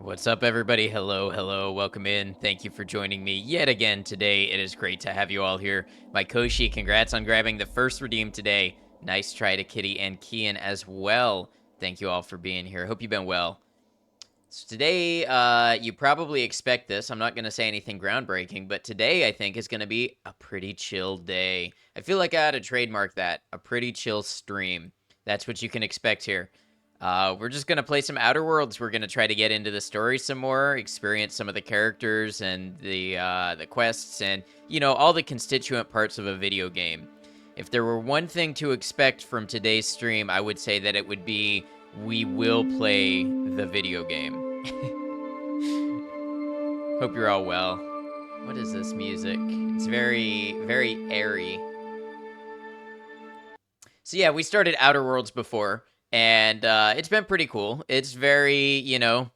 What's up, everybody? Hello, hello. Welcome in. Thank you for joining me yet again today. It is great to have you all here. Mykoshi, congrats on grabbing the first redeem today. Nice try to Kitty and Kian as well. Thank you all for being here. Hope you've been well. So today, you probably expect this. I'm not going to say anything groundbreaking, but today I think is going to be a pretty chill day. I feel like I ought to trademark that. A pretty chill stream. That's what you can expect here. We're just going to play some Outer Worlds. We're going to try to get into the story some more, experience some of the characters and the quests and, you know, all the constituent parts of a video game. If there were one thing to expect from today's stream, I would say that it would be we will play the video game. Hope you're all well. What is this music? It's very, very airy. So yeah, we started Outer Worlds before, and it's been pretty cool. It's very, you know,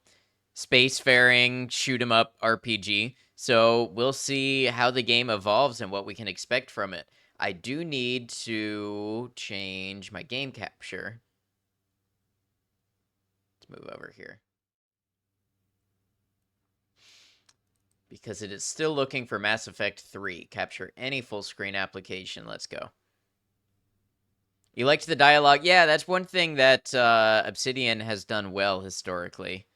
spacefaring, shoot 'em up RPG. So we'll see how the game evolves and what we can expect from it. I do need to change my game capture. Let's move over here. Because it is still looking for Mass Effect 3. Capture any full screen application. Let's go. You liked the dialogue? Yeah, that's one thing that Obsidian has done well historically.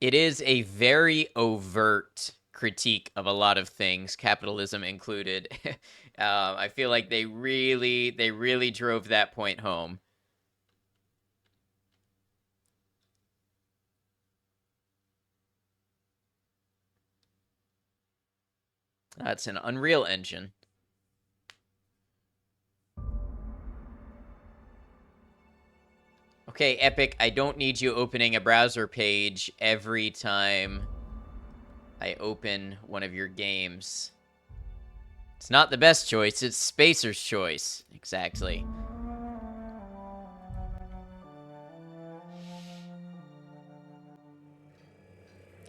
It is a very overt critique of a lot of things, capitalism included. I feel like they really drove that point home. That's an Unreal Engine. Okay, Epic, I don't need you opening a browser page every time I open one of your games. It's not the best choice, it's Spacer's choice. Exactly.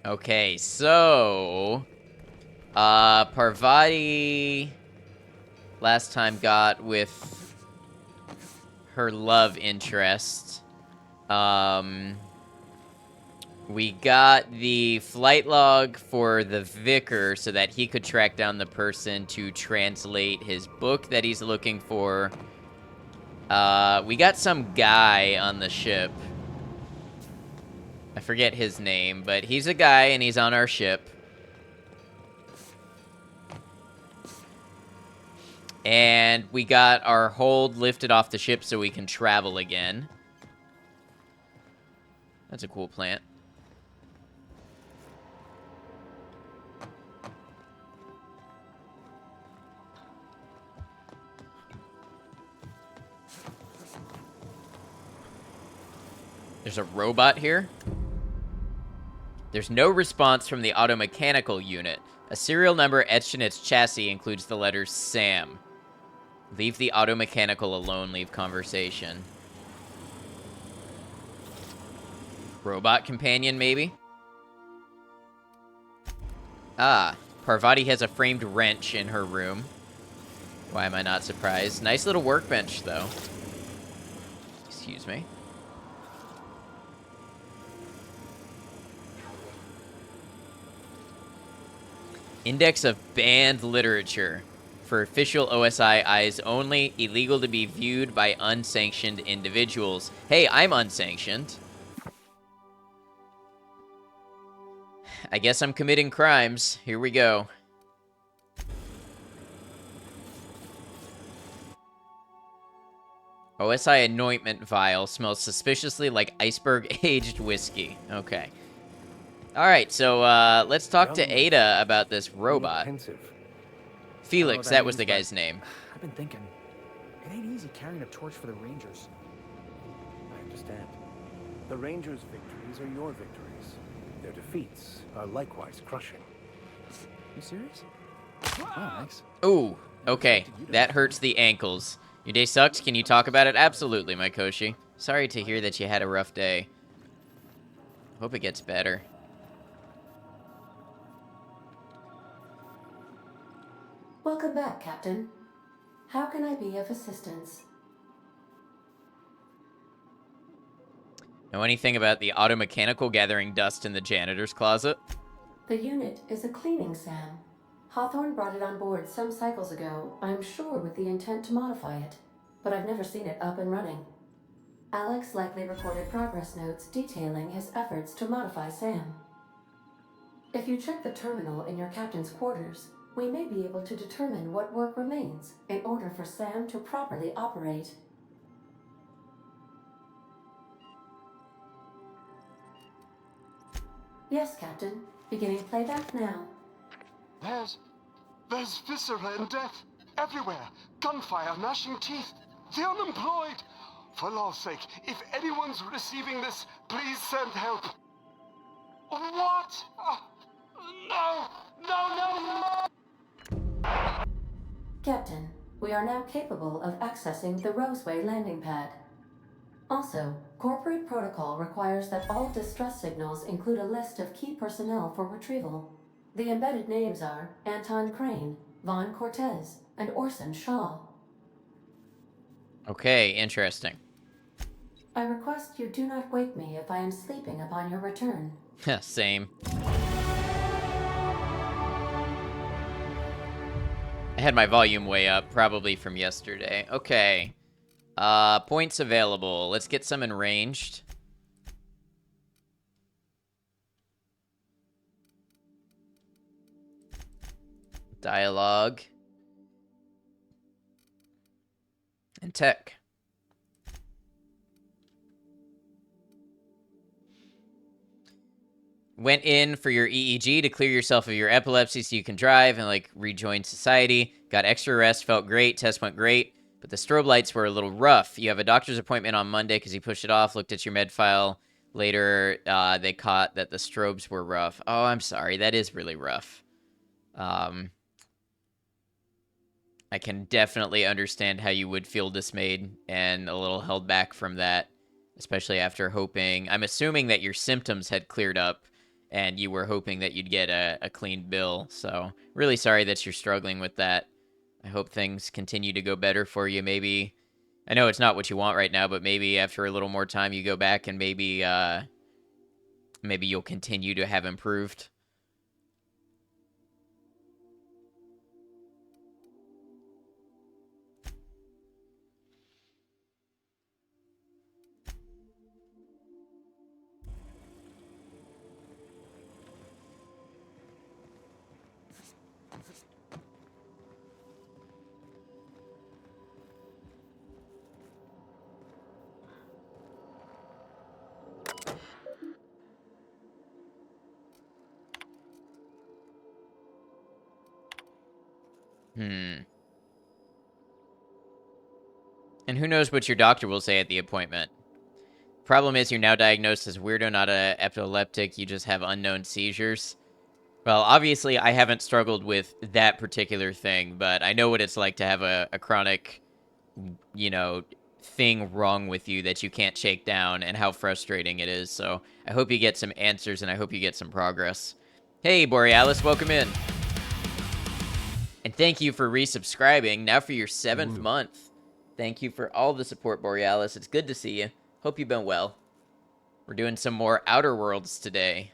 Okay, so Parvati last time got with her love interest. We got the flight log for the vicar so that he could track down the person to translate his book that he's looking for. We got some guy on the ship. I forget his name, but he's a guy and he's on our ship. And we got our hold lifted off the ship so we can travel again. That's a cool plant. There's a robot here. There's no response from the automechanical unit. A serial number etched in its chassis includes the letters SAM. Leave the automechanical alone, leave conversation. Robot companion, maybe? Ah, Parvati has a framed wrench in her room. Why am I not surprised? Nice little workbench, though. Excuse me. Index of banned literature. For official OSI eyes only, illegal to be viewed by unsanctioned individuals. Hey, I'm unsanctioned. I guess I'm committing crimes. Here we go. OSI anointment vial smells suspiciously like iceberg-aged whiskey. Okay. All right, so let's talk to Ada about this robot. Felix, that was the guy's name. I've been thinking, it ain't easy carrying a torch for the Rangers. I understand. The Rangers' victories are your victories. Their defeats are likewise crushing. You serious? Oh, thanks. Ooh, okay. That hurts the ankles. Your day sucks? Can you talk about it? Absolutely, Mykoshi. Sorry to hear that you had a rough day. Hope it gets better. Welcome back, Captain. How can I be of assistance? Know anything about the automechanical gathering dust in the janitor's closet? The unit is a cleaning SAM. Hawthorne brought it on board some cycles ago, I'm sure with the intent to modify it, but I've never seen it up and running. Alex likely recorded progress notes detailing his efforts to modify SAM. If you check the terminal in your captain's quarters, we may be able to determine what work remains in order for SAM to properly operate. Yes, Captain. Beginning playback now. There's viscera and death everywhere. Gunfire, gnashing teeth. The unemployed. For law's sake, if anyone's receiving this, please send help. What? No! No, no, no! Captain, we are now capable of accessing the Roseway landing pad. Also, corporate protocol requires that all distress signals include a list of key personnel for retrieval. The embedded names are Anton Crane, Vaughn Cortez, and Orson Shaw. Okay, interesting. I request you do not wake me if I am sleeping upon your return. Same. I had my volume way up, probably from yesterday. Okay. Points available. Let's get some in ranged. Dialogue. And tech. Went in for your EEG to clear yourself of your epilepsy so you can drive and, like, rejoin society. Got extra rest, felt great, test went great, but the strobe lights were a little rough. You have a doctor's appointment on Monday because you pushed it off, looked at your med file. Later, they caught that the strobes were rough. Oh, I'm sorry. That is really rough. I can definitely understand how you would feel dismayed and a little held back from that, especially after hoping... I'm assuming that your symptoms had cleared up and you were hoping that you'd get a clean bill. So really sorry that you're struggling with that. I hope things continue to go better for you. Maybe, I know it's not what you want right now, but maybe after a little more time you go back and maybe you'll continue to have improved. And who knows what your doctor will say at the appointment. Problem is, you're now diagnosed as weirdo, not a epileptic. You just have unknown seizures. Well, obviously, I haven't struggled with that particular thing, but I know what it's like to have a chronic, you know, thing wrong with you that you can't shake down and how frustrating it is. So I hope you get some answers and I hope you get some progress. Hey, Borealis, welcome in. And thank you for resubscribing, now for your 7th month. Thank you for all the support, Borealis. It's good to see you. Hope you've been well. We're doing some more Outer Worlds today.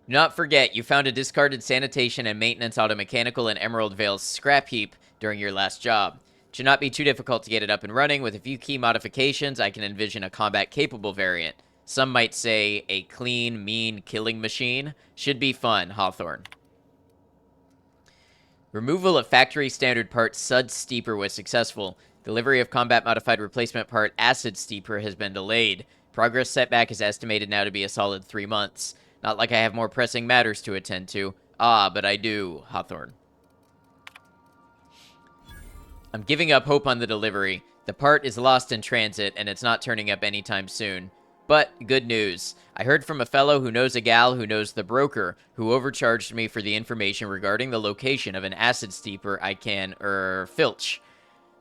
Do not forget, you found a discarded sanitation and maintenance automechanical in Emerald Vale's scrap heap during your last job. It should not be too difficult to get it up and running. With a few key modifications, I can envision a combat-capable variant. Some might say a clean, mean killing machine. Should be fun, Hawthorne. Removal of factory standard part Sud Steeper was successful. Delivery of combat-modified replacement part Acid Steeper has been delayed. Progress setback is estimated now to be a solid 3 months. Not like I have more pressing matters to attend to. Ah, but I do, Hawthorne. I'm giving up hope on the delivery. The part is lost in transit, and it's not turning up anytime soon. But, good news. I heard from a fellow who knows a gal who knows the broker, who overcharged me for the information regarding the location of an acid steeper I can, filch.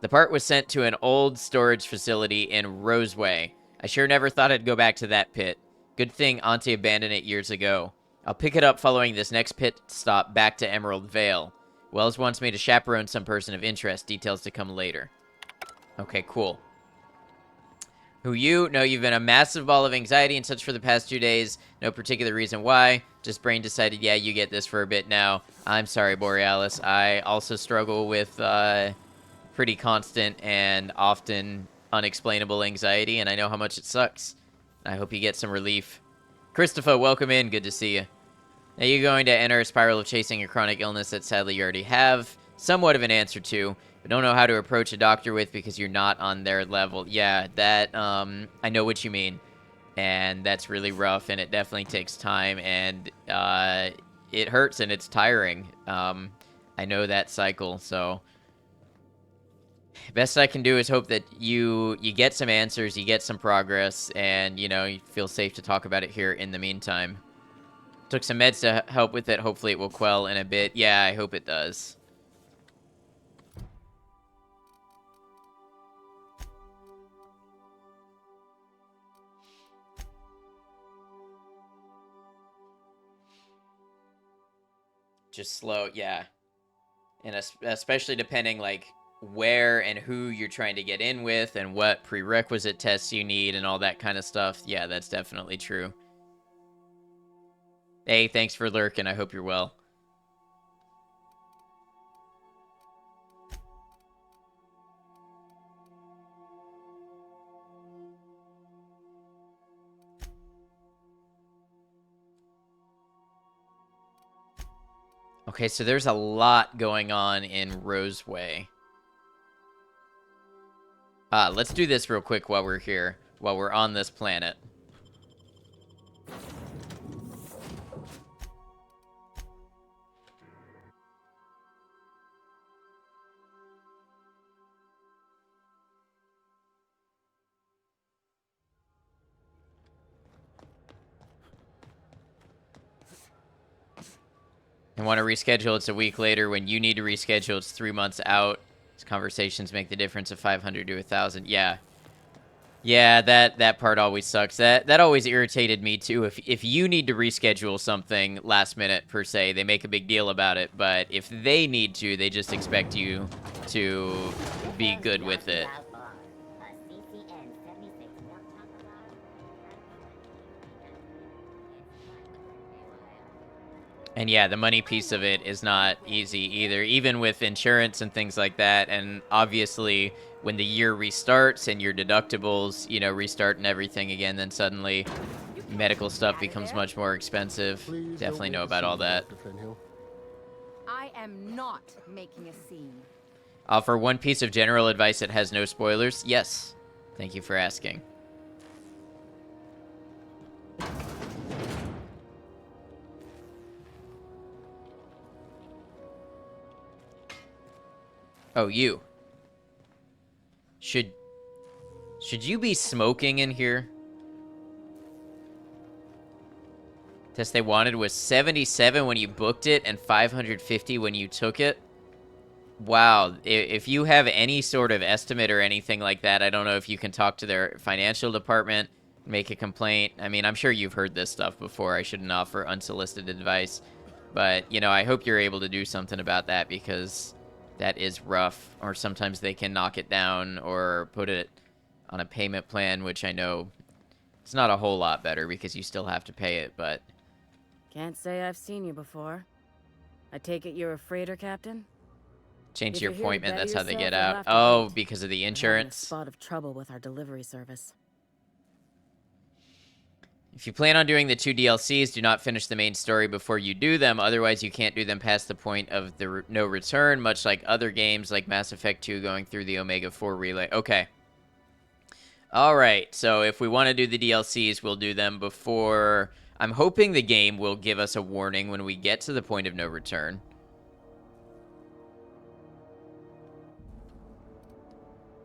The part was sent to an old storage facility in Roseway. I sure never thought I'd go back to that pit. Good thing Auntie abandoned it years ago. I'll pick it up following this next pit stop back to Emerald Vale. Wells wants me to chaperone some person of interest. Details to come later. Okay, cool. Who you? No, you've been a massive ball of anxiety and such for the past 2 days. No particular reason why. Just brain decided, yeah, you get this for a bit now. I'm sorry, Borealis. I also struggle with pretty constant and often unexplainable anxiety, and I know how much it sucks. I hope you get some relief. Christopher, welcome in. Good to see you. Now you're going to enter a spiral of chasing a chronic illness that sadly you already have somewhat of an answer to, but don't know how to approach a doctor with because you're not on their level. Yeah, that, I know what you mean. And that's really rough, and it definitely takes time, and it hurts, and it's tiring. I know that cycle, so best I can do is hope that you get some answers, you get some progress, and, you know, you feel safe to talk about it here in the meantime. Took some meds to help with it. Hopefully it will quell in a bit. Yeah, I hope it does. Just slow, yeah. And especially depending, like, where and who you're trying to get in with and what prerequisite tests you need and all that kind of stuff. Yeah, that's definitely true. Hey, thanks for lurking. I hope you're well. Okay, so there's a lot going on in Roseway. Let's do this real quick while we're here, while we're on this planet. And want to reschedule, it's a week later. When you need to reschedule, it's 3 months out. These conversations make the difference of 500 to 1,000. Yeah. Yeah, that part always sucks. That always irritated me, too. If you need to reschedule something last minute, per se, they make a big deal about it. But if they need to, they just expect you to be good with it. And yeah, the money piece of it is not easy either, even with insurance and things like that. And obviously, when the year restarts and your deductibles, you know, restart and everything again, then suddenly medical stuff becomes much more expensive. Definitely know about all that. I am not making a scene. Offer one piece of general advice that has no spoilers? Yes. Thank you for asking. Oh, you. Should you be smoking in here? Test they wanted was 77 when you booked it and 550 when you took it. Wow. If you have any sort of estimate or anything like that, I don't know if you can talk to their financial department, make a complaint. I mean, I'm sure you've heard this stuff before. I shouldn't offer unsolicited advice. But, you know, I hope you're able to do something about that because that is rough. Or sometimes they can knock it down or put it on a payment plan, which I know it's not a whole lot better because you still have to pay it, but... Can't say I've seen you before. I take it you're a freighter captain? Change If your you're here to appointment, better that's how they yourself, get you'll out. have to Oh, wait. because of the We're having a insurance? spot of trouble with our delivery service. If you plan on doing the 2 DLCs, do not finish the main story before you do them. Otherwise, you can't do them past the point of the no return, much like other games like Mass Effect 2 going through the Omega 4 relay. Okay. All right. So if we want to do the DLCs, we'll do them before... I'm hoping the game will give us a warning when we get to the point of no return.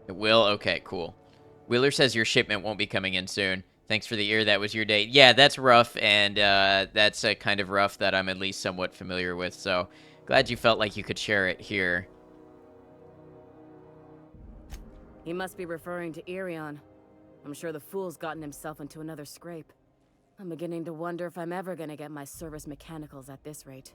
It will? Okay, cool. Wheeler says your shipment won't be coming in soon. Thanks for the ear. That was your date. Yeah, that's rough, and that's a kind of rough that I'm at least somewhat familiar with, so glad you felt like you could share it here. He must be referring to Irion. I'm sure the fool's gotten himself into another scrape. I'm beginning to wonder if I'm ever gonna get my service mechanicals at this rate.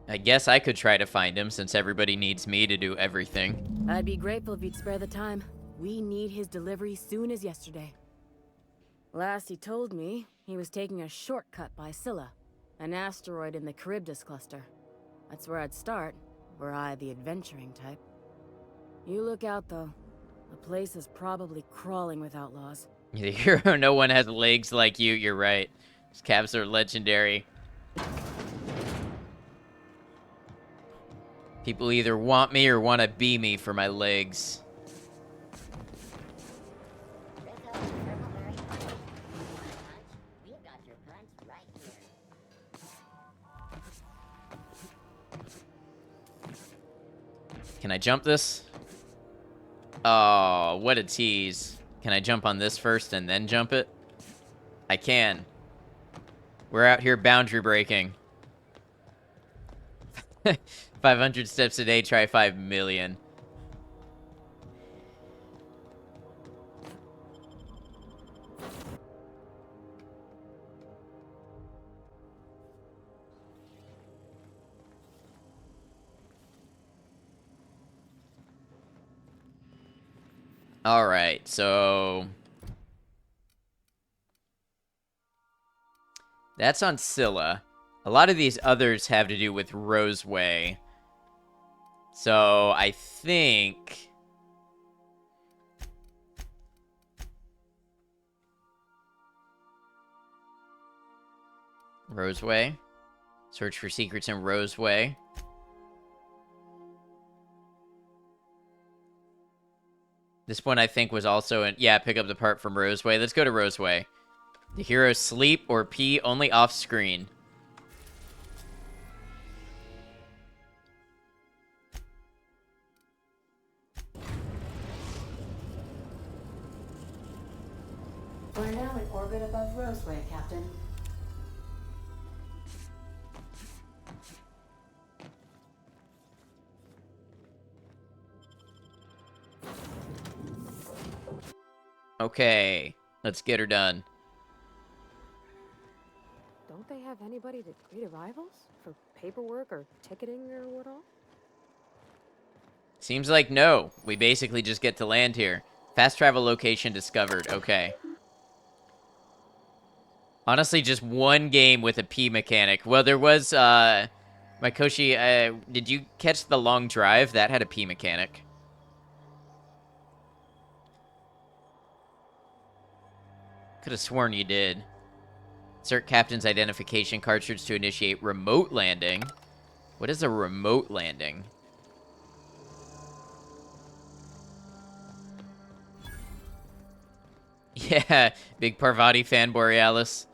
I guess I could try to find him since everybody needs me to do everything. I'd be grateful if you'd spare the time. We need his delivery soon as yesterday. Last he told me, he was taking a shortcut by Scylla, an asteroid in the Charybdis cluster. That's where I'd start, were I the adventuring type. You look out, though. The place is probably crawling with outlaws. You're the hero. No one has legs like you. You're right. These caps are legendary. People either want me or want to be me for my legs. Can I jump this? Oh, what a tease. Can I jump on this first and then jump it? I can. We're out here boundary breaking. 500 steps a day, try 5 million. All right, so that's on Scylla. A lot of these others have to do with Roseway. So I think Roseway. Search for secrets in Roseway. This one I think was also in... Yeah, pick up the part from Roseway. Let's go to Roseway. The heroes sleep or pee only off screen. We're now in orbit above Roseway, Captain. Okay, let's get her done. Don't they have anybody to greet arrivals? For paperwork or ticketing or what all? Seems like no. We basically just get to land here. Fast travel location discovered. Okay. Honestly, just one game with a P mechanic. Well, there was, Mikoshi, did you catch the long drive? That had a P mechanic. Could have sworn you did. Insert captain's identification cartridge to initiate remote landing. What is a remote landing? Yeah, big Parvati fan, Borealis.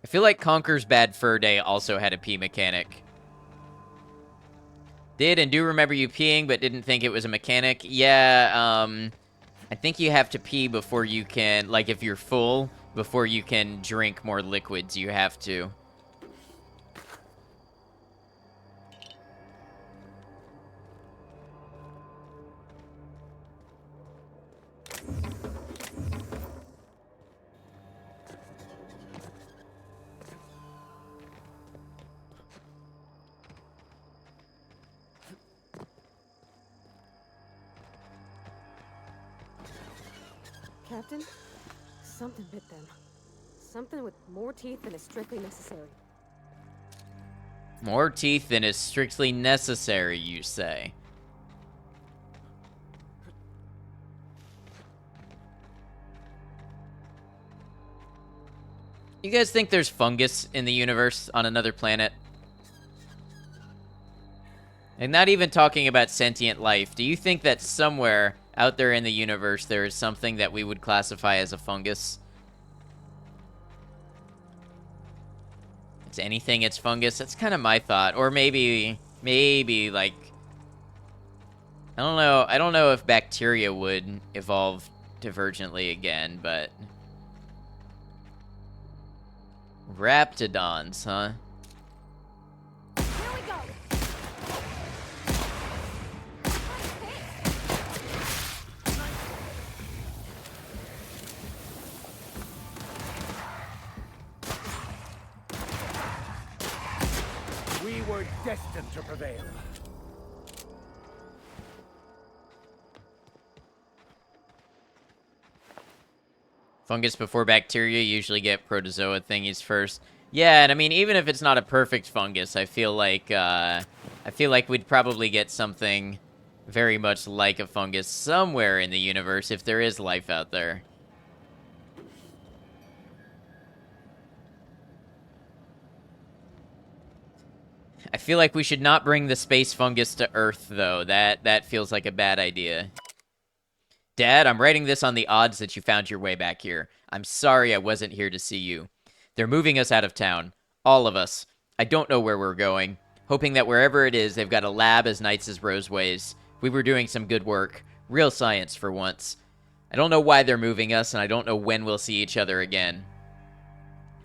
I feel like Conker's Bad Fur Day also had a pee mechanic. Did and do remember you peeing, but didn't think it was a mechanic. Yeah, I think you have to pee before you can, like if you're full, before you can drink more liquids, you have to. Captain? Something bit them. Something with more teeth than is strictly necessary. More teeth than is strictly necessary, you say? You guys think there's fungus in the universe on another planet? And not even talking about sentient life. Do you think that somewhere out there in the universe there is something that we would classify as a fungus? It's anything, it's fungus. That's kind of my thought. Or maybe like, I don't know if bacteria would evolve divergently again, but Raptidons, huh? Here we go! were destined to prevail. Fungus before bacteria usually get protozoa thingies first. Yeah, and I mean, even if it's not a perfect fungus, I feel like we'd probably get something very much like a fungus somewhere in the universe if there is life out there. I feel like we should not bring the space fungus to Earth, though. That feels like a bad idea. Dad, I'm writing this on the odds that you found your way back here. I'm sorry I wasn't here to see you. They're moving us out of town. All of us. I don't know where we're going. Hoping that wherever it is, they've got a lab as nice as Roseways. We were doing some good work. Real science for once. I don't know why they're moving us, and I don't know when we'll see each other again.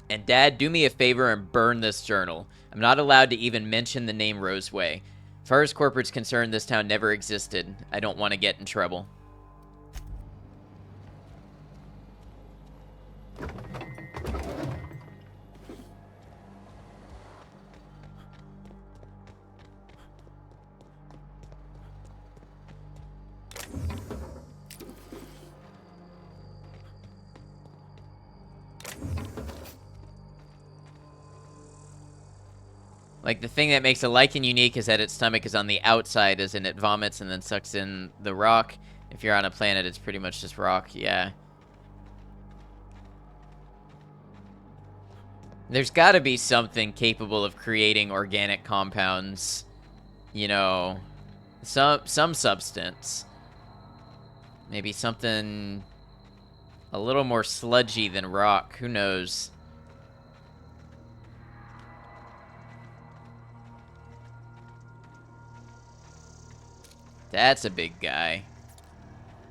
And Dad, do me a favor and burn this journal. I'm not allowed to even mention the name Roseway. As far as corporate's concerned, this town never existed. I don't want to get in trouble. Like, the thing that makes a lichen unique is that its stomach is on the outside, as in it vomits and then sucks in the rock. If you're on a planet, it's pretty much just rock, yeah. There's gotta be something capable of creating organic compounds. You know, some substance. Maybe something a little more sludgy than rock, who knows? That's a big guy.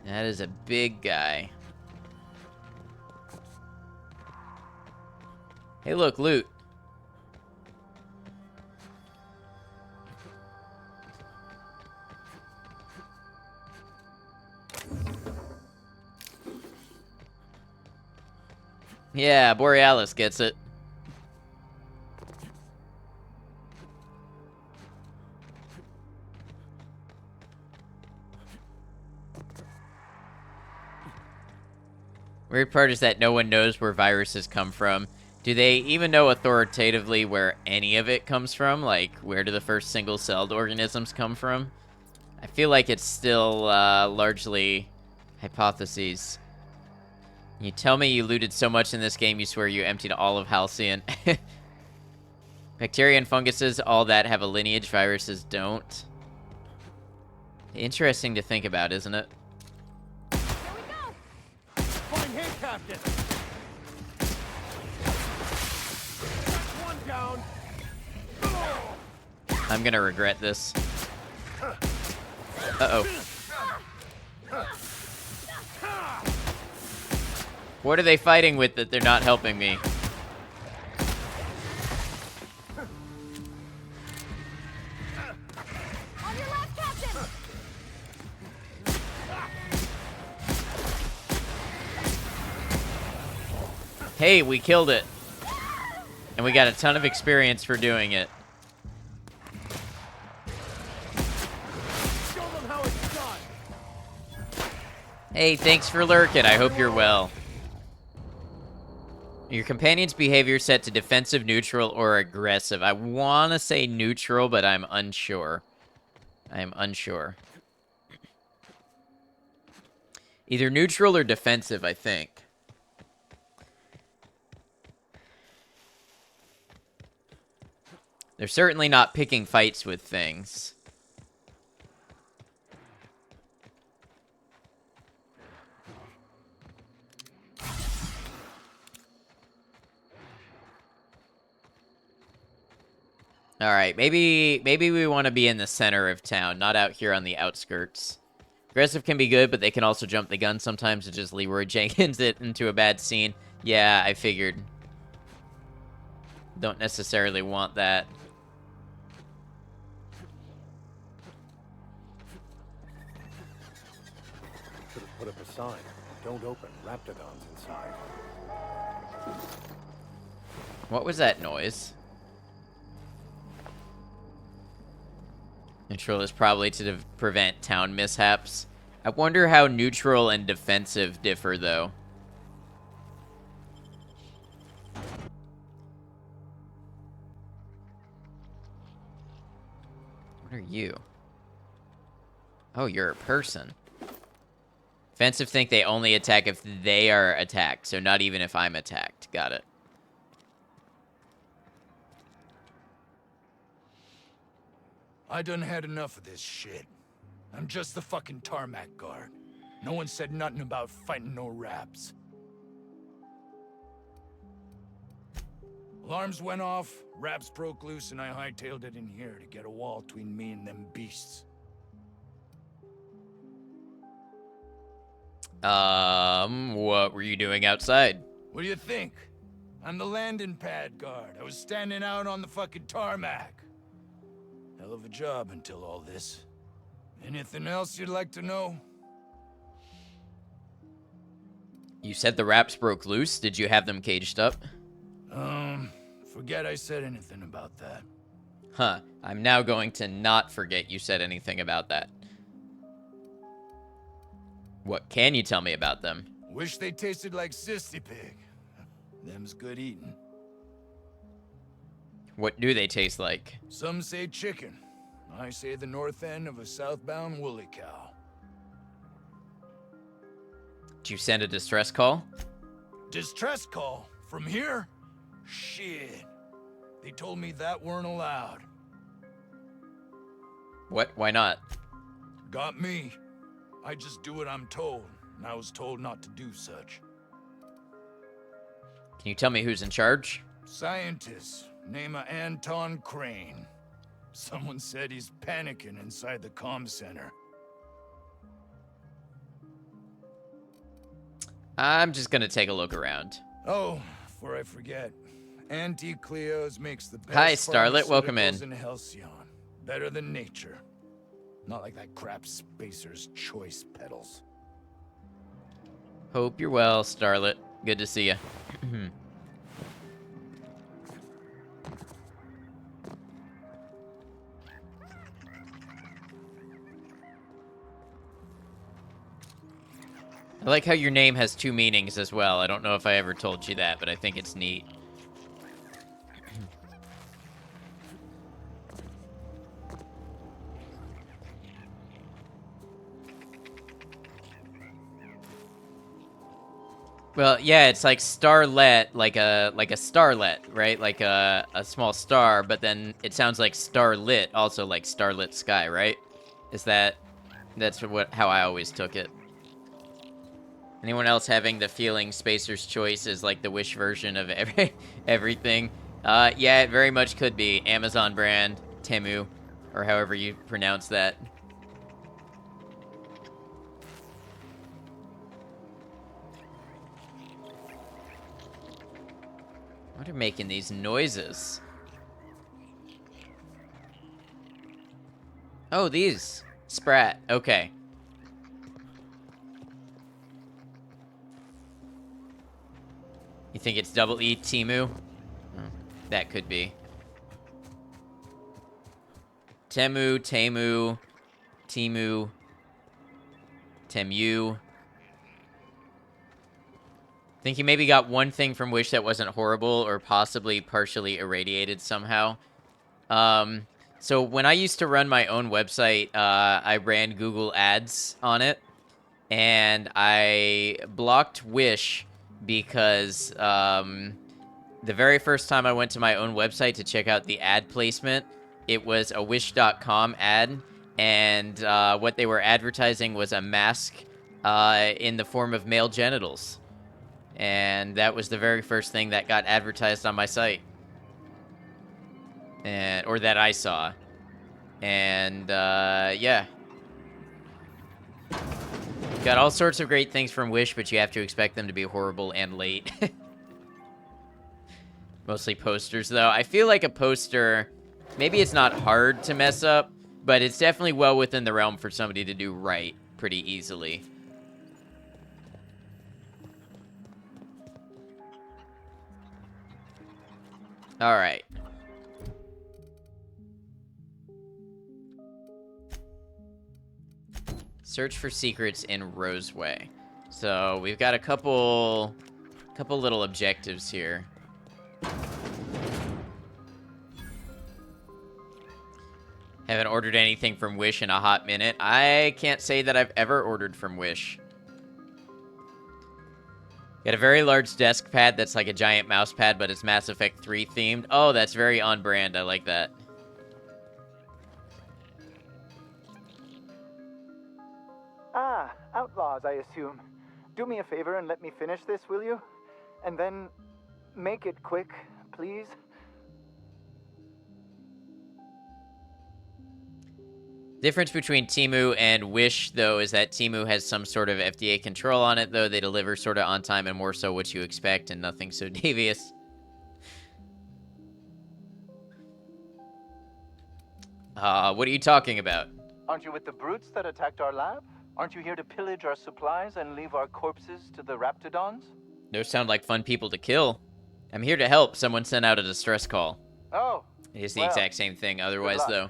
That is a big guy. Hey, look, loot. Yeah, Borealis gets it. Weird part is that no one knows where viruses come from. Do they even know authoritatively where any of it comes from? Like, where do the first single-celled organisms come from? I feel like it's still largely hypotheses. You tell me you looted so much in this game, you swear you emptied all of Halcyon. Bacteria and funguses, all that have a lineage, viruses don't. Interesting to think about, isn't it? Fine hit, Captain. One down. I'm gonna regret this. Uh-oh. What are they fighting with that they're not helping me? On your left, Captain! Hey, we killed it. And we got a ton of experience for doing it. Show them how it's done. Hey, thanks for lurking. I hope you're well. Your companion's behavior set to defensive, neutral, or aggressive. I want to say neutral, but I'm unsure. I am unsure. Either neutral or defensive, I think. They're certainly not picking fights with things. All right, maybe we want to be in the center of town, not out here on the outskirts. Aggressive can be good, but they can also jump the gun sometimes and just Leroy Jenkins it into a bad scene. Yeah, I figured. Don't necessarily want that. Should have put up a sign. Don't open. Raptidons inside. What was that noise? Neutral is probably to prevent town mishaps. I wonder how neutral and defensive differ, though. What are you? Oh, you're a person. Defensive think they only attack if they are attacked, so not even if I'm attacked. Got it. I done had enough of this shit. I'm just the fucking tarmac guard. No one said nothing about fighting no raps. Alarms went off, raps broke loose, and I hightailed it in here to get a wall between me and them beasts. What were you doing outside? What do you think? I'm the landing pad guard. I was standing out on the fucking tarmac. Hell of a job until all this. Anything else you'd like to know? You said the raps broke loose. Did you have them caged up? Forget I said anything about that. Huh. I'm now going to not forget you said anything about that. What can you tell me about them? Wish they tasted like Sissy Pig. Them's good eating. What do they taste like? Some say chicken. I say the north end of a southbound woolly cow. Did you send a distress call? Distress call? From here? Shit. They told me that weren't allowed. What? Why not? Got me. I just do what I'm told, and I was told not to do such. Can you tell me who's in charge? Scientist, name of Anton Crane. Someone said he's panicking inside the comm center. I'm just gonna take a look around. Oh, before I forget, Auntie Cleo's makes the best Hi, Starlet. Welcome in. pharmaceuticals in Halcyon. Better than nature. Not like that crap Spacer's Choice pedals. Hope you're well, Starlet. Good to see you. I like how your name has two meanings as well. I don't know if I ever told you that, but I think it's neat. Well, yeah, it's like starlet, like a starlet, right? Like a small star, but then it sounds like starlit, also like starlit sky, right? That's how I always took it. Anyone else having the feeling Spacer's Choice is like the Wish version of everything? Yeah, it very much could be. Amazon brand, Temu, or however you pronounce that. What are making these noises? Oh, these. Sprat. Okay. You think it's double E Temu? Oh, that could be. Temu, Temu, Temu, Temu. Think you maybe got one thing from Wish that wasn't horrible or possibly partially irradiated somehow. So when I used to run my own website, I ran Google Ads on it. And I blocked Wish because the very first time I went to my own website to check out the ad placement, it was a Wish.com ad. And what they were advertising was a mask in the form of male genitals. And that was the very first thing that got advertised on my site. Or that I saw. And, yeah. Got all sorts of great things from Wish, but you have to expect them to be horrible and late. Mostly posters, though. I feel like a poster, maybe it's not hard to mess up, but it's definitely well within the realm for somebody to do right pretty easily. All right. Search for secrets in Roseway. So we've got a couple little objectives here. Haven't ordered anything from Wish in a hot minute. I can't say that I've ever ordered from Wish. Got a very large desk pad that's like a giant mouse pad, but it's Mass Effect 3 themed. Oh, that's very on brand. I like that. Ah, outlaws, I assume. Do me a favor and let me finish this, will you? And then make it quick, please. Difference between Temu and Wish, though, is that Temu has some sort of FDA control on it, though. They deliver sort of on time and more so what you expect and nothing so devious. What are you talking about? Aren't you with the brutes that attacked our lab? Aren't you here to pillage our supplies and leave our corpses to the Raptidons? Those sound like fun people to kill. I'm here to help. Someone sent out a distress call. Oh. It's the exact same thing otherwise, though.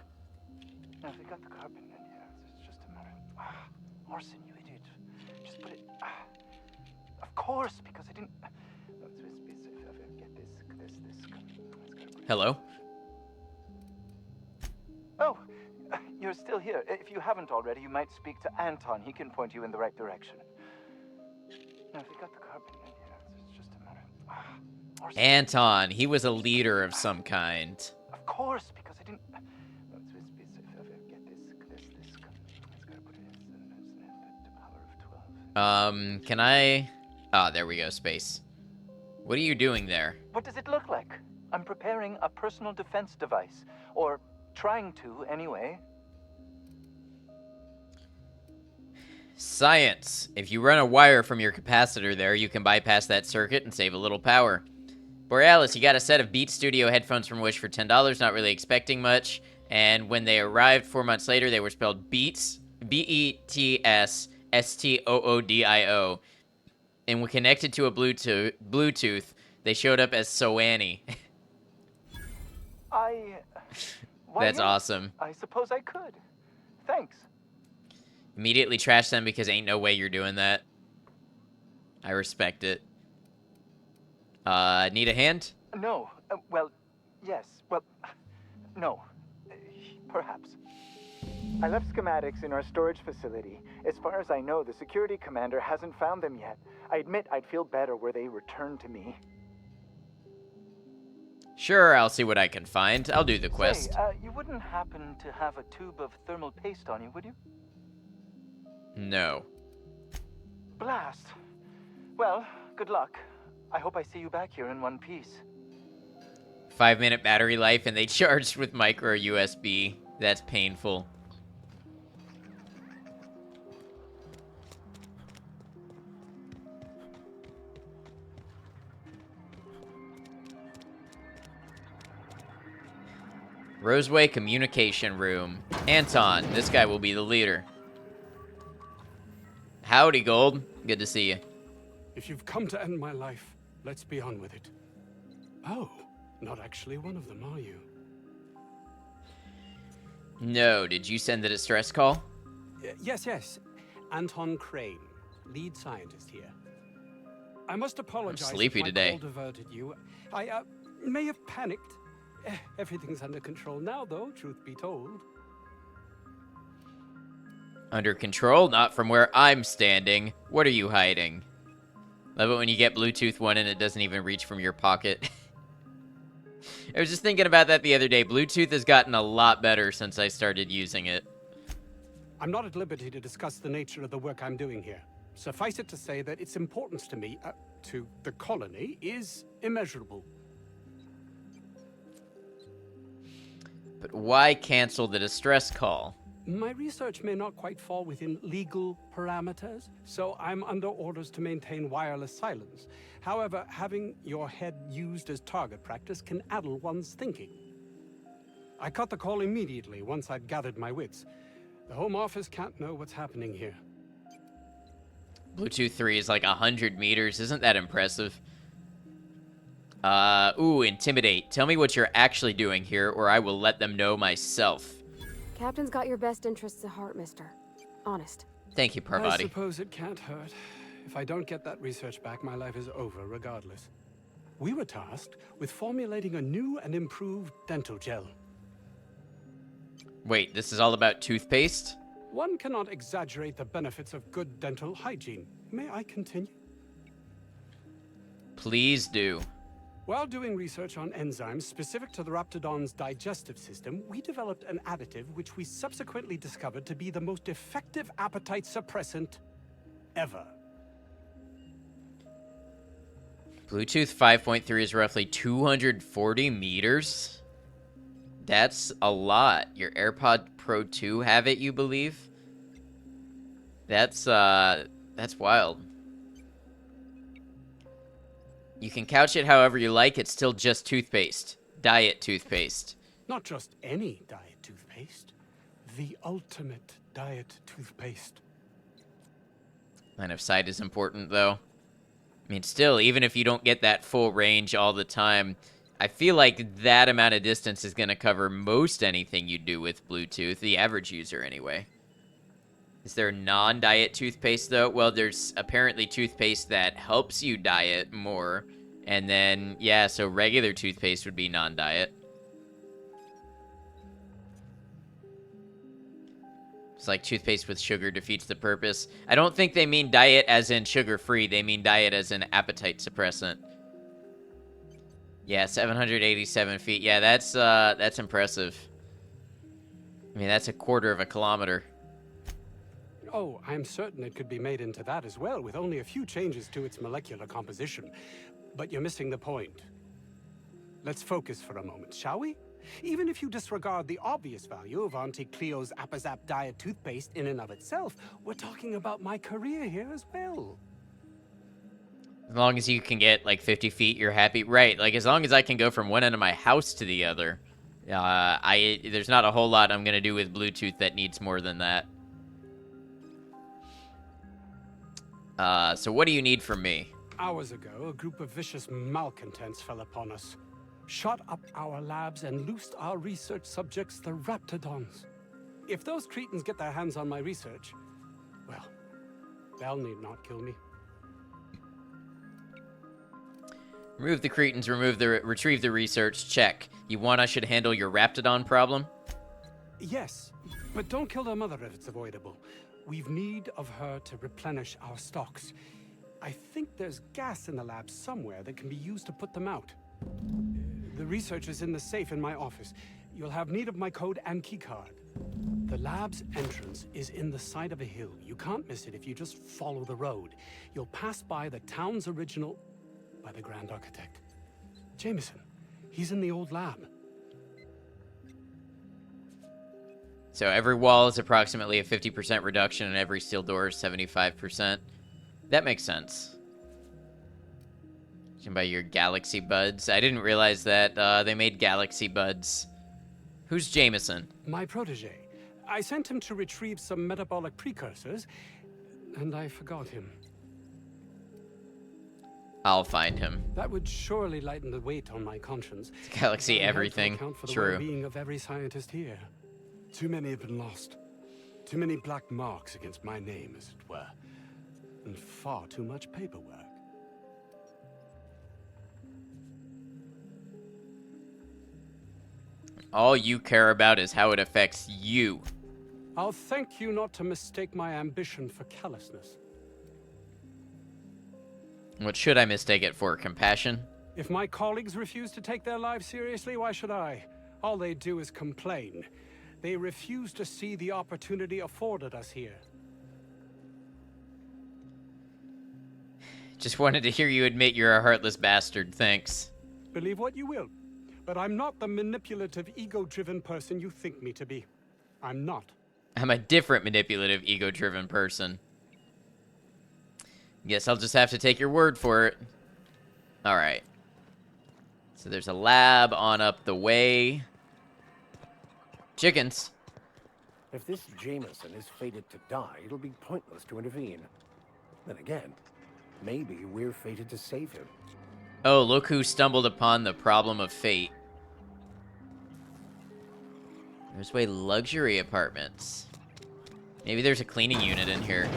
No, they got the carbon in here. It's just a matter of... Arson, you idiot. Just put it... Of course, because I didn't... Get this. Hello? Oh, you're still here. If you haven't already, you might speak to Anton. He can point you in the right direction. No, they got the carbon in here. It's just a matter of... Arson. Anton. He was a leader of some kind. Of course, because I didn't... Get this. Gotta put it in the power of 12. Can I... Ah, there we go, space. What are you doing there? What does it look like? I'm preparing a personal defense device. Or trying to, anyway. Science. If you run a wire from your capacitor there, you can bypass that circuit and save a little power. Borealis, you got a set of Beat Studio headphones from Wish for $10, not really expecting much. And when they arrived 4 months later, they were spelled Beats, B-E-T-S-S-T-O-O-D-I-O. And when connected to a Bluetooth, they showed up as Soani. That's awesome. I suppose I could. Thanks. Immediately trash them because ain't no way you're doing that. I respect it. Need a hand? No. Well, yes. Well, no. Perhaps. I left schematics in our storage facility. As far as I know, the security commander hasn't found them yet. I admit I'd feel better were they returned to me. Sure, I'll see what I can find. I'll do the quest. Say, you wouldn't happen to have a tube of thermal paste on you, would you? No. Blast. Well, good luck. I hope I see you back here in one piece. 5-minute battery life, and they charged with micro USB. That's painful. Roseway Communication Room. Anton, this guy will be the leader. Howdy, Gold. Good to see you. If you've come to end my life, let's be on with it. Oh, not actually one of them, are you? No, did you send the distress call? Yes. Anton Crane, lead scientist here. I must apologize. I'm sleepy if my today. call diverted you. I may have panicked. Everything's under control now, though, truth be told. Under control? Not from where I'm standing. What are you hiding? Love it when you get Bluetooth one and it doesn't even reach from your pocket. I was just thinking about that the other day. Bluetooth has gotten a lot better since I started using it. I'm not at liberty to discuss the nature of the work I'm doing here. Suffice it to say that its importance to me, to the colony, is immeasurable. But why cancel the distress call? My research may not quite fall within legal parameters, so I'm under orders to maintain wireless silence. However, having your head used as target practice can addle one's thinking. I cut the call immediately once I'd gathered my wits. The Home Office can't know what's happening here. Bluetooth 3 is like 100 meters. Isn't that impressive? Ooh, intimidate. Tell me what you're actually doing here, or I will let them know myself. Captain's got your best interests at heart, mister. Honest. Thank you, I Parvati. suppose it can't hurt. If I don't get that research back, my life is over regardless. We were tasked with formulating a new and improved dental gel. Wait, this is all about toothpaste? One cannot exaggerate the benefits of good dental hygiene. May I continue? Please do. While doing research on enzymes specific to the Raptidon's digestive system, we developed an additive which we subsequently discovered to be the most effective appetite suppressant ever. Bluetooth 5.3 is roughly 240 meters? That's a lot. Your AirPod Pro 2 have it, you believe? That's wild. You can couch it however you like, it's still just toothpaste. Diet toothpaste. Not just any diet toothpaste, the ultimate diet toothpaste. Line of sight is important, though. I mean, still, even if you don't get that full range all the time, I feel like that amount of distance is going to cover most anything you do with Bluetooth, the average user anyway. Is there non-diet toothpaste, though? Well, there's apparently toothpaste that helps you diet more. And then, yeah, so regular toothpaste would be non-diet. It's like toothpaste with sugar defeats the purpose. I don't think they mean diet as in sugar-free. They mean diet as an appetite suppressant. Yeah, 787 feet. Yeah, that's impressive. I mean, that's a quarter of a kilometer. Oh, I'm certain it could be made into that as well, with only a few changes to its molecular composition. But you're missing the point. Let's focus for a moment, shall we? Even if you disregard the obvious value of Auntie Cleo's Appazap Diet toothpaste in and of itself, we're talking about my career here as well. As long as you can get, like, 50 feet, you're happy. Right, like, as long as I can go from one end of my house to the other, there's not a whole lot I'm going to do with Bluetooth that needs more than that. So what do you need from me? Hours ago, a group of vicious malcontents fell upon us, shot up our labs, and loosed our research subjects, the Raptidons. If those cretins get their hands on my research, well, they'll need not kill me. Remove the cretins, retrieve the research, check. You want I should handle your Raptidon problem? Yes, but don't kill their mother if it's avoidable. We've need of her to replenish our stocks. I think there's gas in the lab somewhere that can be used to put them out. The research is in the safe in my office. You'll have need of my code and keycard. The lab's entrance is in the side of a hill. You can't miss it if you just follow the road. You'll pass by the town's original by the Grand Architect. Jameson, he's in the old lab. So every wall is approximately a 50% reduction, and every steel door is 75%. That makes sense. You can buy your Galaxy Buds. I didn't realize that they made Galaxy Buds. Who's Jameson? My protege. I sent him to retrieve some metabolic precursors, and I forgot him. I'll find him. That would surely lighten the weight on my conscience. Galaxy everything. Account for the True. well-being of every scientist here. Too many have been lost. Too many black marks against my name, as it were. And far too much paperwork. All you care about is how it affects you. I'll thank you not to mistake my ambition for callousness. What should I mistake it for? Compassion? If my colleagues refuse to take their lives seriously, why should I? All they do is complain. They refuse to see the opportunity afforded us here. Just wanted to hear you admit you're a heartless bastard, thanks. Believe what you will, but I'm not the manipulative, ego-driven person you think me to be. I'm not. I'm a different manipulative, ego-driven person. Guess I'll just have to take your word for it. Alright. So there's a lab on up the way. Chickens. If this Jameson is fated to die, it'll be pointless to intervene. Then again, maybe we're fated to save him. Oh, look who stumbled upon the problem of fate. There's way luxury apartments. Maybe there's a cleaning unit in here.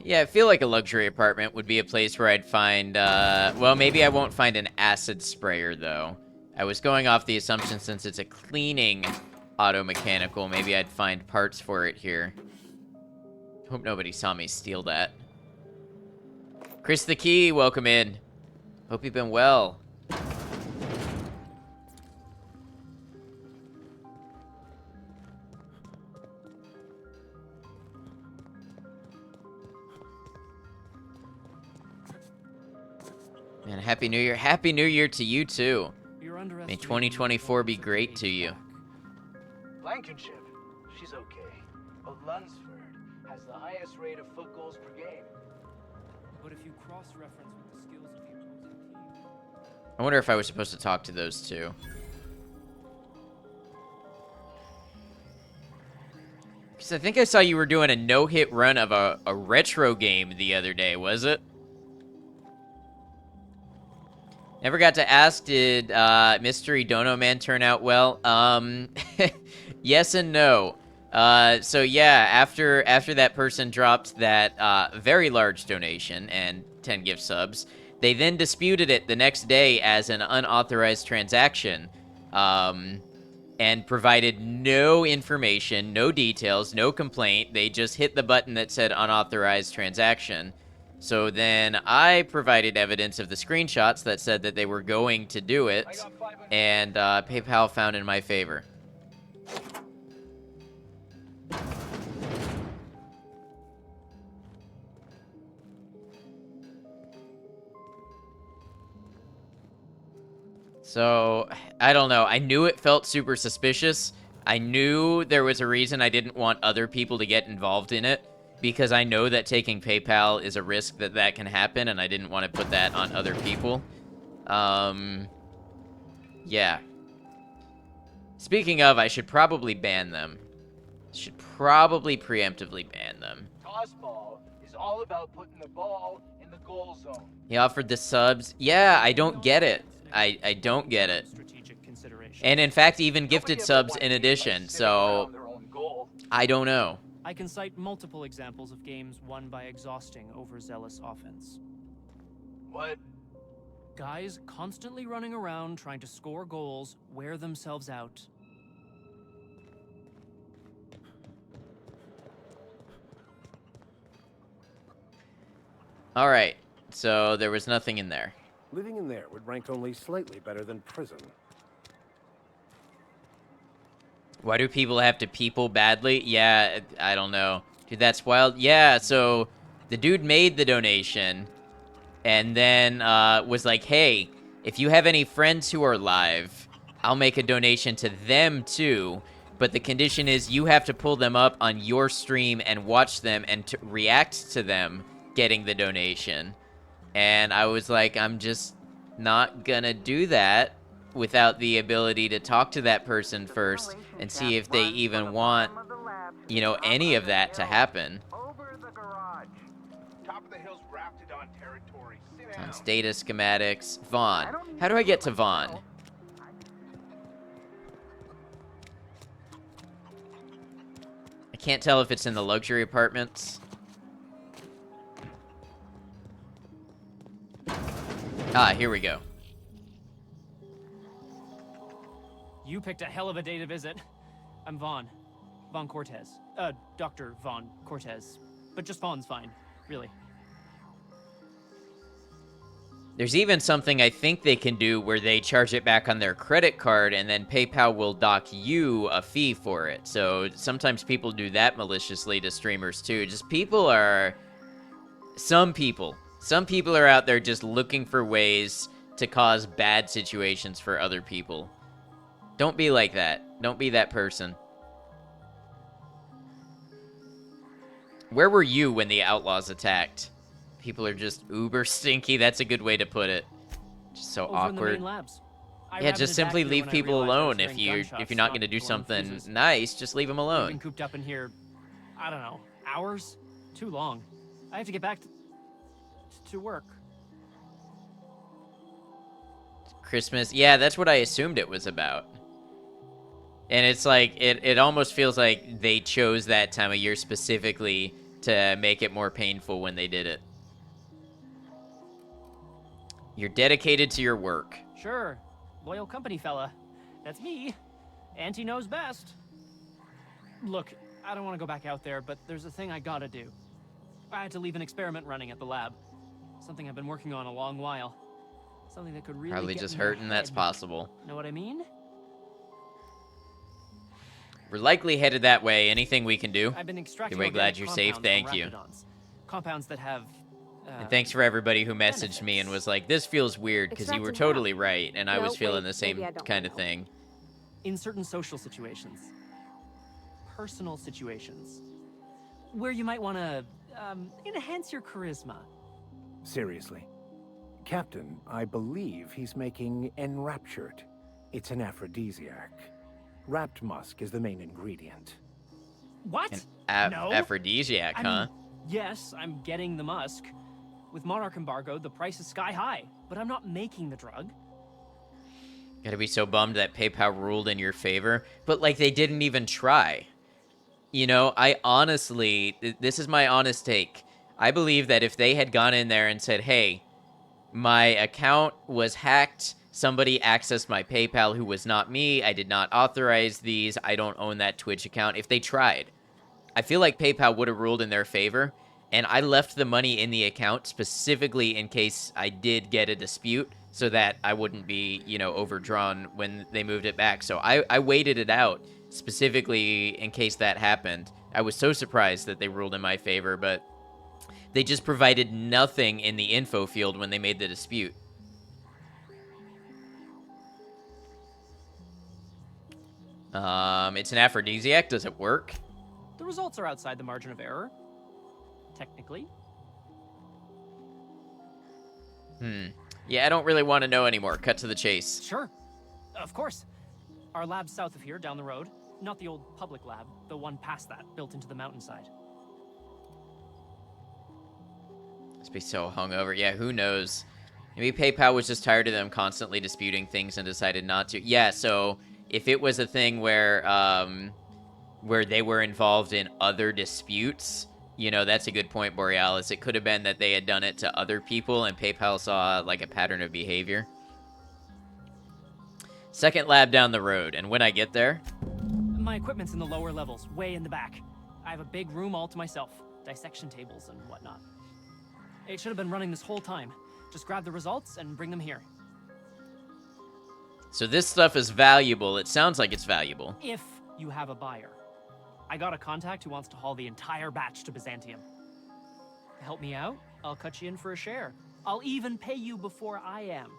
Yeah, I feel like a luxury apartment would be a place where I'd find, well, maybe I won't find an acid sprayer, though. I was going off the assumption since it's a cleaning auto mechanical, maybe I'd find parts for it here. Hope nobody saw me steal that. Chris the Key, welcome in. Hope you've been well. Man, Happy New Year. Happy New Year to you, too. May 2024 be great to you. Blankenship, she's okay. But Lunsford has the highest rate of foot goals per game. But if you cross-reference with the skills of the opposing team... I wonder if I was supposed to talk to those two. Because I think I saw you were doing a no-hit run of a retro game the other day, was it? Never got to ask, did Mystery Dono Man turn out well? Yes and no. So yeah, after that person dropped that very large donation and 10 gift subs, they then disputed it the next day as an unauthorized transaction, and provided no information, no details, no complaint. They just hit the button that said unauthorized transaction. So then I provided evidence of the screenshots that said that they were going to do it, and PayPal found in my favor. So, I don't know. I knew it felt super suspicious. I knew there was a reason I didn't want other people to get involved in it, because I know that taking PayPal is a risk that can happen, and I didn't want to put that on other people. Yeah. Speaking of, I should probably ban them. Should probably preemptively ban them. Tossball is all about putting the ball in the goal zone. He offered the subs. Yeah, I don't get it. I don't get it. And in fact, even gifted subs in addition, so I don't know. I can cite multiple examples of games won by exhausting overzealous offense. What? Guys constantly running around trying to score goals, wear themselves out. All right, so there was nothing in there. Living in there would rank only slightly better than prison. Why do people have to people badly? Yeah, I don't know. Dude, that's wild. Yeah, so the dude made the donation and then was like, hey, if you have any friends who are live, I'll make a donation to them too. But the condition is you have to pull them up on your stream and watch them and react to them getting the donation. And I was like, I'm just not gonna do that without the ability to talk to that person first and see if they even want, you know, any of that to happen. Top of the hill's Raptidon territory. Sit down. It's data schematics. Vaughn. How do I get to Vaughn? I can't tell if it's in the luxury apartments. Ah, here we go. You picked a hell of a day to visit. I'm Vaughn. Vaughn Cortez. Dr. Vaughn Cortez. But just Vaughn's fine, really. There's even something I think they can do where they charge it back on their credit card and then PayPal will dock you a fee for it. So sometimes people do that maliciously to streamers too. Just people are... Some people are out there just looking for ways to cause bad situations for other people. Don't be like that. Don't be that person. Where were you when the Outlaws attacked? People are just uber stinky. That's a good way to put it. Just so Over in the awkward. main labs. I Yeah, rabbited just back simply here leave when I people realized I was alone. hearing If gunshots, you're not going to do blowing something fuses. nice, just leave them I've alone. been cooped up in here, I don't know, hours? Too long. I have to get back to work. Christmas. Yeah, that's what I assumed it was about. And it's like, it almost feels like they chose that time of year specifically to make it more painful when they did it. You're dedicated to your work. Sure, loyal company fella. That's me. Auntie knows best. Look, I don't want to go back out there, but there's a thing I gotta do. I had to leave an experiment running at the lab. Something I've been working on a long while. Something that could really Probably get just in their hurting, that's head. possible. Know what I mean? We're likely headed that way. Anything we can do. I've been extracting Anyway, glad organic you're safe. compounds from Thank you. raptidons. Compounds that have And thanks for everybody who messaged me and was like, this feels weird, because you were Extracting how? totally right, and I No, was feeling wait, the same maybe I don't kind of know. thing. in certain social situations, personal situations, where you might want to enhance your charisma. Seriously. Captain, I believe he's making Enraptured. It's an aphrodisiac. Wrapped musk is the main ingredient. What? No. Aphrodisiac, I huh? mean, yes, I'm getting the musk. With Monarch embargo, the price is sky high, but I'm not making the drug. Gotta be so bummed that PayPal ruled in your favor, but like they didn't even try. You know, I honestly, this is my honest take. I believe that if they had gone in there and said, hey, my account was hacked, somebody accessed my PayPal who was not me, I did not authorize these, I don't own that Twitch account. If they tried, I feel like PayPal would have ruled in their favor, and I left the money in the account specifically in case I did get a dispute so that I wouldn't be, you know, overdrawn when they moved it back. So I waited it out specifically in case that happened. I was so surprised that they ruled in my favor, but they just provided nothing in the info field when they made the dispute. It's an aphrodisiac. Does it work? The results are outside the margin of error. Technically. Yeah, I don't really want to know anymore. Cut to the chase. Sure. Of course. Our lab's south of here, down the road. Not the old public lab, the one past that, built into the mountainside. Must be so hungover. Yeah, who knows? Maybe PayPal was just tired of them constantly disputing things and decided not to. Yeah, so if it was a thing where they were involved in other disputes, you know, that's a good point, Borealis. It could have been that they had done it to other people and PayPal saw like a pattern of behavior. Second lab down the road, and when I get there... My equipment's in the lower levels, way in the back. I have a big room all to myself, dissection tables and whatnot. It should have been running this whole time. Just grab the results and bring them here. So this stuff is valuable. It sounds like it's valuable. If you have a buyer. I got a contact who wants to haul the entire batch to Byzantium. Help me out, I'll cut you in for a share. I'll even pay you before I am,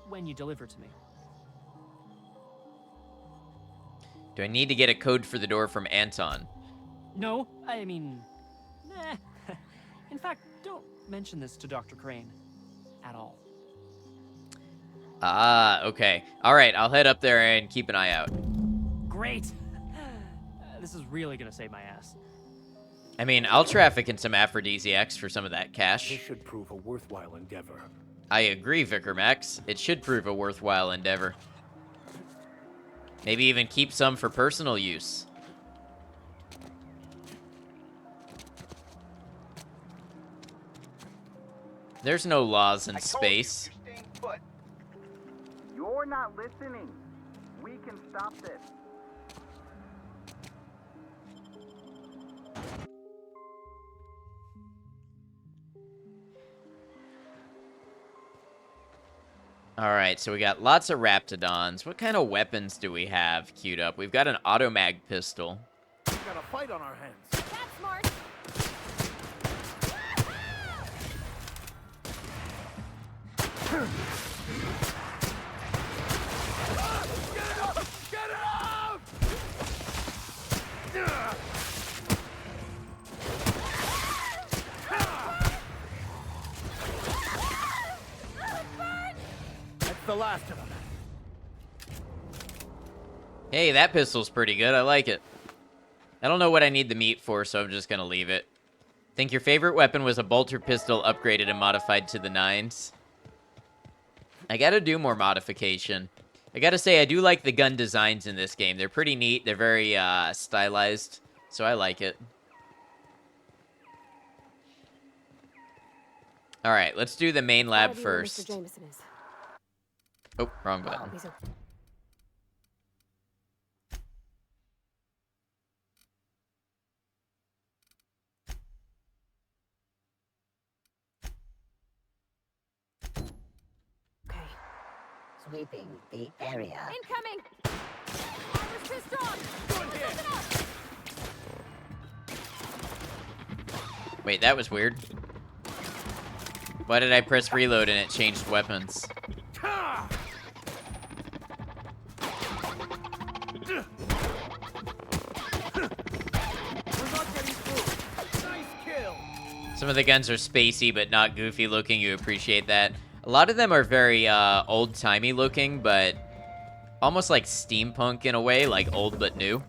when you deliver to me. Do I need to get a code for the door from Anton? No, I mean, nah. In fact, don't mention this to Dr. Crane at all. Ah, okay. All right, I'll head up there and keep an eye out. Great. This is really gonna save my ass. I mean, I'll traffic in some aphrodisiacs for some of that This cash. should prove a worthwhile endeavor. I agree, Vicar Max. It should prove a worthwhile endeavor. Maybe even keep some for personal use. There's no laws in space. You're staying put. You're not listening. We can stop this. Alright, so we got lots of Raptidons. What kind of weapons do we have queued up? We've got an automag pistol. We've got a fight on our hands. That's smart. the last of them. Hey, that pistol's pretty good. I like it. I don't know what I need the meat for, so I'm just gonna leave it. Think your favorite weapon was a bolter pistol upgraded and modified to the 9s? I gotta do more modification. I gotta say, I do like the gun designs in this game. They're pretty neat. They're very stylized, so I like it. All right, let's do the main lab first. Mr. Jameson is. Oh, wrong button. He's okay. Sweeping the area. Incoming! Armor's too strong! Listen up! Wait, that was weird. Why did I press reload and it changed weapons? Some of the guns are spacey but not goofy looking. You appreciate that. A lot of them are very old-timey looking, but almost like steampunk in a way, like old but new.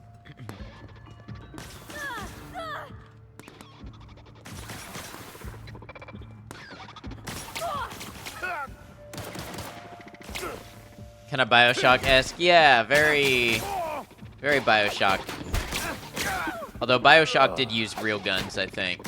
Kind of Bioshock-esque. Yeah, very Bioshock. Although Bioshock did use real guns, I think.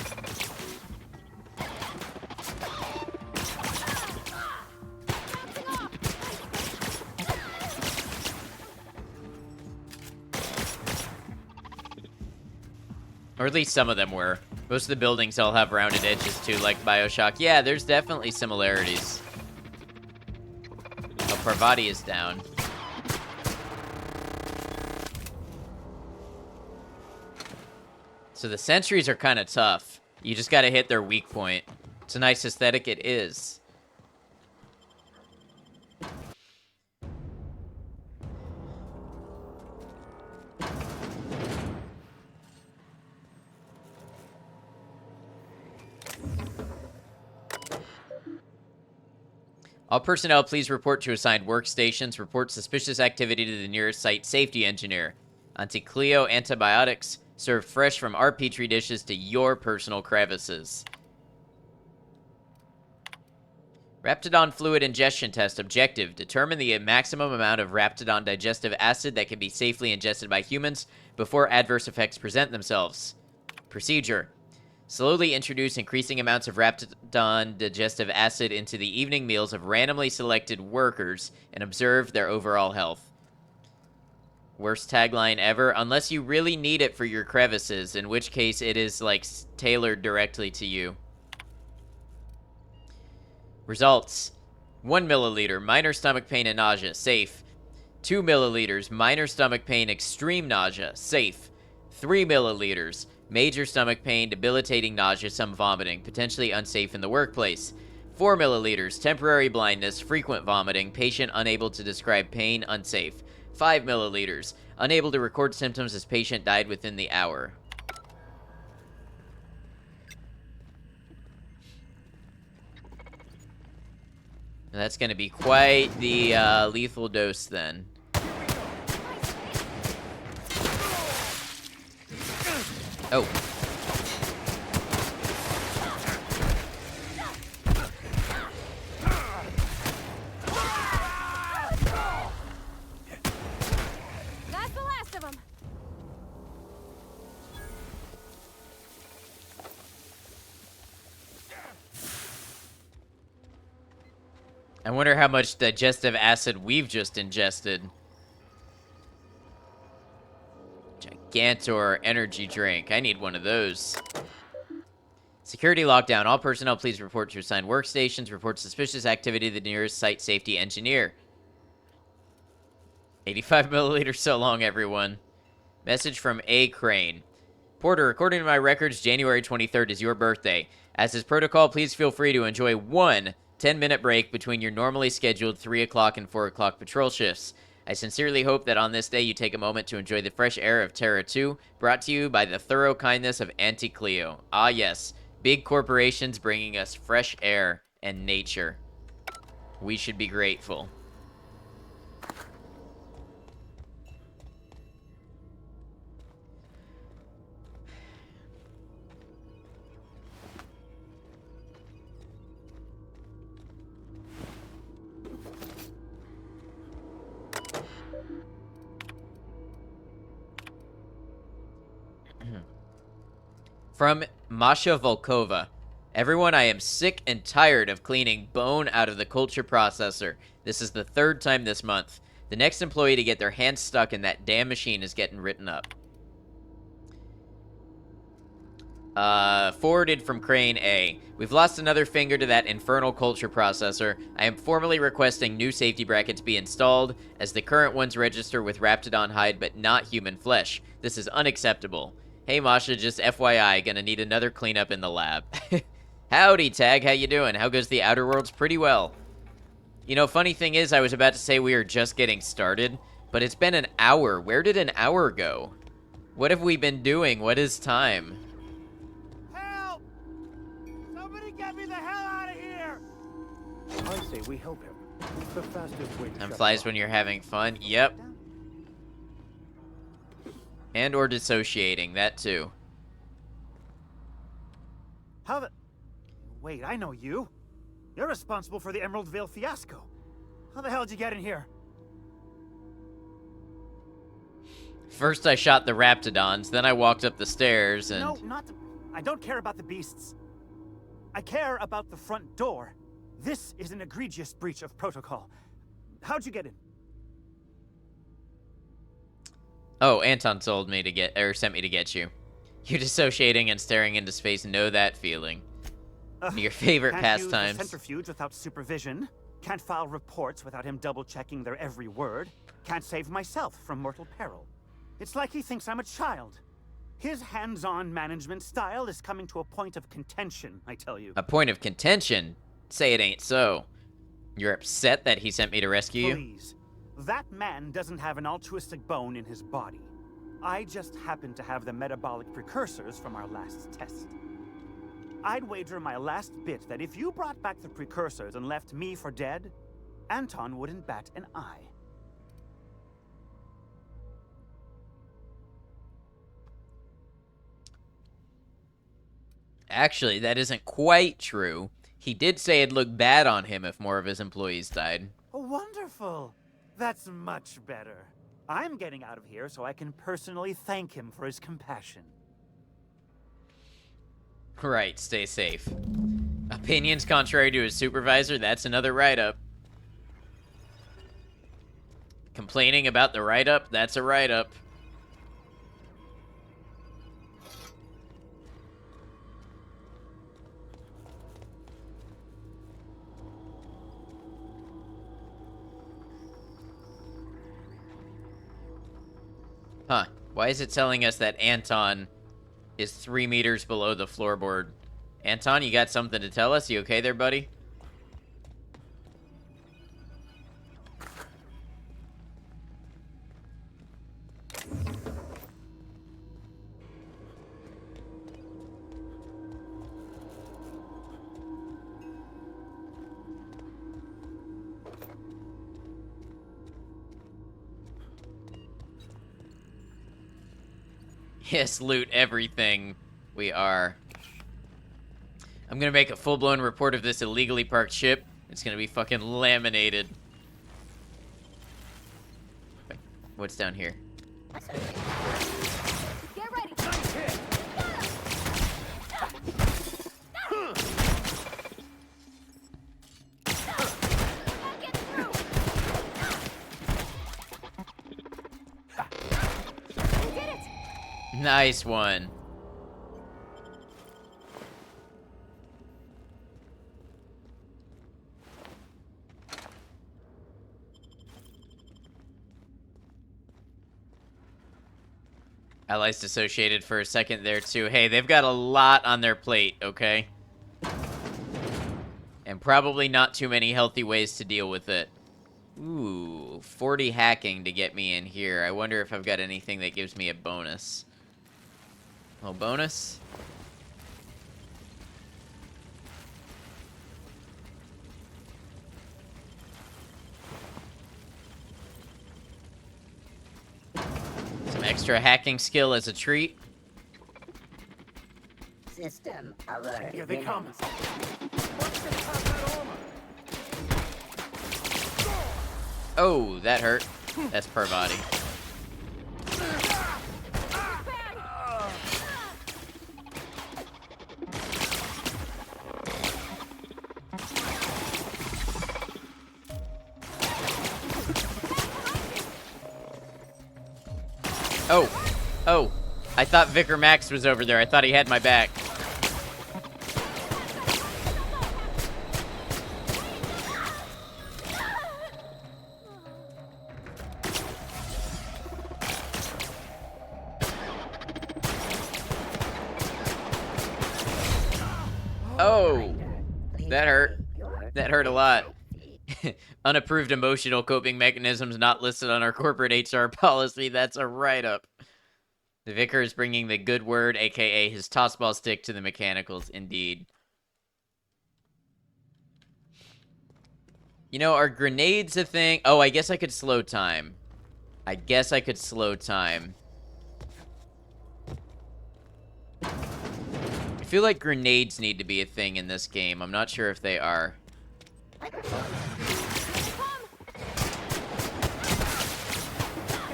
Or at least some of them were. Most of the buildings all have rounded edges too, like Bioshock. Yeah, there's definitely similarities. Oh, Parvati is down. So the sentries are kind of tough. You just gotta hit their weak point. It's a nice aesthetic, it is. All personnel, please report to assigned workstations. Report suspicious activity to the nearest site safety engineer. Anti-Cleo antibiotics served fresh from our petri dishes to your personal crevices. Raptidon fluid ingestion test objective. Determine the maximum amount of Raptidon digestive acid that can be safely ingested by humans before adverse effects present themselves. Procedure. Slowly introduce increasing amounts of Raptidon digestive acid into the evening meals of randomly selected workers and observe their overall health. Worst tagline ever, unless you really need it for your crevices, in which case it is, like, tailored directly to you. Results. 1 milliliter, minor stomach pain and nausea, safe. 2 milliliters, minor stomach pain, extreme nausea, safe. 3 milliliters, major stomach pain, debilitating nausea, some vomiting, potentially unsafe in the workplace. 4 milliliters, temporary blindness, frequent vomiting, patient unable to describe pain, unsafe. 5 milliliters, unable to record symptoms as patient died within the hour. That's going to be quite the lethal dose then. Oh. That's the last of them. I wonder how much digestive acid we've just ingested. Gigantor energy drink. I need one of those. Security lockdown. All personnel, please report to assigned workstations. Report suspicious activity to the nearest site safety engineer. 85 milliliters, so long, everyone. Message from A. Crane. Porter, according to my records, January 23rd is your birthday. As is protocol, please feel free to enjoy one 10-minute break between your normally scheduled 3 o'clock and 4 o'clock patrol shifts. I sincerely hope that on this day you take a moment to enjoy the fresh air of Terra 2, brought to you by the thorough kindness of Auntie Cleo. Ah yes, big corporations bringing us fresh air and nature. We should be grateful. From Masha Volkova. Everyone, I am sick and tired of cleaning bone out of the culture processor. This is the 3rd time this month. The next employee to get their hands stuck in that damn machine is getting written up. Forwarded from Crane A. We've lost another finger to that infernal culture processor. I am formally requesting new safety brackets be installed, as the current ones register with Raptidon hide but not human flesh. This is unacceptable. Hey Masha, just FYI, gonna need another cleanup in the lab. Howdy, Tag, how you doing? How goes the Outer Worlds? Pretty well. You know, funny thing is, I was about to say we are just getting started, but it's been an hour. Where did an hour go? What have we been doing? What is time? Help! Somebody get me the hell out of here! I say we help him. It's the fastest way to Time shut flies him when up. you're having fun. Yep. And or dissociating, that too. How the... Wait, I know you. You're responsible for the Emerald Vale fiasco. How the hell did you get in here? First I shot the Raptidons, then I walked up the stairs and... No, not... I don't care about the beasts. I care about the front door. This is an egregious breach of protocol. How'd you get in? Oh, Anton told me to get, or sent me to get you. You dissociating and staring into space, know that feeling. Your favorite Can't pastimes. use the centrifuge without supervision. Can't file reports without him double-checking their every word. Can't save myself from mortal peril. It's like he thinks I'm a child. His hands-on management style is coming to a point of contention, I tell you. A point of contention? Say it ain't so. You're upset that he sent me to rescue you? Please. That man doesn't have an altruistic bone in his body. I just happen to have the metabolic precursors from our last test. I'd wager my last bit that if you brought back the precursors and left me for dead, Anton wouldn't bat an eye. Actually, that isn't quite true. He did say it'd look bad on him if more of his employees died. Oh, wonderful! That's much better. I'm getting out of here so I can personally thank him for his compassion. Right, stay safe. Opinions contrary to his supervisor, that's another write-up. Complaining about the write-up, that's a write-up. Huh. Why is it telling us that Anton is 3 meters below the floorboard? Anton, you got something to tell us? You okay there, buddy? Yes, loot everything. We are. I'm gonna make a full-blown report of this illegally parked ship. It's gonna be fucking laminated. Wait, what's down here? Get ready. Nice one. Allies dissociated for a second there too. Hey, they've got a lot on their plate, okay? And probably not too many healthy ways to deal with it. Ooh, 40 hacking to get me in here. I wonder if I've got anything that gives me a bonus. Little bonus. Some extra hacking skill as a treat. System alert. Here they come. Oh, that hurt. That's per body. Oh. Oh. I thought Vicar Max was over there. I thought he had my back. Oh. That hurt. That hurt a lot. Unapproved emotional coping mechanisms not listed on our corporate HR policy. That's a write-up. The Vicar is bringing the good word, aka his tossball stick, to the mechanicals, indeed. You know, are grenades a thing? Oh, I guess I could slow time. I guess I could slow time. I feel like grenades need to be a thing in this game. I'm not sure if they are.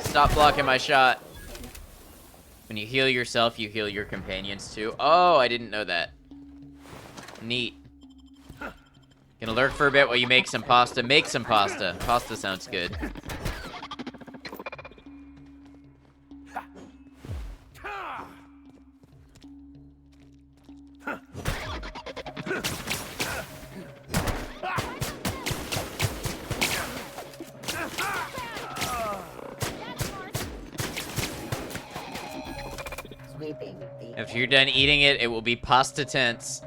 Stop blocking my shot. When you heal yourself, you heal your companions too. Oh, I didn't know that. Neat. Gonna lurk for a bit while you make some pasta. Make some pasta. Pasta sounds good. If you're done eating it, it will be pasta tense.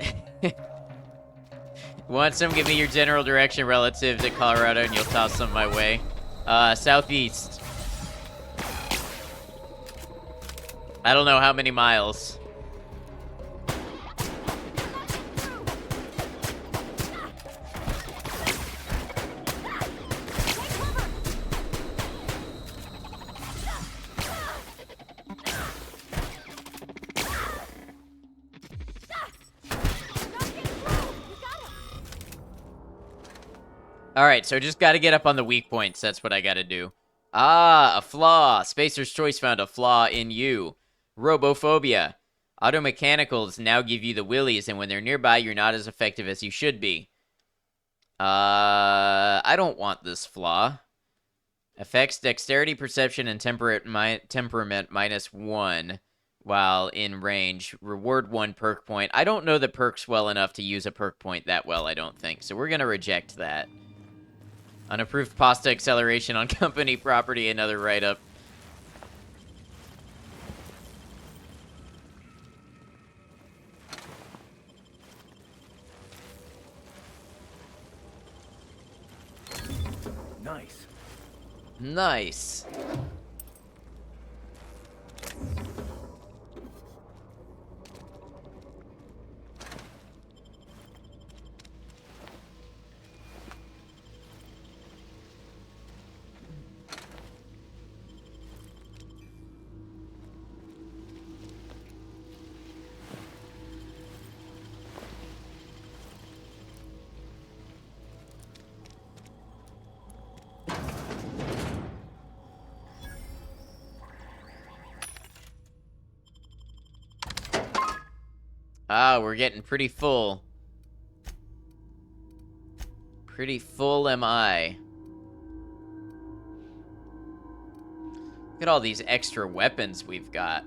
Want some? Give me your general direction relative to Colorado and you'll toss some my way. Southeast. I don't know how many miles. Alright, so just gotta get up on the weak points. That's what I gotta do. Ah, a flaw. Spacer's Choice found a flaw in you. Robophobia. Automechanicals now give you the willies, and when they're nearby, you're not as effective as you should be. I don't want this flaw. Affects dexterity, perception, and temperament -1 while in range. Reward 1 perk point. I don't know the perks well enough to use a perk point that well, I don't think. So we're gonna reject that. Unapproved pasta acceleration on company property, another write-up. Nice. Nice. Ah, we're getting pretty full. Pretty full am I. Look at all these extra weapons we've got.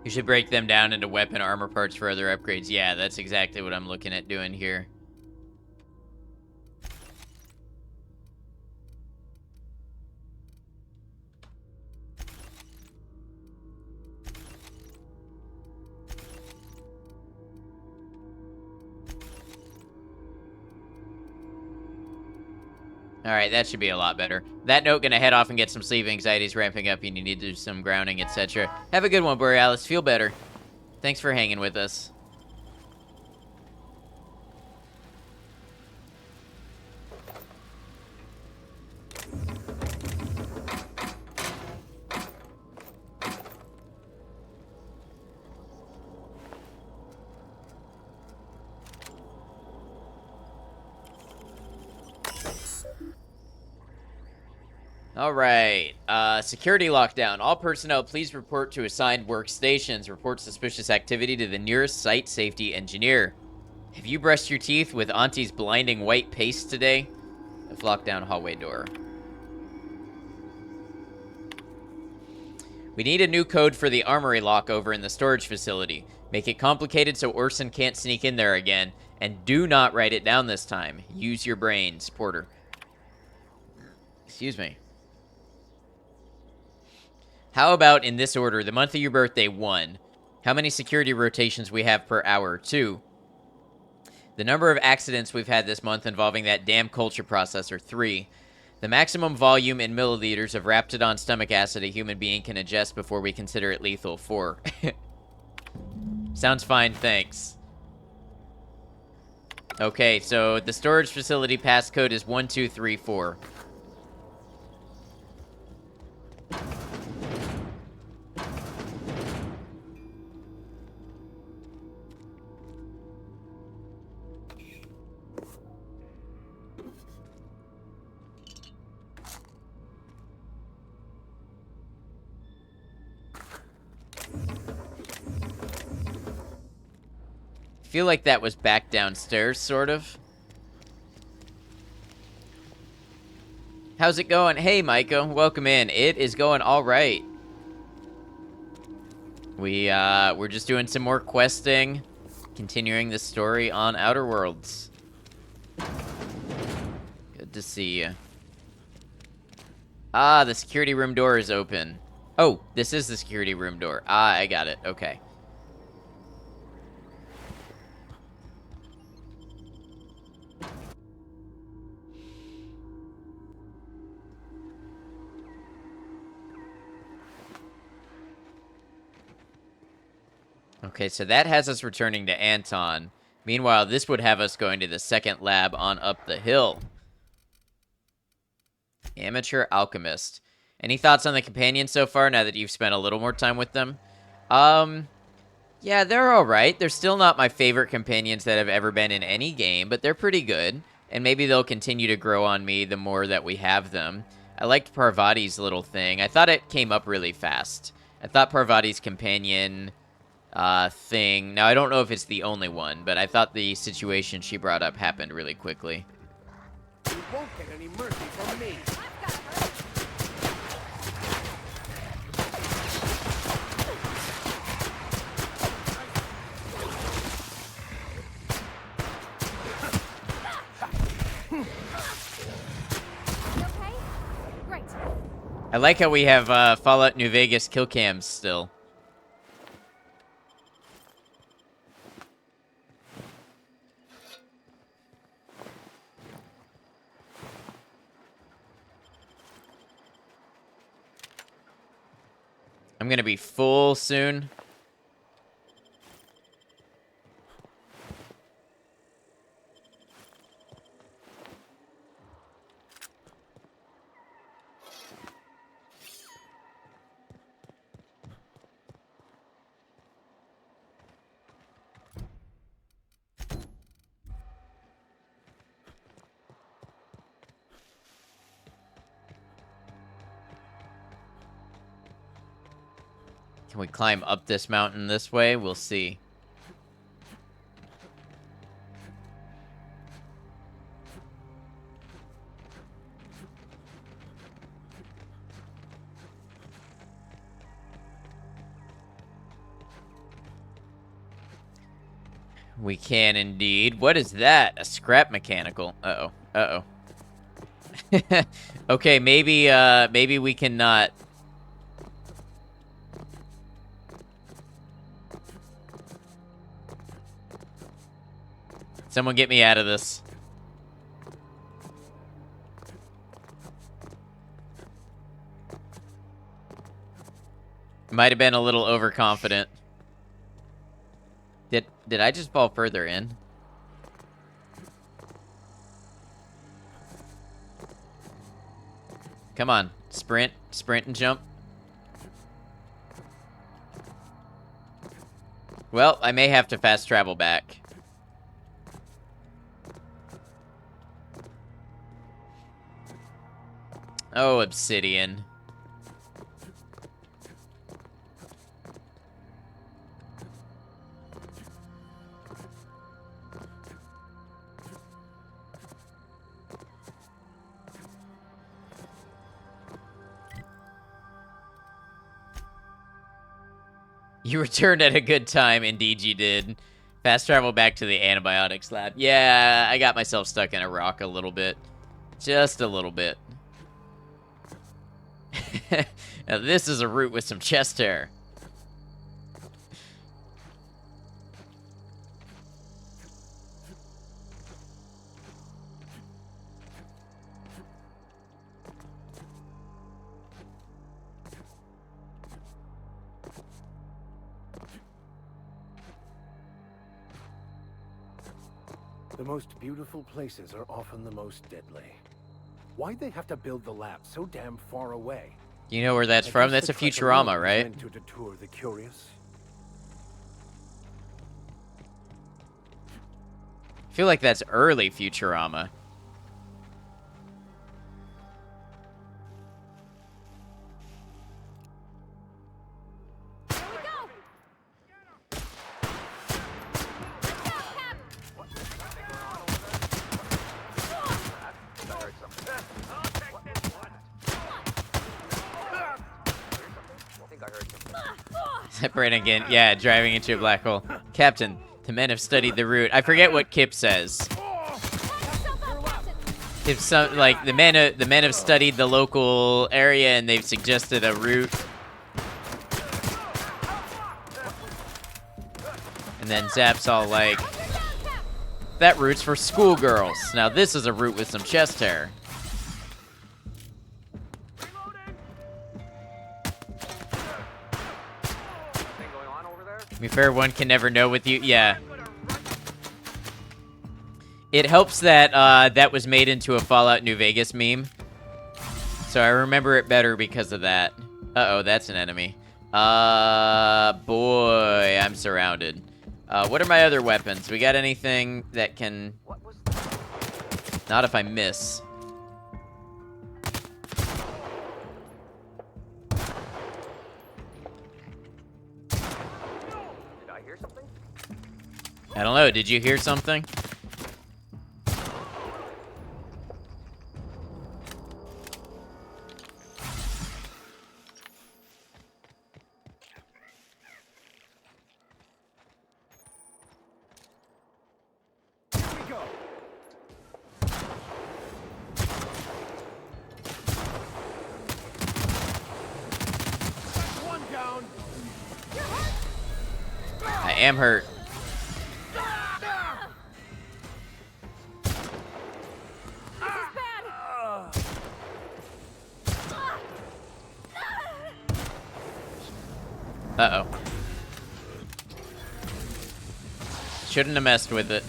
You should break them down into weapon armor parts for other upgrades. Yeah, that's exactly what I'm looking at doing here. Alright, that should be a lot better. That note, gonna head off and get some sleep. Anxiety's ramping up and you need to do some grounding, etc. Have a good one, Borealis. Feel better. Thanks for hanging with us. Alright, security lockdown. All personnel, please report to assigned workstations. Report suspicious activity to the nearest site safety engineer. Have you brushed your teeth with Auntie's blinding white paste today? I've locked down hallway door. We need a new code for the armory lock over in the storage facility. Make it complicated so Orson can't sneak in there again. And do not write it down this time. Use your brains, Porter. Excuse me. How about in this order? The month of your birthday, 1. How many security rotations we have per hour, 2. The number of accidents we've had this month involving that damn culture processor, 3. The maximum volume in milliliters of Raptidon stomach acid a human being can ingest before we consider it lethal, 4. Sounds fine, thanks. Okay, so the storage facility passcode is 1234. Feel like that was back downstairs, sort of. How's it going? Hey, Micah, welcome in. It is going all right. We're just doing some more questing, continuing the story on Outer Worlds. Good to see you. Ah, the security room door is open. Oh, this is the security room door. Ah, I got it. Okay. Okay, so that has us returning to Anton. Meanwhile, this would have us going to the second lab on up the hill. Amateur Alchemist. Any thoughts on the companions so far, now that you've spent a little more time with them? Yeah, they're alright. They're still not my favorite companions that have ever been in any game, but they're pretty good. And maybe they'll continue to grow on me the more that we have them. I liked Parvati's little thing. I thought it came up really fast. I thought Parvati's companion thing. Now, I don't know if it's the only one, but I thought the situation she brought up happened really quickly. You won't get any mercy from me. Okay? Great. I like how we have Fallout New Vegas kill cams still. I'm gonna be full soon. Can we climb up this mountain this way? We'll see. We can indeed. What is that? A scrap mechanical. Uh-oh. Uh-oh. Okay, maybe we cannot. Someone get me out of this. Might have been a little overconfident. Did I just fall further in? Come on, sprint and jump. Well, I may have to fast travel back. Oh, obsidian. You returned at a good time. Indeed you did. Fast travel back to the antibiotics lab. Yeah, I got myself stuck in a rock a little bit. Just a little bit. Now this is a root with some chest hair. The most beautiful places are often the most deadly. Why'd they have to build the lab so damn far away? You know where that's I from? guess That's a the Crescent Futurama, Road was right? meant to deter the curious. I feel like that's early Futurama. Brannigan, yeah, driving into a black hole. Captain, the men have studied the route. I forget what Kip says. If some, like, the men have studied the local area and they've suggested a route. And then Zap's all like, that route's for schoolgirls. Now this is a route with some chest hair. To be fair, one can never know with you. Yeah. It helps that that was made into a Fallout New Vegas meme. So I remember it better because of that. Uh-oh, that's an enemy. Boy, I'm surrounded. What are my other weapons? We got anything that can... Not if I miss. I don't know. Did you hear something? I am hurt. Uh-oh. Shouldn't have messed with it.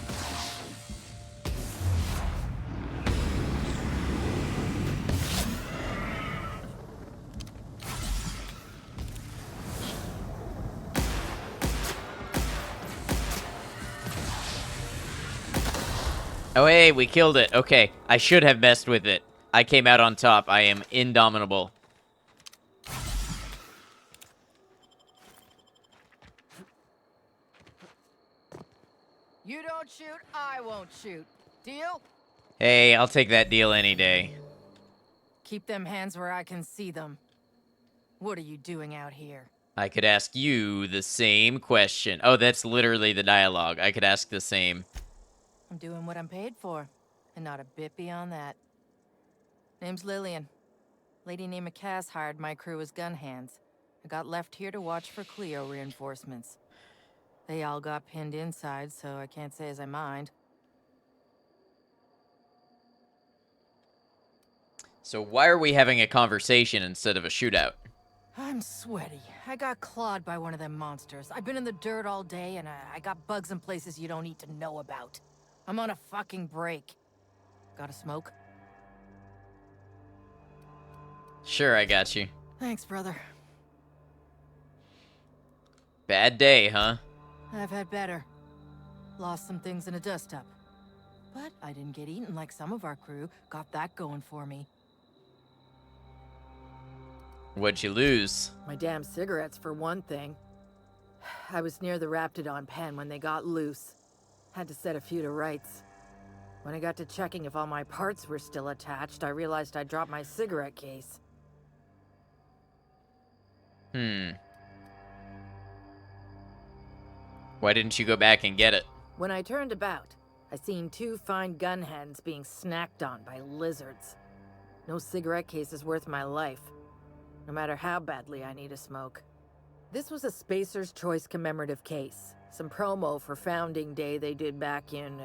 Oh, hey, we killed it. Okay, I should have messed with it. I came out on top. I am indomitable. You don't shoot, I won't shoot. Deal? Hey, I'll take that deal any day. Keep them hands where I can see them. What are you doing out here? I could ask you the same question. Oh, that's literally the dialogue. I could ask the same. I'm doing what I'm paid for, and not a bit beyond that. Name's Lillian. Lady named Cass hired my crew as gun hands. I got left here to watch for Cleo reinforcements. They all got pinned inside, so I can't say as I mind. So why are we having a conversation instead of a shootout? I'm sweaty. I got clawed by one of them monsters. I've been in the dirt all day, and I got bugs in places you don't need to know about. I'm on a fucking break. Got a smoke? Sure, I got you. Thanks, brother. Bad day, huh? I've had better. Lost some things in a dust-up. But I didn't get eaten like some of our crew. Got that going for me. What'd you lose? My damn cigarettes, for one thing. I was near the Raptidon pen when they got loose. Had to set a few to rights. When I got to checking if all my parts were still attached, I realized I'd dropped my cigarette case. Why didn't you go back and get it? When I turned about, I seen 2 fine gun hands being snacked on by lizards. No cigarette case is worth my life, no matter how badly I need a smoke. This was a Spacer's Choice commemorative case. Some promo for Founding Day they did back in,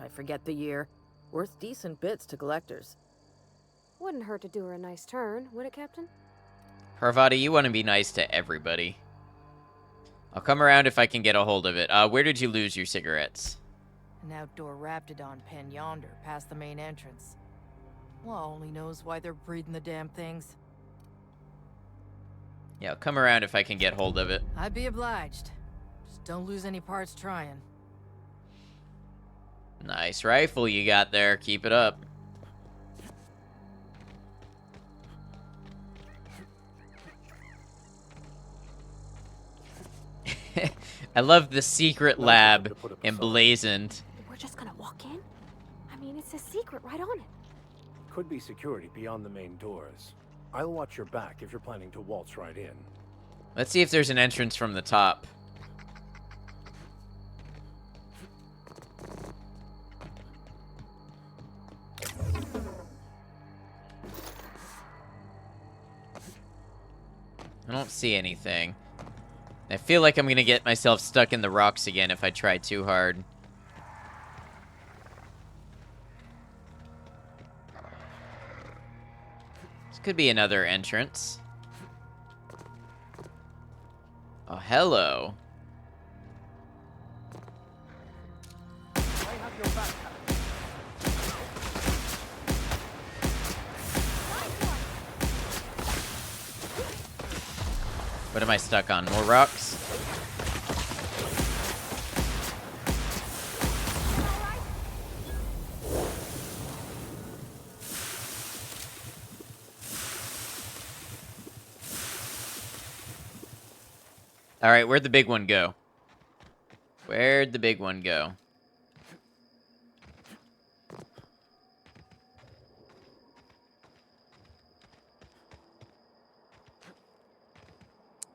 I forget the year. Worth decent bits to collectors. Wouldn't hurt to do her a nice turn, would it, Captain? Parvati, you want to be nice to everybody. I'll come around if I can get a hold of it. Where did you lose your cigarettes? An outdoor Raptidon pen yonder, past the main entrance. Law only knows why they're breeding the damn things. Yeah, I'll come around if I can get hold of it. I'd be obliged. Just don't lose any parts trying. Nice rifle you got there. Keep it up. I love the secret lab emblazoned. We're just gonna walk in? I mean, it's a secret right on it. Could be security beyond the main doors. I'll watch your back if you're planning to waltz right in. Let's see if there's an entrance from the top. I don't see anything. I feel like I'm gonna get myself stuck in the rocks again if I try too hard. This could be another entrance. Oh, hello. What am I stuck on? More rocks? Alright, where'd the big one go? Where'd the big one go?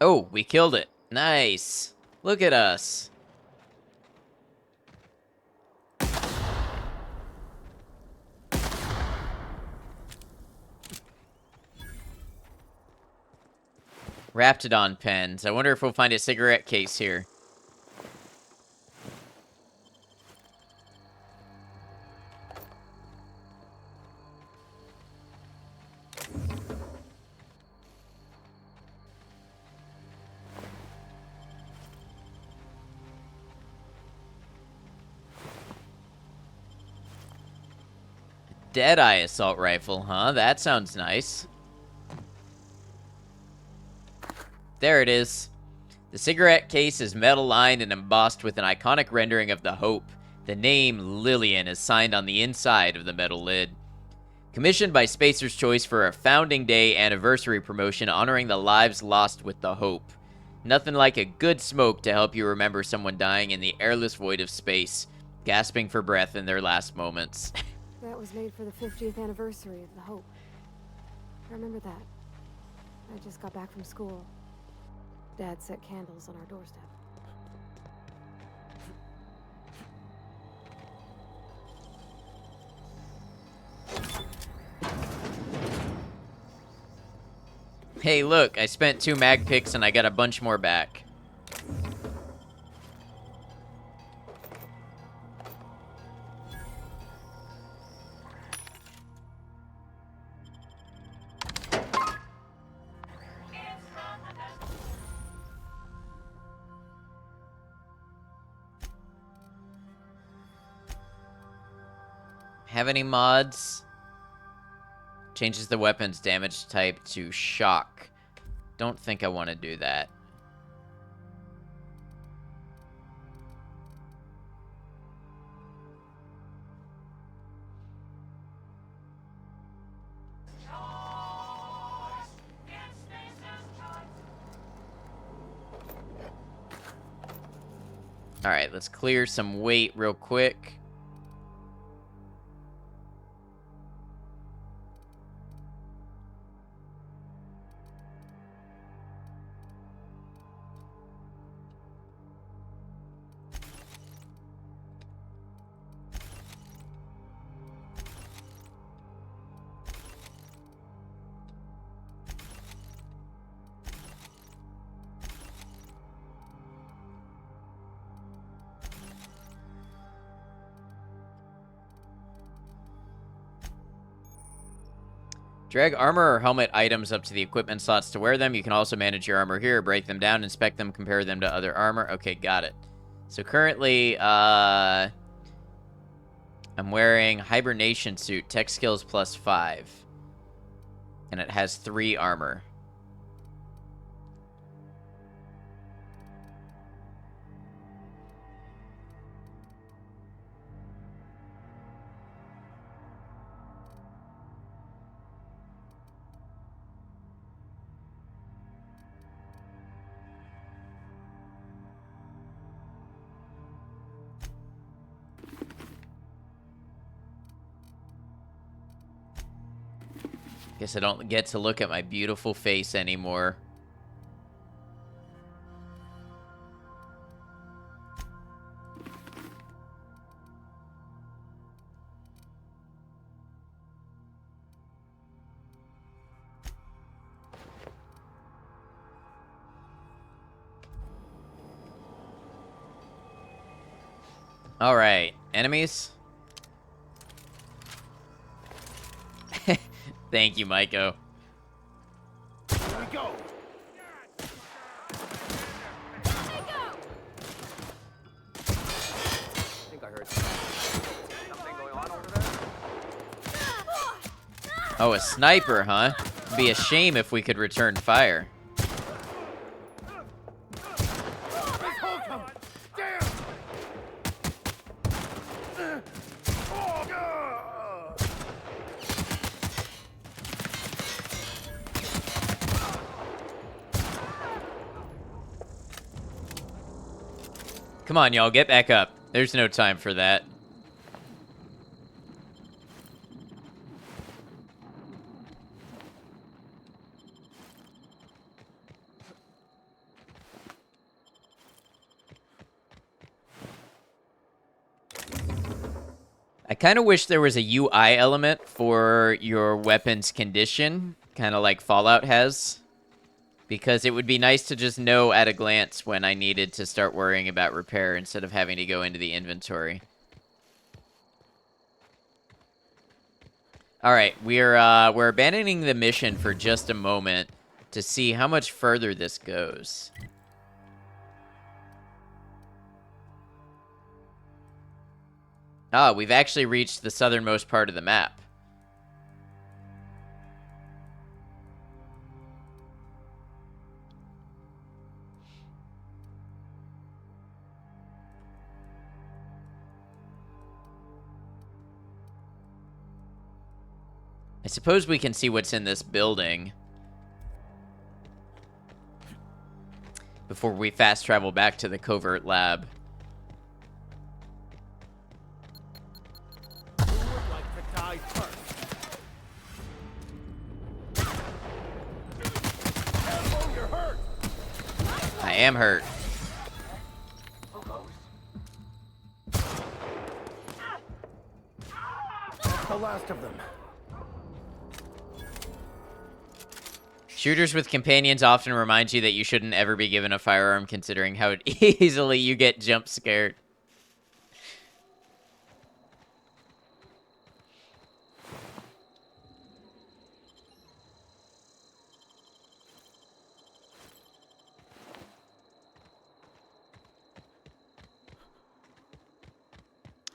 Oh, we killed it. Nice. Look at us. Raptidon pens. I wonder if we'll find a cigarette case here. Deadeye assault rifle, huh? That sounds nice. There it is. The cigarette case is metal-lined and embossed with an iconic rendering of the Hope. The name Lillian is signed on the inside of the metal lid. Commissioned by Spacer's Choice for a Founding Day anniversary promotion honoring the lives lost with the Hope. Nothing like a good smoke to help you remember someone dying in the airless void of space, gasping for breath in their last moments. That was made for the 50th anniversary of the Hope. I remember that. I just got back from school. Dad set candles on our doorstep. Hey, look, I spent 2 mag picks and I got a bunch more back. Have any mods? Changes the weapon's damage type to shock. Don't think I want to do that. All right, let's clear some weight real quick. Drag armor or helmet items up to the equipment slots to wear them. You can also manage your armor here, break them down, inspect them, compare them to other armor. Okay, got it. So currently, I'm wearing Hibernation Suit, Tech Skills +5. And it has 3 armor. Guess I don't get to look at my beautiful face anymore. All right, enemies. Thank you, Maiko. Here we go. I think I heard something going on over there. Oh, a sniper, huh? It'd be a shame if we could return fire. Come on, y'all, get back up. There's no time for that. I kind of wish there was a UI element for your weapon's condition, kind of like Fallout has. Because it would be nice to just know at a glance when I needed to start worrying about repair instead of having to go into the inventory. All right, we're abandoning the mission for just a moment to see how much further this goes. Ah, we've actually reached the southernmost part of the map. I suppose we can see what's in this building before we fast travel back to the covert lab. Who would like to die first? Careful, you're hurt. I am hurt. That's the last of them. Shooters with companions often remind you that you shouldn't ever be given a firearm, considering how easily you get jump scared.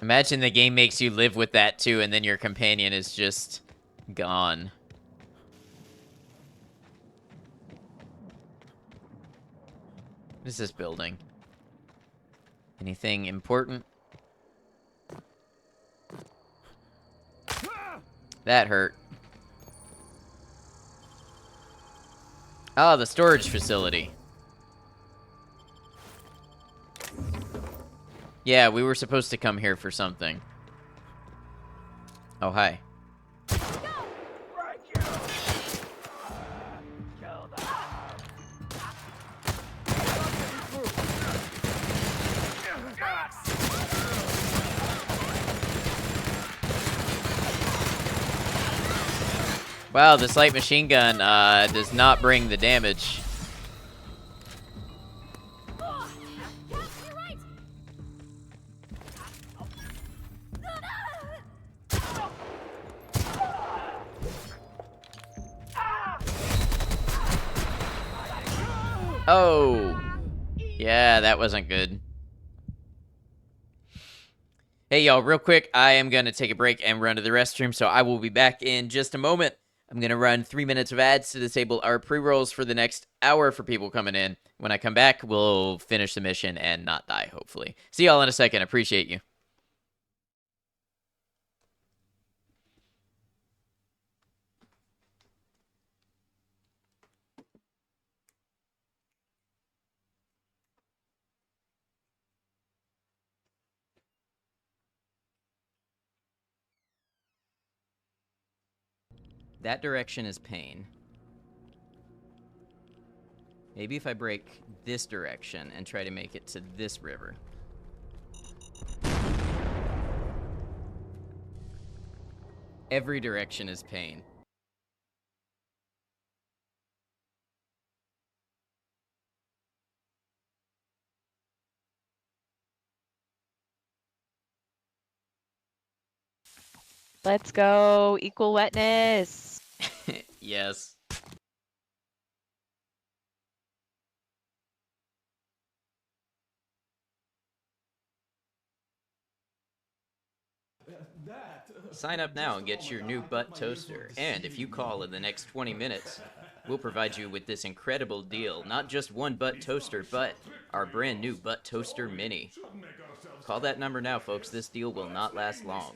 Imagine the game makes you live with that too, and then your companion is just gone. What is this building? Anything important? That hurt. Oh, the storage facility. Yeah, we were supposed to come here for something. Oh, hi. Wow, this light machine gun does not bring the damage. Oh, yeah, that wasn't good. Hey, y'all, real quick, I am going to take a break and run to the restroom, so I will be back in just a moment. I'm going to run 3 minutes of ads to disable our pre-rolls for the next hour for people coming in. When I come back, we'll finish the mission and not die, hopefully. See y'all in a second. Appreciate you. That direction is pain. Maybe if I break this direction and try to make it to this river. Every direction is pain. Let's go. Equal wetness. Yes. Sign up now and get your new butt toaster. And if you call in the next 20 minutes, we'll provide you with this incredible deal. Not just one butt toaster, but our brand new butt toaster mini. Call that number now, folks. This deal will not last long.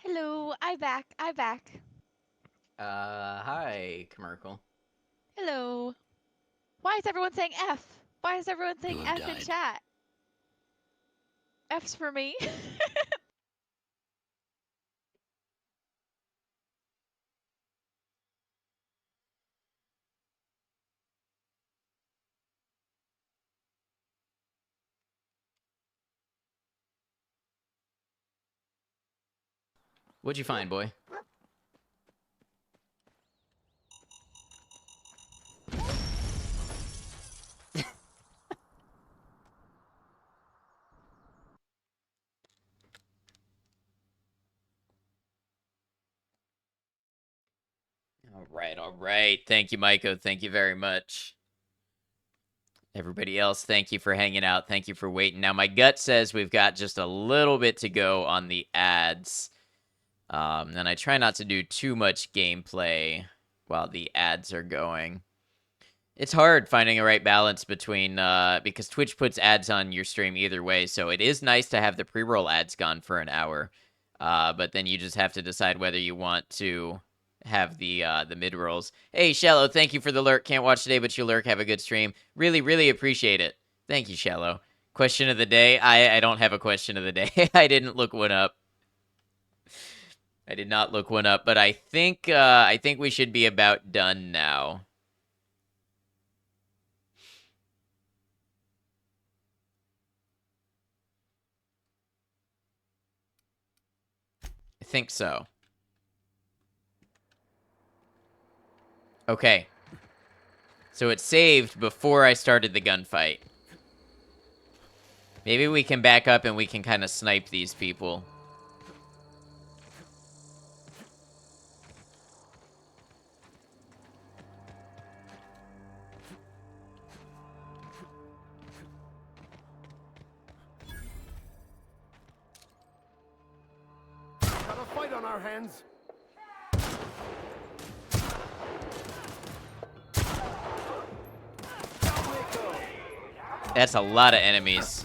Hello, I'm back. I'm back. Hi, Commercial. Hello. Why is everyone saying F? Why is everyone saying F in chat? F's for me. What'd you find, boy? All right. Thank you, Maiko. Thank you very much. Everybody else, thank you for hanging out. Thank you for waiting. Now, my gut says we've got just a little bit to go on the ads. And I try not to do too much gameplay while the ads are going. It's hard finding a right balance between, because Twitch puts ads on your stream either way, so it is nice to have the pre-roll ads gone for an hour. But then you just have to decide whether you want to have the mid-rolls. Hey, Shallow, thank you for the lurk. Can't watch today, but you lurk. Have a good stream. Really, really appreciate it. Thank you, Shallow. Question of the day? I don't have a question of the day. I didn't look one up. I did not look one up, but I think we should be about done now. I think so. Okay. So it saved before I started the gunfight. Maybe we can back up and we can kind of snipe these people. Got a fight on our hands. That's a lot of enemies.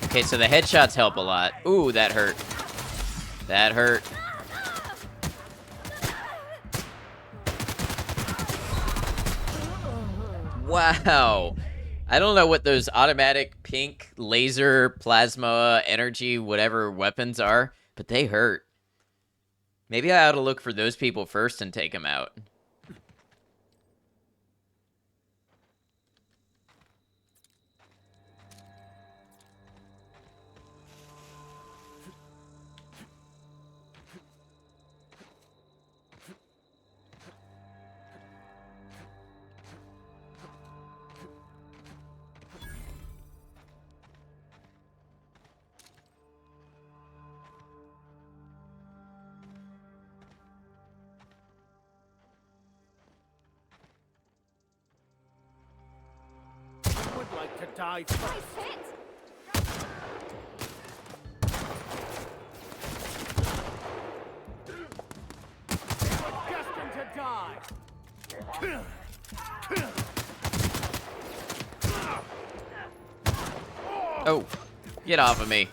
Okay, so the headshots help a lot. Ooh, that hurt. That hurt. Wow. I don't know what those automatic pink laser, plasma, energy, whatever weapons are, but they hurt. Maybe I ought to look for those people first and take them out. Would like to die first. Destined to die. Oh, get off of me.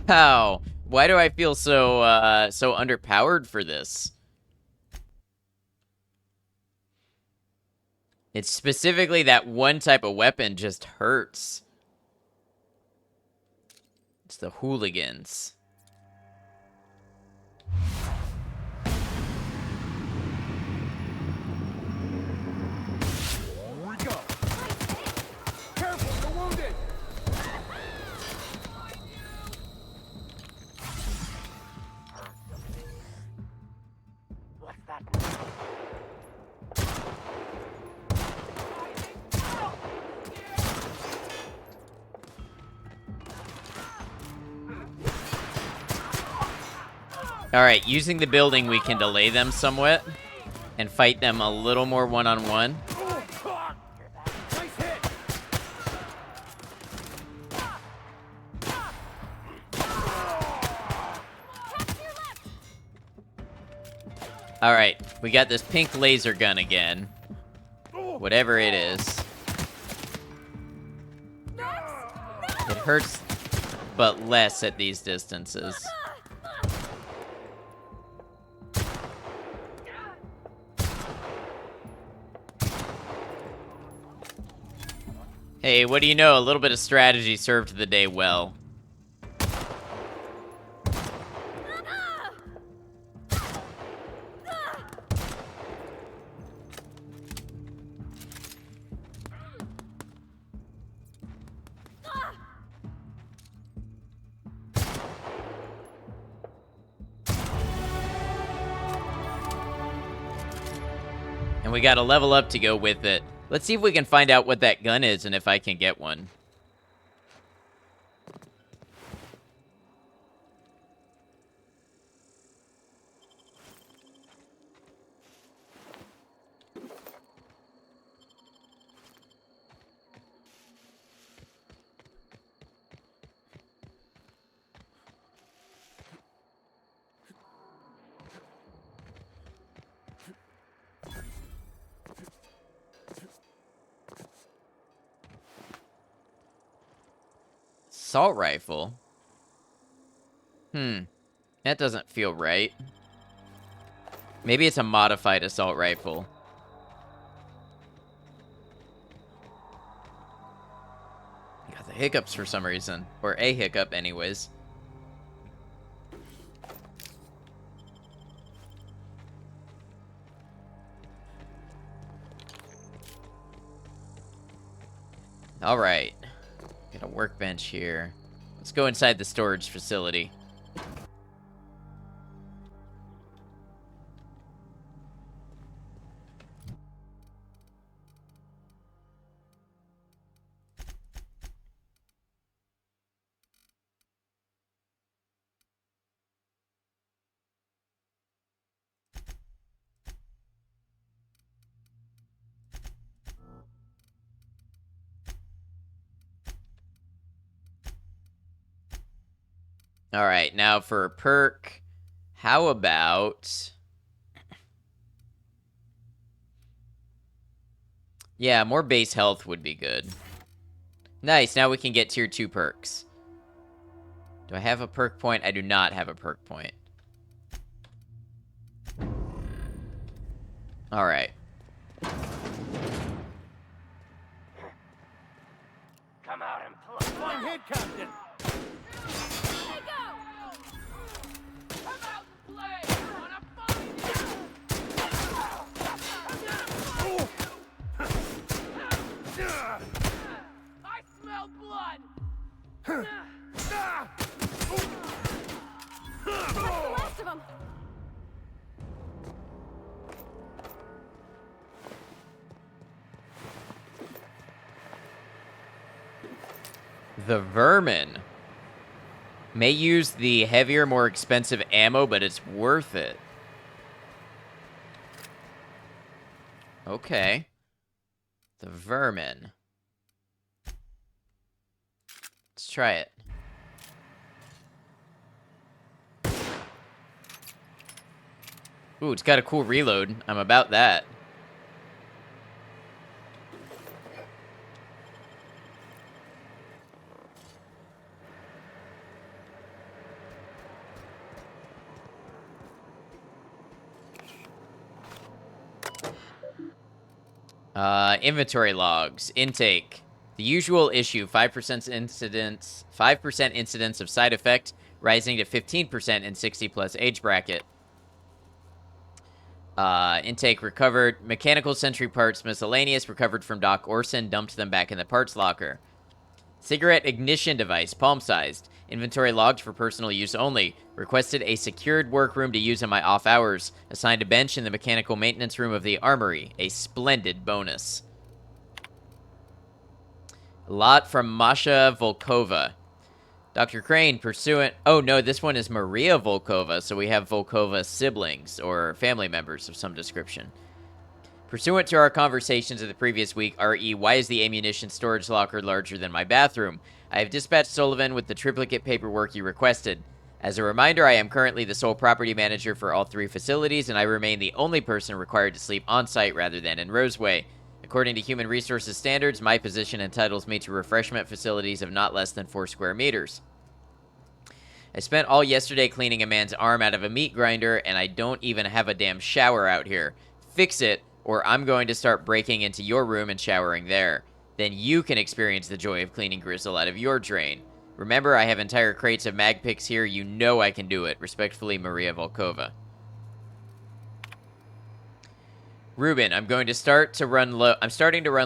Wow. Why do I feel so so underpowered for this? It's specifically that one type of weapon just hurts. It's the hooligans. Careful, you're wounded. What's that? Alright, using the building, we can delay them somewhat and fight them a little more one-on-one. Nice hit. Alright, we got this pink laser gun again. Whatever it is. It hurts, but less at these distances. Hey, what do you know? A little bit of strategy served the day well. And we got a level up to go with it. Let's see if we can find out what that gun is and if I can get one. Assault rifle? That doesn't feel right. Maybe it's a modified assault rifle. I got the hiccups for some reason. Or a hiccup anyways. Alright. Got a workbench here. Let's go inside the storage facility. All right, now for a perk, how about... Yeah, more base health would be good. Nice, now we can get tier 2 perks. Do I have a perk point? I do not have a perk point. Alright. Come out and play. One hit, Captain. The vermin may use the heavier, more expensive ammo, but it's worth it. Okay. The vermin. Let's try it. Ooh, it's got a cool reload. I'm about that. Inventory logs. Intake. The usual issue, 5% incidence of side effect, rising to 15% in 60+ age bracket. Intake recovered. Mechanical sentry parts miscellaneous, recovered from Doc Orson, dumped them back in the parts locker. Cigarette ignition device, palm-sized. Inventory logged for personal use only. Requested a secured workroom to use in my off hours. Assigned a bench in the mechanical maintenance room of the armory. A splendid bonus. A lot from Masha Volkova. Dr. Crane, pursuant... Oh, no, this one is Maria Volkova, so we have Volkova siblings, or family members of some description. Pursuant to our conversations of the previous week, RE, why is the ammunition storage locker larger than my bathroom? I have dispatched Sullivan with the triplicate paperwork you requested. As a reminder, I am currently the sole property manager for all 3 facilities, and I remain the only person required to sleep on-site rather than in Roseway. According to Human Resources standards, my position entitles me to refreshment facilities of not less than 4 square meters. I spent all yesterday cleaning a man's arm out of a meat grinder, and I don't even have a damn shower out here. Fix it, or I'm going to start breaking into your room and showering there. Then you can experience the joy of cleaning gristle out of your drain. Remember, I have entire crates of mag picks here. You know I can do it. Respectfully, Maria Volkova. Ruben, I'm starting to run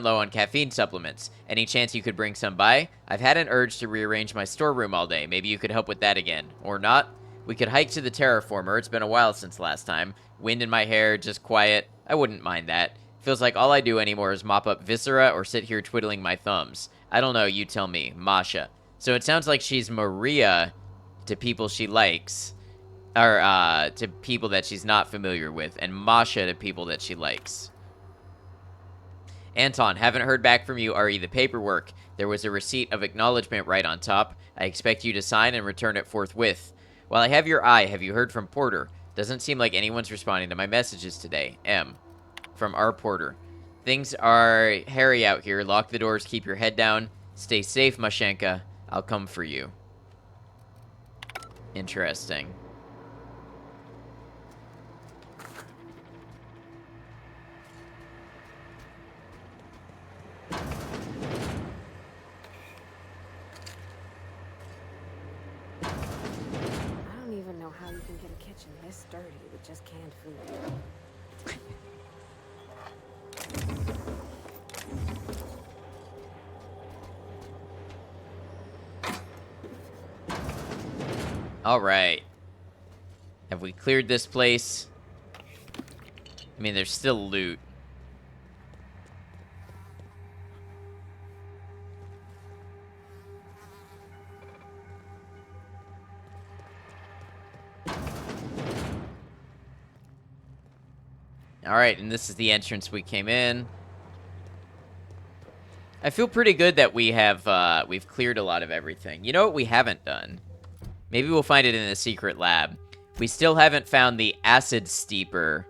low on caffeine supplements. Any chance you could bring some by? I've had an urge to rearrange my storeroom all day. Maybe you could help with that again. Or not? We could hike to the terraformer. It's been a while since last time. Wind in my hair, just quiet. I wouldn't mind that. Feels like all I do anymore is mop up viscera or sit here twiddling my thumbs. I don't know, you tell me. Masha. So it sounds like she's Maria to people she likes. Or, to people that she's not familiar with. And Masha to people that she likes. Anton, haven't heard back from you, RE. The paperwork. There was a receipt of acknowledgement right on top. I expect you to sign and return it forthwith. While I have your eye, have you heard from Porter? Doesn't seem like anyone's responding to my messages today. M. From R. Porter. Things are hairy out here. Lock the doors, keep your head down. Stay safe, Mashenka. I'll come for you. Interesting. I don't even know how you can get a kitchen this dirty with just canned food. Alright. Have we cleared this place? I mean, there's still loot. Alright, and this is the entrance we came in. I feel pretty good that we have, we've cleared a lot of everything. You know what we haven't done? Maybe we'll find it in the secret lab. We still haven't found the acid steeper.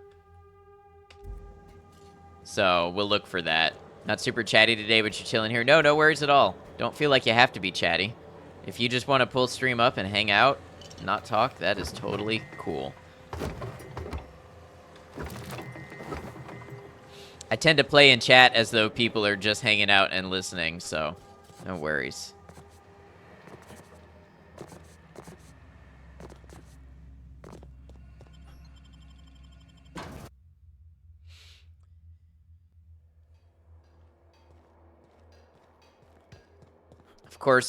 So, we'll look for that. Not super chatty today, but you're chilling here. No worries at all. Don't feel like you have to be chatty. If you just want to pull stream up and hang out, not talk, that is totally cool. I tend to play in chat as though people are just hanging out and listening, so no worries.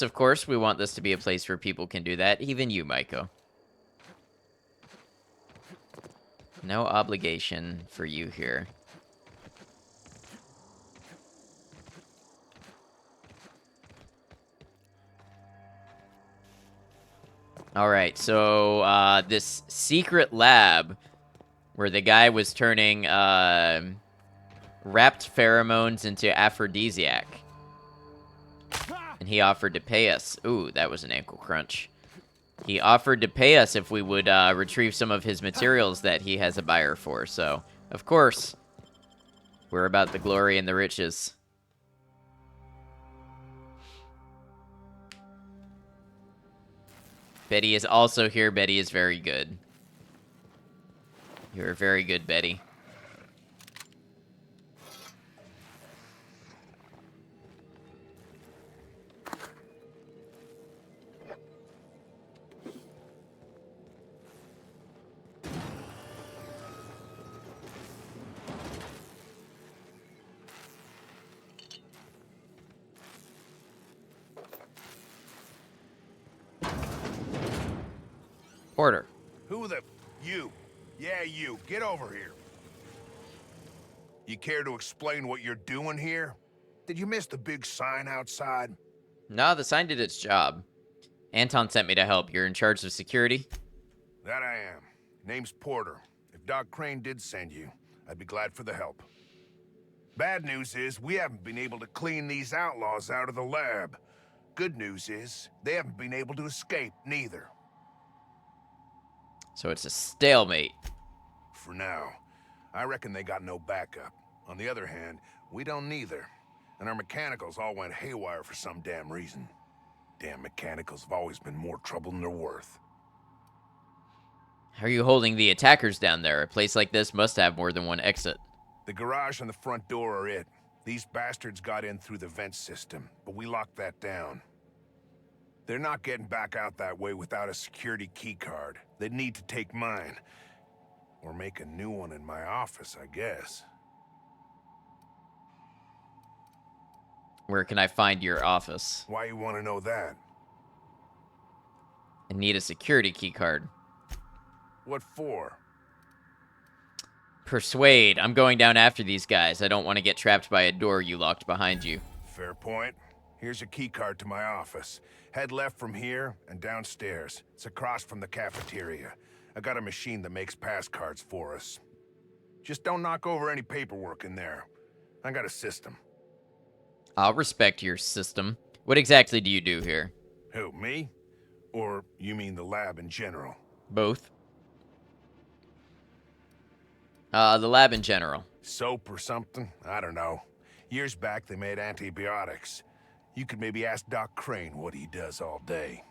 Of course, we want this to be a place where people can do that. Even you, Maiko. No obligation for you here. Alright, so, this secret lab where the guy was turning, wrapped pheromones into aphrodisiac. And he offered to pay us. Ooh, that was an ankle crunch. He offered to pay us if we would retrieve some of his materials that he has a buyer for. So, of course, we're about the glory and the riches. Betty is also here. Betty is very good. You're very good, Betty. Porter. Who the... You. Yeah, you. Get over here. You care to explain what you're doing here? Did you miss the big sign outside? No, the sign did its job. Anton sent me to help. You're in charge of security? That I am. Name's Porter. If Doc Crane did send you, I'd be glad for the help. Bad news is, we haven't been able to clean these outlaws out of the lab. Good news is, they haven't been able to escape, neither. So it's a stalemate. For now. I reckon they got no backup. On the other hand, we don't neither. And our mechanicals all went haywire for some damn reason. Damn mechanicals have always been more trouble than they're worth. How are you holding the attackers down there? A place like this must have more than one exit. The garage and the front door are it. These bastards got in through the vent system, but we locked that down. They're not getting back out that way without a security keycard. They'd need to take mine. Or make a new one in my office, I guess. Where can I find your office? Why you want to know that? I need a security keycard. What for? Persuade. I'm going down after these guys. I don't want to get trapped by a door you locked behind you. Fair point. Here's a keycard to my office. Head left from here and downstairs. It's across from the cafeteria. I got a machine that makes pass cards for us. Just don't knock over any paperwork in there. I got a system. I'll respect your system. What exactly do you do here? Who, me? Or you mean the lab in general? Both. The lab in general. Soap or something? I don't know. Years back, they made antibiotics. You could maybe ask Doc Crane what he does all day.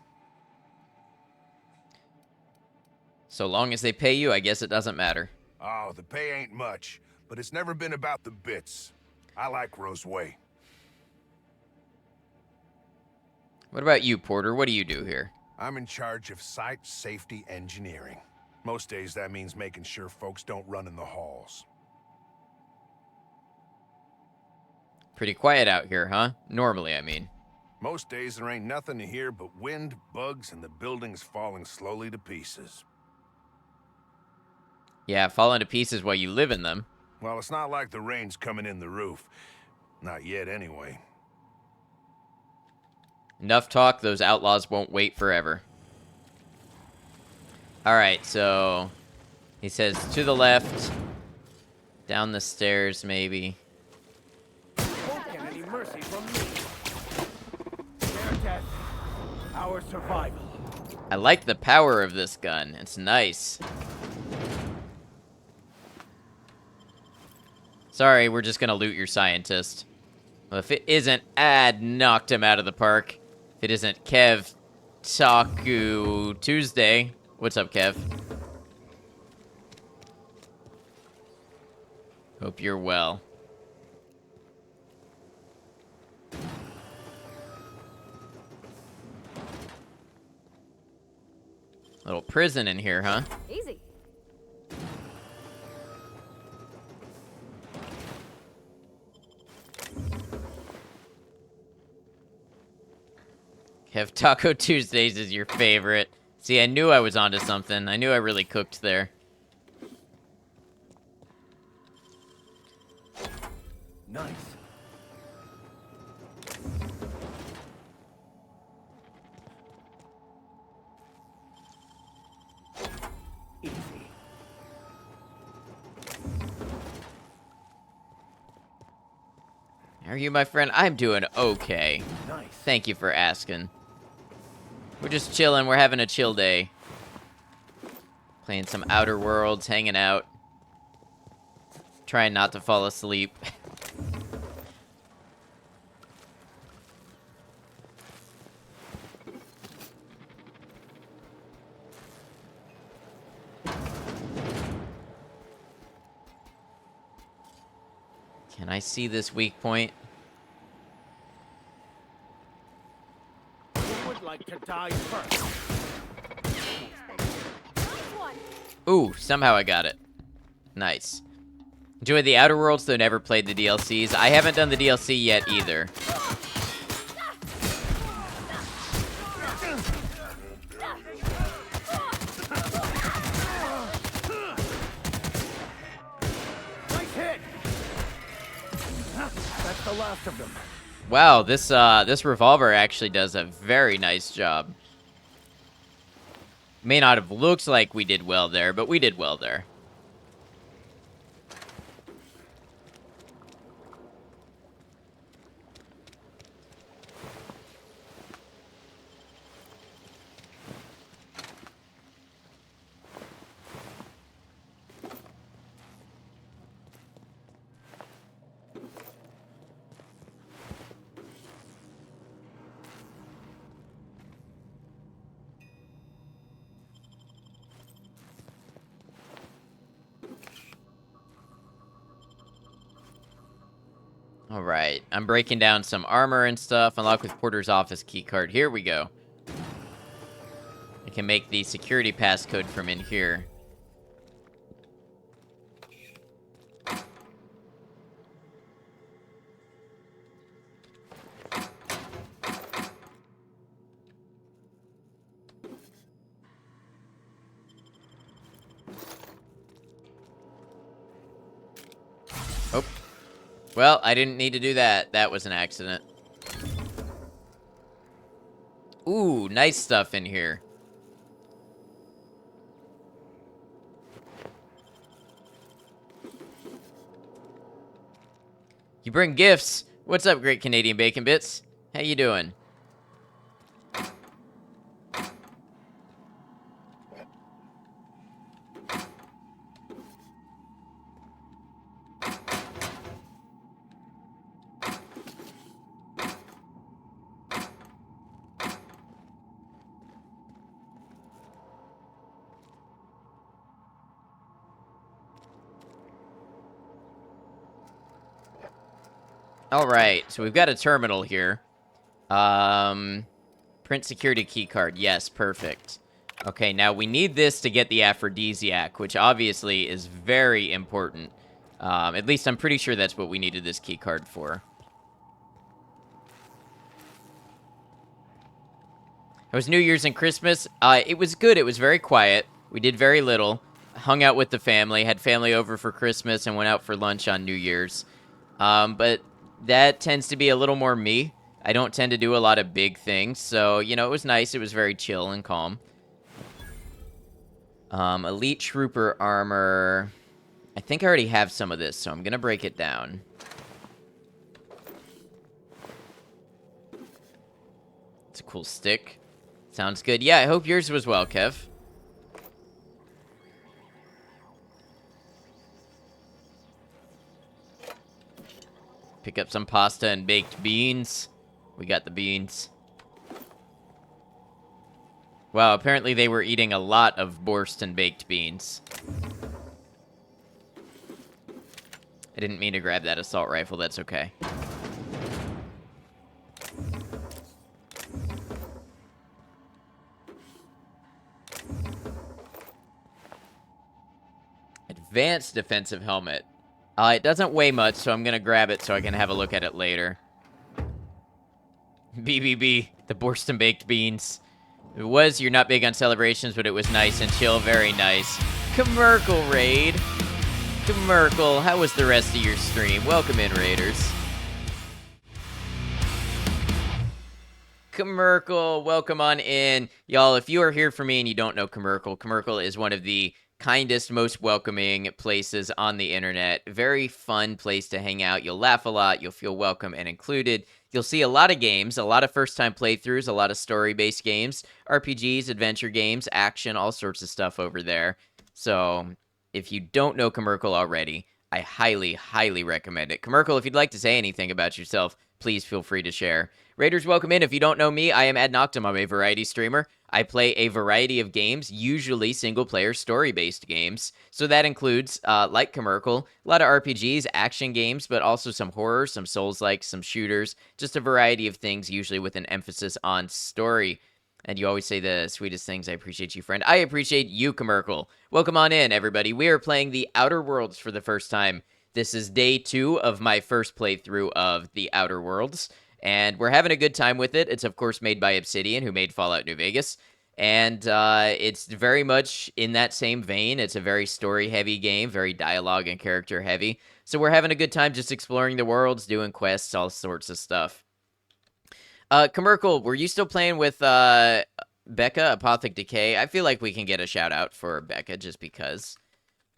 So long as they pay you, I guess it doesn't matter. Oh, the pay ain't much, but it's never been about the bits. I like Roseway. What about you, Porter? What do you do here? I'm in charge of site safety engineering. Most days that means making sure folks don't run in the halls. Pretty quiet out here, huh? Normally, I mean. Most days there ain't nothing to hear but wind, bugs, and the buildings falling slowly to pieces. Yeah, falling to pieces while you live in them. Well, it's not like the rain's coming in the roof. Not yet, anyway. Enough talk, those outlaws won't wait forever. Alright, so... he says to the left. Down the stairs, maybe. Won't get any mercy from me. Their death, our survival. I like the power of this gun. It's nice. Sorry, we're just gonna loot your scientist. Well, if it isn't Ad knocked him out of the park. If it isn't Kev Taku Tuesday. What's up, Kev? Hope you're well. Little prison in here, huh? Easy. Kev Taco Tuesdays is your favorite. See, I knew I was onto something. I knew I really cooked there. Nice. Easy. How are you, my friend? I'm doing okay. Nice. Thank you for asking. We're just chilling. We're having a chill day. Playing some Outer Worlds, hanging out. Trying not to fall asleep. Can I see this weak point? Who would like to die first? Ooh, somehow I got it. Nice. Enjoyed the Outer Worlds, though never played the DLCs. I haven't done the DLC yet either. Nice hit. That's the last of them. Wow, this revolver actually does a very nice job. May not have looked like we did well there, but we did well there. Alright, I'm breaking down some armor and stuff. Unlock with Porter's office keycard. Here we go. I can make the security passcode from in here. Oh. Well, I didn't need to do that. That was an accident. Ooh, nice stuff in here. You bring gifts. What's up, Great Canadian Bacon Bits? How you doing? Alright, so we've got a terminal here. Print security keycard. Yes, perfect. Okay, now we need this to get the aphrodisiac, which obviously is very important. At least I'm pretty sure that's what we needed this keycard for. It was New Year's and Christmas. It was good. It was very quiet. We did very little. Hung out with the family. Had family over for Christmas and went out for lunch on New Year's. But that tends to be a little more me. I don't tend to do a lot of big things. So, you know, it was nice. It was very chill and calm. Elite Trooper armor. I think I already have some of this, so I'm going to break it down. It's a cool stick. Sounds good. Yeah, I hope yours was well, Kev. Pick up some pasta and baked beans. We got the beans. Wow, apparently they were eating a lot of borscht and baked beans. I didn't mean to grab that assault rifle, that's okay. Advanced defensive helmet. It doesn't weigh much, so I'm gonna grab it so I can have a look at it later. BBB, the borscht and baked beans. It was, you're not big on celebrations, but it was nice and chill, very nice. Commerkle raid. Commerkle, how was the rest of your stream? Welcome in, Raiders. Commerkle, welcome on in. Y'all, if you are here for me and you don't know Commerkle, Commerkle is one of the kindest, most welcoming places on the internet. Very fun place to hang out. You'll laugh a lot. You'll feel welcome and included. You'll see a lot of games, a lot of first-time playthroughs, a lot of story-based games, RPGs, adventure games, action, all sorts of stuff over there. So if you don't know Commerkle already, I highly, highly recommend it. Commerkle, if you'd like to say anything about yourself, please feel free to share. Raiders, welcome in. If you don't know me, I am Ad Noctum. I'm a variety streamer. I play a variety of games, usually single-player, story-based games. So that includes, like Commerkle, a lot of RPGs, action games, but also some horror, some Souls-like, some shooters, just a variety of things, usually with an emphasis on story. And you always say the sweetest things. I appreciate you, friend. I appreciate you, Commerkle. Welcome on in, everybody. We are playing The Outer Worlds for the first time. This is day 2 of my first playthrough of The Outer Worlds. And we're having a good time with it. It's, of course, made by Obsidian, who made Fallout New Vegas. And it's very much in that same vein. It's a very story-heavy game, very dialogue and character-heavy. So we're having a good time just exploring the worlds, doing quests, all sorts of stuff. Commerkle, were you still playing with Becca, Apothec Decay? I feel like we can get a shout-out for Becca just because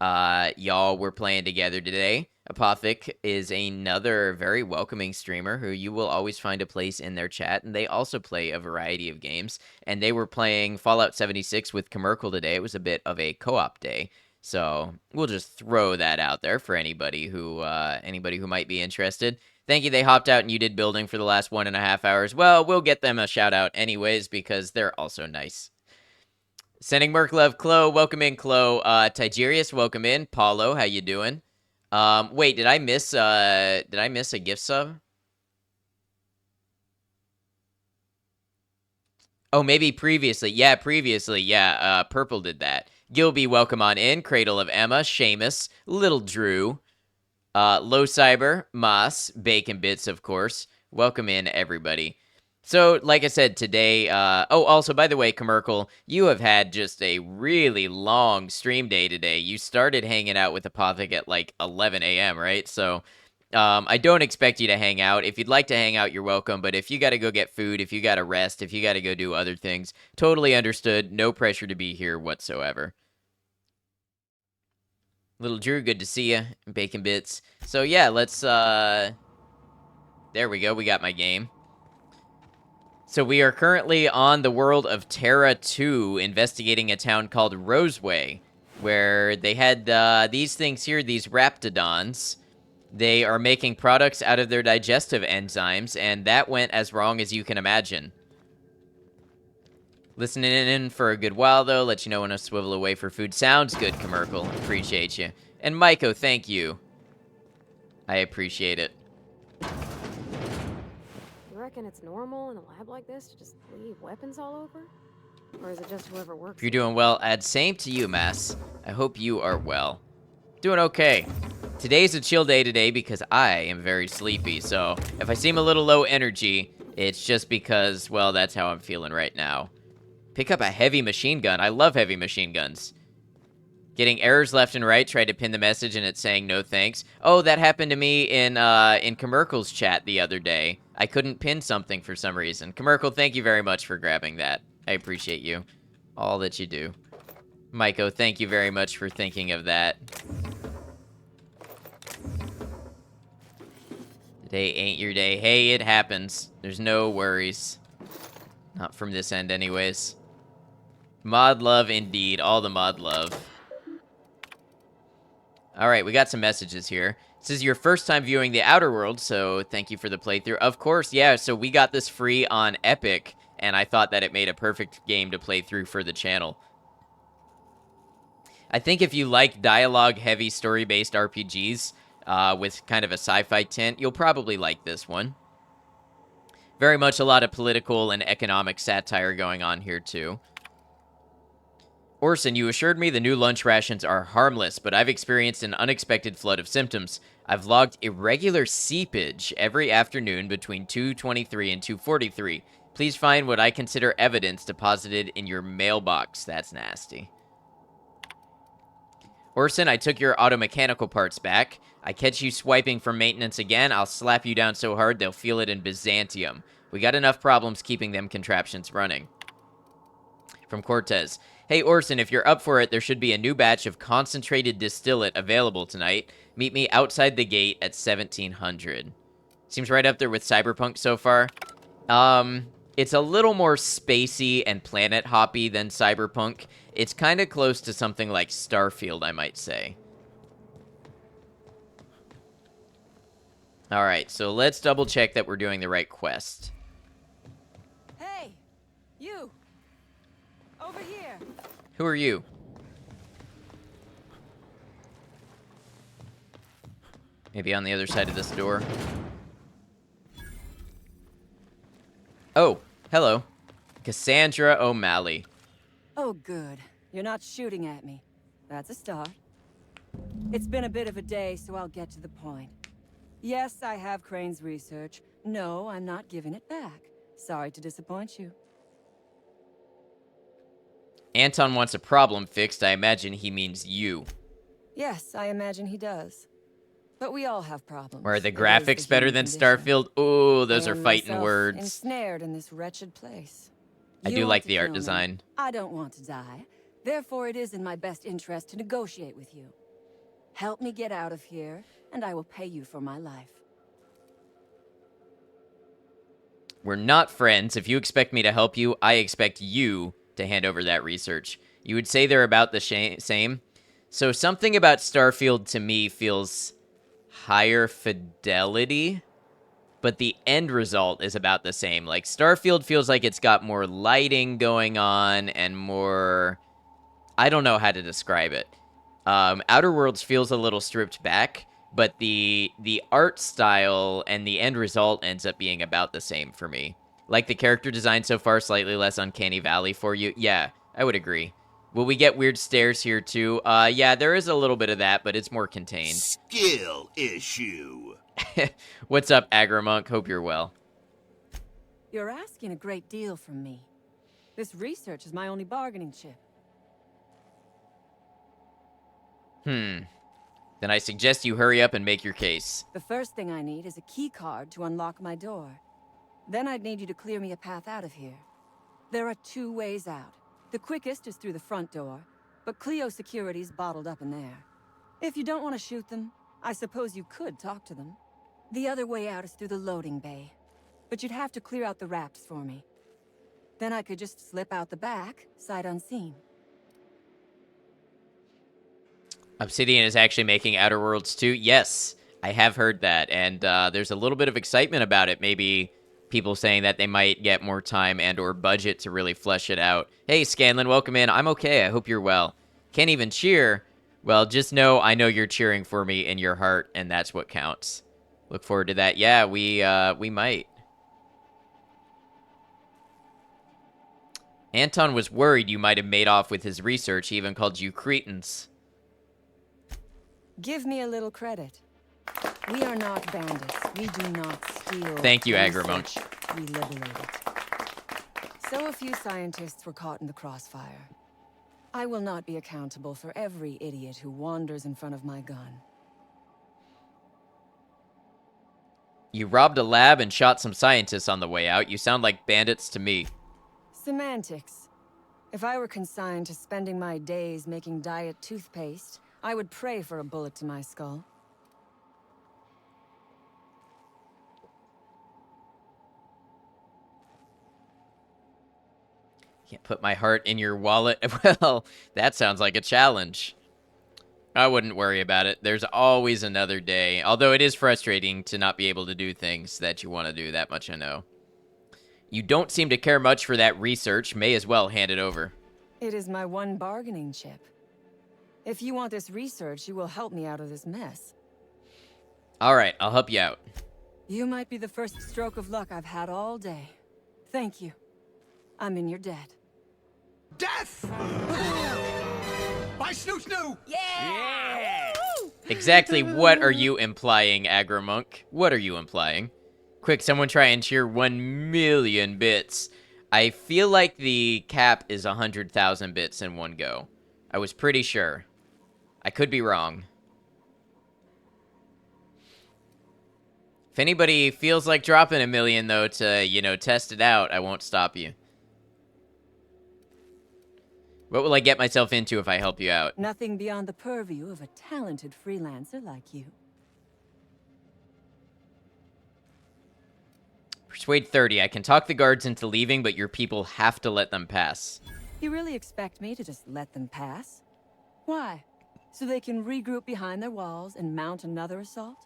y'all were playing together today. Apothec is another very welcoming streamer who you will always find a place in their chat, and they also play a variety of games. And they were playing Fallout 76 with Commerkle today. It was a bit of a co-op day, so we'll just throw that out there for anybody who might be interested. Thank you, they hopped out and you did building for the last 1.5 hours. Well, we'll get them a shout out anyways because they're also nice. Sending Merc Love, Chloe, welcome in, Chloe. Tigerius, welcome in. Paulo, how you doing? Wait, did I miss a gift sub? Oh, maybe previously. Yeah, previously. Yeah, Purple did that. Gilby, welcome on in. Cradle of Emma, Seamus, Little Drew, Low Cyber, Moss, Bacon Bits, of course. Welcome in, everybody. So, like I said, today, oh, also, by the way, Commerkle, you have had just a really long stream day today. You started hanging out with Apothec at, like, 11 a.m., right? So, I don't expect you to hang out. If you'd like to hang out, you're welcome, but if you gotta go get food, if you gotta rest, if you gotta go do other things, totally understood. No pressure to be here whatsoever. Little Drew, good to see you. Bacon Bits. So, yeah, let's, there we go. We got my game. So we are currently on the world of Terra 2, investigating a town called Roseway, where they had these things here, these Raptidons. They are making products out of their digestive enzymes, and that went as wrong as you can imagine. Listening in for a good while, though. Let you know when to swivel away for food. Sounds good, Commerkle. Appreciate you. And Maiko, thank you. I appreciate it. Reckon it's normal in a lab like this to just leave weapons all over? Or is it just whoever works? If you're doing well, add same to you, Mass. I hope you are well. Doing okay. Today's a chill day today because I am very sleepy, so if I seem a little low energy, it's just because, well, that's how I'm feeling right now. Pick up a heavy machine gun. I love heavy machine guns. Getting errors left and right, tried to pin the message and it's saying no thanks. Oh, that happened to me in Commerkle's chat the other day. I couldn't pin something for some reason. Commerkle, thank you very much for grabbing that. I appreciate you. All that you do. Maiko, thank you very much for thinking of that. Today ain't your day. Hey, it happens. There's no worries. Not from this end anyways. Mod love indeed. All the mod love. Alright, we got some messages here. This is your first time viewing The Outer Worlds, so thank you for the playthrough. Of course, yeah, so we got this free on Epic, and I thought that it made a perfect game to play through for the channel. I think if you like dialogue-heavy, story-based RPGs with kind of a sci-fi tint, you'll probably like this one. Very much a lot of political and economic satire going on here, too. Orson, you assured me the new lunch rations are harmless, but I've experienced an unexpected flood of symptoms. I've logged irregular seepage every afternoon between 2:23 and 2:43. Please find what I consider evidence deposited in your mailbox. That's nasty. Orson, I took your auto-mechanical parts back. I catch you swiping for maintenance again, I'll slap you down so hard they'll feel it in Byzantium. We got enough problems keeping them contraptions running. From Cortez. Hey Orson, if you're up for it, there should be a new batch of concentrated distillate available tonight. Meet me outside the gate at 1700. Seems right up there with Cyberpunk so far. It's a little more spacey and planet hoppy than Cyberpunk. It's kind of close to something like Starfield, I might say. Alright, so let's double check that we're doing the right quest. Hey! You! Over here! Who are you? Maybe on the other side of this door. Oh, hello. Cassandra O'Malley. Oh, good. You're not shooting at me. That's a start. It's been a bit of a day, so I'll get to the point. Yes, I have Crane's research. No, I'm not giving it back. Sorry to disappoint you. Anton wants a problem fixed. I imagine he means you. Yes, I imagine he does. But we all have problems. Or are the It is graphics better than human Starfield? Ooh, those I are am fighting myself words. Ensnared in this wretched place. I You do want like to the art kill me. design. I don't want to die. Therefore, it is in my best interest to negotiate with you. Help me get out of here, and I will pay you for my life. We're not friends. If you expect me to help you, I expect you to hand over that research. You would say they're about the same. So something about Starfield to me feels higher fidelity, but the end result is about the same. Like, Starfield feels like it's got more lighting going on and more... I don't know how to describe it. Outer Worlds feels a little stripped back, but the art style and the end result ends up being about the same for me. Like the character design so far, slightly less Uncanny Valley for you. Yeah, I would agree. Will we get weird stairs here too? Yeah, there is a little bit of that, but it's more contained. Skill issue. What's up, Agromonk? Hope you're well. You're asking a great deal from me. This research is my only bargaining chip. Then I suggest you hurry up and make your case. The first thing I need is a key card to unlock my door. Then I'd need you to clear me a path out of here. There are 2 ways out. The quickest is through the front door, but Cleo Security's bottled up in there. If you don't want to shoot them, I suppose you could talk to them. The other way out is through the loading bay, but you'd have to clear out the rafts for me. Then I could just slip out the back, sight unseen. Obsidian is actually making Outer Worlds 2. Yes, I have heard that, and there's a little bit of excitement about it. Maybe people saying that they might get more time and or budget to really flesh it out. Hey, Scanlan, welcome in. I'm okay. I hope you're well. Can't even cheer. Well, just know I know you're cheering for me in your heart, and that's what counts. Look forward to that. Yeah, we might. Anton was worried you might have made off with his research. He even called you cretins. Give me a little credit. We are not bandits. We do not steal. Thank you, research. Agromonk. We liberate it. So a few scientists were caught in the crossfire. I will not be accountable for every idiot who wanders in front of my gun. You robbed a lab and shot some scientists on the way out. You sound like bandits to me. Semantics. If I were consigned to spending my days making diet toothpaste, I would pray for a bullet to my skull. Can't put my heart in your wallet. Well, that sounds like a challenge. I wouldn't worry about it. There's always another day. Although it is frustrating to not be able to do things that you want to do. That much I know. You don't seem to care much for that research. May as well hand it over. It is my one bargaining chip. If you want this research, you will help me out of this mess. All right, I'll help you out. You might be the first stroke of luck I've had all day. Thank you. I'm in your debt. Death! By Snoo Snoo! Yeah! Exactly what are you implying, Agromonk? What are you implying? Quick, someone try and cheer 1 million bits. I feel like the cap is 100,000 bits in one go. I was pretty sure. I could be wrong. If anybody feels like dropping 1 million, though, to, you know, test it out, I won't stop you. What will I get myself into if I help you out? Nothing beyond the purview of a talented freelancer like you. Persuade 30. I can talk the guards into leaving, but your people have to let them pass. You really expect me to just let them pass? Why? So they can regroup behind their walls and mount another assault?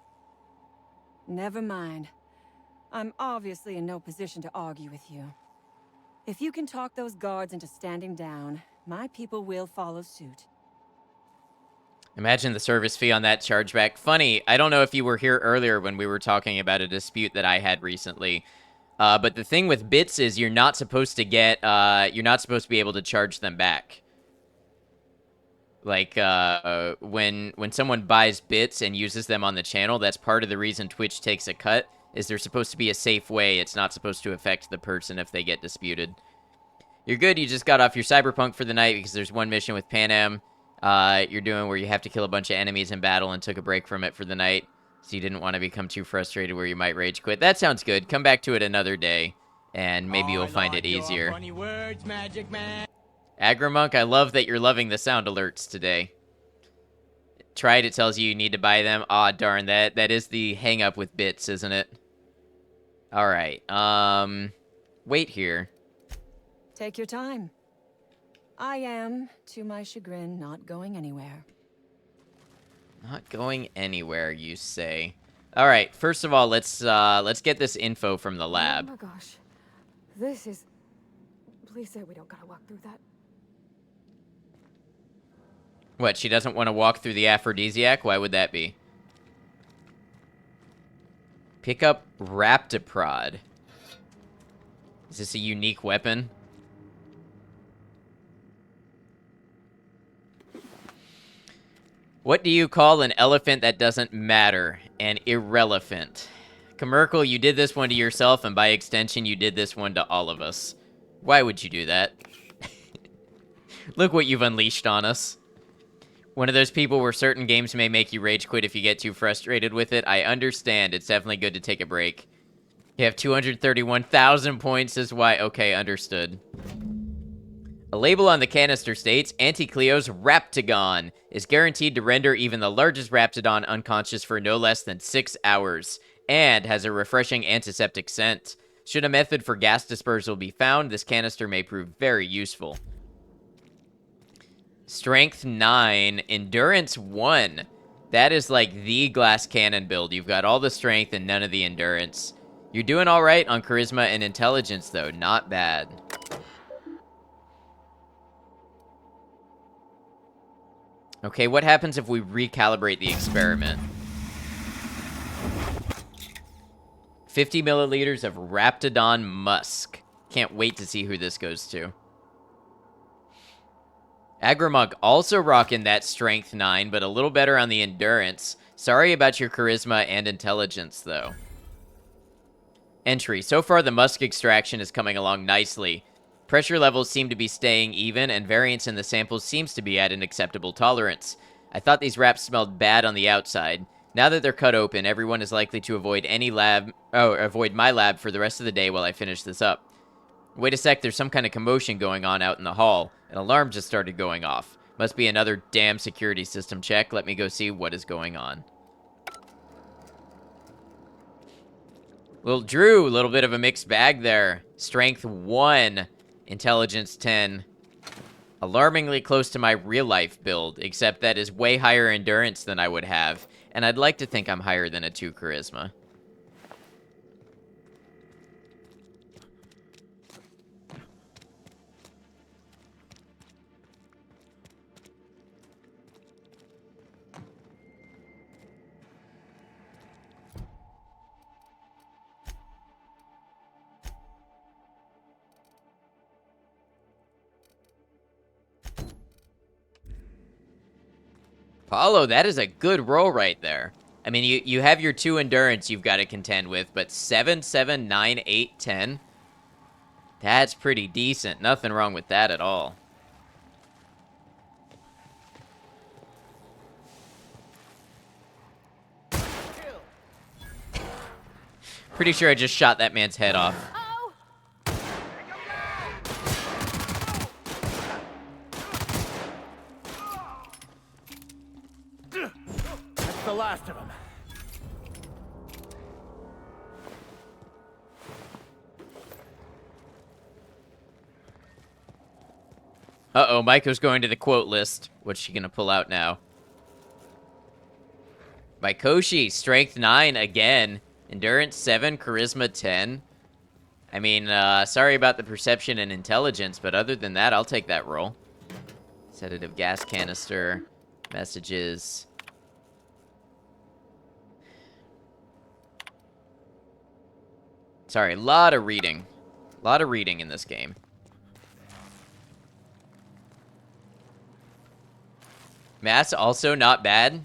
Never mind. I'm obviously in no position to argue with you. If you can talk those guards into standing down, my people will follow suit. Imagine the service fee on that chargeback. Funny, I don't know if you were here earlier when we were talking about a dispute that I had recently. But the thing with bits is you're not supposed to get, you're not supposed to be able to charge them back. Like, when someone buys bits and uses them on the channel, that's part of the reason Twitch takes a cut, is there's supposed to be a safe way. It's not supposed to affect the person if they get disputed. You're good, you just got off your Cyberpunk for the night because there's one mission with Panam you're doing where you have to kill a bunch of enemies in battle and took a break from it for the night. So you didn't want to become too frustrated where you might rage quit. That sounds good. Come back to it another day, and maybe you'll find it easier. Funny words, Magic Man. Agromonk, I love that you're loving the sound alerts today. Tried, it tells you need to buy them. Aw, darn, that is the hang-up with bits, isn't it? Alright, wait here. Take your time. I am, to my chagrin, not going anywhere. Not going anywhere, you say. Alright, first of all, let's get this info from the lab. Oh my gosh. This is... Please say we don't gotta walk through that. What, she doesn't want to walk through the aphrodisiac? Why would that be? Pick up Raptiprod. Is this a unique weapon? What do you call an elephant that doesn't matter? An irrelevant. Commercial, you did this one to yourself, and by extension, you did this one to all of us. Why would you do that? Look what you've unleashed on us. One of those people where certain games may make you rage quit if you get too frustrated with it. I understand. It's definitely good to take a break. You have 231,000 points is why... Okay, understood. A label on the canister states, Anti-Cleo's Raptagon is guaranteed to render even the largest Raptidon unconscious for no less than 6 hours, and has a refreshing antiseptic scent. Should a method for gas dispersal be found, this canister may prove very useful. Strength 9, Endurance 1. That is like the glass cannon build. You've got all the strength and none of the endurance. You're doing alright on Charisma and Intelligence, though. Not bad. Okay, what happens if we recalibrate the experiment? 50 milliliters of Raptidon Musk. Can't wait to see who this goes to. Agromonk also rocking that Strength 9, but a little better on the Endurance. Sorry about your Charisma and Intelligence, though. Entry. So far, the Musk extraction is coming along nicely. Pressure levels seem to be staying even, and variance in the samples seems to be at an acceptable tolerance. I thought these wraps smelled bad on the outside. Now that they're cut open, everyone is likely to avoid my lab for the rest of the day while I finish this up. Wait a sec, there's some kind of commotion going on out in the hall. An alarm just started going off. Must be another damn security system check. Let me go see what is going on. Little Drew, a little bit of a mixed bag there. Strength 1. Intelligence 10. Alarmingly close to my real-life build, except that is way higher endurance than I would have. And I'd like to think I'm higher than a 2 charisma. Paulo, that is a good roll right there. I mean, you have your 2 endurance you've got to contend with, but 7, 7, 9, 8, 10. That's pretty decent. Nothing wrong with that at all. Pretty sure I just shot that man's head off. That's the last of them. Uh-oh, Maiko's going to the quote list. What's she gonna pull out now? Maikoshi, strength 9 again. Endurance 7, charisma 10. I mean, sorry about the perception and intelligence, but other than that, I'll take that roll. Sedative gas canister. Messages. Sorry, a lot of reading. A lot of reading in this game. Math's also not bad.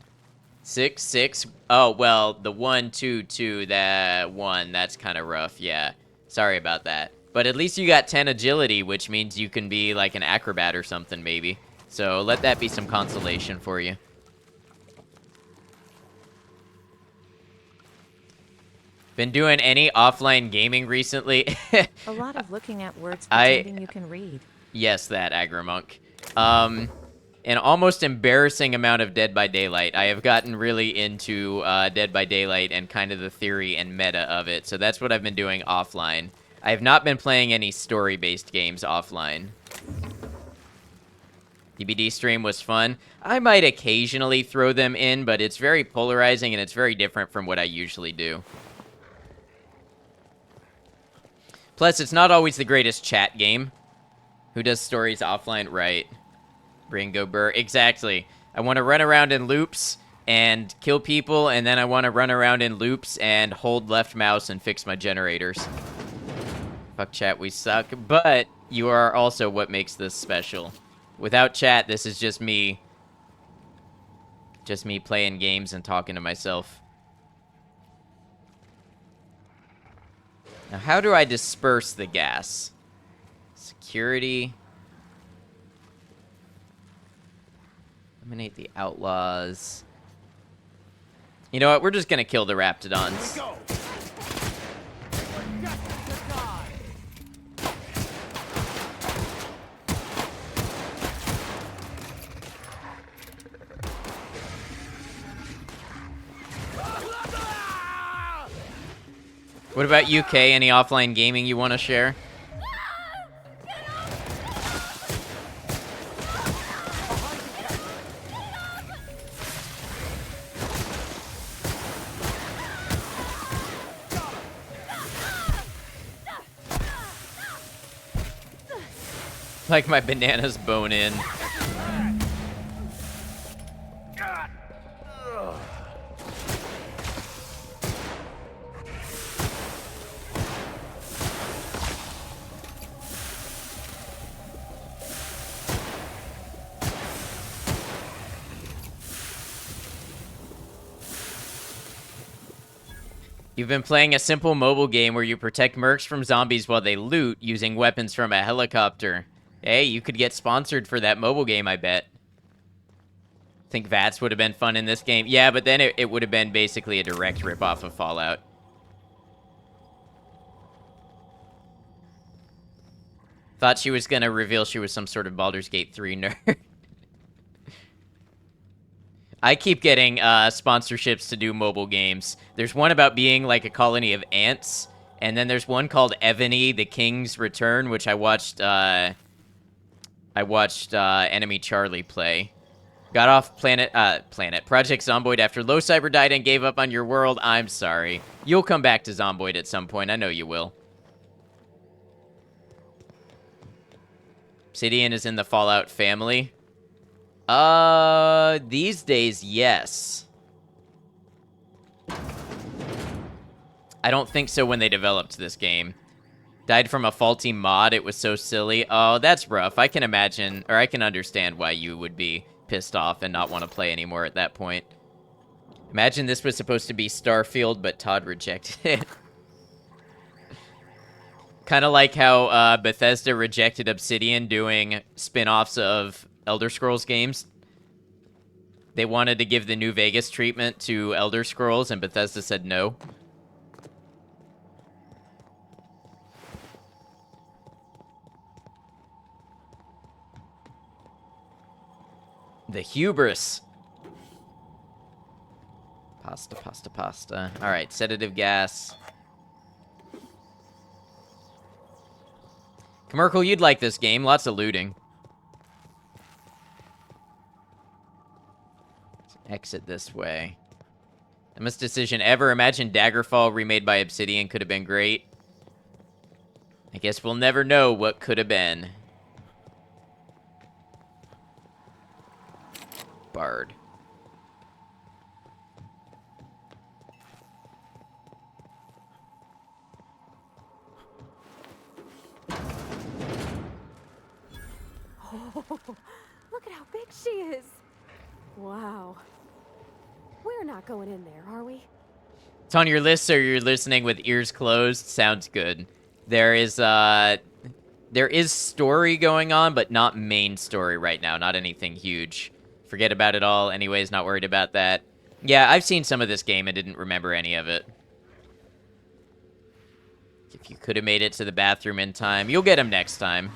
6, 6. Oh, well, the 1, 2, 2, that 1, that's kind of rough. Yeah, sorry about that. But at least you got 10 agility, which means you can be like an acrobat or something, maybe. So let that be some consolation for you. Been doing any offline gaming recently? A lot of looking at words pretending you can read. Yes, that, Agrimonk. An almost embarrassing amount of Dead by Daylight. I have gotten really into Dead by Daylight and kind of the theory and meta of it, so that's what I've been doing offline. I have not been playing any story-based games offline. DBD stream was fun. I might occasionally throw them in, but it's very polarizing and it's very different from what I usually do. Plus, it's not always the greatest chat game. Who does stories offline? Right. Ringo Burr. Exactly. I want to run around in loops and kill people, and then I want to run around in loops and hold left mouse and fix my generators. Fuck chat, we suck. But you are also what makes this special. Without chat, this is just me. Just me playing games and talking to myself. Now, how do I disperse the gas? Security. Eliminate the outlaws. You know what? We're just gonna kill the Raptidons. What about UK? Any offline gaming you want to share? Like my bananas bone in. You've been playing a simple mobile game where you protect mercs from zombies while they loot using weapons from a helicopter. Hey, you could get sponsored for that mobile game, I bet. Think VATS would have been fun in this game. Yeah, but then it would have been basically a direct ripoff of Fallout. Thought she was gonna reveal she was some sort of Baldur's Gate 3 nerd. I keep getting sponsorships to do mobile games. There's one about being like a colony of ants, And then there's one called Evany, The King's Return, which I watched Enemy Charlie play. Got off Project Zomboid after Low Cyber died and gave up on your world. I'm sorry. You'll come back to Zomboid at some point. I know you will. Obsidian is in the Fallout family. These days, yes. I don't think so when they developed this game. Died from a faulty mod. It was so silly. Oh, that's rough. I can imagine, or I can understand why you would be pissed off and not want to play anymore at that point. Imagine this was supposed to be Starfield, but Todd rejected it. Kind of like how Bethesda rejected Obsidian doing spin-offs of Elder Scrolls games. They wanted to give the New Vegas treatment to Elder Scrolls, and Bethesda said no. The hubris. Pasta, pasta, pasta. Alright, sedative gas. Merkel, you'd like this game. Lots of looting. Let's exit this way. Dumbest decision ever. Imagine Daggerfall remade by Obsidian could have been great. I guess we'll never know what could have been. Bard. Oh, look at how big she is. Wow. We're not going in there, are we? It's on your list, so you're listening with ears closed. Sounds good. There is story going on, but not main story right now. Not anything huge. Forget about it all. Anyways, not worried about that. Yeah, I've seen some of this game and didn't remember any of it. If you could have made it to the bathroom in time, you'll get him next time.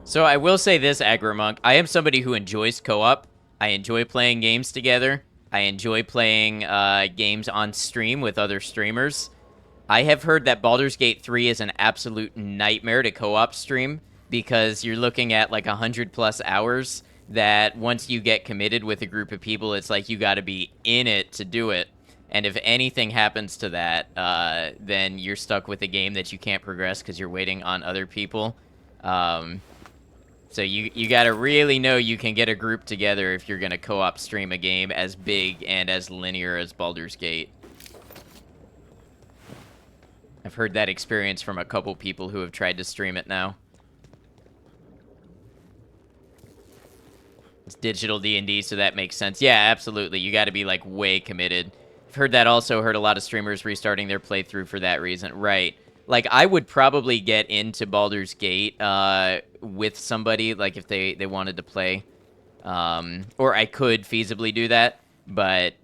So I will say this, Agromonk. I am somebody who enjoys co-op. I enjoy playing games together. I enjoy playing games on stream with other streamers. I have heard that Baldur's Gate 3 is an absolute nightmare to co-op stream because you're looking at like 100+ hours that once you get committed with a group of people, it's like you got to be in it to do it. And if anything happens to that, then you're stuck with a game that you can't progress because you're waiting on other people. So you gotta really know you can get a group together if you're gonna co-op stream a game as big and as linear as Baldur's Gate. I've heard that experience from a couple people who have tried to stream it now. It's digital D&D, so that makes sense. Yeah, absolutely. You gotta be, like, way committed. I've heard that also. Heard a lot of streamers restarting their playthrough for that reason. Right. Like, I would probably get into Baldur's Gate with somebody, like, if they wanted to play. Or I could feasibly do that, but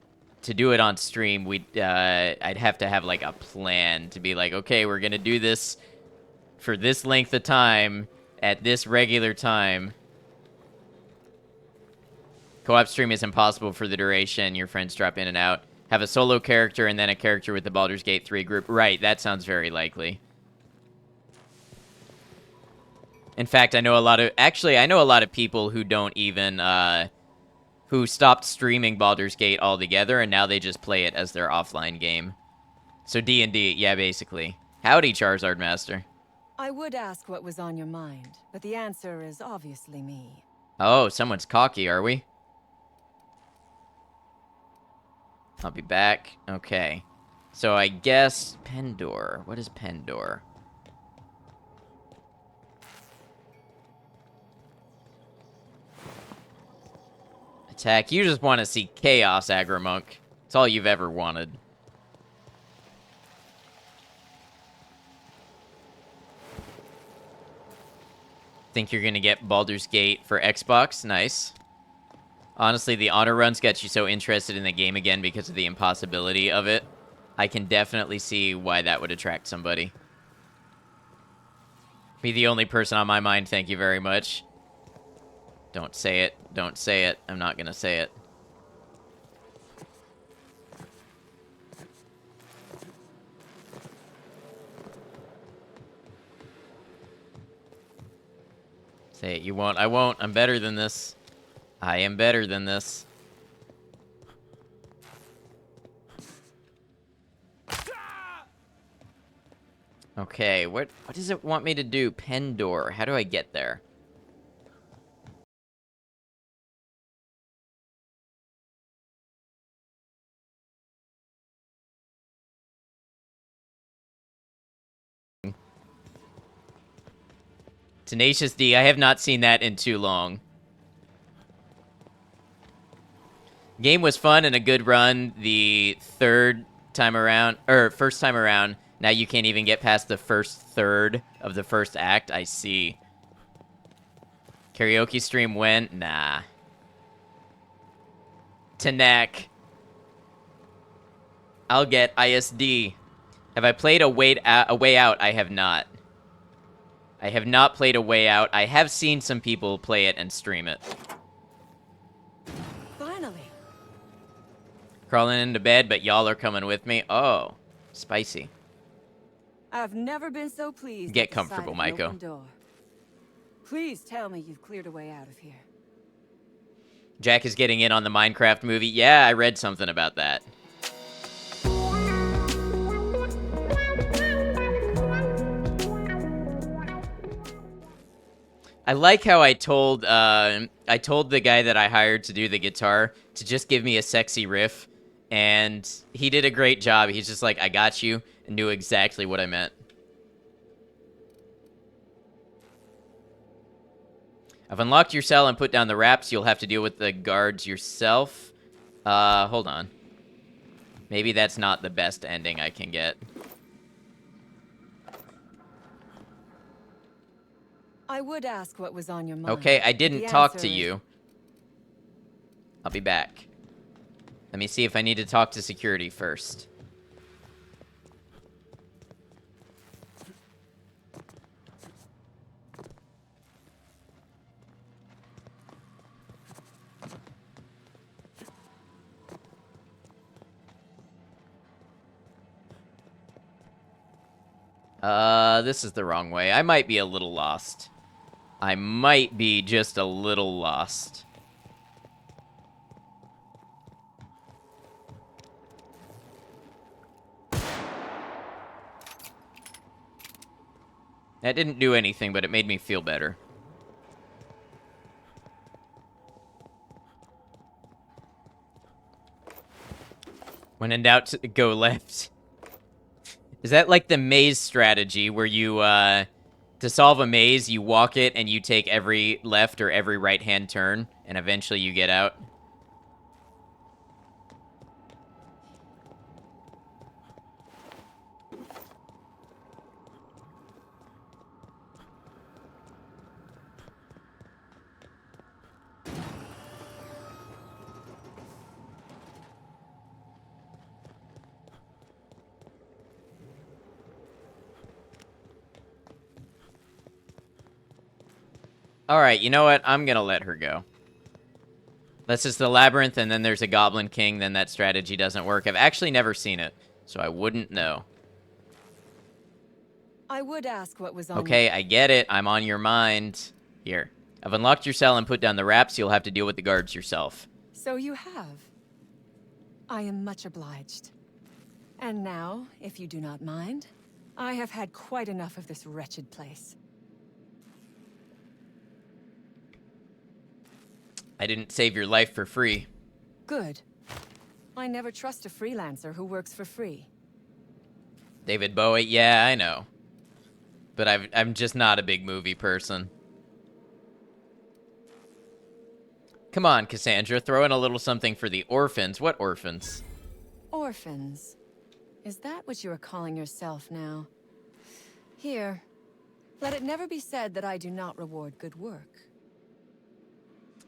to do it on stream, I'd have to have, like, a plan to be like, okay, we're going to do this for this length of time at this regular time. Co-op stream is impossible for the duration. Your friends drop in and out. Have a solo character and then a character with the Baldur's Gate 3 group. Right, that sounds very likely. In fact, I know a lot of people who don't even, who stopped streaming Baldur's Gate altogether, and now they just play it as their offline game. So D&D, yeah, basically. Howdy, Charizard Master. I would ask what was on your mind, but the answer is obviously me. Oh, someone's cocky, are we? I'll be back. Okay. So I guess Pendor. What is Pendor? attack. You just want to see chaos, Aggro-Monk. It's all you've ever wanted. Think you're gonna get Baldur's Gate for Xbox? Nice. Honestly, the honor runs got you so interested in the game again because of the impossibility of it. I can definitely see why that would attract somebody. Be the only person on my mind, thank you very much. Don't say it. Don't say it. I'm not gonna say it. Say it. You won't. I won't. I'm better than this. I am better than this. Okay, what does it want me to do? Pendor. How do I get there? Tenacious D, I have not seen that in too long. Game was fun and a good run the first time around. Now you can't even get past the first third of the first act. I see. Karaoke stream went? Nah. Tanak. I'll get ISD. Have I played a Way Out? I have not. I have not played A Way Out. I have seen some people play it and stream it. Finally. Crawling into bed, but y'all are coming with me. Oh, spicy. I've never been so pleased. Get comfortable, Maiko. Please tell me you've cleared a way out of here. Jack is getting in on the Minecraft movie. Yeah, I read something about that. I like how I told the guy that I hired to do the guitar to just give me a sexy riff, and he did a great job. He's just like, I got you, and knew exactly what I meant. I've unlocked your cell and put down the wraps. You'll have to deal with the guards yourself. Hold on. Maybe that's not the best ending I can get. I would ask what was on your mind. Okay, I didn't talk to you. I'll be back. Let me see if I need to talk to security first. This is the wrong way. I might be a little lost. I might be just a little lost. That didn't do anything, but it made me feel better. When in doubt, go left. Is that like the maze strategy where you, to solve a maze, you walk it and you take every left or every right-hand turn, and eventually you get out? Alright, you know what? I'm gonna let her go. That's just the labyrinth, and then there's a Goblin King, then that strategy doesn't work. I've actually never seen it, so I wouldn't know. I would ask what was on Okay, I get it. I'm on your mind. Here. I've unlocked your cell and put down the wraps. You'll have to deal with the guards yourself. So you have. I am much obliged. And now, if you do not mind, I have had quite enough of this wretched place. I didn't save your life for free. Good. I never trust a freelancer who works for free. David Bowie? Yeah, I know. But I'm just not a big movie person. Come on, Cassandra, throw in a little something for the orphans. What orphans? Orphans. Is that what you are calling yourself now? Here. Let it never be said that I do not reward good work.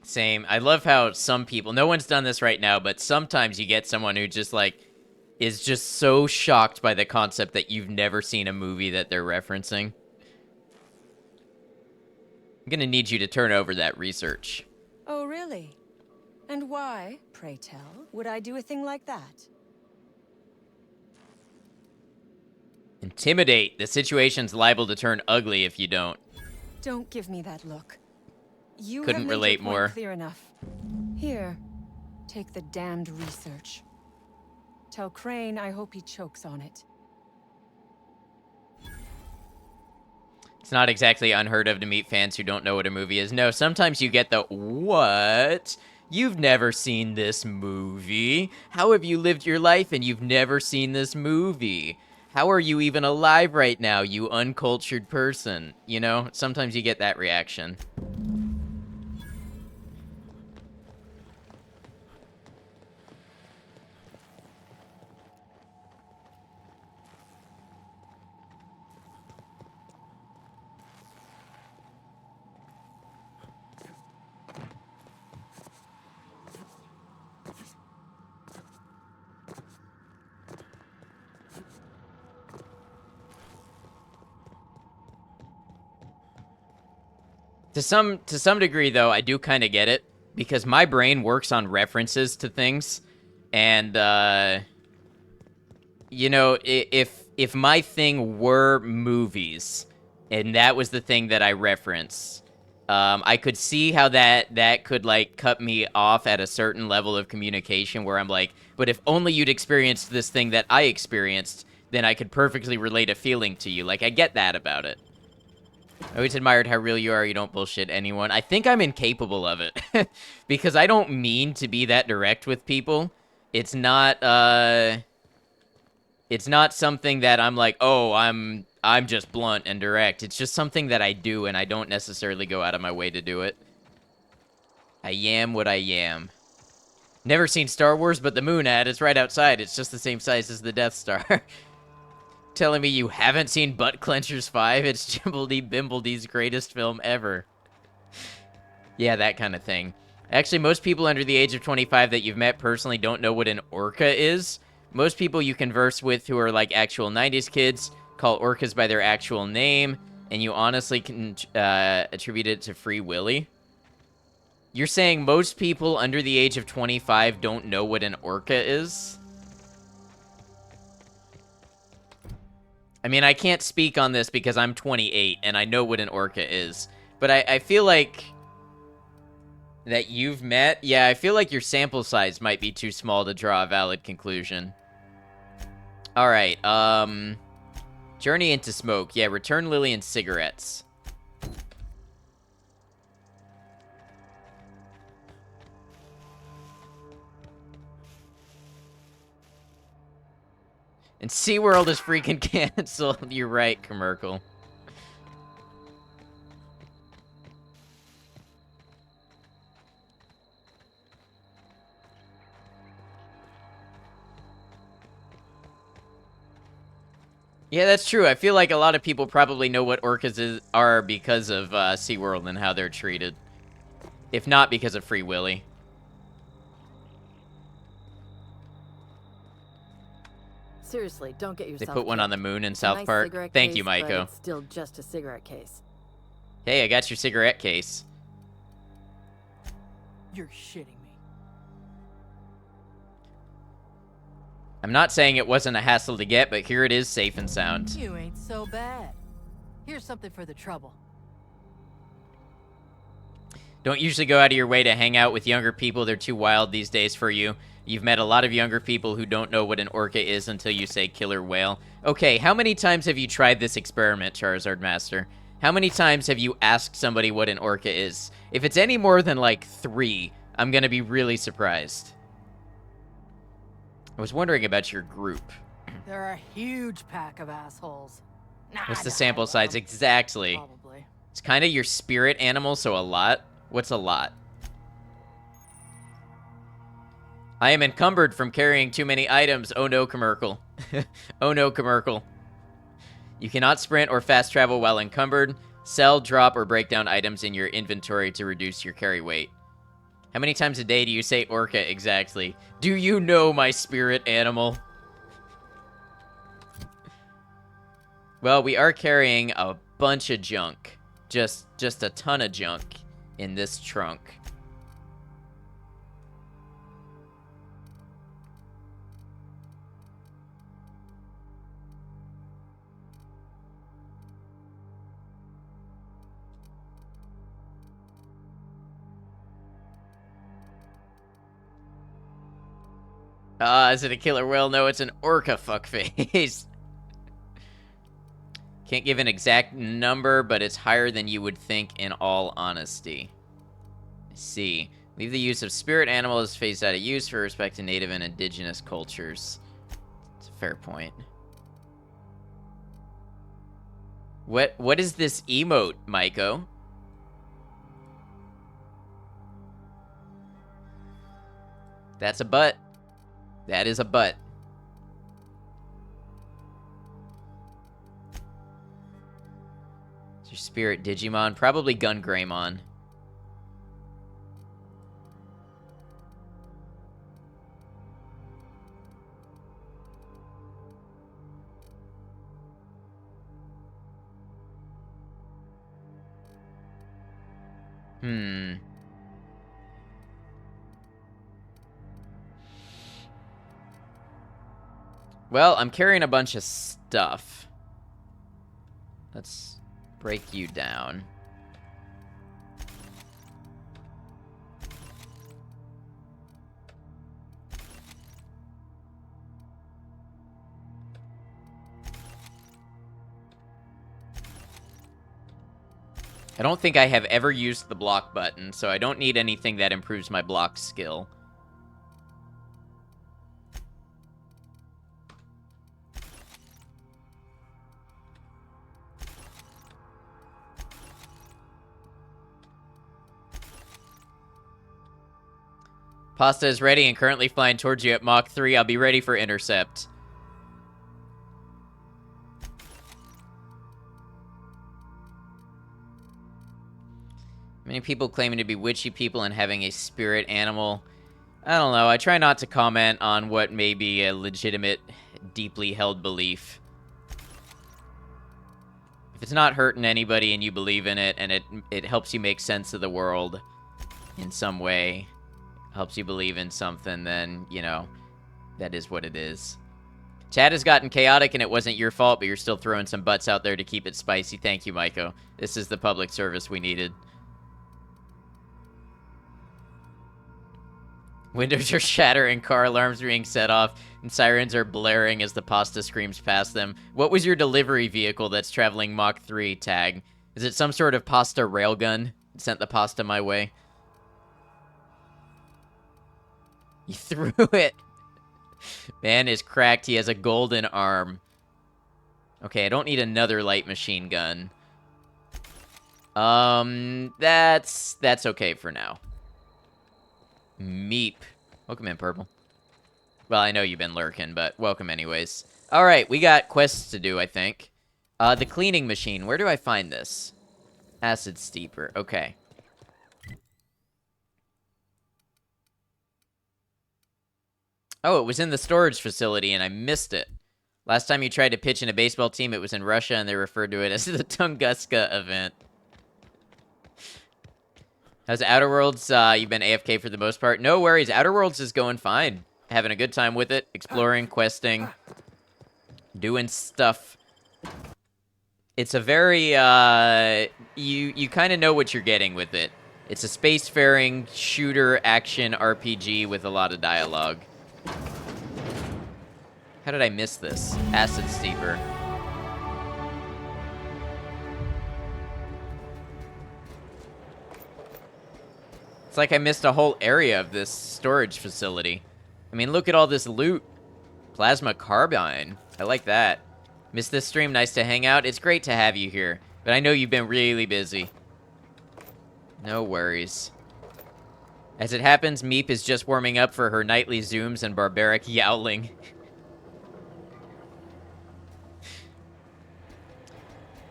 Same. I love how some people, no one's done this right now, but sometimes you get someone who just like is just so shocked by the concept that you've never seen a movie that they're referencing. I'm gonna need you to turn over that research. Oh, really? And why, pray tell, would I do a thing like that? Intimidate. The situation's liable to turn ugly if you don't. Don't give me that look. You Couldn't have made relate your point more. Clear enough. Here, take the damned research. Tell Crane I hope he chokes on it. It's not exactly unheard of to meet fans who don't know what a movie is. No, sometimes you get the, what? You've never seen this movie? How have you lived your life and you've never seen this movie? How are you even alive right now, you uncultured person? You know, sometimes you get that reaction. To some degree, though, I do kind of get it, because my brain works on references to things, and, you know, if my thing were movies, and that was the thing that I reference, I could see how that could, like, cut me off at a certain level of communication, where I'm like, but if only you'd experienced this thing that I experienced, then I could perfectly relate a feeling to you. Like, I get that about it. I always admired how real you are. You don't bullshit anyone. I think I'm incapable of it. Because I don't mean to be that direct with people. It's not something that I'm like, oh, I'm just blunt and direct. It's just something that I do, and I don't necessarily go out of my way to do it. I am what I am. Never seen Star Wars, but the moon ad is right outside. It's just the same size as the Death Star. Telling me you haven't seen Butt Clenchers 5? It's Jimbledy Bimbledy's greatest film ever. Yeah, that kind of thing. Actually, most people under the age of 25 that you've met personally don't know what an orca is. Most people you converse with who are like actual 90s kids call orcas by their actual name, and you honestly can attribute it to Free Willy. You're saying most people under the age of 25 don't know what an orca is? I mean, I can't speak on this because I'm 28 and I know what an orca is. But I feel like that you've met... Yeah, I feel like your sample size might be too small to draw a valid conclusion. Alright, Journey into Smoke. Yeah, return Lillian cigarettes. And SeaWorld is freaking canceled. You're right, Commercial. Yeah, that's true. I feel like a lot of people probably know what orcas are because of SeaWorld and how they're treated. If not because of Free Willy. Seriously, don't get yourself They put one killed. on the moon in It's a South nice Park. cigarette Thank case, you, but Maiko. It's still just a cigarette case. Hey, I got your cigarette case. You're shitting me. I'm not saying it wasn't a hassle to get, but here it is, safe and sound. You ain't so bad. Here's something for the trouble. Don't usually go out of your way to hang out with younger people. They're too wild these days for you. You've met a lot of younger people who don't know what an orca is until you say killer whale. Okay, how many times have you tried this experiment, Charizard Master? How many times have you asked somebody what an orca is? If it's any more than, like, 3, I'm gonna be really surprised. I was wondering about your group. They're a huge pack of assholes. What's the sample size? Exactly. Probably. It's kind of your spirit animal, so a lot. What's a lot? I am encumbered from carrying too many items. Oh no, Commercial. Oh no, Commercial. You cannot sprint or fast travel while encumbered. Sell, drop, or break down items in your inventory to reduce your carry weight. How many times a day do you say orca exactly? Do you know my spirit animal? Well, we are carrying a bunch of junk. Just a ton of junk in this trunk. Is it a killer whale? No, it's an orca fuckface. Can't give an exact number, but it's higher than you would think in all honesty. I see. Leave the use of spirit animals phased out of use for respect to native and indigenous cultures. It's a fair point. What is this emote, Maiko? That's a butt. That is a butt. It's your spirit Digimon. Probably Gun-Greymon. Well, I'm carrying a bunch of stuff. Let's break you down. I don't think I have ever used the block button, so I don't need anything that improves my block skill. Pasta is ready and currently flying towards you at Mach 3. I'll be ready for intercept. Many people claiming to be witchy people and having a spirit animal. I don't know. I try not to comment on what may be a legitimate, deeply held belief. If it's not hurting anybody and you believe in it and it helps you make sense of the world in some way, helps you believe in something, then, you know, that is what it is. Chat has gotten chaotic and it wasn't your fault, but you're still throwing some butts out there to keep it spicy. Thank you, Maiko. This is the public service we needed. Windows are shattering, car alarms being set off, and sirens are blaring as the pasta screams past them. What was your delivery vehicle that's traveling Mach 3, Tag? Is it some sort of pasta railgun? It sent the pasta my way. You threw it. Man is cracked. He has a golden arm. Okay, I don't need another light machine gun. That's okay for now. Meep. Welcome in, Purple. Well, I know you've been lurking, but welcome anyways. Alright, we got quests to do, I think. The cleaning machine. Where do I find this? Acid steeper. Okay. Oh, it was in the storage facility, and I missed it. Last time you tried to pitch in a baseball team, it was in Russia, and they referred to it as the Tunguska event. How's Outer Worlds? You've been AFK for the most part. No worries. Outer Worlds is going fine. Having a good time with it. Exploring, questing, doing stuff. It's a very, you kind of know what you're getting with it. It's a spacefaring shooter action RPG with a lot of dialogue. How did I miss this? Acid steeper. It's like I missed a whole area of this storage facility. I mean, look at all this loot. Plasma carbine. I like that. Missed this stream. Nice to hang out. It's great to have you here. But I know you've been really busy. No worries. As it happens, Meep is just warming up for her nightly zooms and barbaric yowling.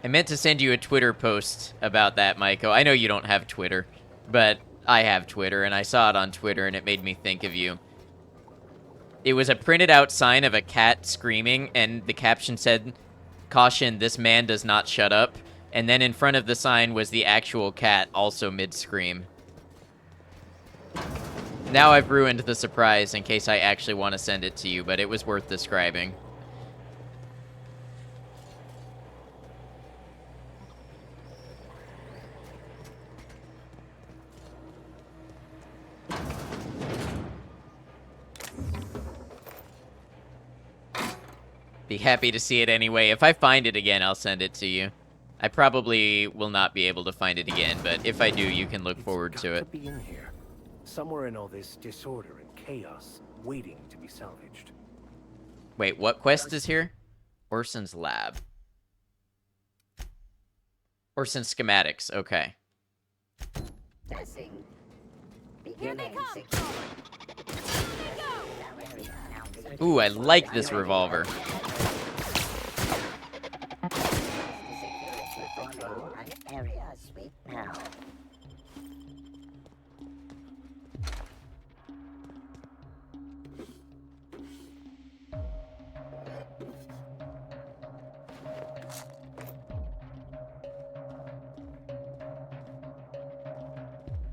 I meant to send you a Twitter post about that, Maiko. I know you don't have Twitter, but I have Twitter, and I saw it on Twitter, and it made me think of you. It was a printed out sign of a cat screaming, and the caption said, "Caution, this man does not shut up." And then in front of the sign was the actual cat, also mid-scream. Now I've ruined the surprise in case I actually want to send it to you, but it was worth describing. Be happy to see it anyway. If I find it again, I'll send it to you. I probably will not be able to find it again, but if I do, you can look forward to it. It's got to be in here. Somewhere in all this disorder and chaos, waiting to be salvaged. Wait, what quest is here? Orson's lab. Orson schematics, okay. Testing. Here they come. Ooh, I like this revolver. Area sweep now.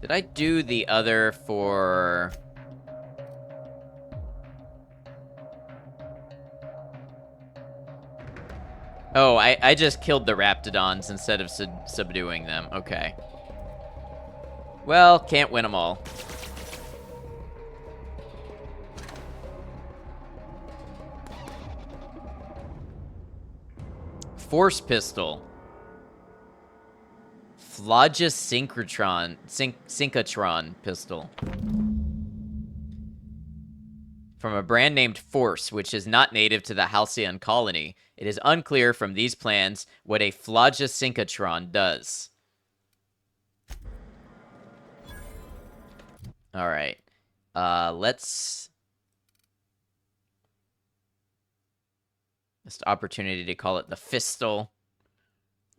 Did I do the other for... Oh, I just killed the Raptidons instead of subduing them. Okay. Well, can't win them all. Force pistol. Flogis Synchrotron pistol. From a brand named Force, which is not native to the Halcyon colony. It is unclear from these plans what a Flogis Synchrotron does. Alright. Let's... Missed opportunity to call it the Fistal.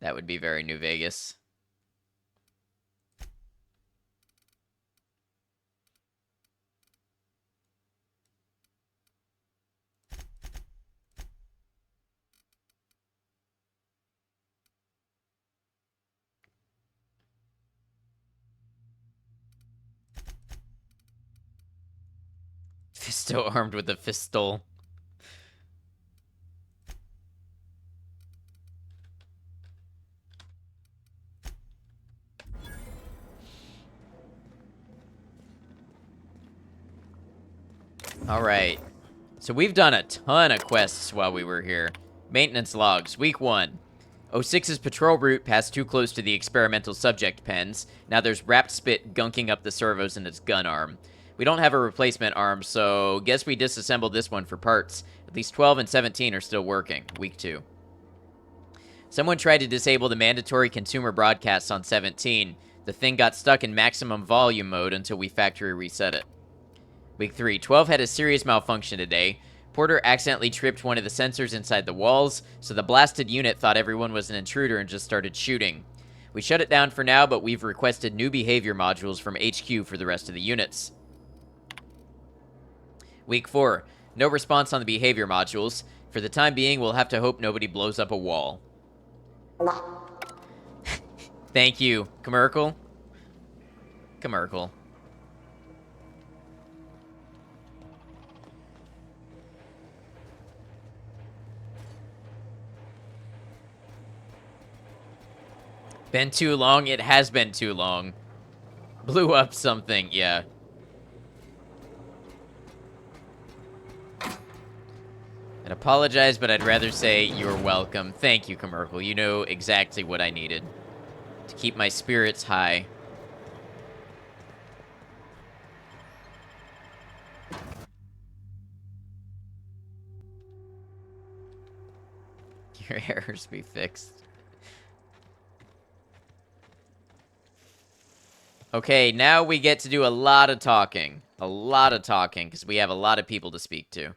That would be very New Vegas. Fisto armed with a Fistal. Alright. So we've done a ton of quests while we were here. Maintenance logs. Week 1. 06's patrol route passed too close to the experimental subject pens. Now there's wrapped spit gunking up the servos in its gun arm. We don't have a replacement arm, so guess we disassembled this one for parts. At least 12 and 17 are still working. Week 2. Someone tried to disable the mandatory consumer broadcasts on 17. The thing got stuck in maximum volume mode until we factory reset it. Week 3. 12 had a serious malfunction today. Porter accidentally tripped one of the sensors inside the walls, so the blasted unit thought everyone was an intruder and just started shooting. We shut it down for now, but we've requested new behavior modules from HQ for the rest of the units. Week 4. No response on the behavior modules. For the time being, we'll have to hope nobody blows up a wall. Thank you, Commercial. Commercial. Been too long? It has been too long. Blew up something, yeah. I'd apologize, but I'd rather say you're welcome. Thank you, Commercial. You know exactly what I needed to keep my spirits high. Your errors be fixed. Okay, now we get to do a lot of talking. A lot of talking, because we have a lot of people to speak to.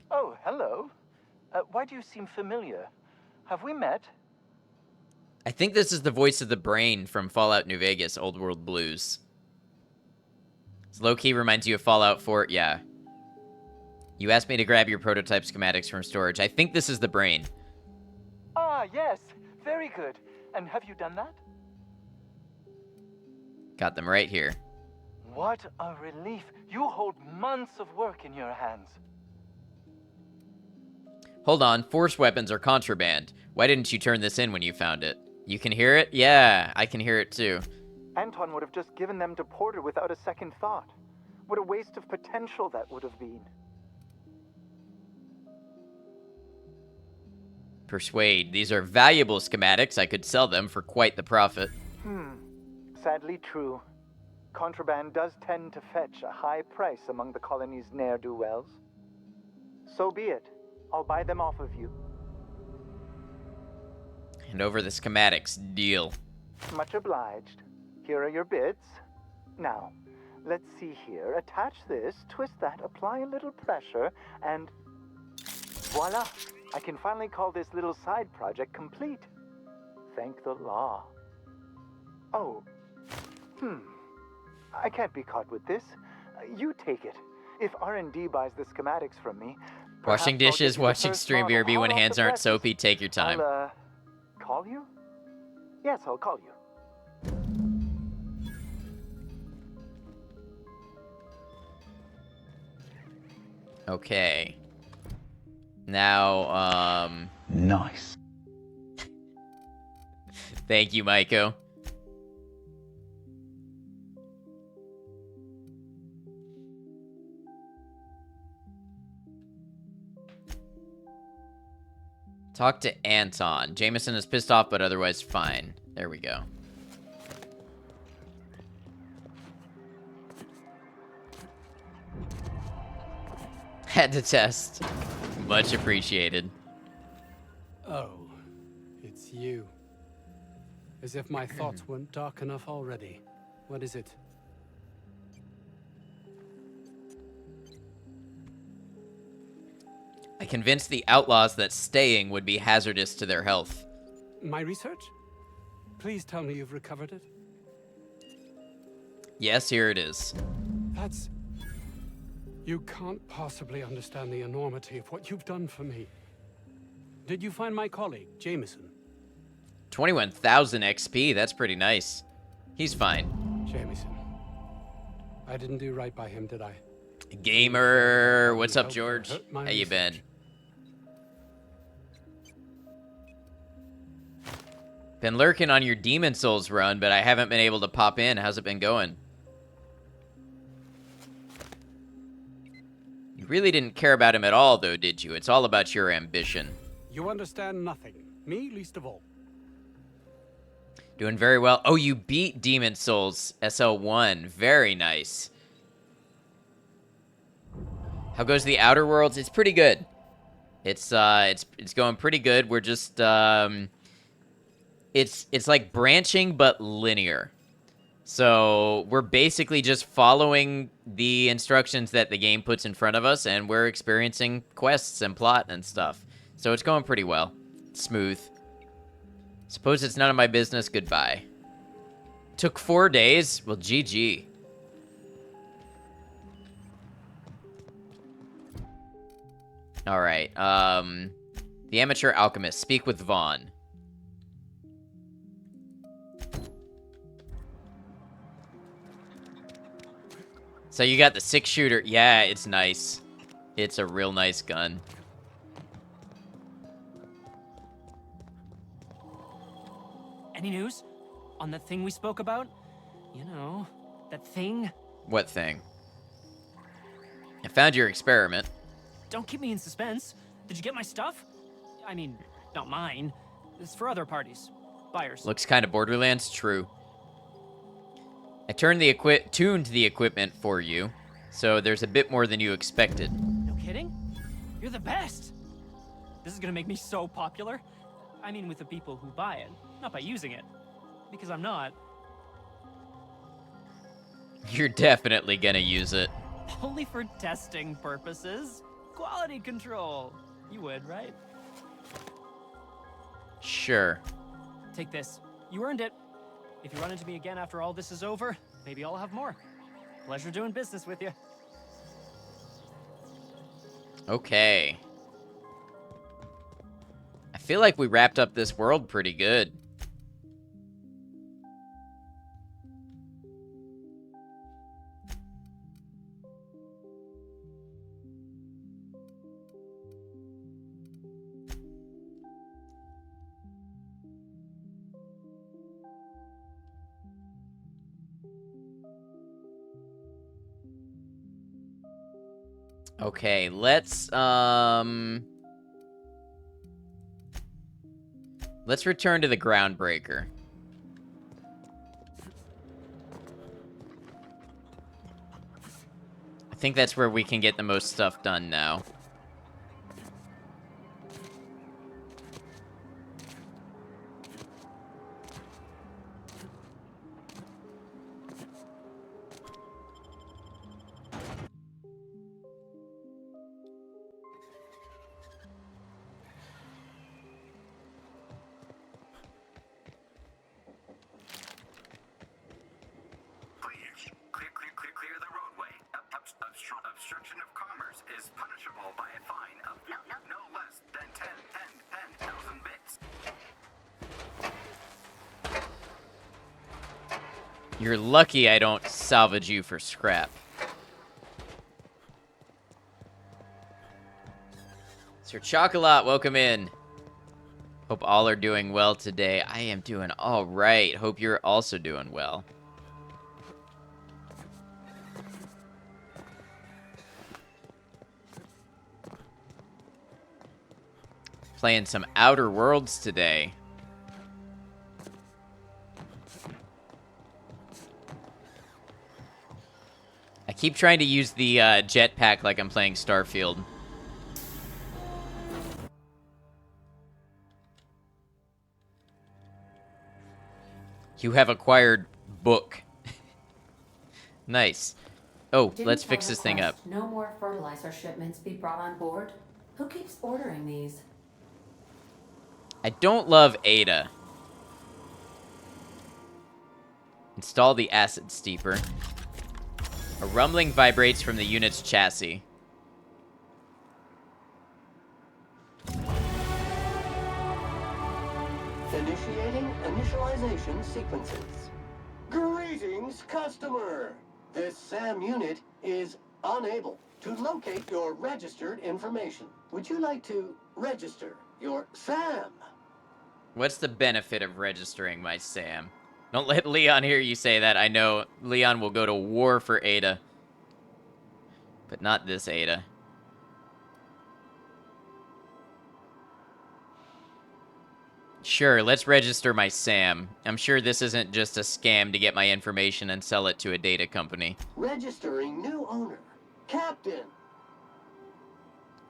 Oh, hello. Why do you seem familiar? Have we met? I think this is the voice of the brain from Fallout New Vegas, Old World Blues. This low-key reminds you of Fallout 4, yeah. You asked me to grab your prototype schematics from storage. I think this is the brain. Ah, yes. Very good. And have you done that? Got them right here. What a relief. You hold months of work in your hands. Hold on, force weapons are contraband. Why didn't you turn this in when you found it? You can hear it? Yeah, I can hear it too. Anton would have just given them to Porter without a second thought. What a waste of potential that would have been. Persuade. These are valuable schematics. I could sell them for quite the profit. Sadly true. Contraband does tend to fetch a high price among the colony's ne'er-do-wells. So be it. I'll buy them off of you. And over the schematics. Deal. Much obliged. Here are your bids. Now, let's see here. Attach this, twist that, apply a little pressure, and voila! I can finally call this little side project complete. Thank the law. Oh. I can't be caught with this. You take it. If R&D buys the schematics from me... Washing dishes, watching stream BRB when hands aren't soapy, take your time. I'll, call you? Yes, I'll call you. Okay. Now, Nice. Thank you, Maiko. Talk to Anton. Jameson is pissed off, but otherwise fine. There we go. Had to test. Much appreciated. Oh, it's you. As if my thoughts weren't dark enough already. What is it? I convinced the outlaws that staying would be hazardous to their health. My research? Please tell me you've recovered it. Yes, here it is. That's... You can't possibly understand the enormity of what you've done for me. Did you find my colleague, Jameson? 21,000 XP, that's pretty nice. He's fine. Jameson. I didn't do right by him, did I? Gamer, what's up, George? How you been? Been lurking on your Demon Souls run, but I haven't been able to pop in. How's it been going? You really didn't care about him at all, though, did you? It's all about your ambition. You understand nothing. Me, least of all. Doing very well. Oh, you beat Demon Souls SL1. Very nice. How goes the Outer Worlds? It's pretty good. It's going pretty good. We're just it's like branching but linear. So we're basically just following the instructions that the game puts in front of us, and we're experiencing quests and plot and stuff. So it's going pretty well. Smooth. Suppose it's none of my business. Goodbye. Took 4 days? Well, GG. Alright, the Amateur Alchemist. Speak with Vaughn. So you got the 6-shooter. Yeah, it's nice. It's a real nice gun. Any news? On that thing we spoke about? You know, that thing? What thing? I found your experiment. Don't keep me in suspense. Did you get my stuff? I mean, not mine. It's for other parties. Buyers. Looks kind of Borderlands. True. I tuned the equipment for you, so there's a bit more than you expected. No kidding? You're the best! This is gonna make me so popular. I mean with the people who buy it, not by using it. Because I'm not. You're definitely gonna use it. Only for testing purposes. Quality control. You would, right? Sure. Take this. You earned it. If you run into me again after all this is over, maybe I'll have more. Pleasure doing business with you. Okay. I feel like we wrapped up this world pretty good. Okay, let's return to the Groundbreaker. I think that's where we can get the most stuff done now. Clear the roadway. Obstruction of commerce is punishable by a fine of no less than 10,000 bits. You're lucky I don't salvage you for scrap. Sir Chocolat, welcome in. Hope all are doing well today. I am doing all right. Hope you're also doing well. Playing some Outer Worlds today. I keep trying to use the jetpack like I'm playing Starfield. You have acquired book. Nice. Oh, let's fix this thing up. No more fertilizer shipments be brought on board? Who keeps ordering these? I don't love Ada. Install the acid steeper. A rumbling vibrates from the unit's chassis. Initiating initialization sequences. Greetings, customer! This SAM unit is unable to locate your registered information. Would you like to register your SAM? What's the benefit of registering my SAM? Don't let Leon hear you say that. I know Leon will go to war for Ada. But not this Ada. Sure, let's register my SAM. I'm sure this isn't just a scam to get my information and sell it to a data company. Registering new owner, Captain.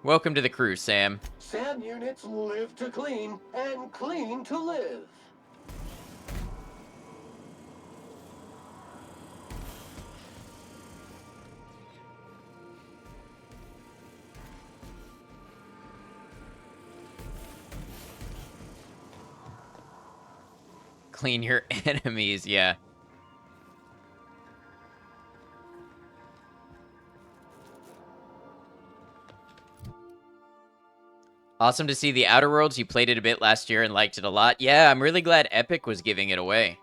Welcome to the crew, Sam. SAM units live to clean and clean to live. Clean your enemies, yeah. Awesome to see the Outer Worlds. You played it a bit last year and liked it a lot. Yeah, I'm really glad Epic was giving it away.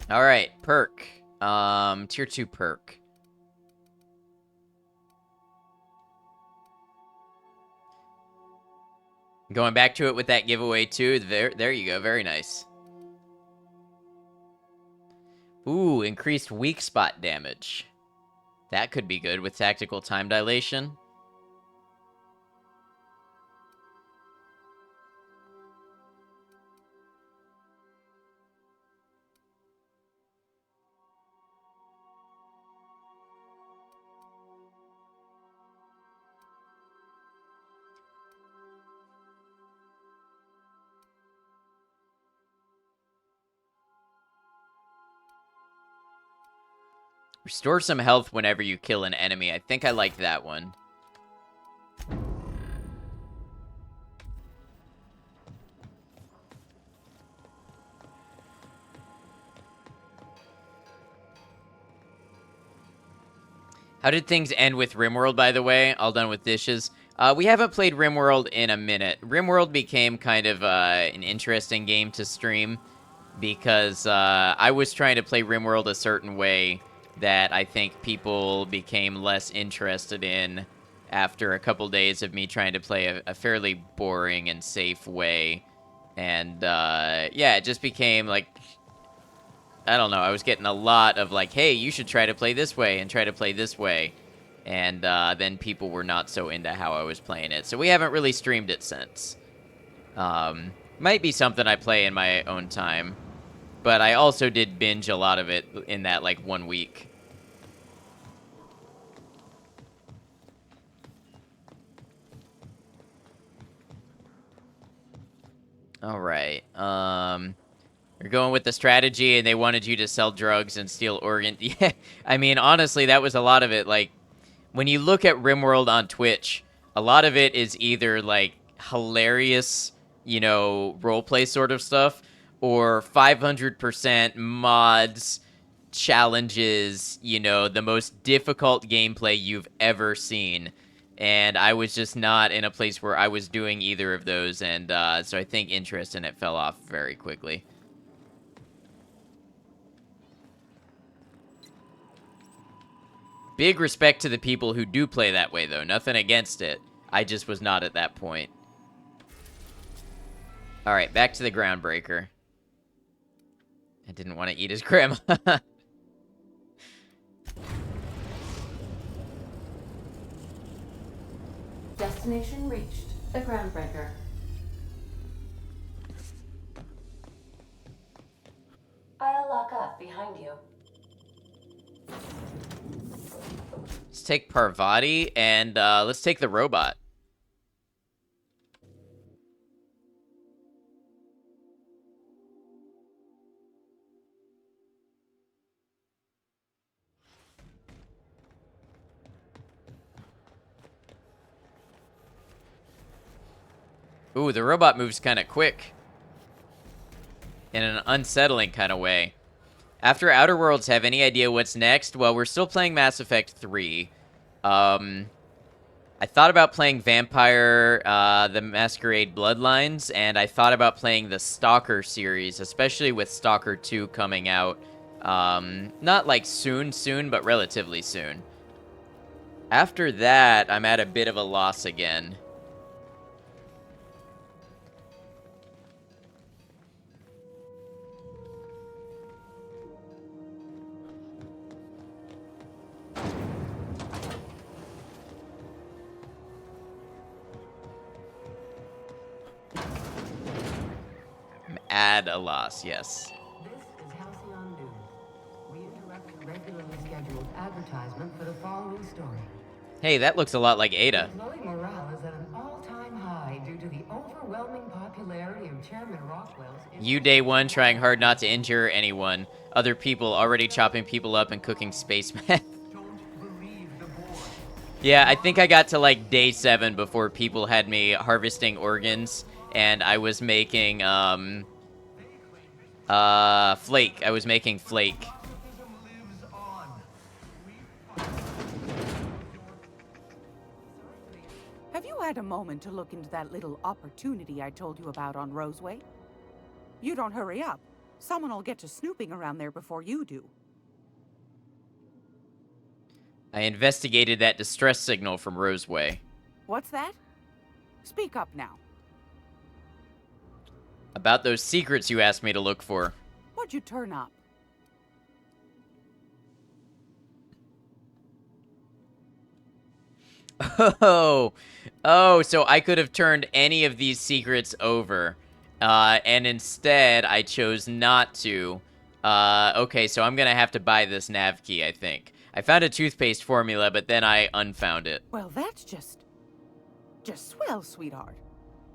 All right, perk. Tier 2 perk. Going back to it with that giveaway too. There you go. Very nice. Ooh, increased weak spot damage. That could be good with tactical time dilation. Restore some health whenever you kill an enemy. I think I like that one. How did things end with RimWorld, by the way? All done with dishes. We haven't played RimWorld in a minute. RimWorld became kind of an interesting game to stream because I was trying to play RimWorld a certain way that I think people became less interested in after a couple days of me trying to play a fairly boring and safe way. And yeah, it just became like, I don't know, I was getting a lot of like, hey, you should try to play this way and try to play this way. And then people were not so into how I was playing it. So we haven't really streamed it since. Might be something I play in my own time. But I also did binge a lot of it in that, like, 1 week. Alright, you're going with the strategy, and they wanted you to sell drugs and steal organs. Yeah, I mean, honestly, that was a lot of it. Like, when you look at RimWorld on Twitch, a lot of it is either, like, hilarious, you know, roleplay sort of stuff, or 500% mods, challenges, you know, the most difficult gameplay you've ever seen. And I was just not in a place where I was doing either of those, and so I think interest in it fell off very quickly. Big respect to the people who do play that way, though. Nothing against it. I just was not at that point. Alright, back to the Groundbreaker. I didn't want to eat his grandma. Destination reached. The Groundbreaker. I'll lock up behind you. Let's take Parvati, and let's take the robot. Ooh, the robot moves kind of quick. In an unsettling kind of way. After Outer Worlds, have any idea what's next? Well, we're still playing Mass Effect 3. I thought about playing Vampire, the Masquerade Bloodlines, and I thought about playing the Stalker series, especially with Stalker 2 coming out. Not like soon, but relatively soon. After that, I'm at a bit of a loss again. Add a loss, yes. This is Halcyon News. We interrupt regularly scheduled advertisement for the following story. Hey, that looks a lot like Ada. Employee morale is at an all-time high due to the overwhelming popularity of Chairman Rockwell's... You day one trying hard not to injure anyone. Other people already chopping people up and cooking space meth. Yeah, I think I got to like day 7 before people had me harvesting organs, and I was making, Flake. I was making Flake. Have you had a moment to look into that little opportunity I told you about on Roseway? You don't hurry up. Someone will get to snooping around there before you do. I investigated that distress signal from Roseway. What's that? Speak up now. About those secrets you asked me to look for. What'd you turn up? Oh, so I could have turned any of these secrets over. And instead, I chose not to. Okay, so I'm gonna have to buy this nav key, I think. I found a toothpaste formula, but then I unfound it. Well, that's just swell, sweetheart.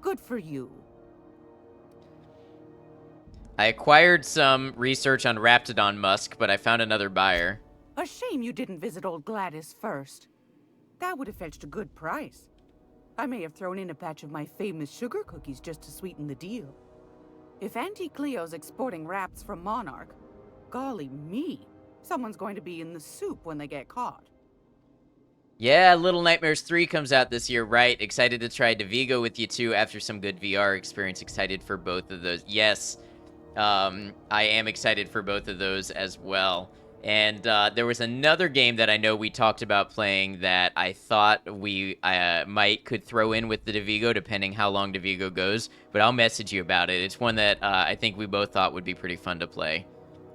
Good for you. I acquired some research on Raptidon Musk, but I found another buyer. A shame you didn't visit old Gladys first. That would have fetched a good price. I may have thrown in a batch of my famous sugar cookies just to sweeten the deal. If Auntie Cleo's exporting wraps from Monarch, golly me, someone's going to be in the soup when they get caught. Yeah, Little Nightmares 3 comes out this year, right? Excited to try DeVigo with you too after some good VR experience. Excited for both of those. Yes, I am excited for both of those as well. And there was another game that I know we talked about playing that I thought we could throw in with the DeVigo, depending how long DeVigo goes. But I'll message you about it. It's one that I think we both thought would be pretty fun to play.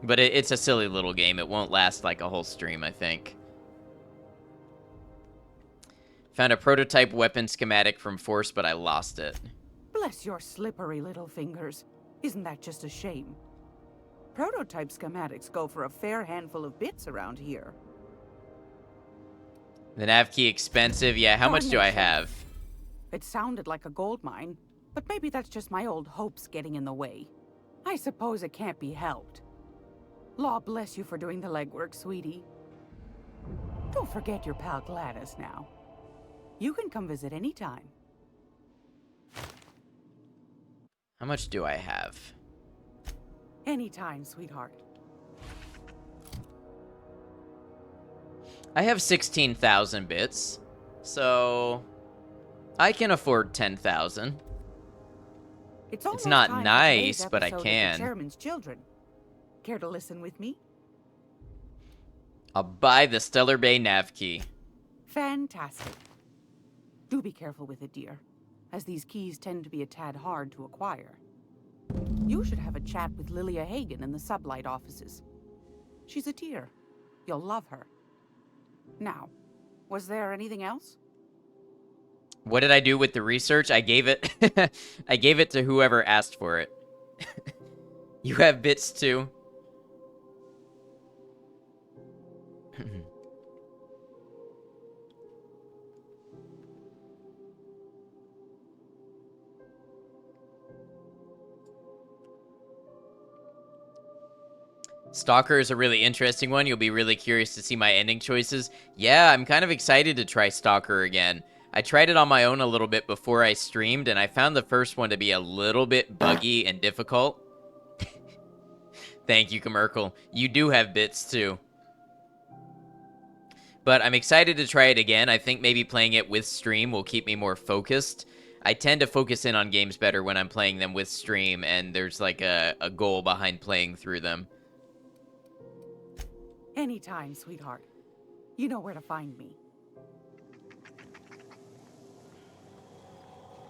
But it's a silly little game. It won't last like a whole stream, I think. Found a prototype weapon schematic from Force, but I lost it. Bless your slippery little fingers. Isn't that just a shame? Prototype schematics go for a fair handful of bits around here. The nav key expensive? Yeah, how much do I have? It sounded like a gold mine, but maybe that's just my old hopes getting in the way. I suppose it can't be helped. Law bless you for doing the legwork, sweetie. Don't forget your pal Gladys now. You can come visit anytime. How much do I have? Anytime, sweetheart. I have 16,000 bits, so I can afford 10,000. It's not nice, but I can. Chairman's Children. Care to listen with me? I'll buy the Stellar Bay nav key. Fantastic. Do be careful with it, dear, as these keys tend to be a tad hard to acquire. You should have a chat with Lilia Hagen in the Sublight offices. She's a dear. You'll love her. Now, was there anything else? What did I do with the research? I gave it I gave it to whoever asked for it. You have bits too. Stalker is a really interesting one. You'll be really curious to see my ending choices. Yeah, I'm kind of excited to try Stalker again. I tried it on my own a little bit before I streamed, and I found the first one to be a little bit buggy and difficult. Thank you, Commercial. You do have bits, too. But I'm excited to try it again. I think maybe playing it with stream will keep me more focused. I tend to focus in on games better when I'm playing them with stream, and there's like a goal behind playing through them. Anytime, sweetheart. You know where to find me.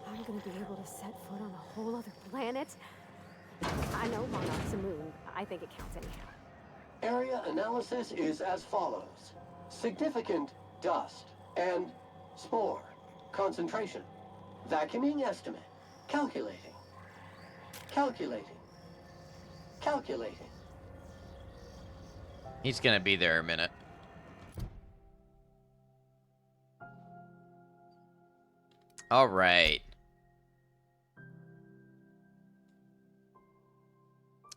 I'm gonna be able to set foot on a whole other planet? I know Monarch's a moon. I think it counts anyhow. Area analysis is as follows. Significant dust and spore. Concentration. Vacuuming estimate. Calculating. Calculating. Calculating. He's gonna be there a minute. All right.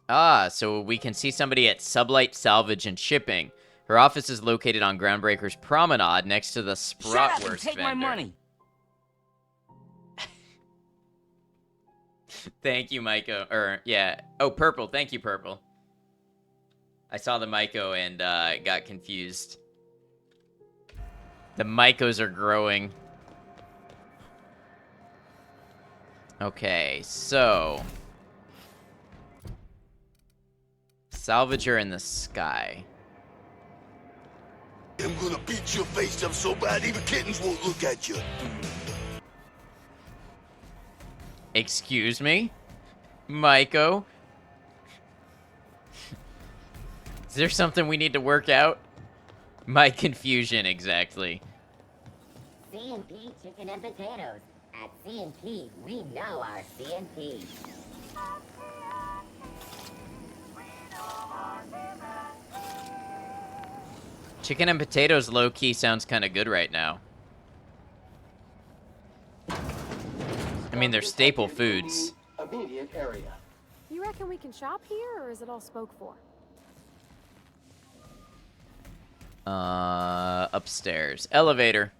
So we can see somebody at Sublight Salvage and Shipping. Her office is located on Groundbreaker's Promenade next to the Spratwurst Shut up and take vendor. my money. Thank you, Maiko. Or, yeah. Oh, Purple. Thank you, Purple. I saw the Maiko and got confused. The Maikos are growing. Okay, so... Salvager in the sky. I'm gonna beat your face up so bad even kittens won't look at you. Excuse me? Maiko? Is there something we need to work out? My confusion, exactly. C&P chicken and potatoes. At C&P, we know our C&P. Chicken and potatoes low-key sounds kind of good right now. I mean, they're staple foods. Immediate area. You reckon we can shop here, or is it all spoke for? Upstairs. Elevator.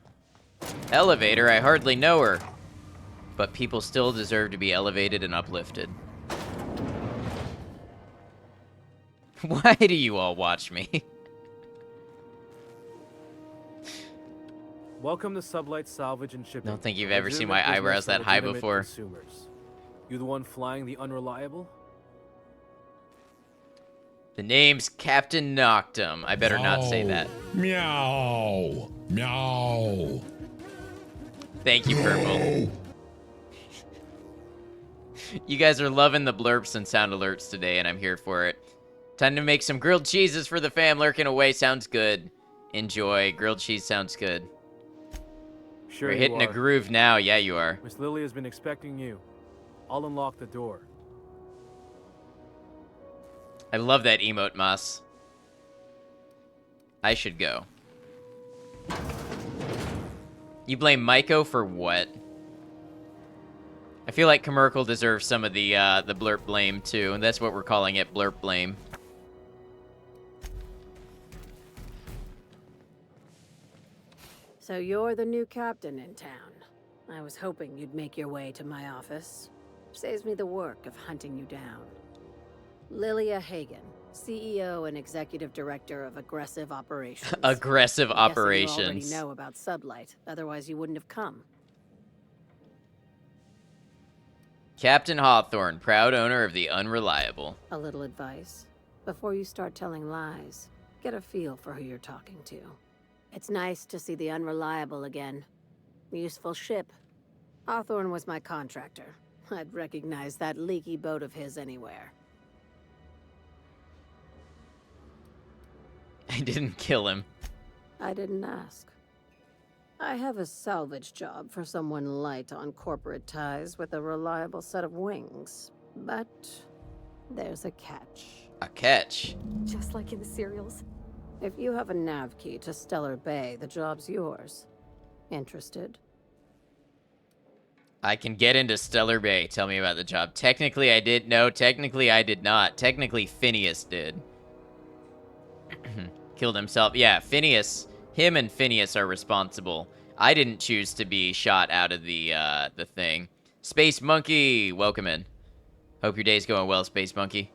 Elevator, I hardly know her. But people still deserve to be elevated and uplifted. Why do you all watch me? Welcome to Sublight Salvage and Shipping. Don't think you've ever seen my Legitimate eyebrows business that for high legitimate before. Consumers. You the one flying the Unreliable? The name's Captain Noctum. I better not say that. Meow. Meow. Thank you, Purple. You guys are loving the blurps and sound alerts today, and I'm here for it. Time to make some grilled cheeses for the fam. Lurking away sounds good. Enjoy. Grilled cheese sounds good. Sure, We're hitting a groove now. Yeah, you are. Miss Lily has been expecting you. I'll unlock the door. I love that emote, Moss. I should go. You blame Maiko for what? I feel like Commercial deserves some of the blurp blame too, and that's what we're calling it, blurp blame. So you're the new captain in town. I was hoping you'd make your way to my office. Saves me the work of hunting you down. Lilia Hagen, CEO and Executive Director of Aggressive Operations. Aggressive I'm guessing Operations. You already know about Sublight, otherwise you wouldn't have come. Captain Hawthorne, proud owner of the Unreliable. A little advice. Before you start telling lies, get a feel for who you're talking to. It's nice to see the Unreliable again. Useful ship. Hawthorne was my contractor. I'd recognize that leaky boat of his anywhere. I didn't kill him. I didn't ask. I have a salvage job for someone light on corporate ties with a reliable set of wings. But there's a catch. A catch? Just like in the serials. If you have a nav key to Stellar Bay, the job's yours. Interested? I can get into Stellar Bay. Tell me about the job. Technically, I did. No, technically, I did not. Technically, Phineas did. Killed himself. Yeah, Phineas. Him and Phineas are responsible. I didn't choose to be shot out of the thing. Space Monkey, welcome in. Hope your day's going well, Space Monkey.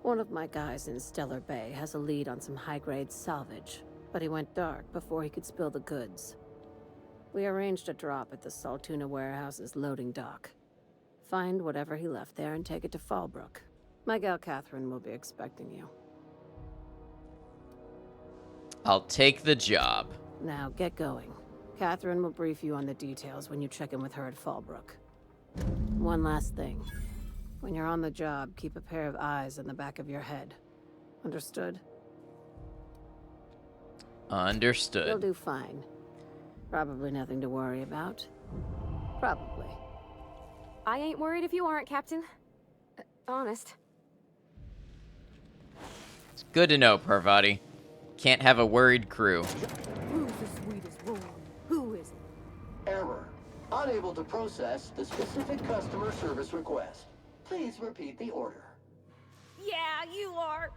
One of my guys in Stellar Bay has a lead on some high-grade salvage, but he went dark before he could spill the goods. We arranged a drop at the Saltuna warehouse's loading dock. Find whatever he left there and take it to Fallbrook. My gal Catherine will be expecting you. I'll take the job. Now get going. Catherine will brief you on the details when you check in with her at Fallbrook. One last thing. When you're on the job, keep a pair of eyes in the back of your head. Understood? Understood. You'll do fine. Probably nothing to worry about. Probably. I ain't worried if you aren't, Captain. Honest. It's good to know, Parvati. Can't have a worried crew. Who's the sweetest one? Who is it? Error. Unable to process the specific customer service request. Please repeat the order. Yeah, you are.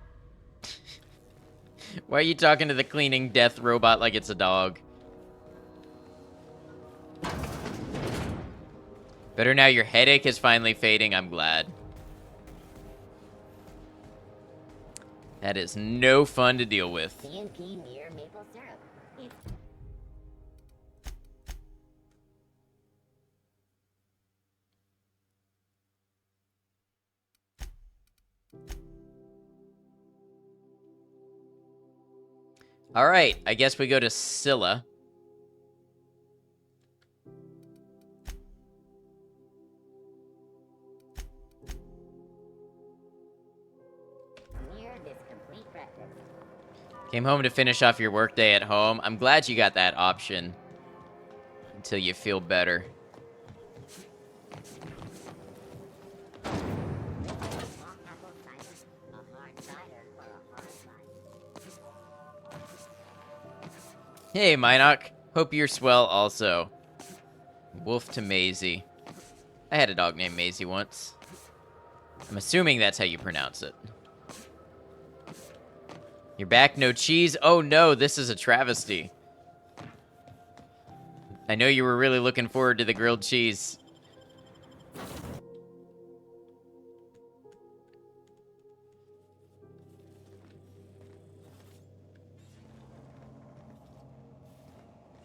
Why are you talking to the cleaning death robot like it's a dog? Better now your headache is finally fading, I'm glad. That is no fun to deal with. C&P near maple syrup. All right, I guess we go to Scylla. Near this complete breakfast. Came home to finish off your workday at home. I'm glad you got that option. until you feel better. Hey, Minoc. Hope you're swell also. Wolf to Maisie. I had a dog named Maisie once. I'm assuming that's how you pronounce it. You're back, no cheese? Oh no, this is a travesty. I know you were really looking forward to the grilled cheese.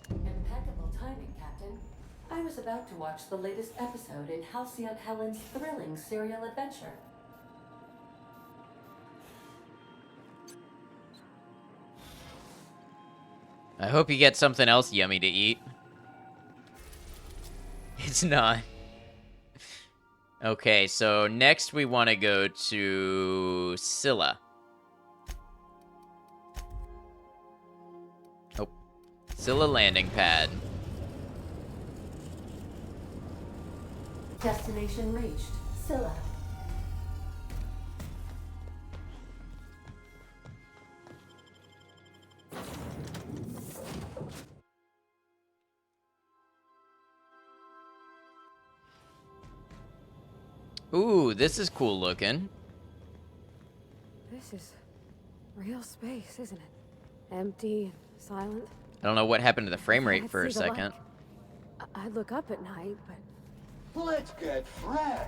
Impeccable timing, Captain. I was about to watch the latest episode in Halcyon Helen's thrilling serial adventure. I hope you get something else yummy to eat. It's not. Okay, so next we want to go to Scylla. Oh, Scylla landing pad. Destination reached. Scylla. Ooh, this is cool looking. This is real space, isn't it? Empty, silent. I don't know what happened to the frame rate Can't for a see the light. second. I look up at night, but Let's get fresh.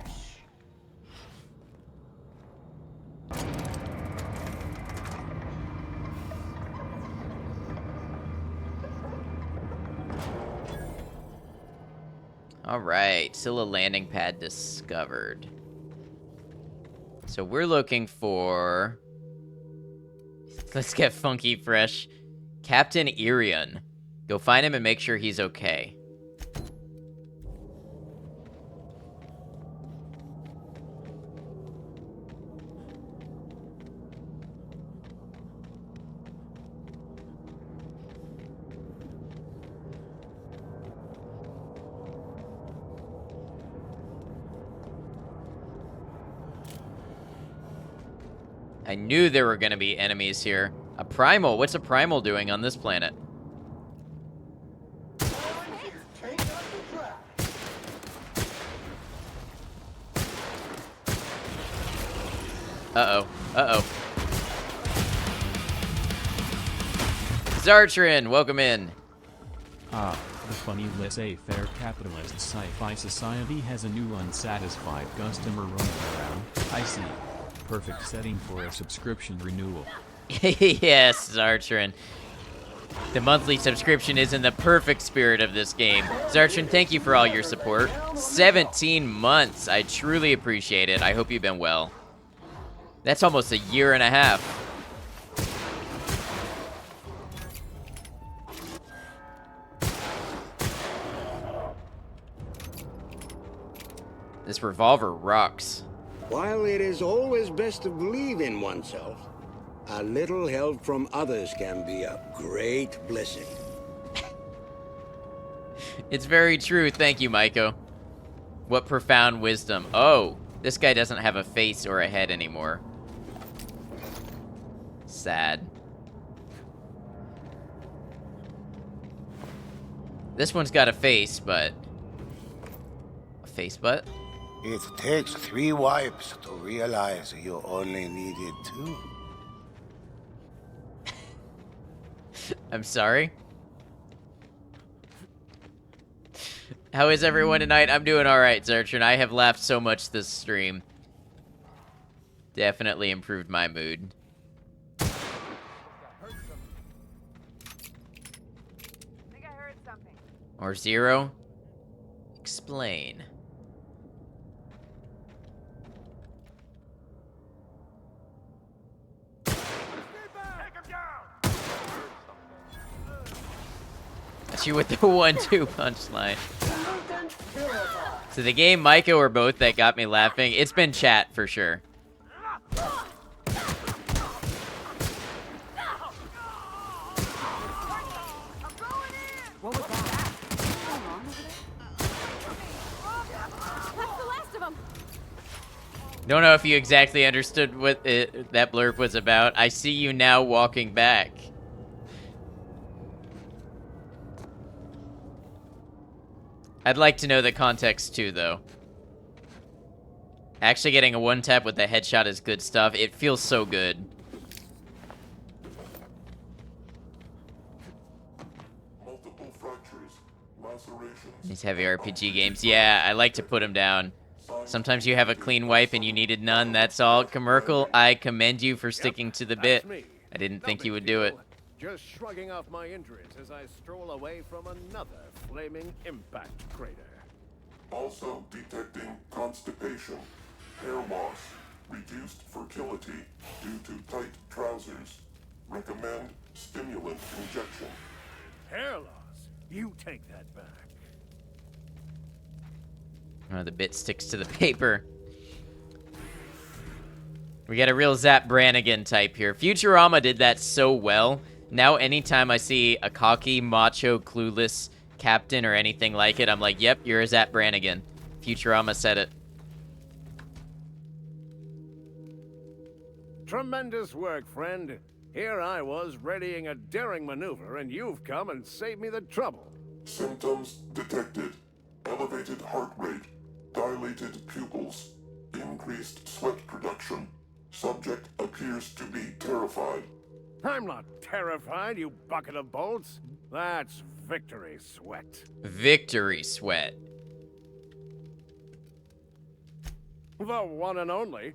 Alright, Scylla landing pad discovered. So we're looking for... Let's get funky fresh. Captain Irion. Go find him and make sure he's okay. I knew there were going to be enemies here. A primal? What's a primal doing on this planet? Uh-oh. Uh-oh. Zartrin, welcome in. Ah, the funny laissez-faire capitalist sci-fi society has a new unsatisfied customer running around. I see. Perfect setting for a subscription renewal. Yes, Zartrin. The monthly subscription is in the perfect spirit of this game. Zartrin, thank you for all your support. 17 months. I truly appreciate it. I hope you've been well. That's almost a year and a half. This revolver rocks. While it is always best to believe in oneself, a little help from others can be a great blessing. It's very true. Thank you, Maiko. What profound wisdom. Oh, this guy doesn't have a face or a head anymore. Sad. This one's got a face, but... A face butt? It takes 3 wipes to realize you only needed 2. I'm sorry. How is everyone tonight? I'm doing alright, Zartrin. I have laughed so much this stream. Definitely improved my mood. Think I heard something. Or Zero? Explain. That's you with the 1-2 punchline. So the game, Maiko, or both that got me laughing. It's been chat for sure. What was that? Don't know if you exactly understood what that blurb was about. I see you now walking back. I'd like to know the context too, though. Actually getting a one-tap with the headshot is good stuff. It feels so good. Multiple fractures, lacerations. These heavy RPG games. Yeah, I like to put them down. Sometimes you have a clean wipe and you needed none. That's all. Commercial, I commend you for sticking to the bit. I didn't think you would do it. Just shrugging off my injuries as I stroll away from another flaming impact crater. Also detecting constipation, hair loss, reduced fertility due to tight trousers. Recommend stimulant injection. Hair loss? You take that back. Oh, the bit sticks to the paper. We got a real Zap Brannigan type here. Futurama did that so well. Now anytime I see a cocky, macho, clueless captain or anything like it, I'm like, yep, you're a Zap Brannigan. Futurama said it. Tremendous work, friend. Here I was readying a daring maneuver, and you've come and saved me the trouble. Symptoms detected. Elevated heart rate, dilated pupils, increased sweat production. Subject appears to be terrified. I'm not terrified, you bucket of bolts. That's victory sweat. Victory sweat. The one and only.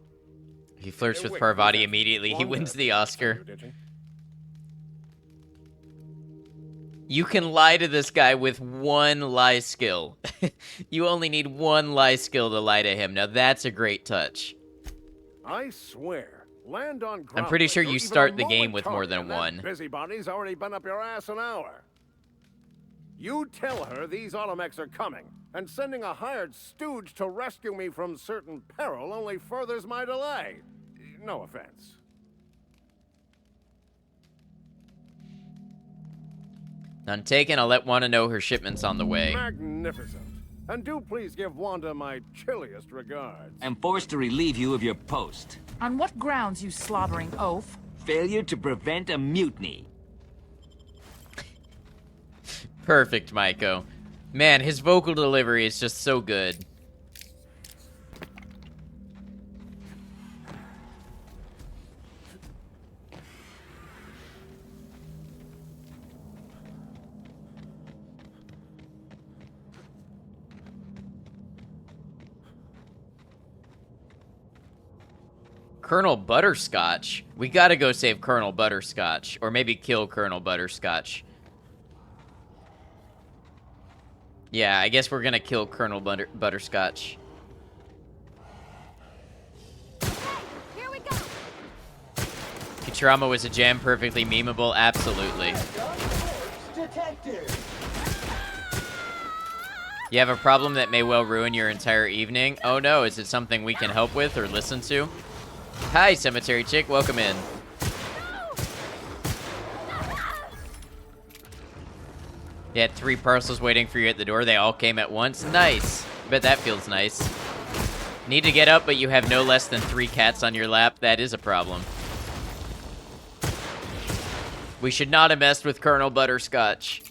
He flirts with Parvati immediately. He wins the Oscar. You can lie to this guy with one lie skill. You only need one lie skill to lie to him. Now that's a great touch. I swear, land on ground. I'm pretty sure like you you're start even the a game moment with more tardy, than and that one. Busybody's already been up your ass an hour. You tell her these Automechs are coming, and sending a hired stooge to rescue me from certain peril only furthers my delay. No offense. None taken. I'll let Wanda know her shipment's on the way. Magnificent. And do please give Wanda my chilliest regards. I'm forced to relieve you of your post. On what grounds, you slobbering oaf? Failure to prevent a mutiny. Perfect, Maiko. Man, his vocal delivery is just so good. Colonel Butterscotch? We gotta go save Colonel Butterscotch. Or maybe kill Colonel Butterscotch. Yeah, I guess we're gonna kill Colonel Butterscotch. Here we go. Futurama was a gem, perfectly memeable, absolutely. You have a problem that may well ruin your entire evening? Oh no, is it something we can help with or listen to? Hi, Cemetery Chick, welcome in. You had 3 parcels waiting for you at the door. They all came at once. Nice. I bet that feels nice. Need to get up, but you have no less than 3 cats on your lap. That is a problem. We should not have messed with Colonel Butterscotch.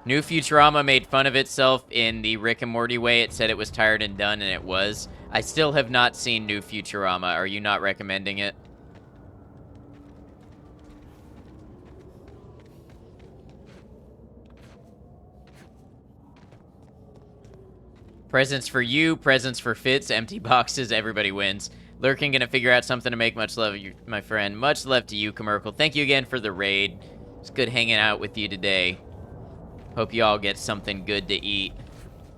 New Futurama made fun of itself in the Rick and Morty way. It said it was tired and done, and it was. I still have not seen New Futurama. Are you not recommending it? Presents for you, presents for Fitz, empty boxes, everybody wins. Lurking gonna figure out something to make. Much love, my friend. Much love to you, Commercial. Thank you again for the raid. It's good hanging out with you today. Hope you all get something good to eat.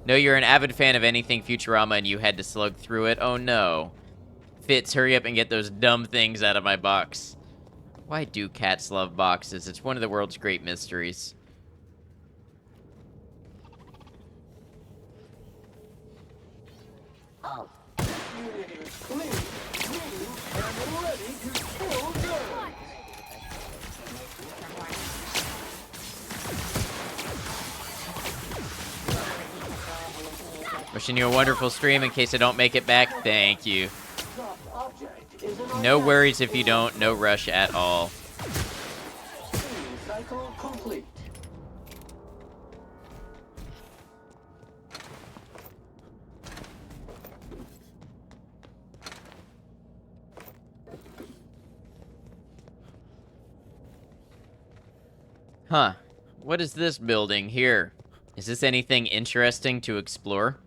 Know you're an avid fan of anything Futurama and you had to slug through it. Oh no. Fitz, hurry up and get those dumb things out of my box. Why do cats love boxes? It's one of the world's great mysteries. Out. This unit is clean, and ready to kill good. Wishing you a wonderful stream in case I don't make it back. Thank you. Dropped object is an No worries if you don't. No rush at all. cleaning cycle complete. Huh. What is this building here? Is this anything interesting to explore?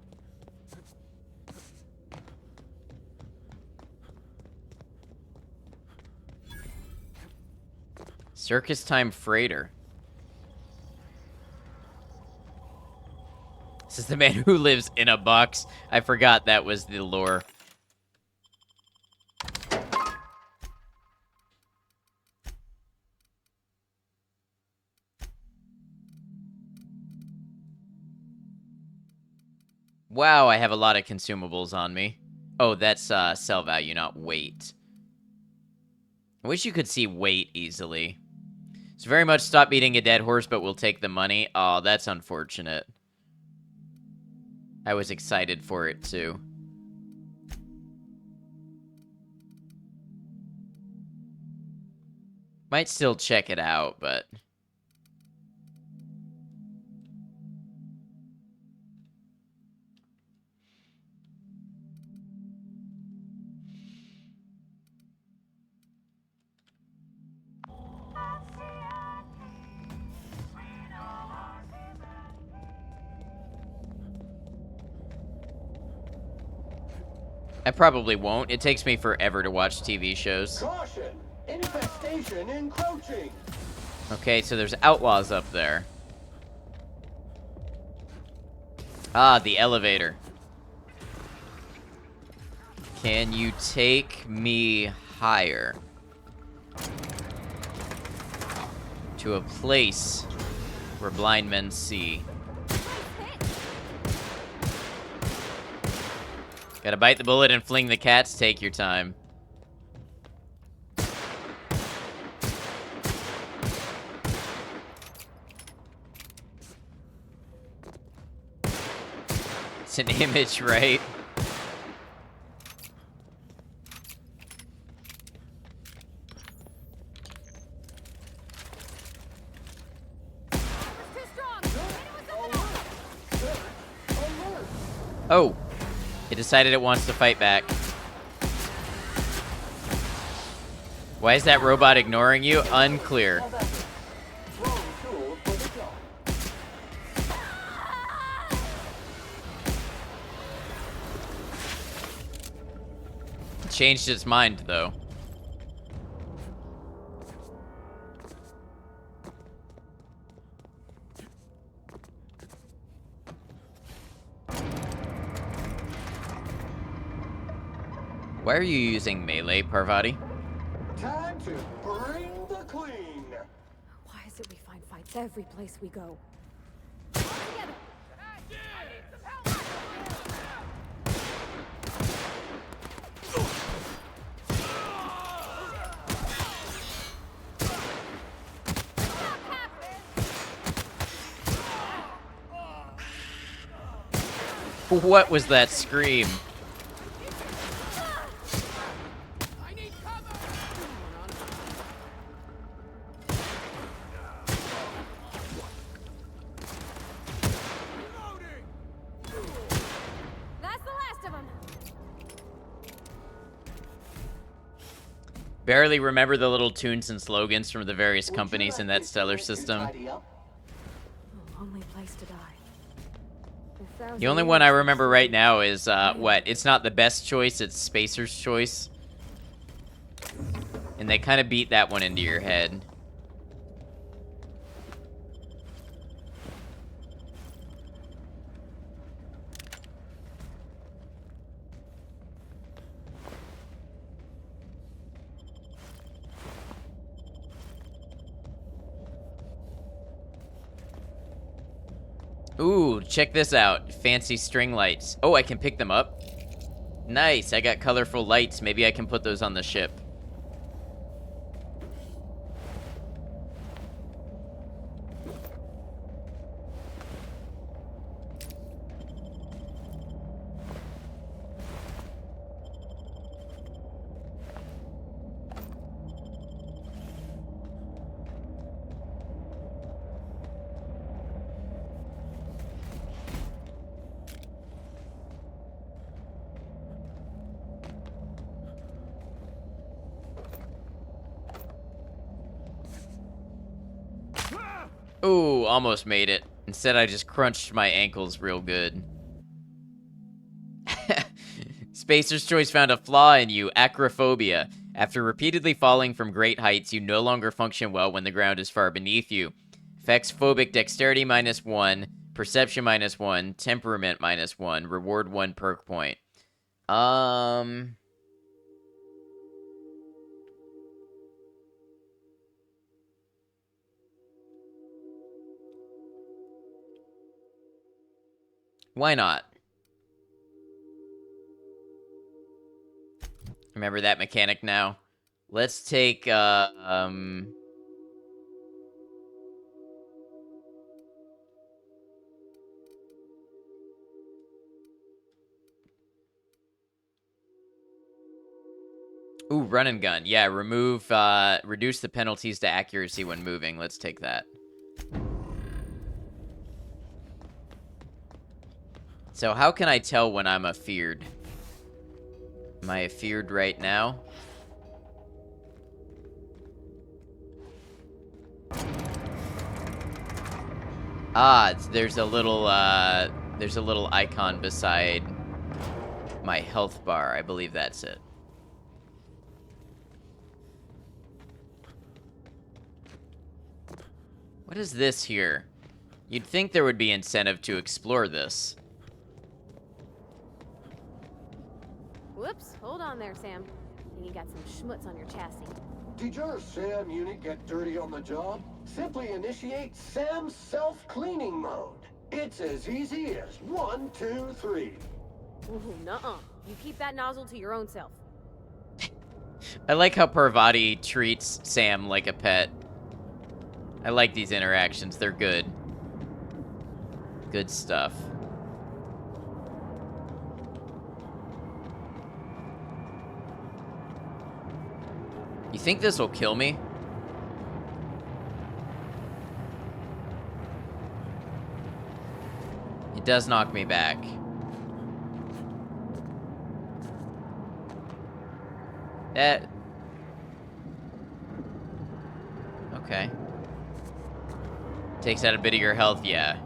Circus Time Freighter. This is the man who lives in a box. I forgot that was the lore. Wow, I have a lot of consumables on me. Oh, that's sell value, not weight. I wish you could see weight easily. So very much stop beating a dead horse, but we'll take the money. Oh, that's unfortunate. I was excited for it, too. Might still check it out, but... I probably won't. It takes me forever to watch TV shows. Caution! Infestation encroaching! Okay, so there's outlaws up there. Ah, the elevator. Can you take me higher? To a place where blind men see. Gotta bite the bullet and fling the cats. Take your time. It's an image, right? Oh. It decided it wants to fight back. Why is that robot ignoring you? Unclear. Changed its mind, though. Why are you using melee, Parvati? Time to bring the clean! Why is it we find fights every place we go? What was that scream? Barely remember the little tunes and slogans from the various companies in that stellar system. Only place to die. The only one I remember right now is, what? It's not the best choice, it's Spacer's Choice. And they kind of beat that one into your head. Ooh, check this out. Fancy string lights. Oh, I can pick them up? Nice, I got colorful lights. Maybe I can put those on the ship. Ooh, almost made it. Instead, I just crunched my ankles real good. Spacer's Choice found a flaw in you, acrophobia. After repeatedly falling from great heights, you no longer function well when the ground is far beneath you. Effects phobic dexterity -1, perception -1, temperament -1, reward 1 perk point. Why not? Remember that mechanic now. Let's take, Ooh, run and gun. Yeah, reduce the penalties to accuracy when moving. Let's take that. So how can I tell when I'm afeared? Am I afeared right now? Ah, there's a little icon beside my health bar. I believe that's it. What is this here? You'd think there would be incentive to explore this. Whoops, hold on there, Sam. I think you got some schmutz on your chassis. Did your SAM unit get dirty on the job? Simply initiate SAM self-cleaning mode. It's as easy as 1, 2, 3. Ooh, nuh-uh. You keep that nozzle to your own self. I like how Parvati treats Sam like a pet. I like these interactions. They're good. Good stuff. You think this will kill me? It does knock me back. That... Okay. Takes out a bit of your health, yeah.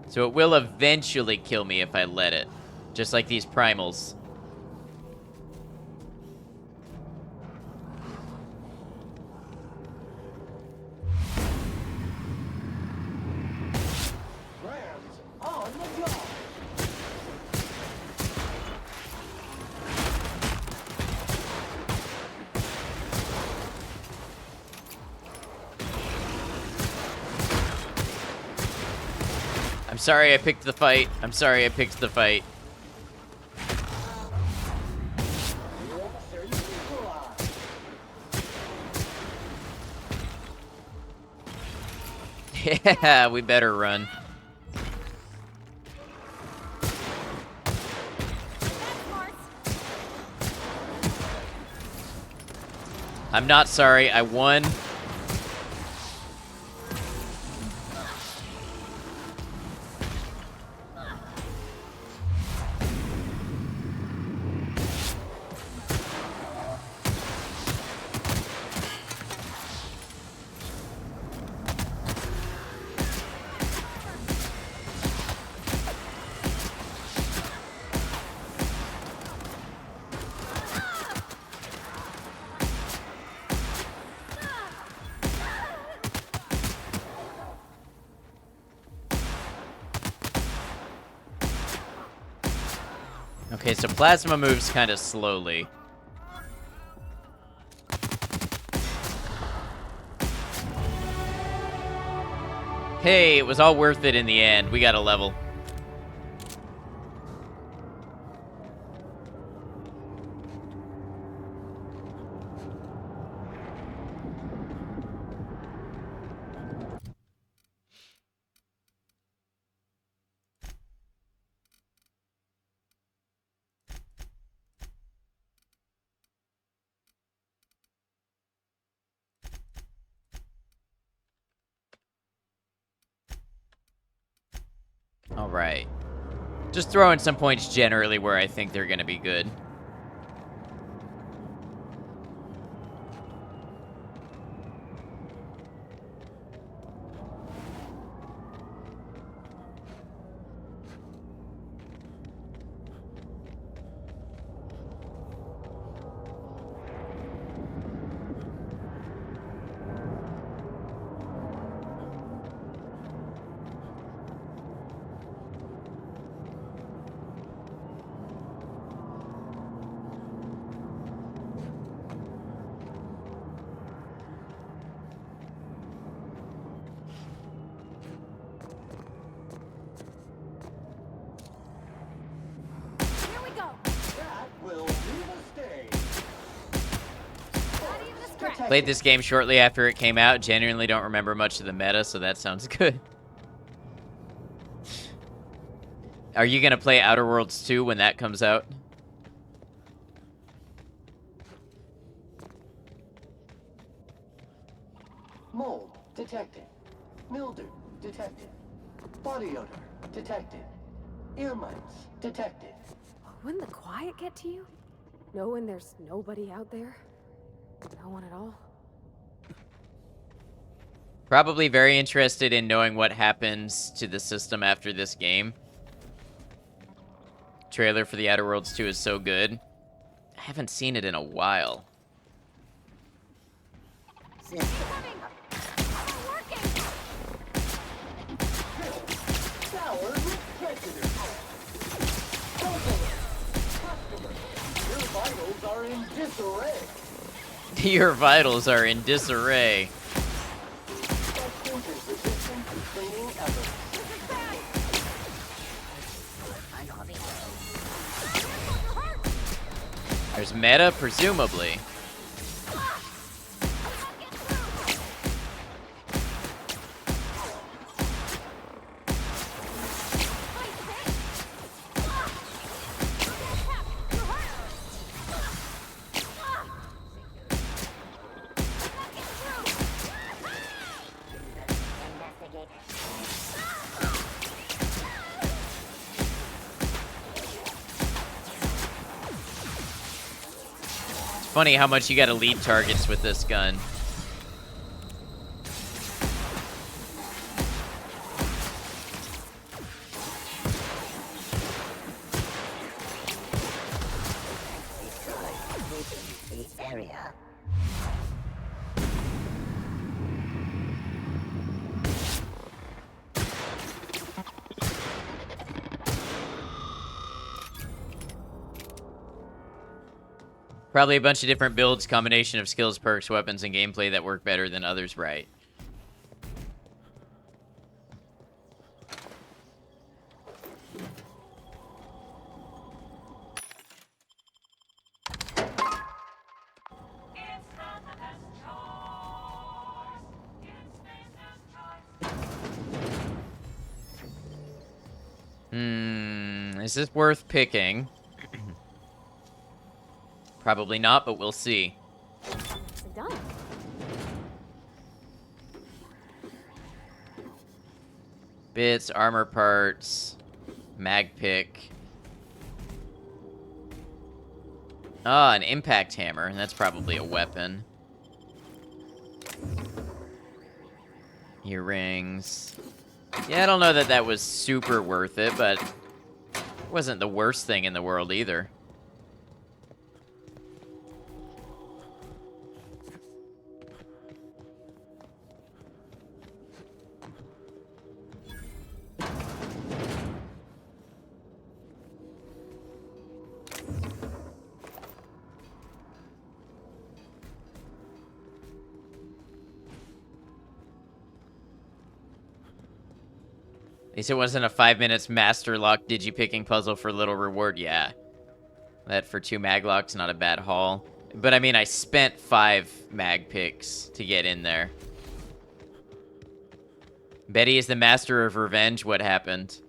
So it will eventually kill me if I let it. Just like these primals. Rams on the job. I'm sorry I picked the fight. I'm sorry I picked the fight. Yeah, we better run. I'm not sorry, I won. Okay, so Plasma moves kind of slowly. Hey, it was all worth it in the end. We got a level. All right. Just throwing some points generally where I think they're going to be good. Played this game shortly after it came out. Genuinely don't remember much of the meta, so that sounds good. Are you gonna play Outer Worlds 2 when that comes out? Mold detected. Mildew detected. Body odor detected. Ear mites detected. Wouldn't the quiet get to you? Knowing there's nobody out there? No one at all? Probably very interested in knowing what happens to the system after this game. Trailer for the Outer Worlds 2 is so good. I haven't seen it in a while. Sour with prejudice. Your vitals are in disarray. Your vitals are in disarray. There's meta, presumably. Funny how much you gotta lead targets with this gun. The area. Probably a bunch of different builds, combination of skills, perks, weapons, and gameplay that work better than others, right? Is this worth picking? Probably not, but we'll see. Done. Bits, armor parts, mag pick. Ah, an impact hammer. That's probably a weapon. Earrings. Yeah, I don't know that that was super worth it, but it wasn't the worst thing in the world either. At least it wasn't a 5 minutes master lock digi-picking puzzle for little reward. Yeah. That for 2 mag locks, not a bad haul. But I mean, I spent 5 mag picks to get in there. Betty is the master of revenge. What happened?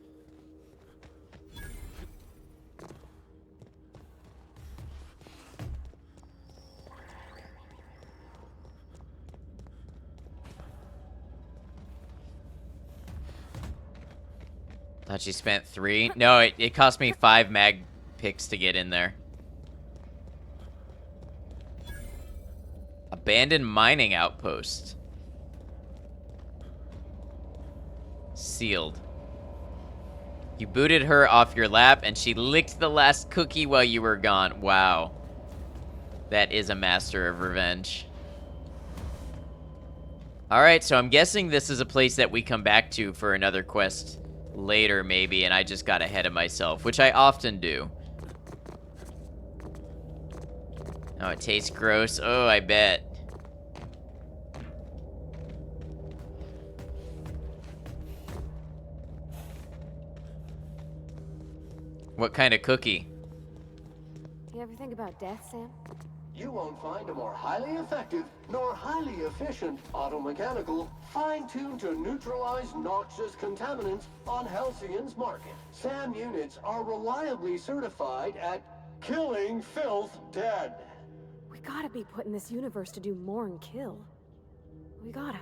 Thought she spent 3. No, it cost me 5 mag picks to get in there. Abandoned mining outpost. Sealed. You booted her off your lap and she licked the last cookie while you were gone. Wow. That is a master of revenge. Alright, so I'm guessing this is a place that we come back to for another quest later, maybe, and I just got ahead of myself, which I often do. Oh, it tastes gross. Oh, I bet. What kind of cookie? You ever think about death, Sam? You won't find a more highly effective nor highly efficient automechanical fine-tuned to neutralize noxious contaminants on Halcyon's market. SAM units are reliably certified at killing filth dead. We gotta be putting this universe to do more and kill. We gotta.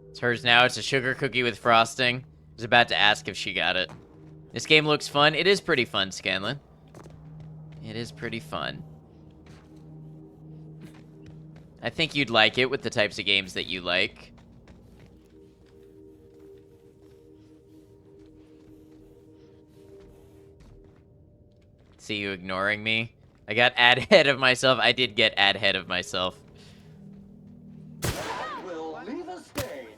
It's hers now. It's a sugar cookie with frosting. I was about to ask if she got it. This game looks fun. It is pretty fun, Scanlan. It is pretty fun. I think you'd like it with the types of games that you like. See you ignoring me. I got ad head of myself. I did get ad head of myself. That will leave a stain.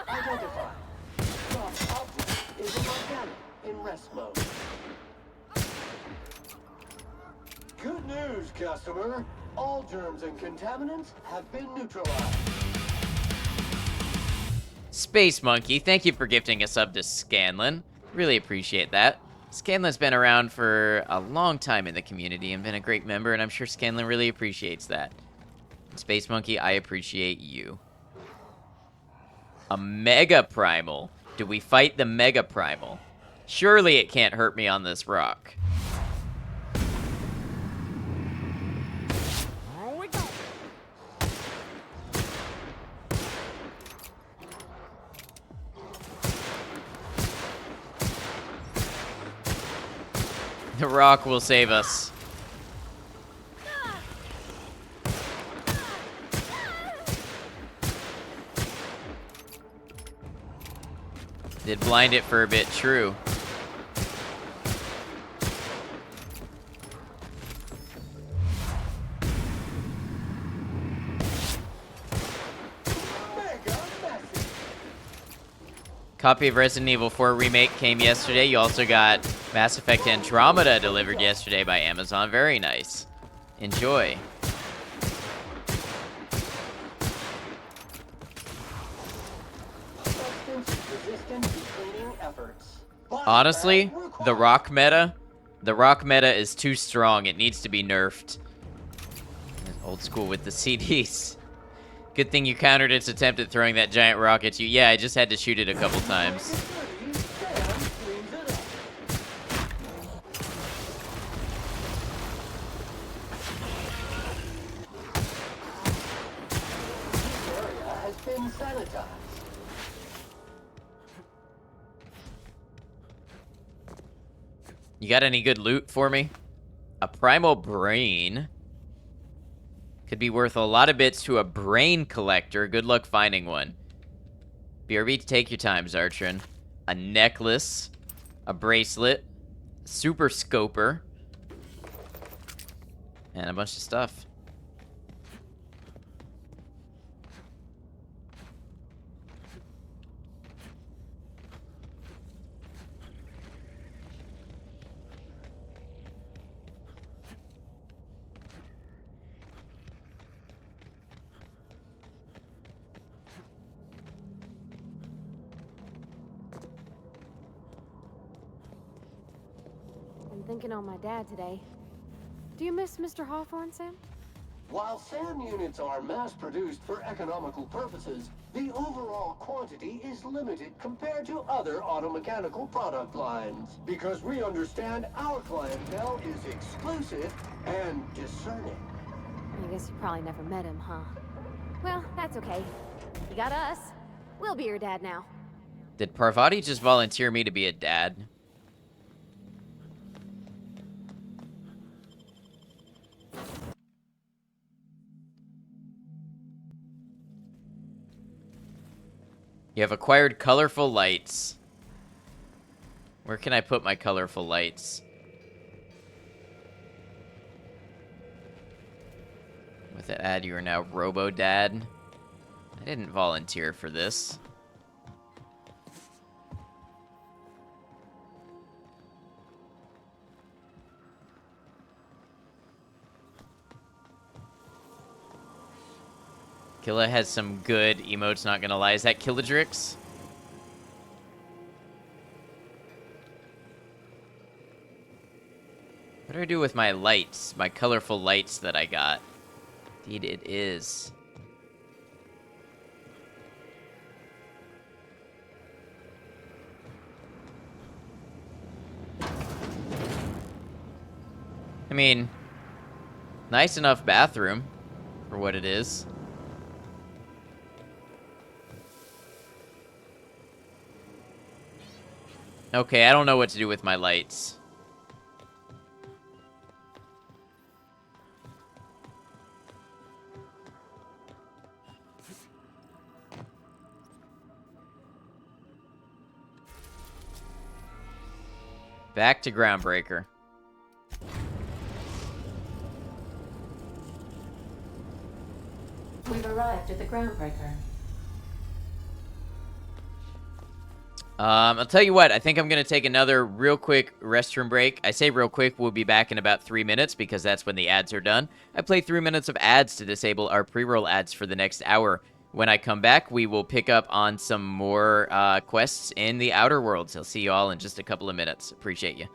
Identify. Soft object is inorganic in rest mode. Good news, customer. All germs and contaminants have been neutralized. Space Monkey, thank you for gifting a sub to Scanlan. Really appreciate that. Scanlan's been around for a long time in the community and been a great member, and I'm sure Scanlan really appreciates that. Space Monkey, I appreciate you. A Mega Primal. Do we fight the Mega Primal? Surely it can't hurt me on this rock. The rock will save us. Did blind it for a bit, true. Copy of Resident Evil 4 Remake came yesterday. You also got Mass Effect Andromeda delivered yesterday by Amazon. Very nice. Enjoy. Honestly, the rock meta is too strong. It needs to be nerfed. Old school with the CDs. Good thing you countered its attempt at throwing that giant rock at you. Yeah, I just had to shoot it a couple times. Has been sanitized. You got any good loot for me? A primal brain. Could be worth a lot of bits to a brain collector. Good luck finding one. BRB, take your time, Zartron. A necklace. A bracelet. Super scoper. And a bunch of stuff. Thinking on my dad today. Do you miss Mr. Hawthorne, Sam? While SAM units are mass-produced for economical purposes, the overall quantity is limited compared to other automechanical product lines. Because we understand our clientele is exclusive and discerning. I guess you probably never met him, huh? Well, that's okay. You got us. We'll be your dad now. Did Parvati just volunteer me to be a dad? You have acquired colorful lights. Where can I put my colorful lights? With that ad, you are now Robo-Dad. I didn't volunteer for this. Killa has some good emotes, not gonna lie. Is that Killadrix? What do I do with my lights? My colorful lights that I got? Indeed it is. I mean, nice enough bathroom for what it is. Okay, I don't know what to do with my lights. Back to Groundbreaker. We've arrived at the Groundbreaker. I'll tell you what, I think I'm going to take another real quick restroom break. I say real quick, we'll be back in about 3 minutes because that's when the ads are done. I play 3 minutes of ads to disable our pre-roll ads for the next hour. When I come back, we will pick up on some more quests in the Outer Worlds. I'll see you all in just a couple of minutes. Appreciate you.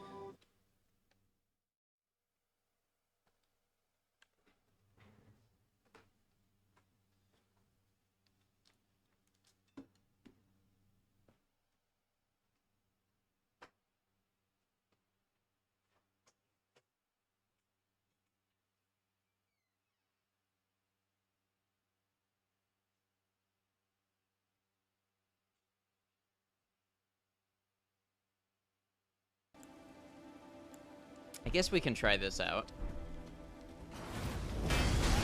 I guess we can try this out.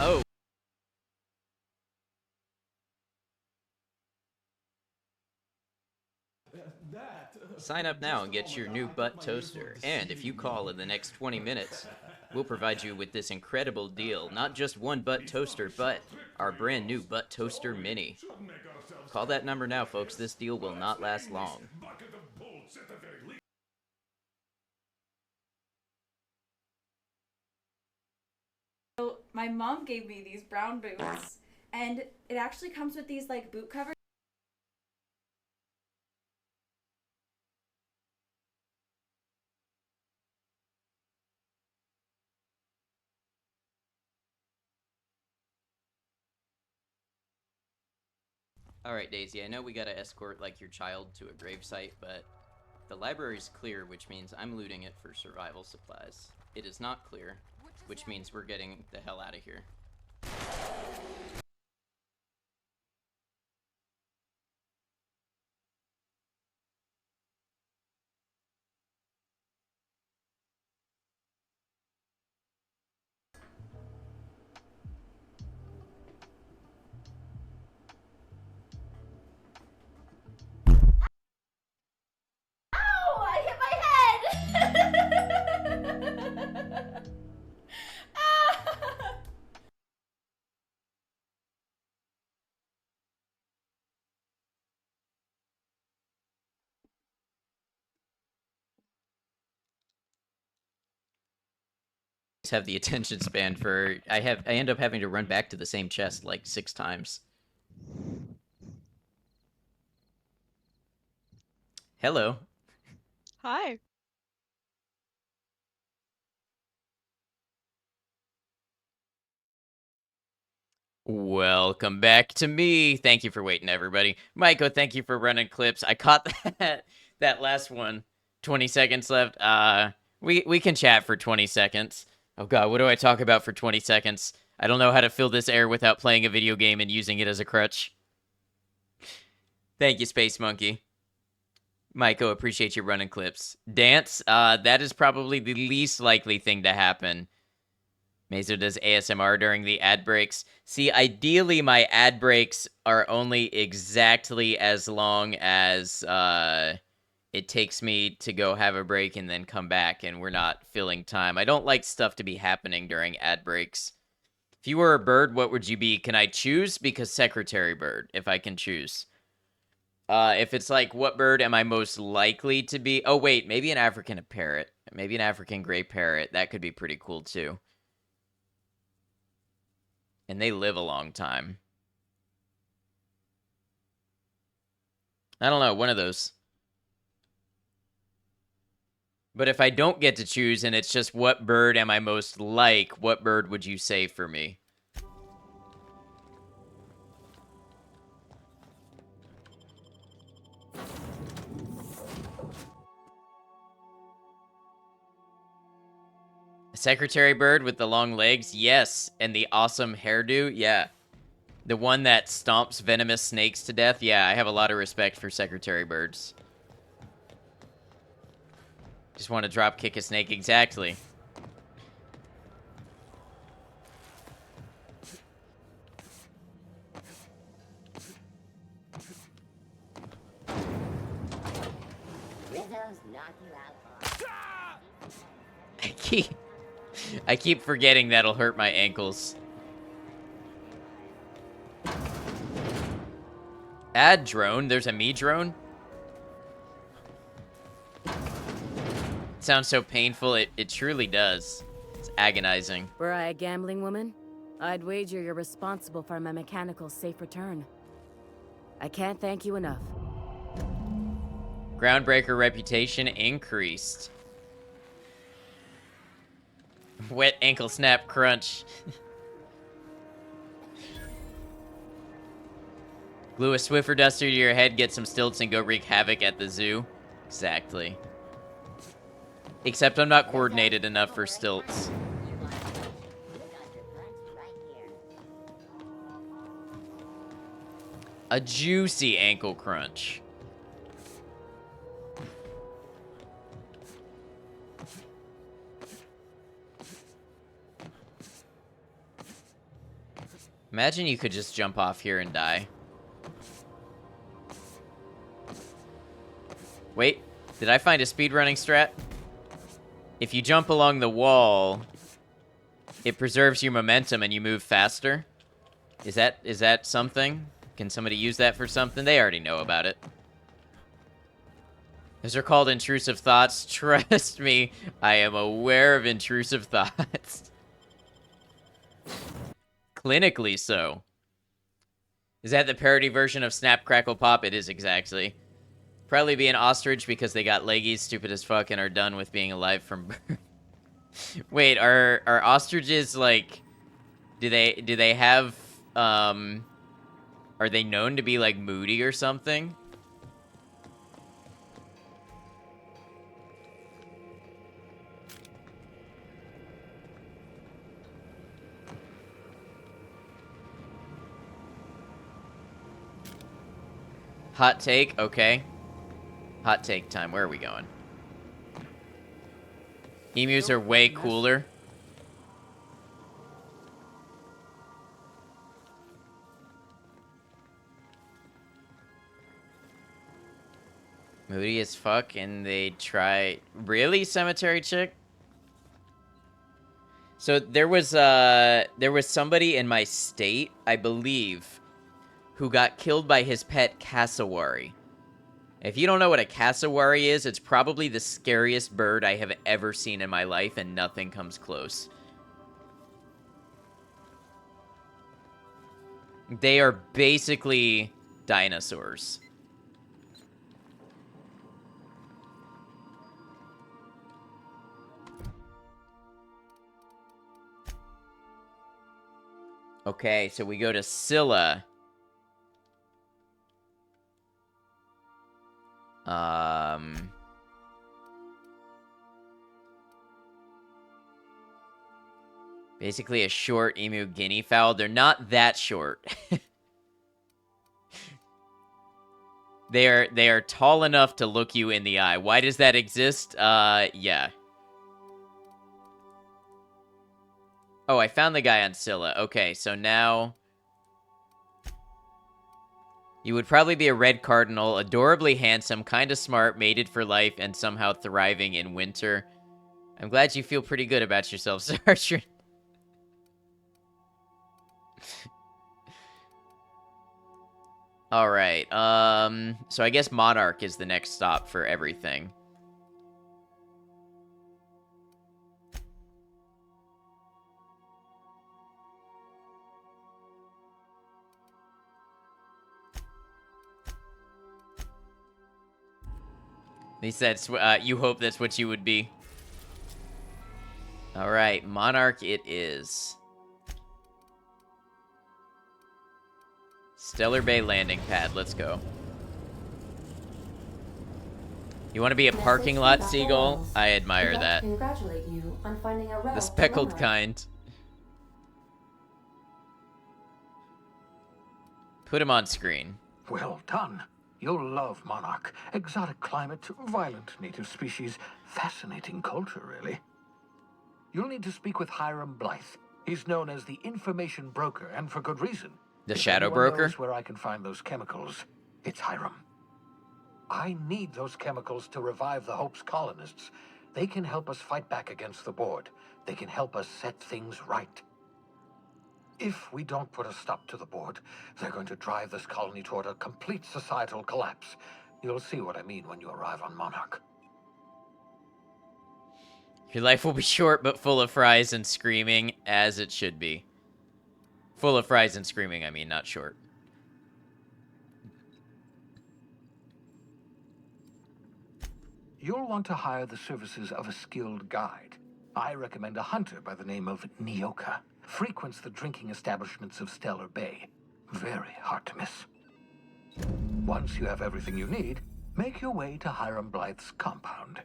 Oh. Sign up now and get your new butt toaster. And if you call in the next 20 minutes, we'll provide you with this incredible deal. Not just one butt toaster, but our brand new butt toaster mini. Call that number now, folks. This deal will not last long. So my mom gave me these brown boots, and it actually comes with these like boot covers. Alright, Daisy, I know we gotta escort, like, your child to a gravesite, but the library's clear, which means I'm looting it for survival supplies. It is not clear, which means we're getting the hell out of here. Ow! I hit my head! Ah! Have the attention span for I end up having to run back to the same chest like 6 times. Hello. Hi. Welcome back to me. Thank you for waiting, everybody. Maiko, thank you for running clips. I caught that last one. 20 seconds left. We can chat for 20 seconds. Oh god, what do I talk about for 20 seconds? I don't know how to fill this air without playing a video game and using it as a crutch. Thank you, Space Monkey. Maiko, appreciate you running clips. Dance, that is probably the least likely thing to happen. Mazo does ASMR during the ad breaks. See, ideally, my ad breaks are only exactly as long as it takes me to go have a break and then come back, and we're not filling time. I don't like stuff to be happening during ad breaks. If you were a bird, what would you be? Can I choose? Because secretary bird, if I can choose. If it's like, what bird am I most likely to be? Oh, wait, maybe an African parrot. Maybe an African gray parrot. That could be pretty cool, too. And they live a long time. I don't know, one of those. But if I don't get to choose and it's just what bird am I most like, what bird would you say for me? Secretary bird with the long legs? Yes. And the awesome hairdo? Yeah. The one that stomps venomous snakes to death? Yeah, I have a lot of respect for secretary birds. Just want to drop kick a snake. Exactly. Rizzo's knock you out. I keep forgetting that'll hurt my ankles. Add drone. There's a me drone. Sounds so painful. It truly does. It's agonizing. Were I a gambling woman, I'd wager you're responsible for my mechanical safe return. I can't thank you enough. Groundbreaker reputation increased. Wet ankle snap crunch. Glue a Swiffer duster to your head, get some stilts, and go wreak havoc at the zoo. Exactly. Except I'm not coordinated enough for stilts. A juicy ankle crunch. Imagine you could just jump off here and die. Wait, did I find a speedrunning strat? If you jump along the wall, it preserves your momentum and you move faster. Is that something? Can somebody use that for something? They already know about it. Those are called intrusive thoughts. Trust me, I am aware of intrusive thoughts. Clinically so. Is that the parody version of Snap, Crackle, Pop? It is exactly. Probably be an ostrich because they got leggies, stupid as fuck, and are done with being alive from birth. Wait, are ostriches, like... Do they have, Are they known to be, like, moody or something? Hot take? Okay. Hot take time. Where are we going? Emus are way cooler. Moody as fuck, and they try... Really, Cemetery Chick? So there was somebody in my state, I believe, who got killed by his pet cassowary. If you don't know what a cassowary is, it's probably the scariest bird I have ever seen in my life, and nothing comes close. They are basically dinosaurs. Okay, so we go to Scylla. Basically a short emu guinea fowl. They're not that short. They are tall enough to look you in the eye. Why does that exist? Yeah. Oh, I found the guy on Scylla. Okay, so now... You would probably be a red cardinal, adorably handsome, kinda smart, mated for life, and somehow thriving in winter. I'm glad you feel pretty good about yourself, Sergeant. Alright, so I guess Monarch is the next stop for everything. He said, you hope that's what you would be. All right, Monarch it is. Stellar Bay landing pad, let's go. You want to be a parking lot seagull? I admire that. Congratulate you on finding a The speckled kind. Put him on screen. Well done. You'll love Monarch. Exotic climate, violent native species, fascinating culture, really. You'll need to speak with Hiram Blythe. He's known as the information broker, and for good reason. The If shadow anyone broker? knows where I can find those chemicals, it's Hiram. I need those chemicals to revive the Hope's colonists. They can help us fight back against the Board. They can help us set things right. If we don't put a stop to the Board, they're going to drive this colony toward a complete societal collapse. You'll see what I mean when you arrive on Monarch. Your life will be short, but full of fries and screaming, as it should be. Full of fries and screaming, I mean, not short. You'll want to hire the services of a skilled guide. I recommend a hunter by the name of Nyoka. Frequents the drinking establishments of Stellar Bay. Very hard to miss. Once you have everything you need, make your way to Hiram Blythe's compound.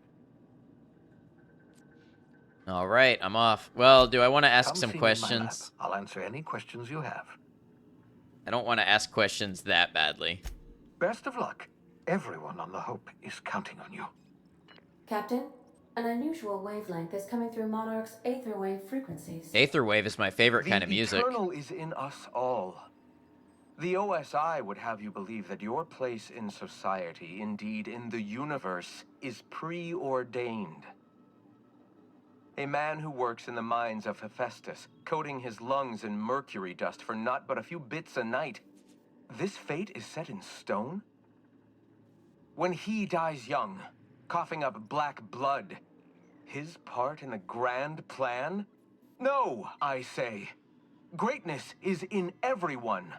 All right, I'm off. Well, do I want to ask Come some see me in my lab. questions? I'll answer any questions you have. I don't want to ask questions that badly. Best of luck. Everyone on the Hope is counting on you. Captain, an unusual wavelength is coming through Monarch's Aether wave frequencies. Aether wave is my favorite kind of music. The Eternal is in us all. The OSI would have you believe that your place in society, indeed in the universe, is preordained. A man who works in the mines of Hephaestus, coating his lungs in mercury dust for not but a few bits a night. This fate is set in stone? When he dies young, coughing up black blood, his part in the grand plan? No, I say. Greatness is in everyone.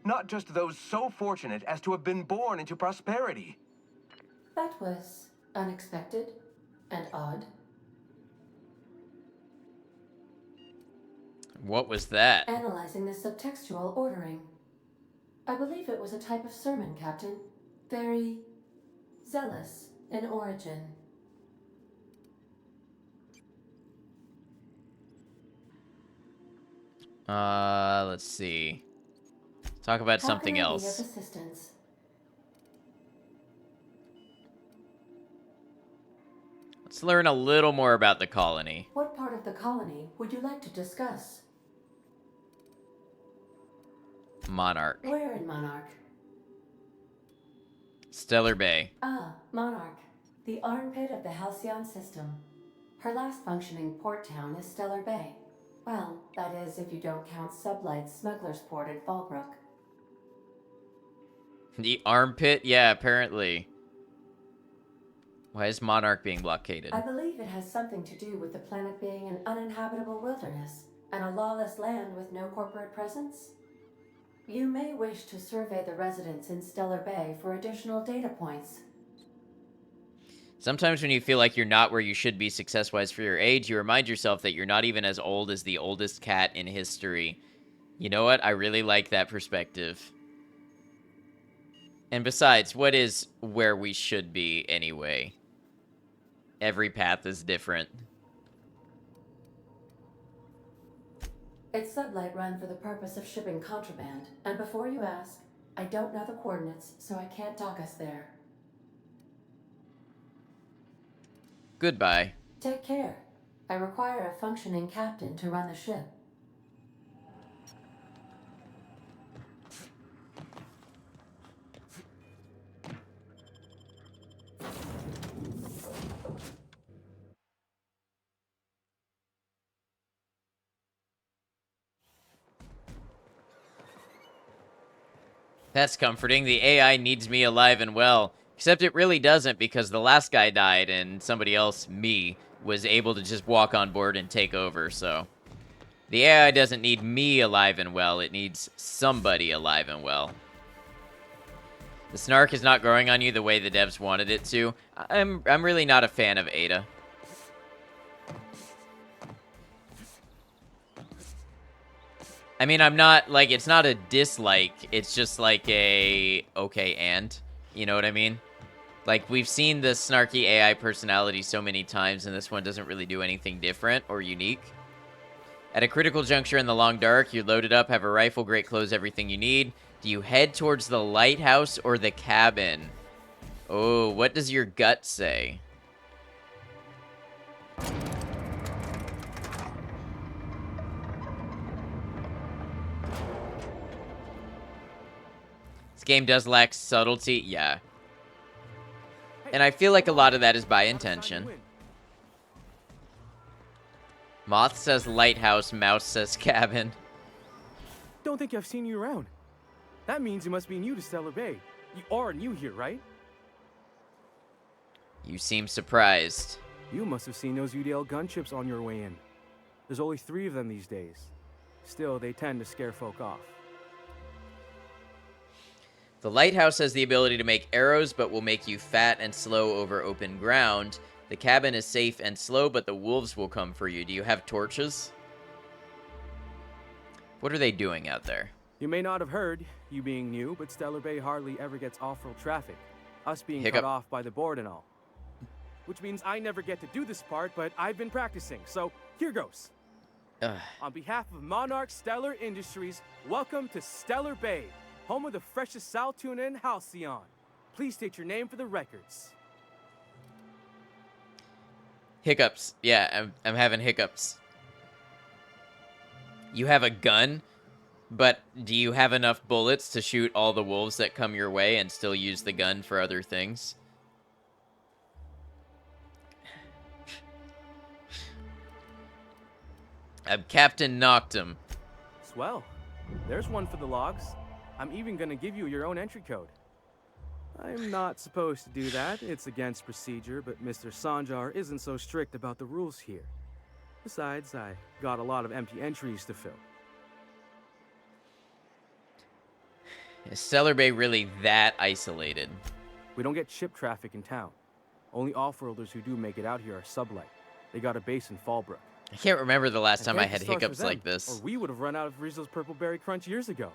Not just those so fortunate as to have been born into prosperity. That was unexpected and odd. What was that? Analyzing the subtextual ordering. I believe it was a type of sermon, Captain. Very zealous in origin. Let's see. Talk about How something can I be else. of assistance? Let's learn a little more about the colony. What part of the colony would you like to discuss? Monarch. Where in Monarch? Stellar Bay. Ah, Monarch. The armpit of the Halcyon system. Her last functioning port town is Stellar Bay. Well, that is if you don't count Sublight's Smuggler's Port at Fallbrook. The armpit? Yeah, apparently. Why is Monarch being blockaded? I believe it has something to do with the planet being an uninhabitable wilderness and a lawless land with no corporate presence. You may wish to survey the residents in Stellar Bay for additional data points. Sometimes when you feel like you're not where you should be success-wise for your age, you remind yourself that you're not even as old as the oldest cat in history. You know what? I really like that perspective. And besides, what is where we should be anyway? Every path is different. It's Sublight run for the purpose of shipping contraband, and before you ask, I don't know the coordinates, so I can't dock us there. Goodbye. Take care. I require a functioning captain to run the ship. That's comforting. The AI needs me alive and well. Except it really doesn't, because the last guy died and somebody else, me, was able to just walk on board and take over, so... The AI doesn't need me alive and well, it needs somebody alive and well. The snark is not growing on you the way the devs wanted it to. I'm really not a fan of Ada. I mean, I'm not, like, it's not a dislike. It's just like a, okay, and? You know what I mean? Like, we've seen the snarky AI personality so many times, and this one doesn't really do anything different or unique. At a critical juncture in the long dark, you're loaded up, have a rifle, great clothes, everything you need. Do you head towards the lighthouse or the cabin? Oh, what does your gut say? This game does lack subtlety, yeah. And I feel like a lot of that is by intention. Moth says lighthouse, Mouse says cabin. Don't think I've seen you around. That means you must be new to Stellar Bay. You are new here, right? You seem surprised. You must have seen those UDL gunships on your way in. There's only 3 of them these days. Still, they tend to scare folk off. The lighthouse has the ability to make arrows, but will make you fat and slow over open ground. The cabin is safe and slow, but the wolves will come for you. Do you have torches? What are they doing out there? You may not have heard, you being new, but Stellar Bay hardly ever gets off-road traffic. Us being Hiccup. cut off by the board and all. Which means I never get to do this part, but I've been practicing, so here goes. Ugh. On behalf of Monarch Stellar Industries, welcome to Stellar Bay, home of the freshest sal tuna and halcyon. Please state your name for the records. Hiccups. Yeah, I'm having hiccups. You have a gun, but do you have enough bullets to shoot all the wolves that come your way and still use the gun for other things? Captain knocked him. Swell. There's one for the logs. I'm even gonna give you your own entry code. I'm not supposed to do that. It's against procedure, but Mr. Sanjar isn't so strict about the rules here. Besides, I got a lot of empty entries to fill. Is Stellar Bay really that isolated? We don't get ship traffic in town. Only off-worlders who do make it out here are sublight. They got a base in Fallbrook. I can't remember the last time I thank had the stars for hiccups them, like this. Or we would have run out of Rizzo's Purple Berry Crunch years ago.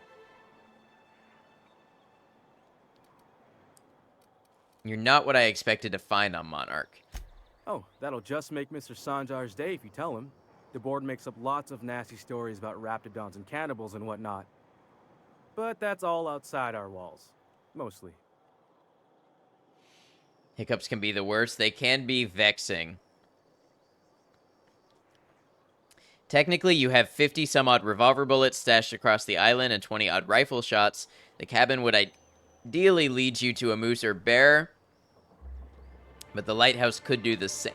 You're not what I expected to find on Monarch. Oh, that'll just make Mr. Sanjar's day if you tell him. The board makes up lots of nasty stories about raptidons and cannibals and whatnot. But that's all outside our walls. Mostly. Hiccups can be the worst. They can be vexing. Technically, you have 50-some-odd revolver bullets stashed across the island and 20-odd rifle shots. The cabin would ideally lead you to a moose or bear, but the lighthouse could do the same.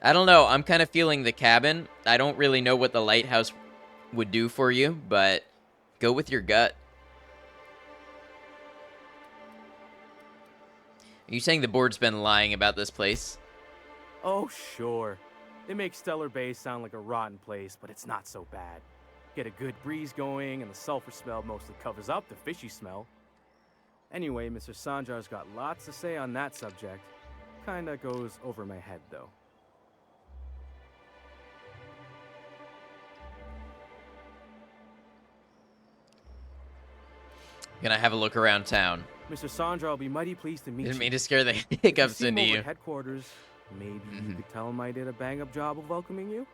I don't know. I'm kind of feeling the cabin. I don't really know what the lighthouse would do for you, but go with your gut. Are you saying the board's been lying about this place? Oh, sure. It makes Stellar Bay sound like a rotten place, but it's not so bad. Get a good breeze going, and the sulfur smell mostly covers up the fishy smell. Anyway, Mr. Sanjar's got lots to say on that subject. Kinda goes over my head, though. Gonna have a look around town. Mr. Sanjar will be mighty pleased to meet Didn't you. mean to scare the If you hiccups see him into over you. at headquarters, maybe you could tell him I did a bang-up job of welcoming you?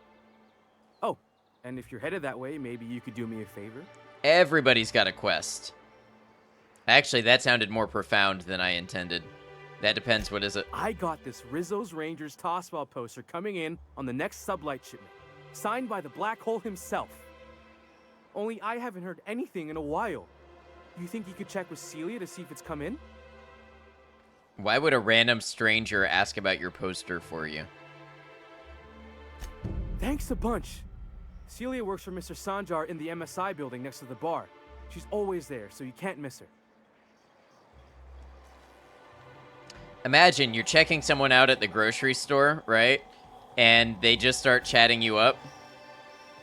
Oh, and if you're headed that way, maybe you could do me a favor? Everybody's got a quest. Actually, that sounded more profound than I intended. That depends. What is it? I got this Rizzo's Rangers Tossball poster coming in on the next sublight shipment, signed by the Black Hole himself. Only I haven't heard anything in a while. You think you could check with Celia to see if it's come in? Why would a random stranger ask about your poster for you? Thanks a bunch. Celia works for Mr. Sanjar in the MSI building next to the bar. She's always there, so you can't miss her. Imagine you're checking someone out at the grocery store, right? And they just start chatting you up.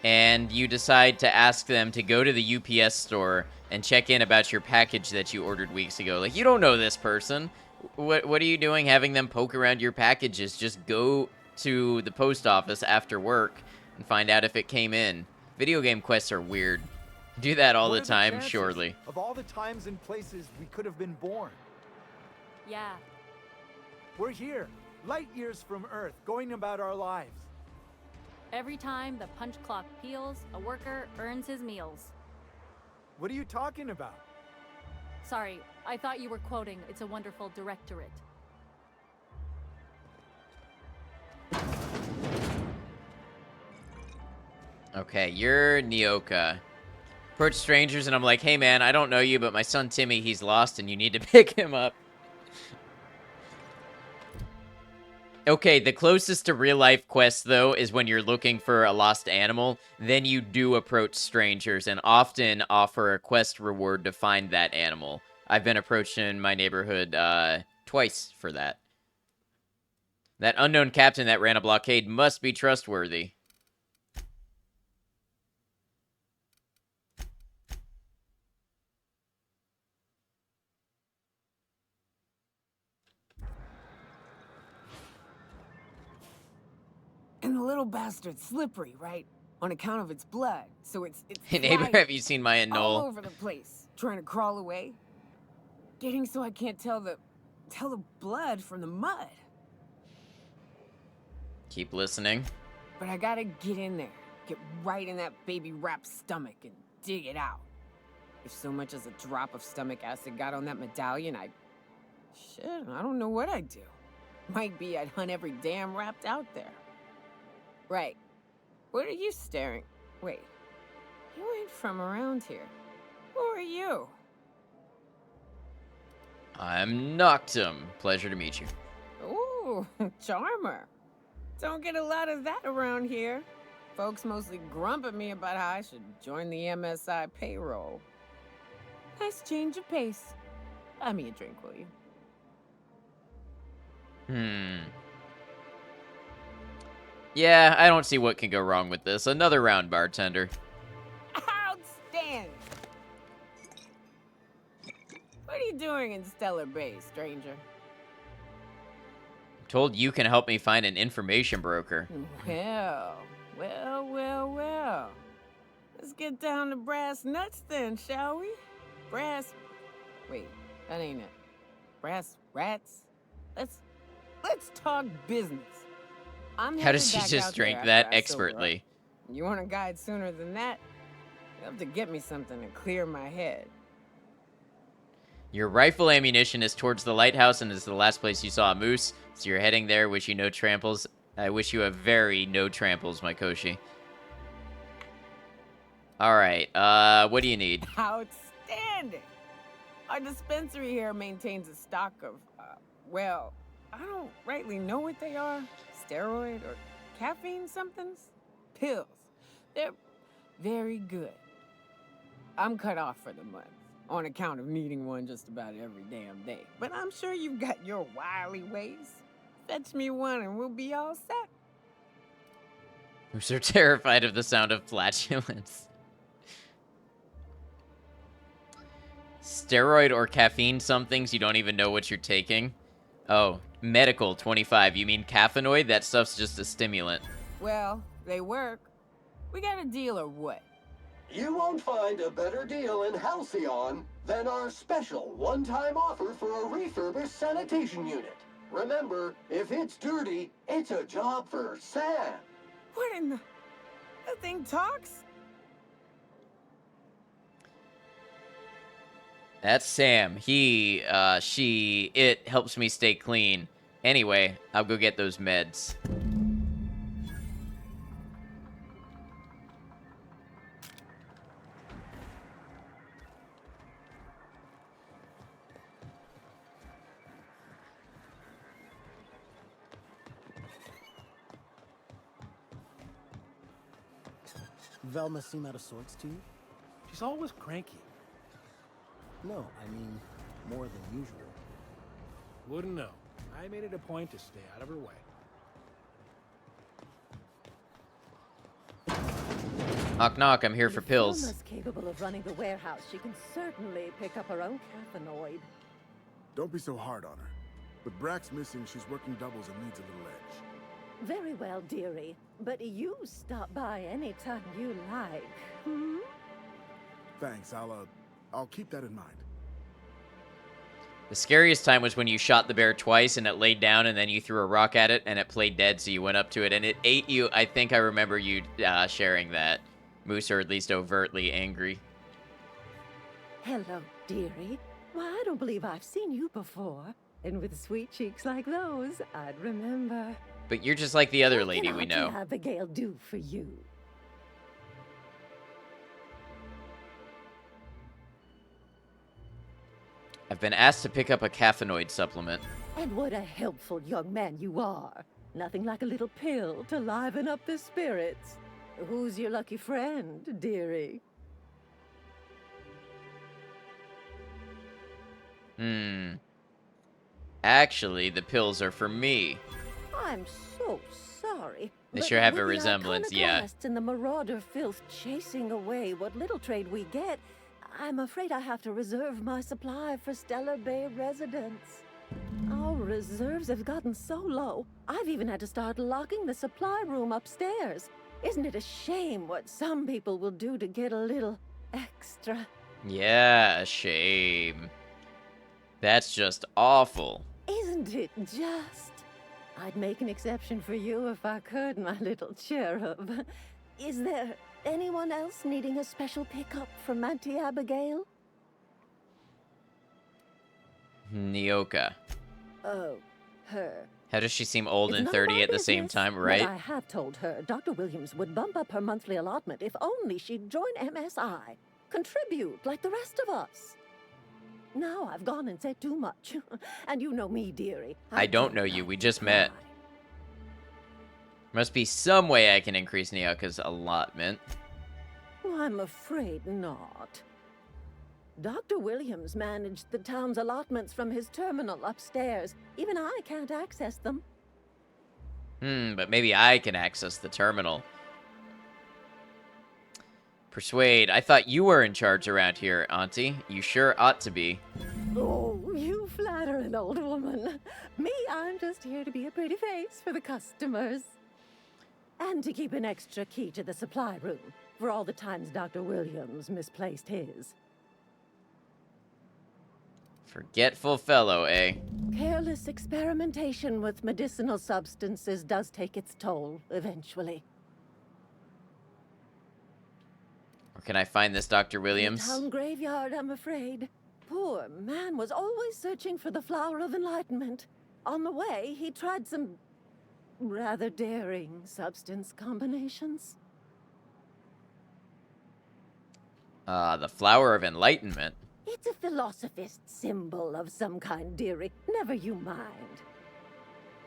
And you decide to ask them to go to the UPS store and check in about your package that you ordered weeks ago. Like, you don't know this person. What are you doing having them poke around your packages? Just go to the post office after work and find out if it came in. Video game quests are weird. Do that all the time, surely. Of all the times and places we could have been born. Yeah. We're here, light years from Earth, going about our lives. Every time the punch clock peals, a worker earns his meals. What are you talking about? Sorry, I thought you were quoting It's a Wonderful Directorate. Okay, you're Nyoka. Approach strangers and I'm like, hey man, I don't know you, but my son Timmy, he's lost and you need to pick him up. Okay, the closest to real-life quests, though, is when you're looking for a lost animal. Then you do approach strangers and often offer a quest reward to find that animal. I've been approached in my neighborhood twice for that. That unknown captain that ran a blockade must be trustworthy. And the little bastard's slippery, right? On account of its blood. So it's Hey neighbor, flying have you seen Maya and all Noel? over the place, trying to crawl away. Getting so I can't tell the blood from the mud. Keep listening. But I gotta get in there, get right in that baby rap's stomach and dig it out. If so much as a drop of stomach acid got on that medallion, shit, I don't know what I'd do. Might be I'd hunt every damn rapt out there. Right. What are you staring? Wait. You ain't from around here. Who are you? I'm Noctum. Pleasure to meet you. Ooh, charmer. Don't get a lot of that around here. Folks mostly grump at me about how I should join the MSI payroll. Nice change of pace. Buy me a drink, will you? Yeah, I don't see what can go wrong with this. Another round, bartender. Outstanding! What are you doing in Stellar Bay, stranger? Told you can help me find an information broker. Well. Let's get down to brass nuts then, shall we? Wait, that ain't it. Brass rats? Let's talk business. How does she just drink that expertly? You want a guide sooner than that? You have to get me something to clear my head. Your rifle ammunition is towards the lighthouse and is the last place you saw a moose, so you're heading there. Wish you no tramples. I wish you a very no tramples, my Koshi. Alright, what do you need? Outstanding! Our dispensary here maintains a stock of, well, I don't rightly know what they are. Steroid or caffeine somethings? Pills. They're very good. I'm cut off for the month, on account of needing one just about every damn day. But I'm sure you've got your wily ways. Fetch me one and we'll be all set. I'm so terrified of the sound of flatulence. Steroid or caffeine somethings, you don't even know what you're taking. Oh, medical 25. You mean caffeinoid? That stuff's just a stimulant. Well, they work. We got a deal or what? You won't find a better deal in Halcyon than our special one-time offer for a refurbished sanitation unit. Remember, if it's dirty, it's a job for Sam. What in the... That thing talks? That's Sam. He, she, it helps me stay clean. Anyway, I'll go get those meds. Velma seem out of sorts to you? She's always cranky. No, I mean, more than usual. Wouldn't know. I made it a point to stay out of her way. Knock, knock, I'm here for If pills. Selma's capable of running the warehouse, she can certainly pick up her own caffeinoid. Don't be so hard on her. With Brax missing, she's working doubles and needs a little edge. Very well, dearie. But you stop by anytime you like. Hmm? Thanks, I'll keep that in mind. The scariest time was when you shot the bear twice and it laid down and then you threw a rock at it and it played dead, so you went up to it and it ate you. I think I remember you sharing that. Moose, or at least overtly angry. Hello, dearie. Why, I don't believe I've seen you before. And with sweet cheeks like those, I'd remember. But you're just like the other lady we What know. can Abigail do for you? I've been asked to pick up a caffeinoid supplement. And what a helpful young man you are. Nothing like a little pill to liven up the spirits. Who's your lucky friend, dearie? Actually, the pills are for me. I'm so sorry. They but sure have a with the resemblance, yeah. iconoclasts and the marauder filth chasing away what little trade we get, I'm afraid I have to reserve my supply for Stellar Bay residents. Our reserves have gotten so low, I've even had to start locking the supply room upstairs. Isn't it a shame what some people will do to get a little extra? Yeah, a shame. That's just awful. Isn't it just? I'd make an exception for you if I could, my little cherub. Is there anyone else needing a special pickup from Auntie Abigail? Nyoka. Oh, her. How does she seem old It's and none of 30 our at the same business, time, but right? I have told her Dr. Williams would bump up her monthly allotment if only she'd join MSI. Contribute like the rest of us. Now I've gone and said too much. And you know me, dearie. I don't know you. We just met. Must be some way I can increase Nyoka's allotment. I'm afraid not. Dr. Williams managed the town's allotments from his terminal upstairs. Even I can't access them. But maybe I can access the terminal. Persuade. I thought you were in charge around here, Auntie. You sure ought to be. Oh, you flatter an old woman. Me, I'm just here to be a pretty face for the customers. And to keep an extra key to the supply room for all the times Dr. Williams misplaced his. Forgetful fellow, eh? Careless experimentation with medicinal substances does take its toll, eventually. Where can I find this Dr. The Williams? town graveyard, I'm afraid. Poor man was always searching for the flower of enlightenment. On the way, he tried some rather daring substance combinations. The Flower of Enlightenment. It's a philosophist symbol of some kind, dearie. Never you mind.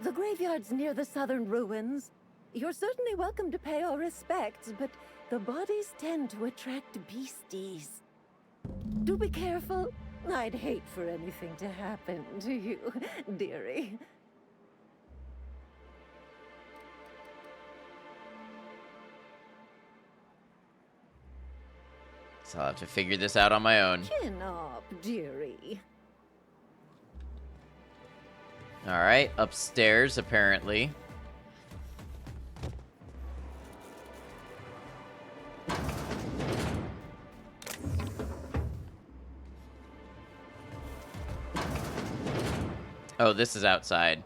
The graveyard's near the southern ruins. You're certainly welcome to pay our respects, but the bodies tend to attract beasties. Do be careful. I'd hate for anything to happen to you, dearie. So I'll have to figure this out on my own. Chin up, dearie. Alright, upstairs, apparently. Oh, this is outside.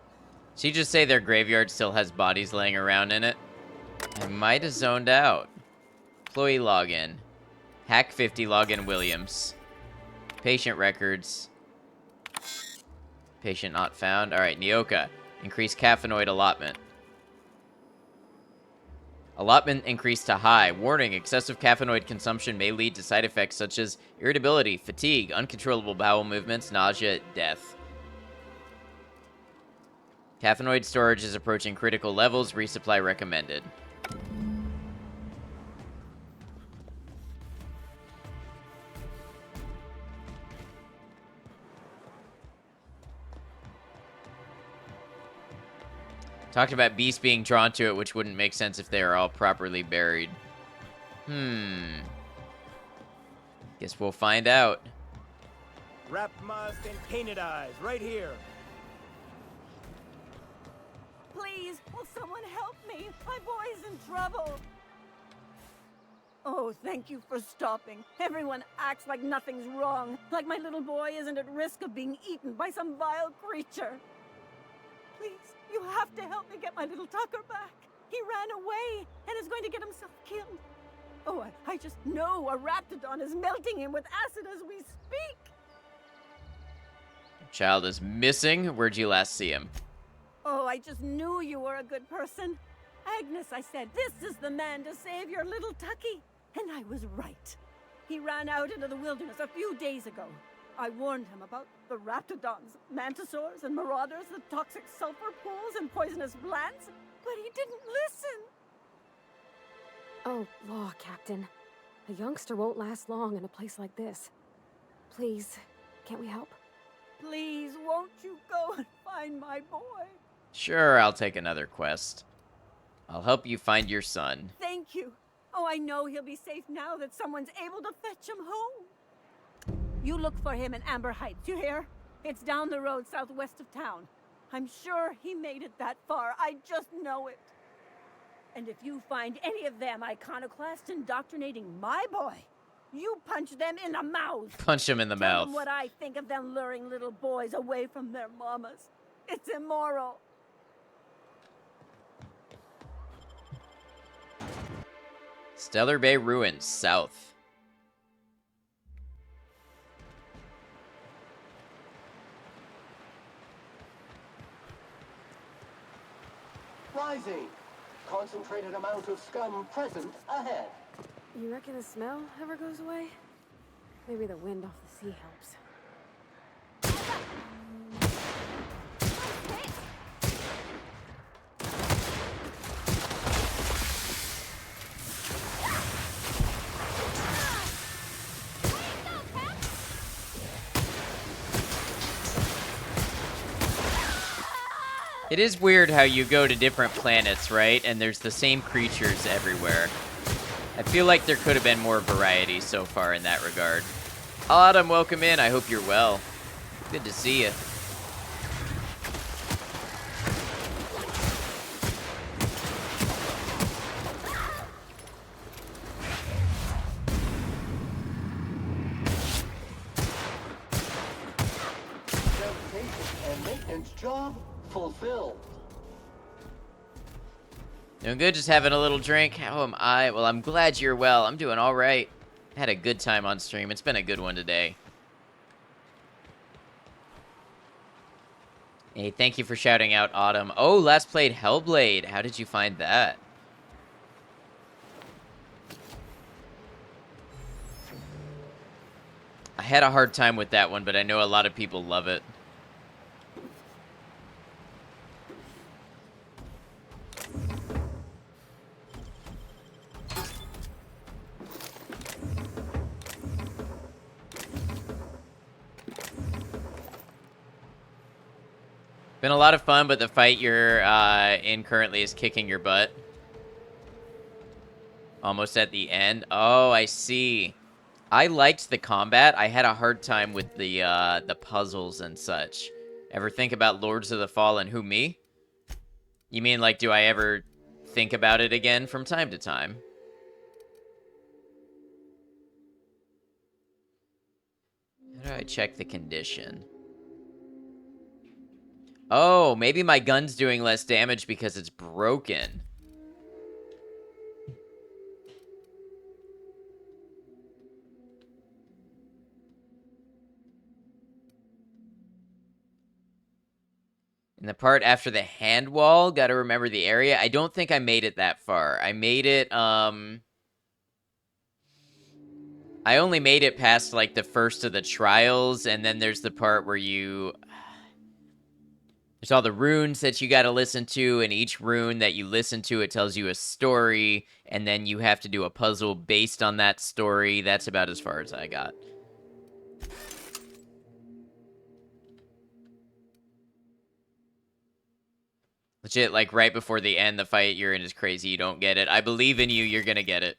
So you just say their graveyard still has bodies laying around in it? I might have zoned out. Employee login. Hack 50 login Williams. Patient records. Patient not found. Alright, Nyoka. Increase caffeinoid allotment. Allotment increased to high. Warning, excessive caffeinoid consumption may lead to side effects such as irritability, fatigue, uncontrollable bowel movements, nausea, death. Caffeinoid storage is approaching critical levels. Resupply recommended. Talked about beasts being drawn to it, which wouldn't make sense if they are all properly buried. Guess we'll find out. Rapmusk and Canadize, right here. Please, will someone help me? My boy's in trouble. Oh, thank you for stopping. Everyone acts like nothing's wrong, like my little boy isn't at risk of being eaten by some vile creature. Please, you have to help me get my little Tucker back. He ran away and is going to get himself killed. Oh, I just know a Raptidon is melting him with acid as we speak. Child is missing. Where'd you last see him? Oh, I just knew you were a good person. Agnes, I said, this is the man to save your little Tucky. And I was right. He ran out into the wilderness a few days ago. I warned him about the Raptidons, Mantisaurs, and Marauders, the toxic sulfur pools and poisonous plants, but he didn't listen. Oh, law, Captain. A youngster won't last long in a place like this. Please, can't we help? Please, won't you go and find my boy? Sure, I'll take another quest. I'll help you find your son. Thank you. Oh, I know he'll be safe now that someone's able to fetch him home. You look for him in Amber Heights, you hear? It's down the road southwest of town. I'm sure he made it that far. I just know it. And if you find any of them iconoclasts indoctrinating my boy, you punch them in the mouth. Punch him in the Tell mouth. them what I think of them luring little boys away from their mamas. It's immoral. Stellar Bay Ruins, south. Rising. Concentrated amount of scum present ahead. You reckon the smell ever goes away? Maybe the wind off the sea helps. It is weird how you go to different planets, right? And there's the same creatures everywhere. I feel like there could have been more variety so far in that regard. Autumn, welcome in. I hope you're well. Good to see you. Sanitation and maintenance job fulfilled. Doing good, just having a little drink. How am I? Well, I'm glad you're well. I'm doing all right. Had a good time on stream. It's been a good one today. Hey, thank you for shouting out, Autumn. Oh, last played Hellblade. How did you find that? I had a hard time with that one, but I know a lot of people love it. Been a lot of fun, but the fight you're in currently is kicking your butt. Almost at the end. Oh, I see. I liked the combat. I had a hard time with the puzzles and such. Ever think about Lords of the Fallen? Who, me? You mean, like, do I ever think about it again from time to time? How do I check the condition? Oh, maybe my gun's doing less damage because it's broken. In the part after the hand wall, gotta remember the area. I don't think I made it that far. I made it, I only made it past, like, the first of the trials, and then there's the part where you... There's all the runes that you gotta listen to, and each rune that you listen to, it tells you a story, and then you have to do a puzzle based on that story. That's about as far as I got. Legit, like, right before the end, the fight you're in is crazy. You don't get it. I believe in you. You're gonna get it.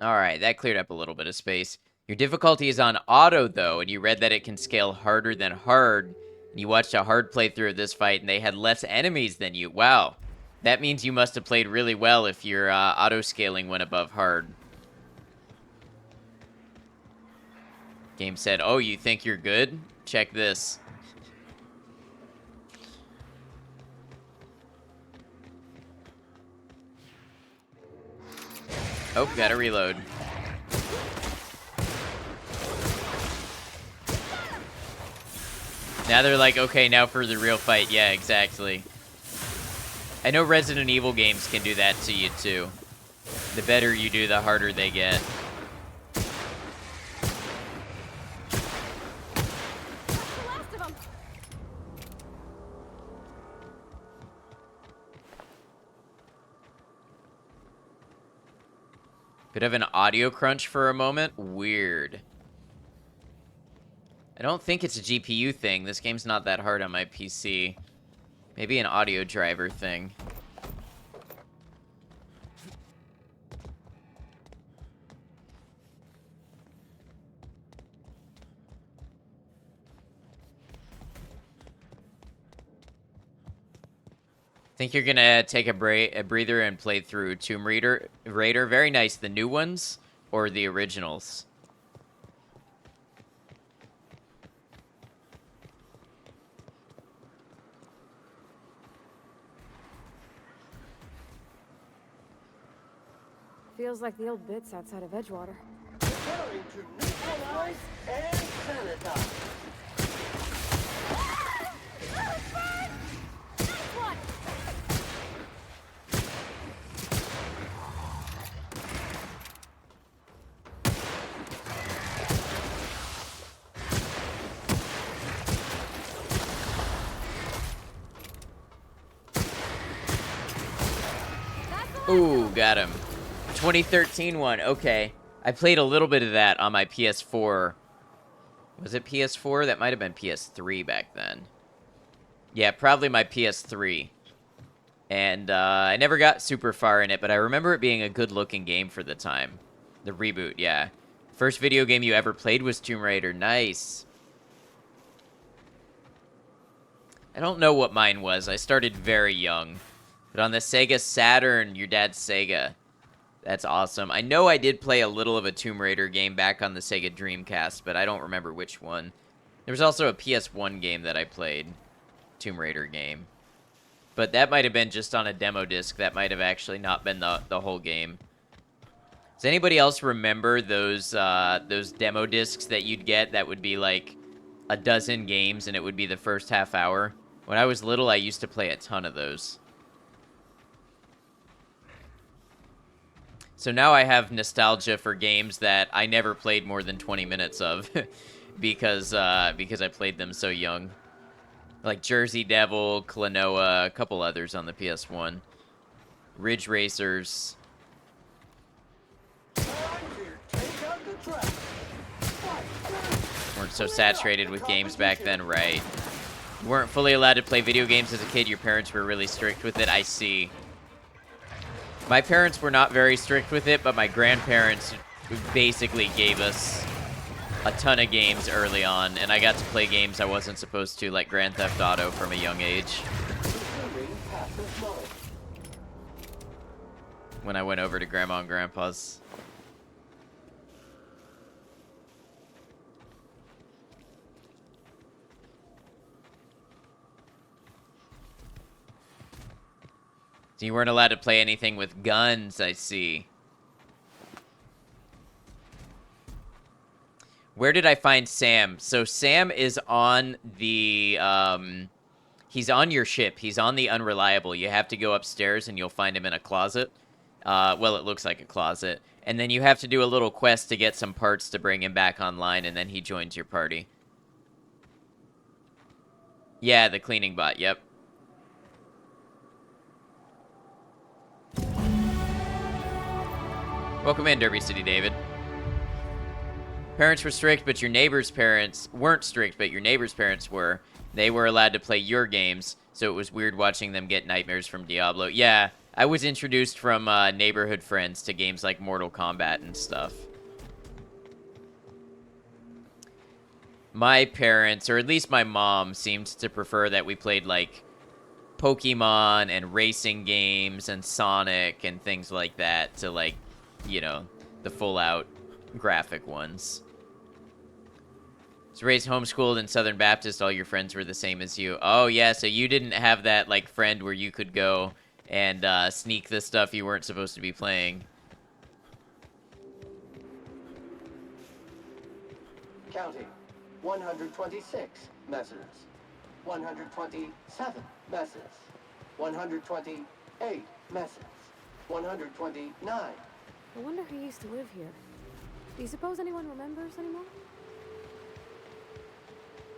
Alright, that cleared up a little bit of space. Your difficulty is on auto, though, and you read that it can scale harder than hard. And you watched a hard playthrough of this fight, and they had less enemies than you. Wow. That means you must have played really well if your auto-scaling went above hard. Game said, oh, you think you're good? Check this. Oh, gotta reload. Now they're like, okay, now for the real fight. Yeah, exactly. I know Resident Evil games can do that to you, too. The better you do, the harder they get. Bit of an audio crunch for a moment. Weird. I don't think it's a GPU thing. This game's not that hard on my PC. Maybe an audio driver thing. Think you're gonna take a breather and play through Tomb Raider. Very nice. The new ones or the originals? Feels like the old bits outside of Edgewater. Preparing to neutralize and sanitize. Ooh, got him. 2013 one. Okay. I played a little bit of that on my PS4. Was it PS4? That might have been PS3 back then. Yeah, probably my PS3. And I never got super far in it, but I remember it being a good-looking game for the time. The reboot, yeah. First video game you ever played was Tomb Raider. Nice. I don't know what mine was. I started very young. But on the Sega Saturn, your dad's Sega. That's awesome. I know I did play a little of a Tomb Raider game back on the Sega Dreamcast, but I don't remember which one. There was also a PS1 game that I played. Tomb Raider game. But that might have been just on a demo disc. That might have actually not been the whole game. Does anybody else remember those demo discs that you'd get that would be like a dozen games and it would be the first half hour? When I was little, I used to play a ton of those. So now I have nostalgia for games that I never played more than 20 minutes of because I played them so young. Like Jersey Devil, Klonoa, a couple others on the PS1. Ridge Racers. Weren't so saturated with games back then, right? You weren't fully allowed to play video games as a kid. Your parents were really strict with it. I see. My parents were not very strict with it, but my grandparents basically gave us a ton of games early on, and I got to play games I wasn't supposed to, like Grand Theft Auto from a young age. When I went over to Grandma and Grandpa's. So you weren't allowed to play anything with guns, I see. Where did I find Sam? So Sam is on the, he's on your ship. He's on the Unreliable. You have to go upstairs and you'll find him in a closet. Well, it looks like a closet. And then you have to do a little quest to get some parts to bring him back online, and then he joins your party. Yeah, the cleaning bot, yep. Welcome in, Derby City David. Parents were strict, but your neighbor's parents weren't strict, but your neighbor's parents were. They were allowed to play your games, so it was weird watching them get nightmares from Diablo. Yeah, I was introduced from neighborhood friends to games like Mortal Kombat and stuff. My parents, or at least my mom, seemed to prefer that we played, like, Pokemon and racing games and Sonic and things like that to, like, you know, the full-out graphic ones. So raised homeschooled in Southern Baptist, all your friends were the same as you. Oh, yeah, so you didn't have that, like, friend where you could go and sneak the stuff you weren't supposed to be playing. Counting. 126 messes. 127 messes. 128 messes. 129. I wonder who used to live here. Do you suppose anyone remembers anymore?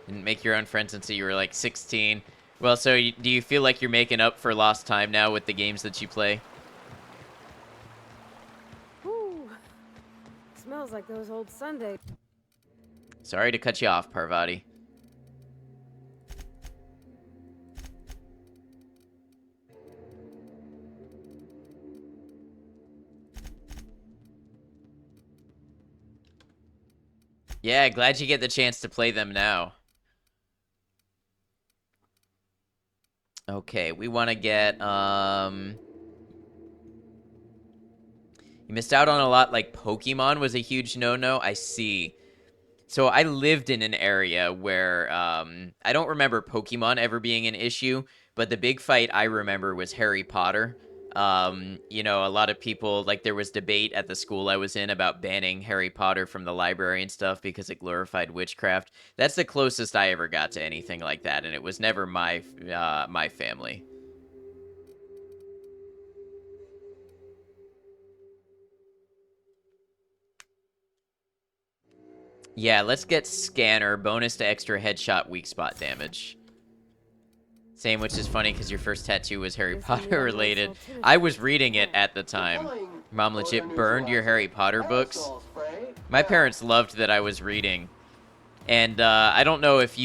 Didn't make your own friends until you were like 16. Well, so do you feel like you're making up for lost time now with the games that you play? Ooh, smells like those old Sundays. Sorry to cut you off, Parvati. Yeah, glad you get the chance to play them now. Okay, we want to get, you missed out on a lot, like Pokemon was a huge no-no. I see. So I lived in an area where, I don't remember Pokemon ever being an issue, but the big fight I remember was Harry Potter. You know, a lot of people, like, there was debate at the school I was in about banning Harry Potter from the library and stuff because it glorified witchcraft. That's the closest I ever got to anything like that, and it was never my family. Yeah, let's get Scanner, bonus to extra headshot weak spot damage. Same, which is funny because your first tattoo was Harry Potter related. I was reading it at the time. Mom legit burned your Harry Potter books. My parents loved that I was reading. And I don't know if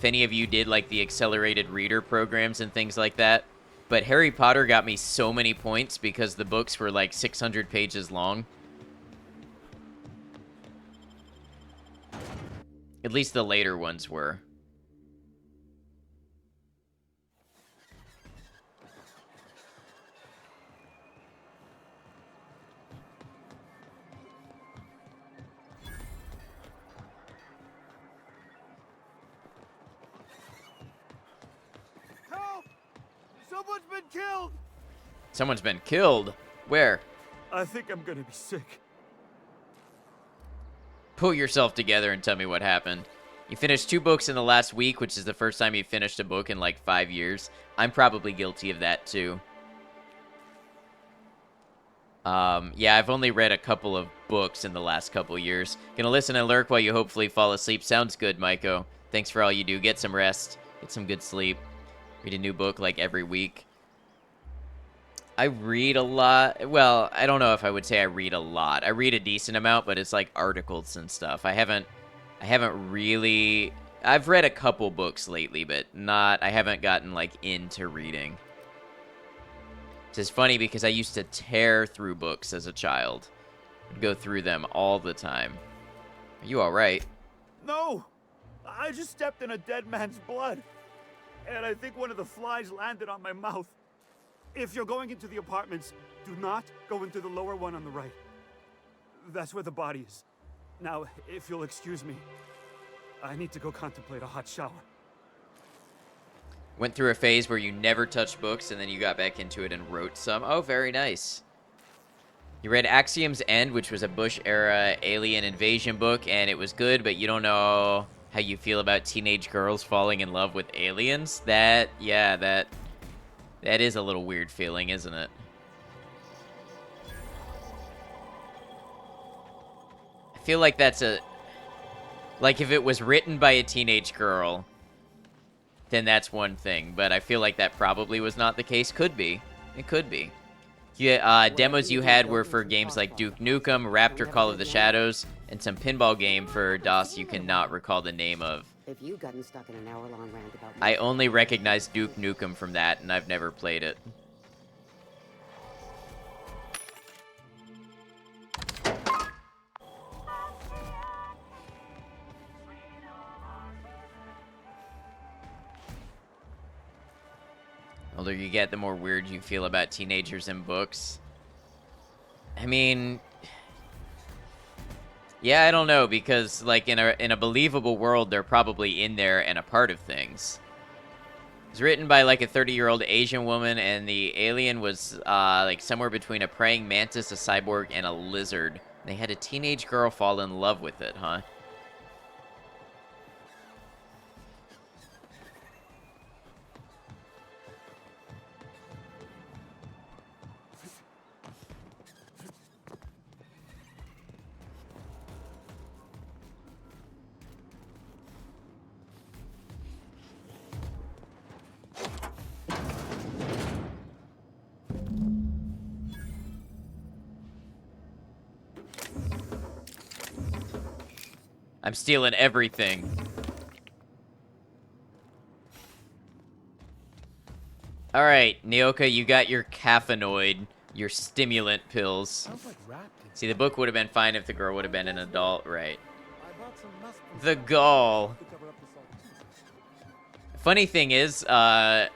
any of you did like the accelerated reader programs and things like that. But Harry Potter got me so many points because the books were like 600 pages long. At least the later ones were. Someone's been killed! Someone's been killed? Where? I think I'm gonna be sick. Pull yourself together and tell me what happened. You finished 2 books in the last week, which is the first time you finished a book in like 5 years. I'm probably guilty of that too. Yeah, I've only read a couple of books in the last couple years. Gonna listen and lurk while you hopefully fall asleep. Sounds good, Maiko. Thanks for all you do. Get some rest. Get some good sleep. Read a new book like every week. I read a lot. Well, I don't know if I would say I read a lot. I read a decent amount, but it's like articles and stuff. I haven't really... I've read a couple books lately, but I haven't gotten like into reading. It's funny because I used to tear through books as a child. I'd go through them all the time. Are you alright? No! I just stepped in a dead man's blood. And I think one of the flies landed on my mouth. If you're going into the apartments, do not go into the lower one on the right. That's where the body is. Now, if you'll excuse me, I need to go contemplate a hot shower. Went through a phase where you never touched books, and then you got back into it and wrote some. Oh, very nice. You read Axiom's End, which was a Bush-era alien invasion book, and it was good, but you don't know how you feel about teenage girls falling in love with aliens. That is a little weird feeling, isn't it? I feel like that's like if it was written by a teenage girl, then that's one thing, but I feel like that probably was not the case. Could be. It could be. Yeah, demos you had were for games like Duke Nukem, Raptor Call of the Shadows, and some pinball game for DOS you cannot recall the name of. If you'd gotten stuck in an hour-long roundabout... I only recognize Duke Nukem from that, and I've never played it. older you get, the more weird you feel about teenagers in books. I mean, yeah, I don't know, because like in a believable world, they're probably in there and a part of things. It's written by like a 30-year-old Asian woman, and the alien was like somewhere between a praying mantis, a cyborg, and a lizard. They had a teenage girl fall in love with it, huh? I'm stealing everything. Alright, Nyoka, you got your caffeinoid, your stimulant pills. See, the book would have been fine if the girl would have been an adult, right? The gall. Funny thing is, I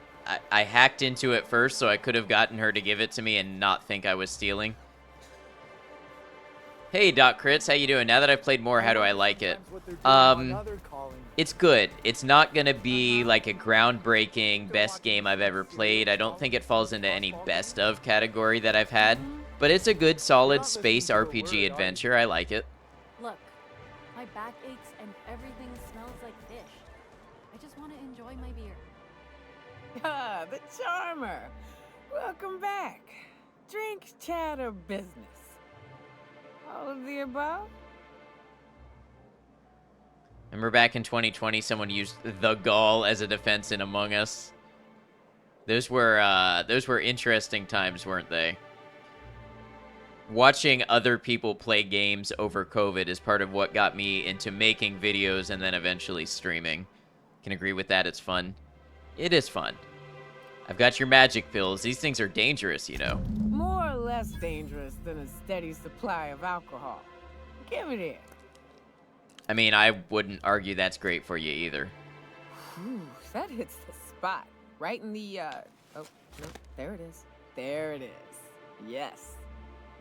hacked into it first, so I could have gotten her to give it to me and not think I was stealing. Hey, Doc Crits, how you doing? Now that I've played more, how do I like it? It's good. It's not gonna be like a groundbreaking best game I've ever played. I don't think it falls into any best of category that I've had, but it's a good, solid space RPG adventure. I like it. Look, my back aches and everything smells like fish. I just want to enjoy my beer. Ah, the Charmer. Welcome back. Drink, chat, or business? All of the above? Remember back in 2020, someone used the gall as a defense in Among Us? Those were interesting times, weren't they? Watching other people play games over COVID is part of what got me into making videos and then eventually streaming. Can agree with that, it's fun. It is fun. I've got your magic pills. These things are dangerous, you know. More or less dangerous than a steady supply of alcohol. Give it here. I mean, I wouldn't argue that's great for you either. Whew, that hits the spot. Right in the, oh, no, there it is. There it is. Yes.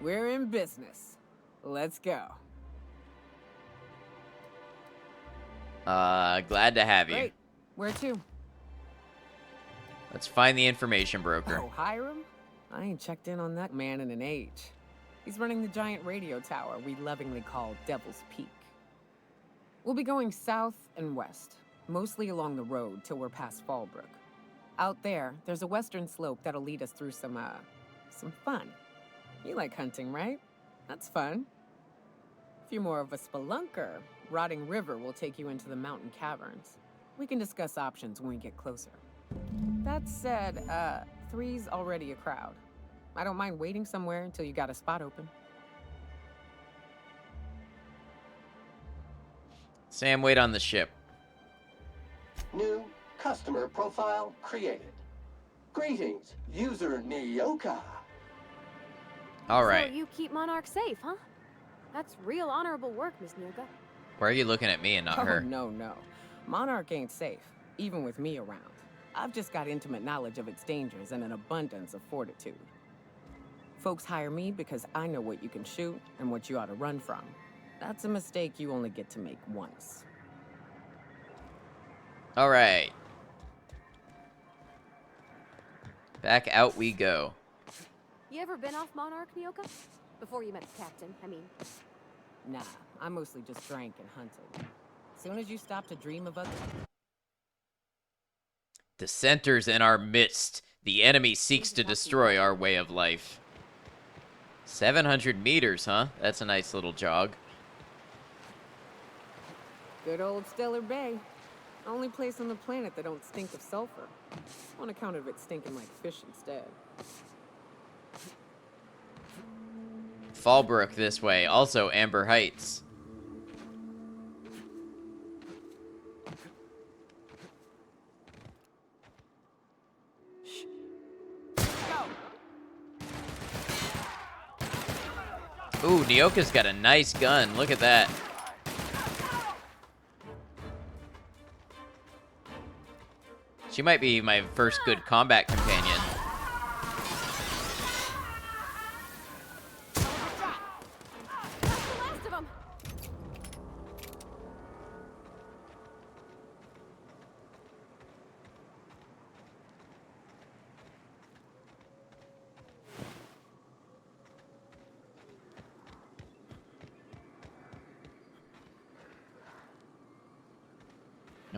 We're in business. Let's go. Glad to have you. Great. Where to? Let's find the information broker. Oh, Hiram? I ain't checked in on that man in an age. He's running the giant radio tower we lovingly call Devil's Peak. We'll be going south and west, mostly along the road till we're past Fallbrook. Out there, there's a western slope that'll lead us through some fun. You like hunting, right? That's fun. If you're more of a spelunker, Rotting River will take you into the mountain caverns. We can discuss options when we get closer. That said, 3's already a crowd. I don't mind waiting somewhere until you got a spot open. Sam, wait on the ship. New customer profile created. Greetings, user Nyoka. All right. So you keep Monarch safe, huh? That's real honorable work, Miss Nyoka. Why are you looking at me and not her? No. Monarch ain't safe, even with me around. I've just got intimate knowledge of its dangers and an abundance of fortitude. Folks hire me because I know what you can shoot and what you ought to run from. That's a mistake you only get to make once. All right. Back out we go. You ever been off Monarch, Nyoka? Before you met the captain, I mean. Nah, I mostly just drank and hunted. Soon as you stop to dream of other... Dissenters in our midst. The enemy seeks to destroy our way of life. 700 meters, huh? That's a nice little jog. Good old Stellar Bay. Only place on the planet that don't stink of sulfur. On account of it stinking like fish instead. Fallbrook this way. Also Amber Heights. Ooh, Nyoka's got a nice gun. Look at that. She might be my first good combat companion.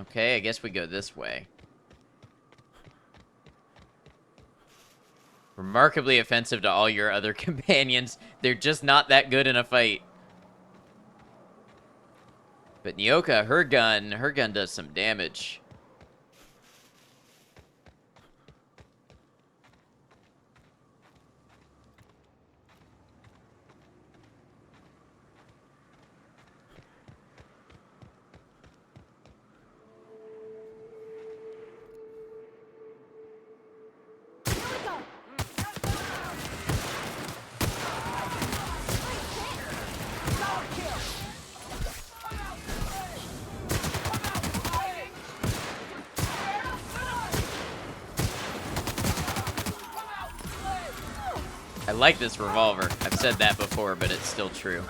Okay, I guess we go this way. Remarkably offensive to all your other companions. They're just not that good in a fight. But Nyoka, her gun does some damage. I like this revolver. I've said that before, but it's still true.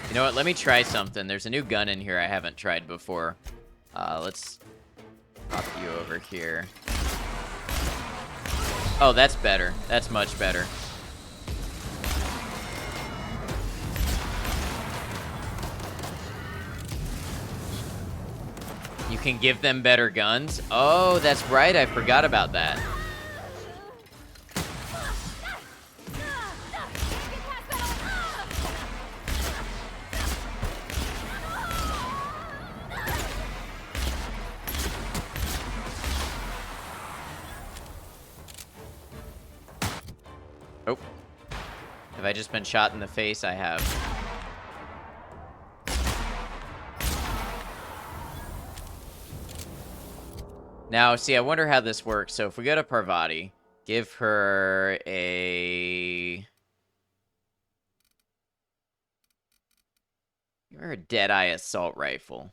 You know what? Let me try something. There's a new gun in here I haven't tried before. Let's pop you over here. Oh, that's better. That's much better. You can give them better guns? Oh, that's right. I forgot about that. Oh. Have I just been shot in the face? I have. Now, see, I wonder how this works. So if we go to Parvati, give her a... Give her a Deadeye assault rifle.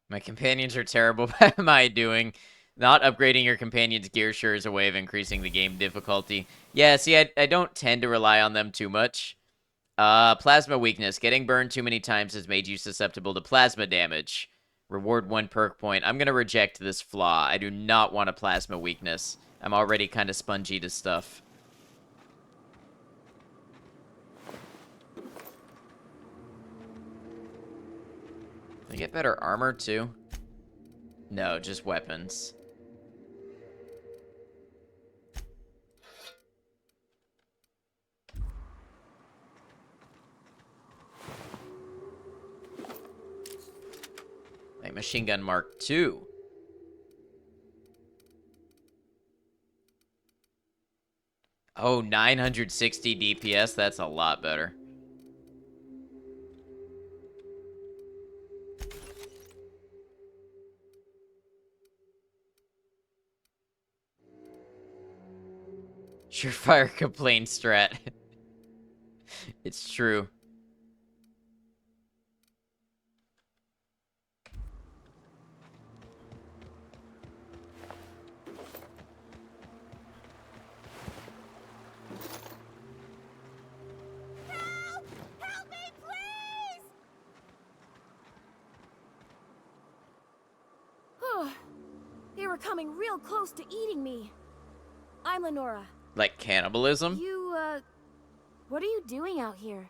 My companions are terrible. What am I doing? Not upgrading your companion's gear sure is a way of increasing the game difficulty. Yeah, see, I don't tend to rely on them too much. Plasma weakness. Getting burned too many times has made you susceptible to plasma damage. Reward 1 perk point. I'm going to reject this flaw. I do not want a plasma weakness. I'm already kind of spongy to stuff. Can I get better armor, too? No, just weapons. Like machine gun Mark II. Oh, 960 DPS? That's a lot better. Surefire complaint strat. It's true. They were coming real close to eating me. I'm Lenora. Like cannibalism? What are you doing out here?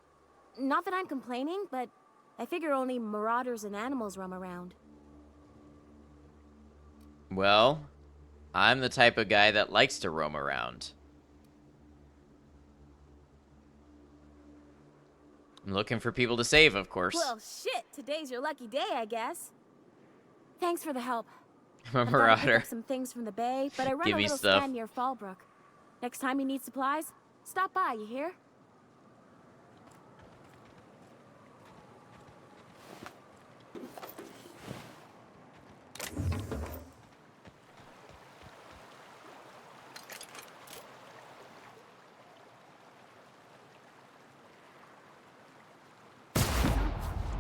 Not that I'm complaining, but I figure only marauders and animals roam around. Well, I'm the type of guy that likes to roam around. I'm looking for people to save, of course. Well, shit, today's your lucky day, I guess. Thanks for the help. I'm a I've gotta pick marauder. up some things from the bay, but I run Give a me little stuff. stand near Fallbrook. Next time you need supplies, stop by, you hear?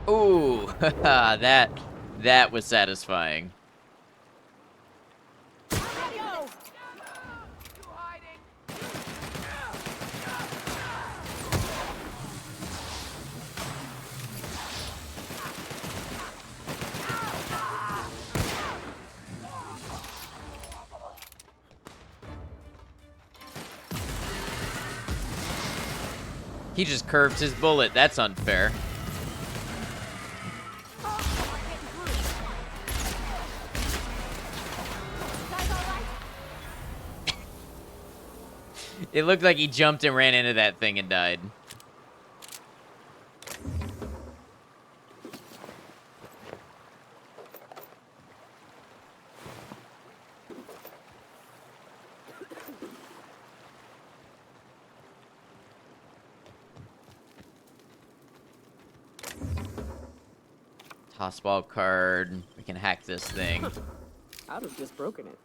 Ooh, that was satisfying. He just curved his bullet. That's unfair. It looked like he jumped and ran into that thing and died. Tossball card. We can hack this thing. I'd have just broken it.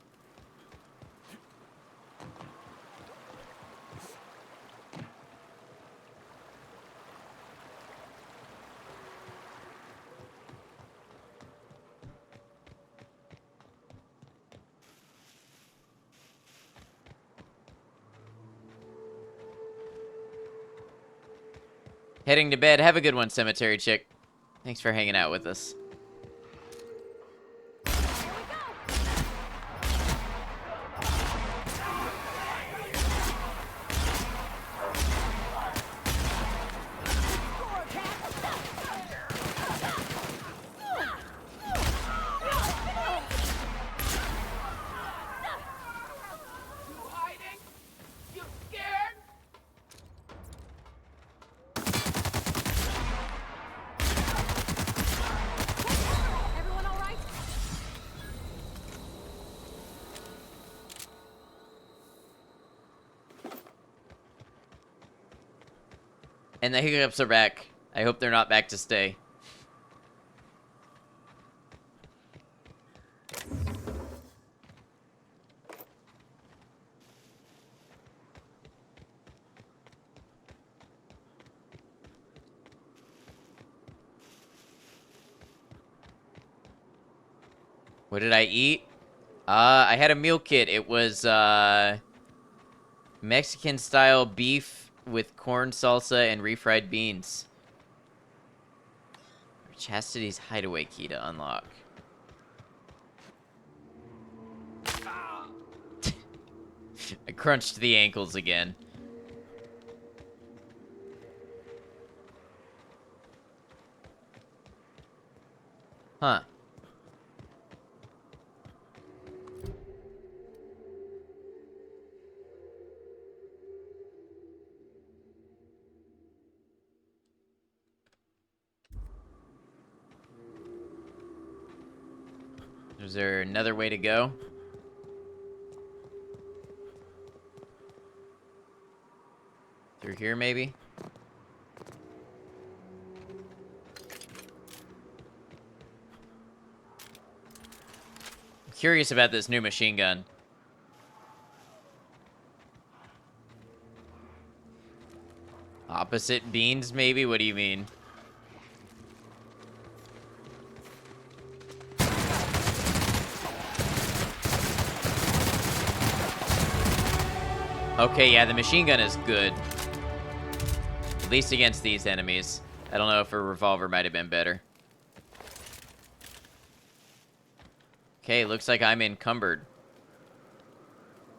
Heading to bed. Have a good one, Cemetery Chick. Thanks for hanging out with us. And the hiccups are back. I hope they're not back to stay. What did I eat? I had a meal kit. It was Mexican style beef with corn salsa and refried beans. Chastity's hideaway key to unlock. I crunched the ankles again. Huh. Is there another way to go? Through here, maybe? I'm curious about this new machine gun. Opposite beans, maybe? What do you mean? Okay, yeah, the machine gun is good. At least against these enemies. I don't know if a revolver might have been better. Okay, looks like I'm encumbered.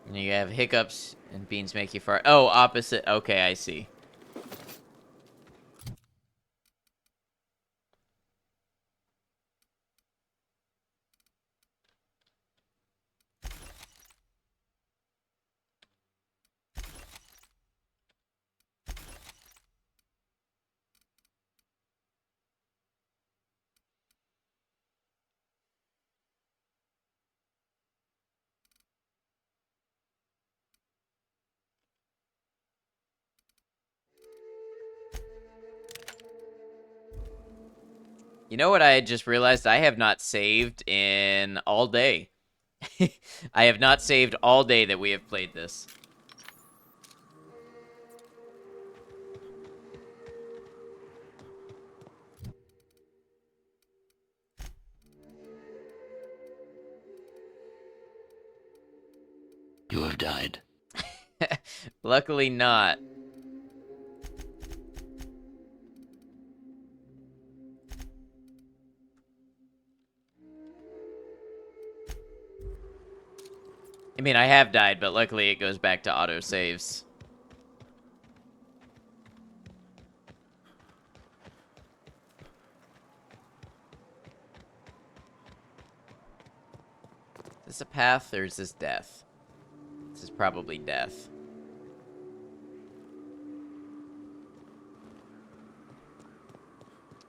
And you have hiccups, and beans make you fart. Oh, opposite. Okay, I see. You know what I just realized? I have not saved in all day. I have not saved all day that we have played this. You have died. Luckily not. I mean, I have died, but luckily it goes back to auto saves. this a path or is this death? This is probably death.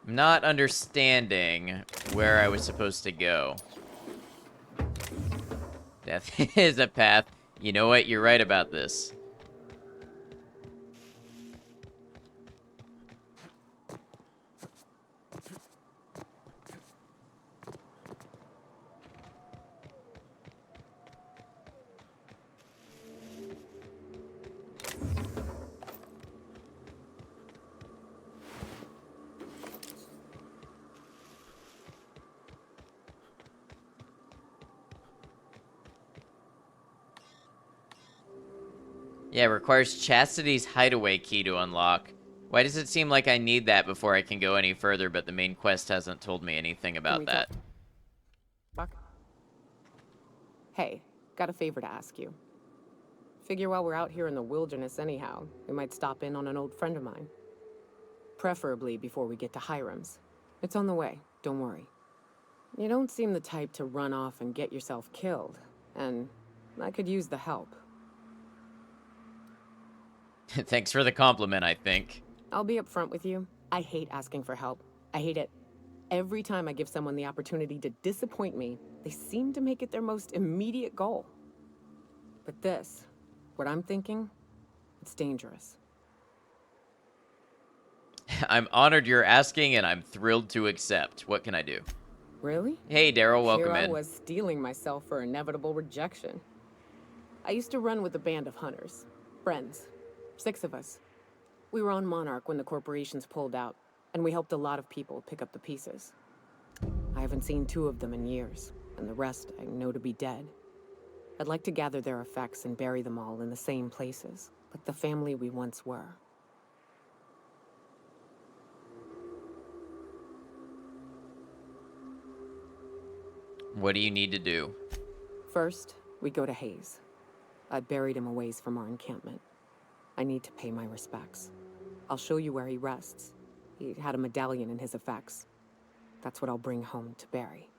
I'm not understanding where I was supposed to go. Death is a path. You know what? You're right about this. Yeah, it requires Chastity's hideaway key to unlock. Why does it seem like I need that before I can go any further, but the main quest hasn't told me anything about that? Hey, got a favor to ask you. Figure while we're out here in the wilderness anyhow, we might stop in on an old friend of mine. Preferably before we get to Hiram's. It's on the way, don't worry. You don't seem the type to run off and get yourself killed, and I could use the help. Thanks for the compliment, I think. I'll be upfront with you. I hate asking for help. I hate it. Every time I give someone the opportunity to disappoint me, they seem to make it their most immediate goal. But this, what I'm thinking, it's dangerous. I'm honored you're asking, and I'm thrilled to accept. What can I do? Really? Hey, Daryl, welcome Here in. I was steeling myself for inevitable rejection. I used to run with a band of hunters. Friends. 6 of us. We were on Monarch when the corporations pulled out, and we helped a lot of people pick up the pieces. I haven't seen 2 of them in years, and the rest I know to be dead. I'd like to gather their effects and bury them all in the same places, like the family we once were. What do you need to do? First, we go to Hayes. I buried him a ways from our encampment. I need to pay my respects. I'll show you where he rests. He had a medallion in his effects. That's what I'll bring home to Barry.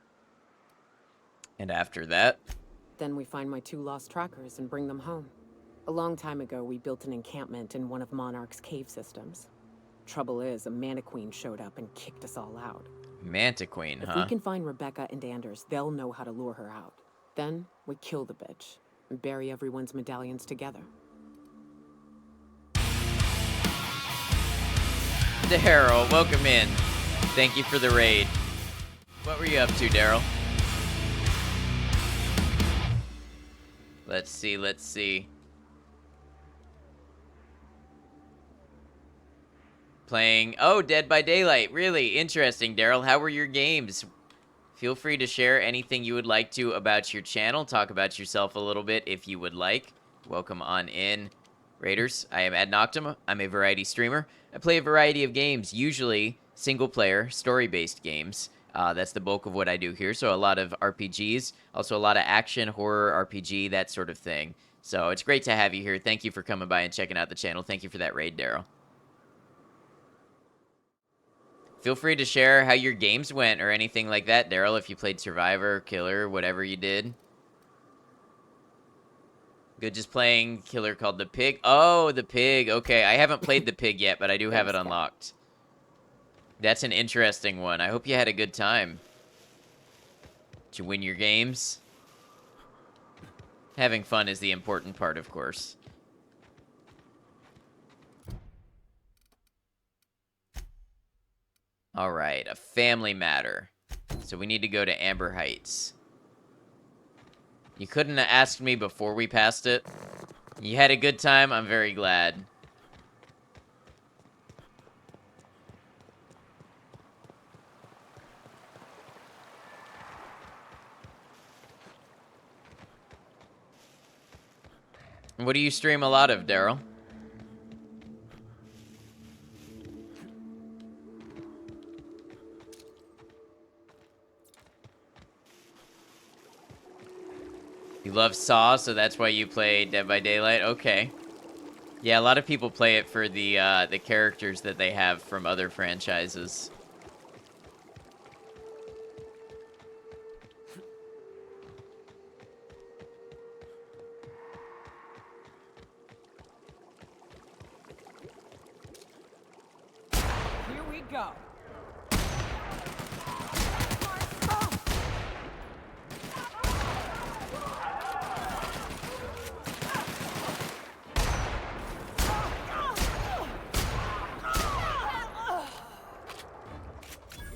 And after that? Then we find my 2 lost trackers and bring them home. A long time ago, we built an encampment in one of Monarch's cave systems. Trouble is, a Mantiqueen showed up and kicked us all out. Mantiqueen, If huh? we can find Rebecca and Anders, they'll know how to lure her out. Then, we kill the bitch and bury everyone's medallions together. Daryl, welcome in. Thank you for the raid. What were you up to, Daryl? Let's see, let's see. Playing, oh, Dead by Daylight. Really interesting, Daryl. How were your games? Feel free to share anything you would like to about your channel. Talk about yourself a little bit if you would like. Welcome on in. Raiders, I am Ad Noctum. I'm a variety streamer. I play a variety of games, usually single-player, story-based games. That's the bulk of what I do here, so a lot of RPGs, also a lot of action, horror, RPG, that sort of thing. So it's great to have you here. Thank you for coming by and checking out the channel. Thank you for that raid, Daryl. Feel free to share how your games went or anything like that, Daryl, if you played Survivor, Killer, whatever you did. Good, just playing Killer called the Pig. Oh, the Pig. Okay, I haven't played the Pig yet, but I do have it unlocked. That's an interesting one. I hope you had a good time. Did you win your games? Having fun is the important part, of course. All right, a family matter. So we need to go to Amber Heights. You couldn't have asked me before we passed it. You had a good time. I'm very glad. What do you stream a lot of, Daryl? You love Saw, so that's why you play Dead by Daylight? Okay. Yeah, a lot of people play it for the characters that they have from other franchises. go.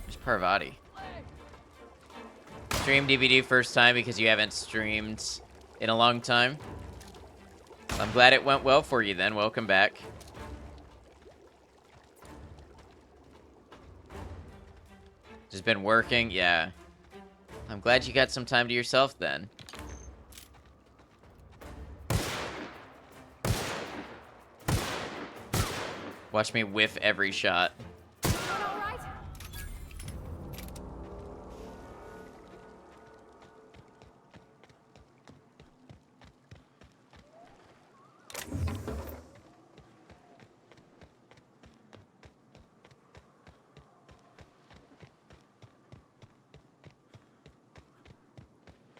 There's Parvati. Stream DVD first time because you haven't streamed in a long time. I'm glad it went well for you then. Welcome back. Just been working? Yeah. I'm glad you got some time to yourself then. Watch me whiff every shot.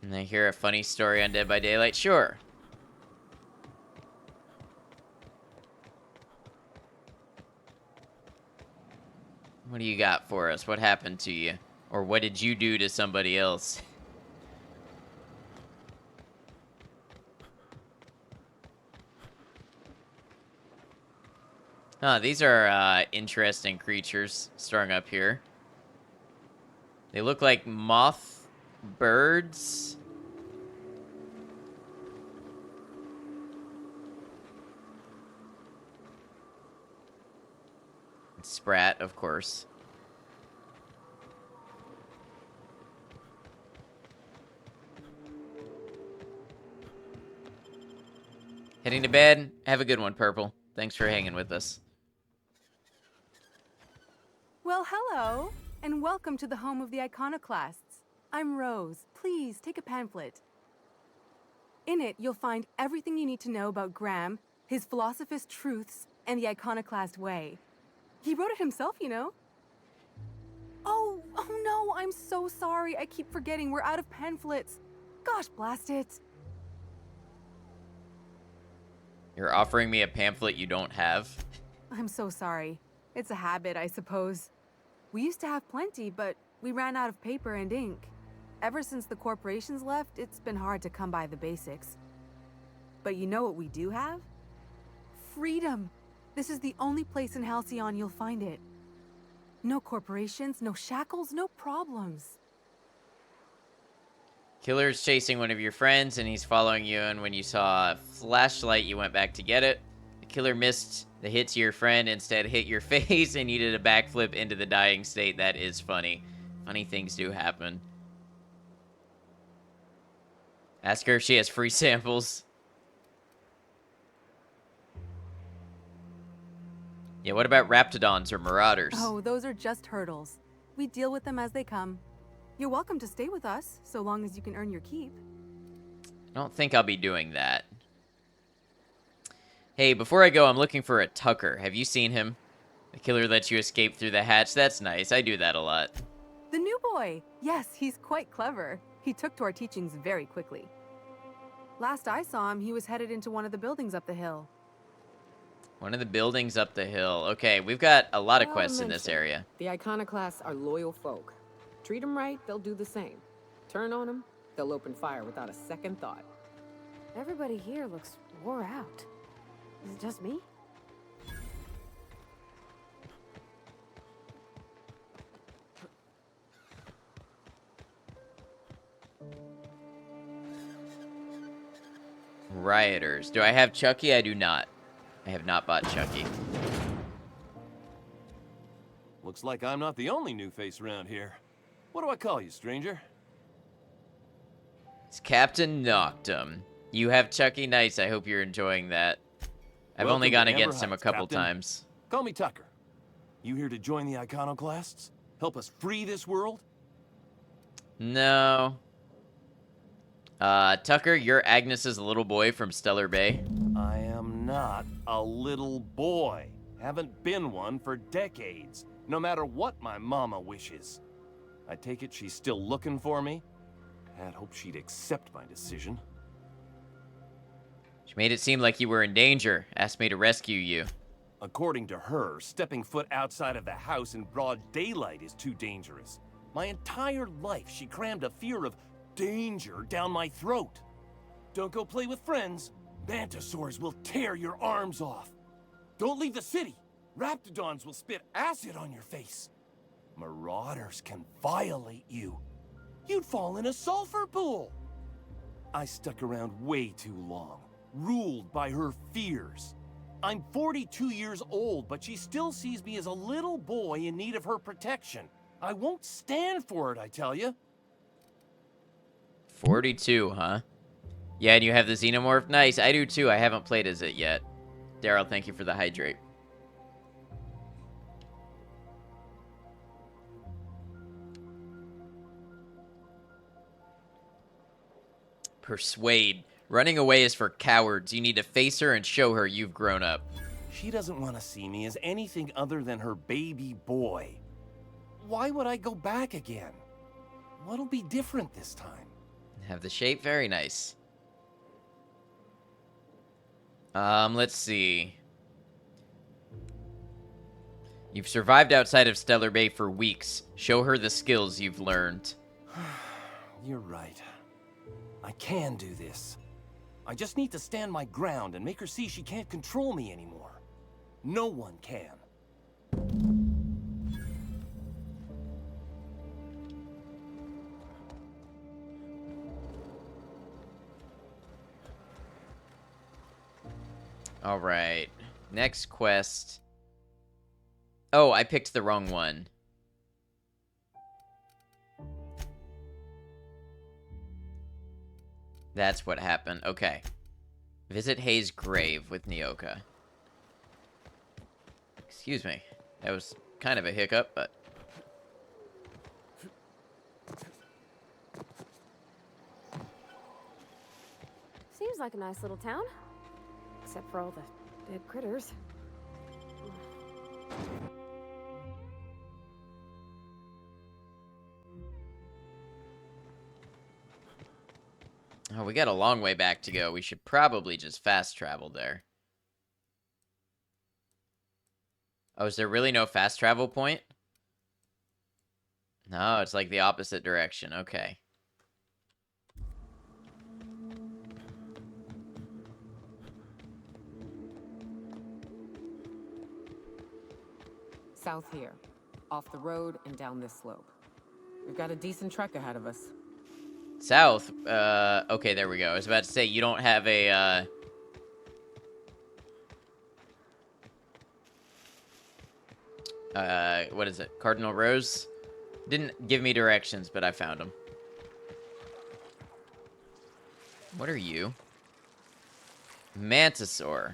And I hear a funny story on Dead by Daylight? Sure. What do you got for us? What happened to you? Or what did you do to somebody else? Huh, these are interesting creatures strung up here. They look like moth birds. Sprat, of course. Heading to bed. Have a good one, Purple. Thanks for hanging with us. Well, hello, and welcome to the home of the Iconoclasts. I'm Rose. Please, take a pamphlet. In it, you'll find everything you need to know about Graham, his Philosophist truths, and the Iconoclast way. He wrote it himself, you know. Oh no, I'm so sorry. I keep forgetting we're out of pamphlets. Gosh, blast it. You're offering me a pamphlet you don't have? I'm so sorry. It's a habit, I suppose. We used to have plenty, but we ran out of paper and ink. Ever since the corporations left, it's been hard to come by the basics. But you know what we do have? Freedom! This is the only place in Halcyon you'll find it. No corporations, no shackles, no problems. Killer's chasing one of your friends, and he's following you, and when you saw a flashlight, you went back to get it. The killer missed the hit to your friend, instead hit your face, and you did a backflip into the dying state. That is funny. Funny things do happen. Ask her if she has free samples. Yeah, what about Raptidons or Marauders? Oh, those are just hurdles. We deal with them as they come. You're welcome to stay with us, so long as you can earn your keep. I don't think I'll be doing that. Hey, before I go, I'm looking for a Tucker. Have you seen him? The killer lets you escape through the hatch. That's nice. I do that a lot. The new boy! Yes, he's quite clever. He took to our teachings very quickly. Last I saw him, he was headed into one of the buildings up the hill. One of the buildings up the hill. Okay, we've got a lot of quests in this area. The Iconoclasts are loyal folk. Treat them right, they'll do the same. Turn on them, they'll open fire without a second thought. Everybody here looks wore out. Is it just me? Rioters. Do I have Chucky? I do not. I have not bought Chucky. Looks like I'm not the only new face around here. What do I call you, stranger? It's Captain Noctum. You have Chucky? Nice. I hope you're enjoying that. I've only gone against him a couple times. Call me Tucker. You here to join the Iconoclasts? Help us free this world? No. Tucker, you're Agnes's little boy from Stellar Bay. I am not a little boy. Haven't been one for decades, no matter what my mama wishes. I take it she's still looking for me? I'd hope she'd accept my decision. She made it seem like you were in danger. Asked me to rescue you. According to her, stepping foot outside of the house in broad daylight is too dangerous. My entire life, she crammed a fear of danger down my throat. Don't go play with friends. Mantisaurs will tear your arms off. Don't leave the city. Raptidons will spit acid on your face. Marauders can violate you. You'd fall in a sulfur pool. I stuck around way too long, ruled by her fears. I'm 42 years old, but she still sees me as a little boy in need of her protection. I won't stand for it, I tell you. 42, huh? Yeah, and you have the Xenomorph? Nice, I do too. I haven't played as it yet. Daryl, thank you for the hydrate. Persuade. Running away is for cowards. You need to face her and show her you've grown up. She doesn't want to see me as anything other than her baby boy. Why would I go back again? What'll be different this time? Have the shape, very nice. Let's see. You've survived outside of Stellar Bay for weeks. Show her the skills you've learned. You're right. I can do this. I just need to stand my ground and make her see she can't control me anymore. No one can. All right. Next quest. Oh, I picked the wrong one. That's what happened. Okay. Visit Hayes' grave with Nyoka. Excuse me. That was kind of a hiccup, but... Seems like a nice little town. Except for all the dead critters. Oh, we got a long way back to go. We should probably just fast travel there. Oh, is there really no fast travel point? No, it's like the opposite direction. Okay. South here. Off the road and down this slope. We've got a decent trek ahead of us. South? Okay, there we go. I was about to say, you don't have a, what is it? Cardinal Rose? Didn't give me directions, but I found them. What are you? Mantisaur.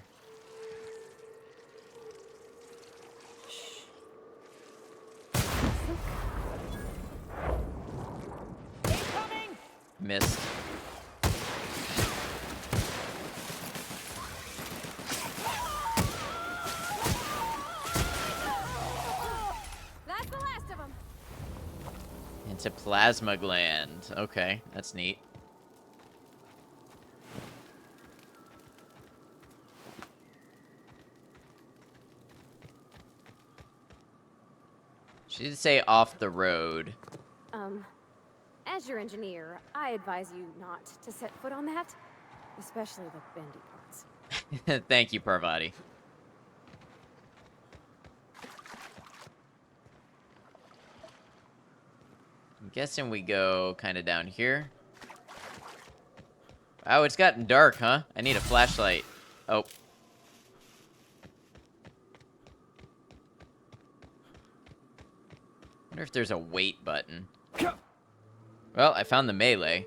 Missed. That's the last of them. Into Plasma Gland. Okay, that's neat. She did say off the road. As your engineer, I advise you not to set foot on that. Especially the bendy parts. Thank you, Parvati. I'm guessing we go kind of down here. Oh, it's gotten dark, huh? I need a flashlight. Oh. Wonder if there's a wait button. Well, I found the melee.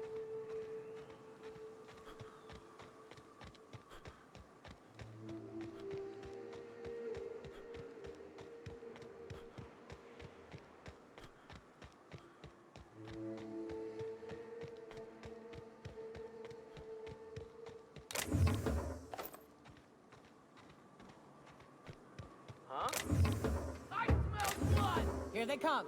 Huh? I smell blood! Here they come.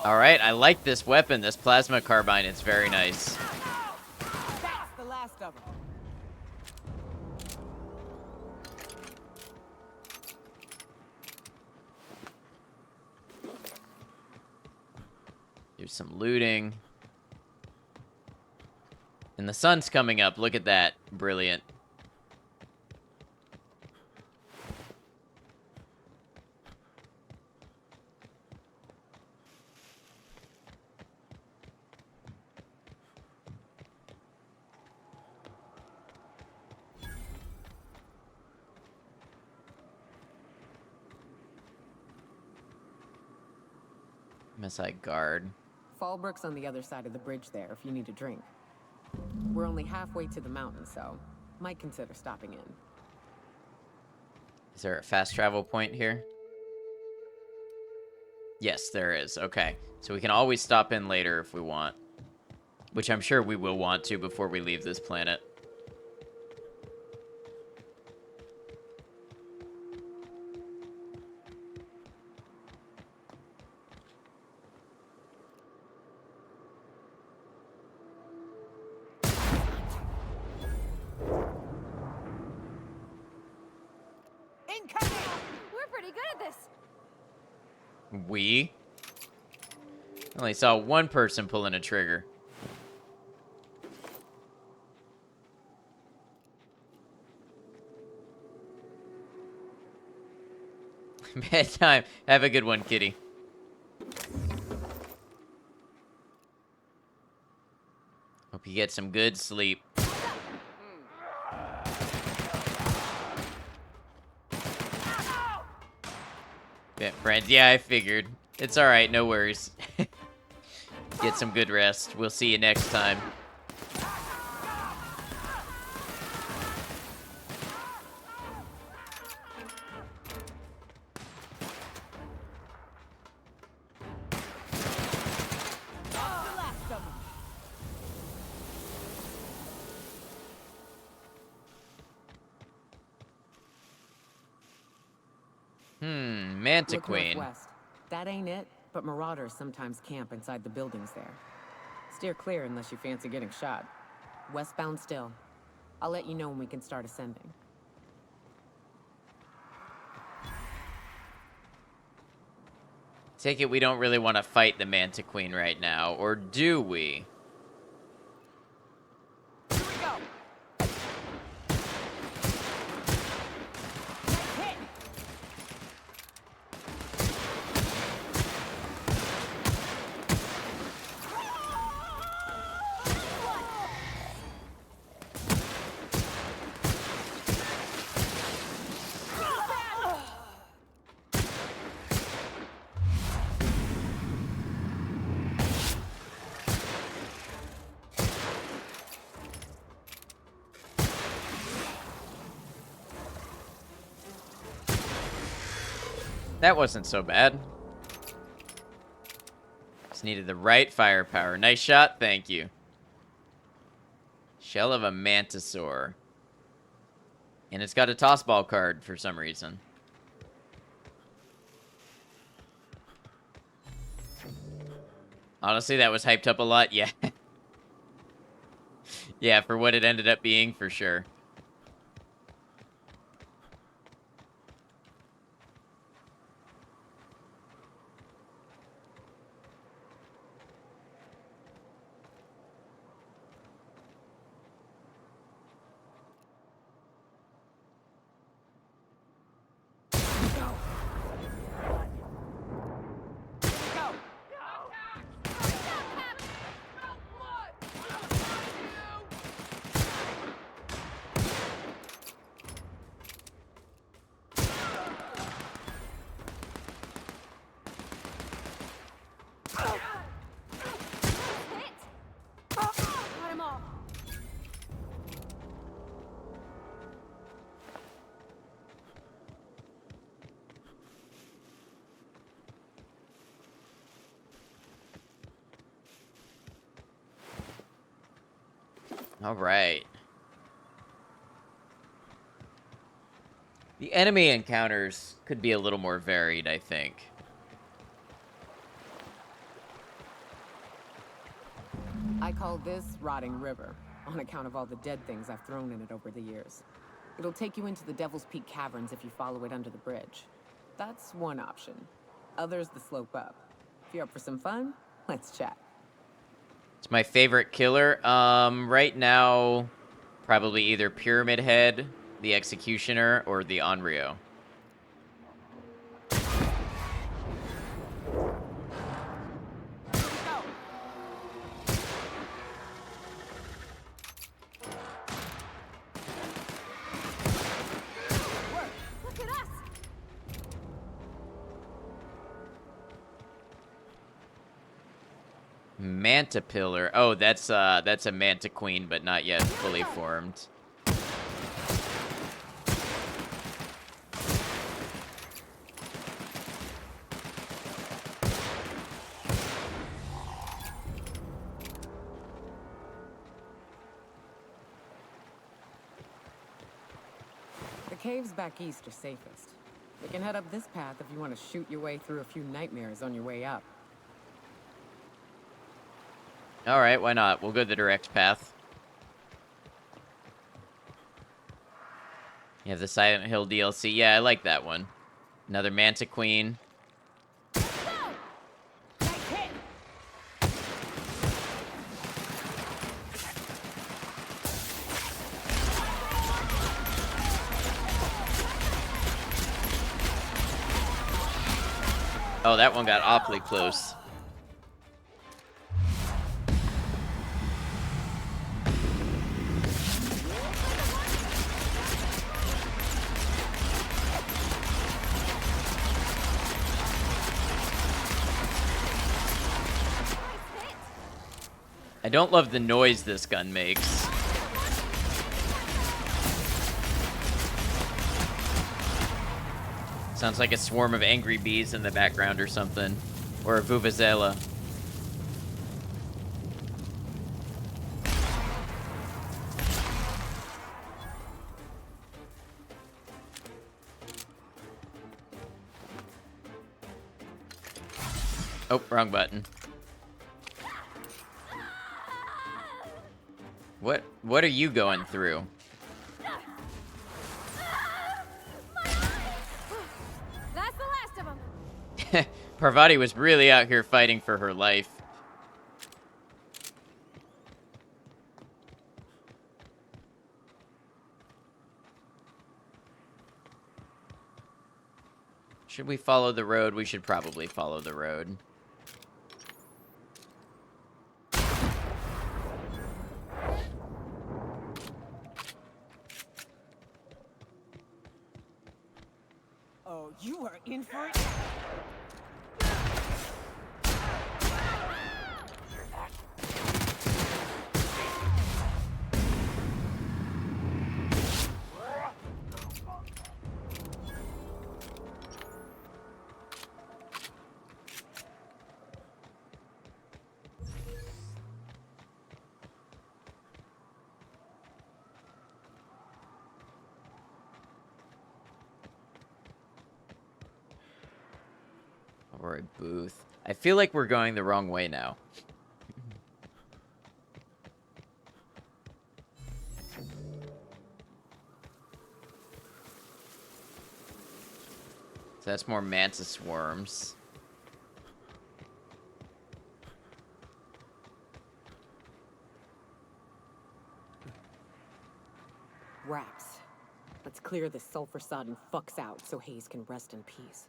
All right, I like this weapon, this plasma carbine. It's very nice. That's the last of them. Do some looting. And the sun's coming up. Look at that. Brilliant. MSI guard. Fallbrook's on the other side of the bridge there if you need a drink. We're only halfway to the mountain, so might consider stopping in. Is there a fast travel point here? Yes, there is. Okay. So we can always stop in later if we want. Which I'm sure we will want to before we leave this planet. We're pretty good at this. We? I only saw one person pulling a trigger. Bedtime. Have a good one, kitty. Hope you get some good sleep. Yeah, friends. Yeah, I figured. It's alright, no worries. Get some good rest. We'll see you next time. Manta Look Queen. northwest. That ain't it, but marauders sometimes camp inside the buildings there. Steer clear unless you fancy getting shot. Westbound still. I'll let you know when we can start ascending. Take it we don't really want to fight the Manta Queen right now, or do we? That wasn't so bad. Just needed the right firepower. Nice shot, thank you. Shell of a Mantisaur. And it's got a toss ball card for some reason. Honestly, that was hyped up a lot, yeah. Yeah, for what it ended up being, for sure. All right. The enemy encounters could be a little more varied, I think. I call this Rotting River, on account of all the dead things I've thrown in it over the years. It'll take you into the Devil's Peak Caverns if you follow it under the bridge. That's one option. Others the slope up. If you're up for some fun, let's chat. It's my favorite killer. Right now, probably either Pyramid Head, the Executioner, or the Onryo. Manta Pillar. Oh, that's a Manta Queen, but not yet fully formed. The caves back east are safest. You can head up this path if you want to shoot your way through a few nightmares on your way up. Alright, why not? We'll go the direct path. You have the Silent Hill DLC. Yeah, I like that one. Another Manta Queen. Oh, that one got awfully close. I don't love the noise this gun makes. Sounds like a swarm of angry bees in the background or something. Or a vuvuzela. Oh, wrong button. What are you going through? That's the last of them. Parvati was really out here fighting for her life. Should we follow the road? We should probably follow the road. Oh, you are in for it. Or a booth. I feel like we're going the wrong way now. So that's more manta swarms. Raps. Let's clear this sulfur-sodden fucks out so Hayes can rest in peace.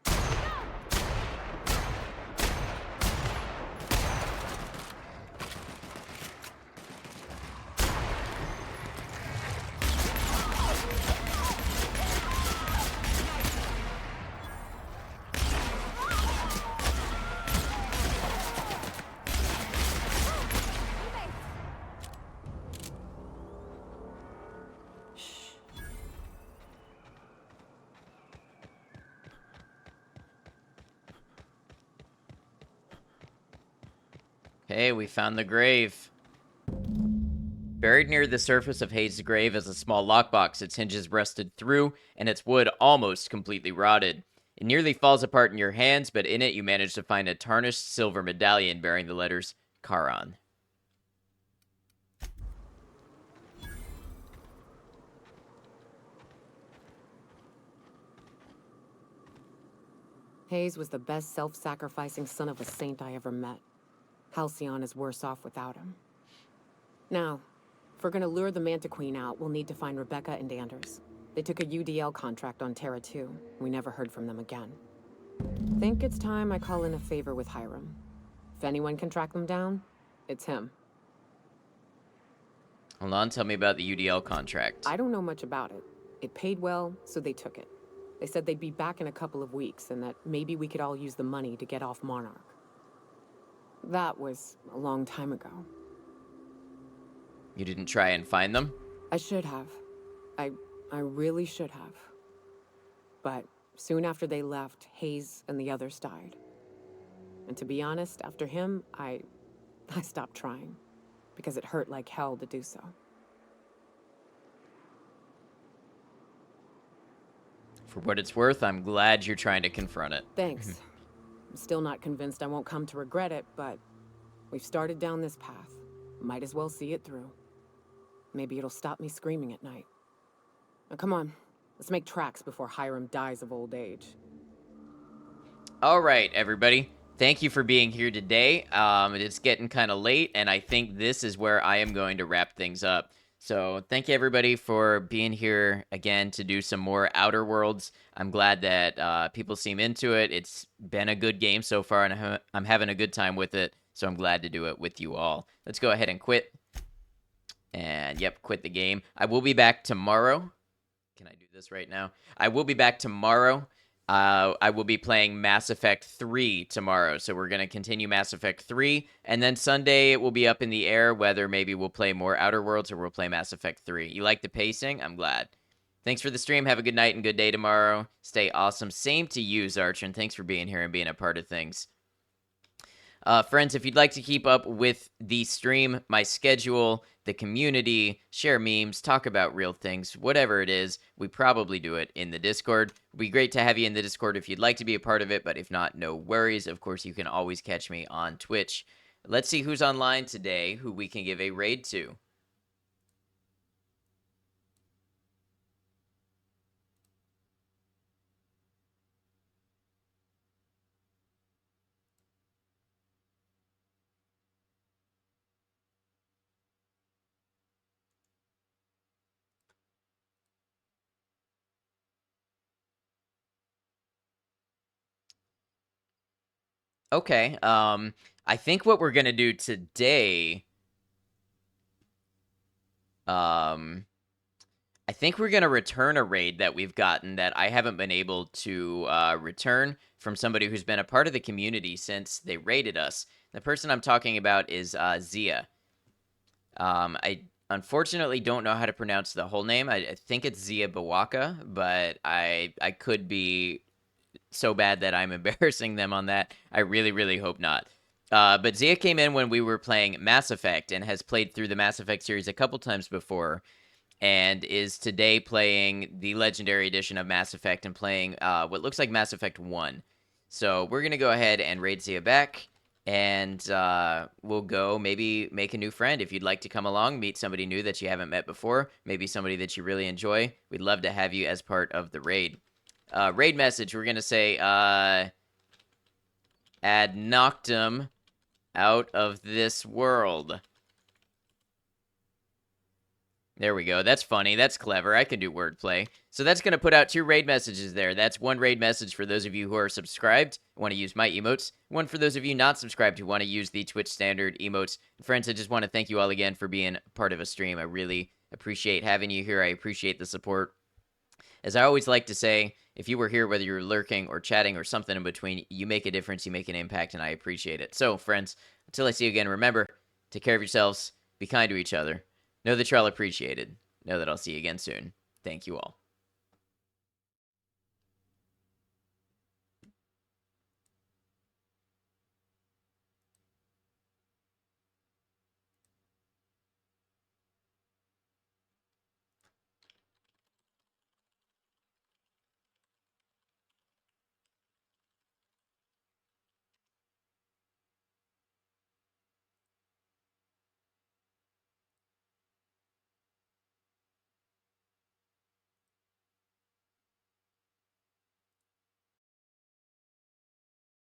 Okay, we found the grave. Buried near the surface of Hayes' grave is a small lockbox. Its hinges rusted through, and its wood almost completely rotted. It nearly falls apart in your hands, but in it you manage to find a tarnished silver medallion bearing the letters Charon. Hayes was the best self-sacrificing son of a saint I ever met. Halcyon is worse off without him. Now, if we're gonna lure the Manta Queen out, we'll need to find Rebecca and Anders. They took a UDL contract on Terra 2. We never heard from them again. Think it's time I call in a favor with Hiram. If anyone can track them down, it's him. Hold on, tell me about the UDL contract. I don't know much about it. It paid well, so they took it. They said they'd be back in a couple of weeks, and that maybe we could all use the money to get off Monarch. That was a long time ago. You didn't try and find them? I should have. I really should have. But soon after they left, Hayes and the others died. And to be honest, after him, I stopped trying. Because it hurt like hell to do so. For what it's worth, I'm glad you're trying to confront it. Thanks. I'm still not convinced I won't come to regret it, but we've started down this path. Might as well see it through. Maybe it'll stop me screaming at night. Now come on, let's make tracks before Hiram dies of old age. All right, everybody. Thank you for being here today. It's getting kind of late, and I think this is where I am going to wrap things up. So thank you, everybody, for being here again to do some more Outer Worlds. I'm glad that people seem into it. It's been a good game so far, and I'm having a good time with it, so I'm glad to do it with you all. Let's go ahead and quit. And, yep, quit the game. I will be back tomorrow. Can I do this right now? I will be back tomorrow. I will be playing Mass Effect 3 tomorrow, so we're going to continue Mass Effect 3, and then Sunday it will be up in the air whether maybe we'll play more Outer Worlds or we'll play Mass Effect 3. You like the pacing? I'm glad. Thanks for the stream. Have a good night and good day tomorrow. Stay awesome. Same to you, Zarch, and thanks for being here and being a part of things. Friends, if you'd like to keep up with the stream, my schedule, the community, share memes, talk about real things, whatever it is, we probably do it in the Discord. It'd be great to have you in the Discord if you'd like to be a part of it, but if not, no worries. Of course, you can always catch me on Twitch. Let's see who's online today, who we can give a raid to. Okay, I think what we're gonna do today, I think we're gonna return a raid that we've gotten that I haven't been able to return from somebody who's been a part of the community since they raided us. The person I'm talking about is Zia. I unfortunately don't know how to pronounce the whole name. I think it's Zia Bawaka, but I could be so bad that I'm embarrassing them on that. I really, really hope not. But Zia came in when we were playing Mass Effect and has played through the Mass Effect series a couple times before, and is today playing the Legendary Edition of Mass Effect and playing what looks like Mass Effect 1. So we're going to go ahead and raid Zia back, and we'll go maybe make a new friend. If you'd like to come along, meet somebody new that you haven't met before, maybe somebody that you really enjoy, we'd love to have you as part of the raid. Raid message, we're going to say, ad noctem out of this world. There we go. That's funny. That's clever. I can do wordplay. So that's going to put out 2 raid messages there. That's 1 raid message for those of you who are subscribed, want to use my emotes. 1 for those of you not subscribed who want to use the Twitch standard emotes. Friends, I just want to thank you all again for being part of a stream. I really appreciate having you here. I appreciate the support. As I always like to say, if you were here, whether you're lurking or chatting or something in between, you make a difference, you make an impact, and I appreciate it. So, friends, until I see you again, remember, take care of yourselves, be kind to each other, know that you're all appreciated, know that I'll see you again soon. Thank you all.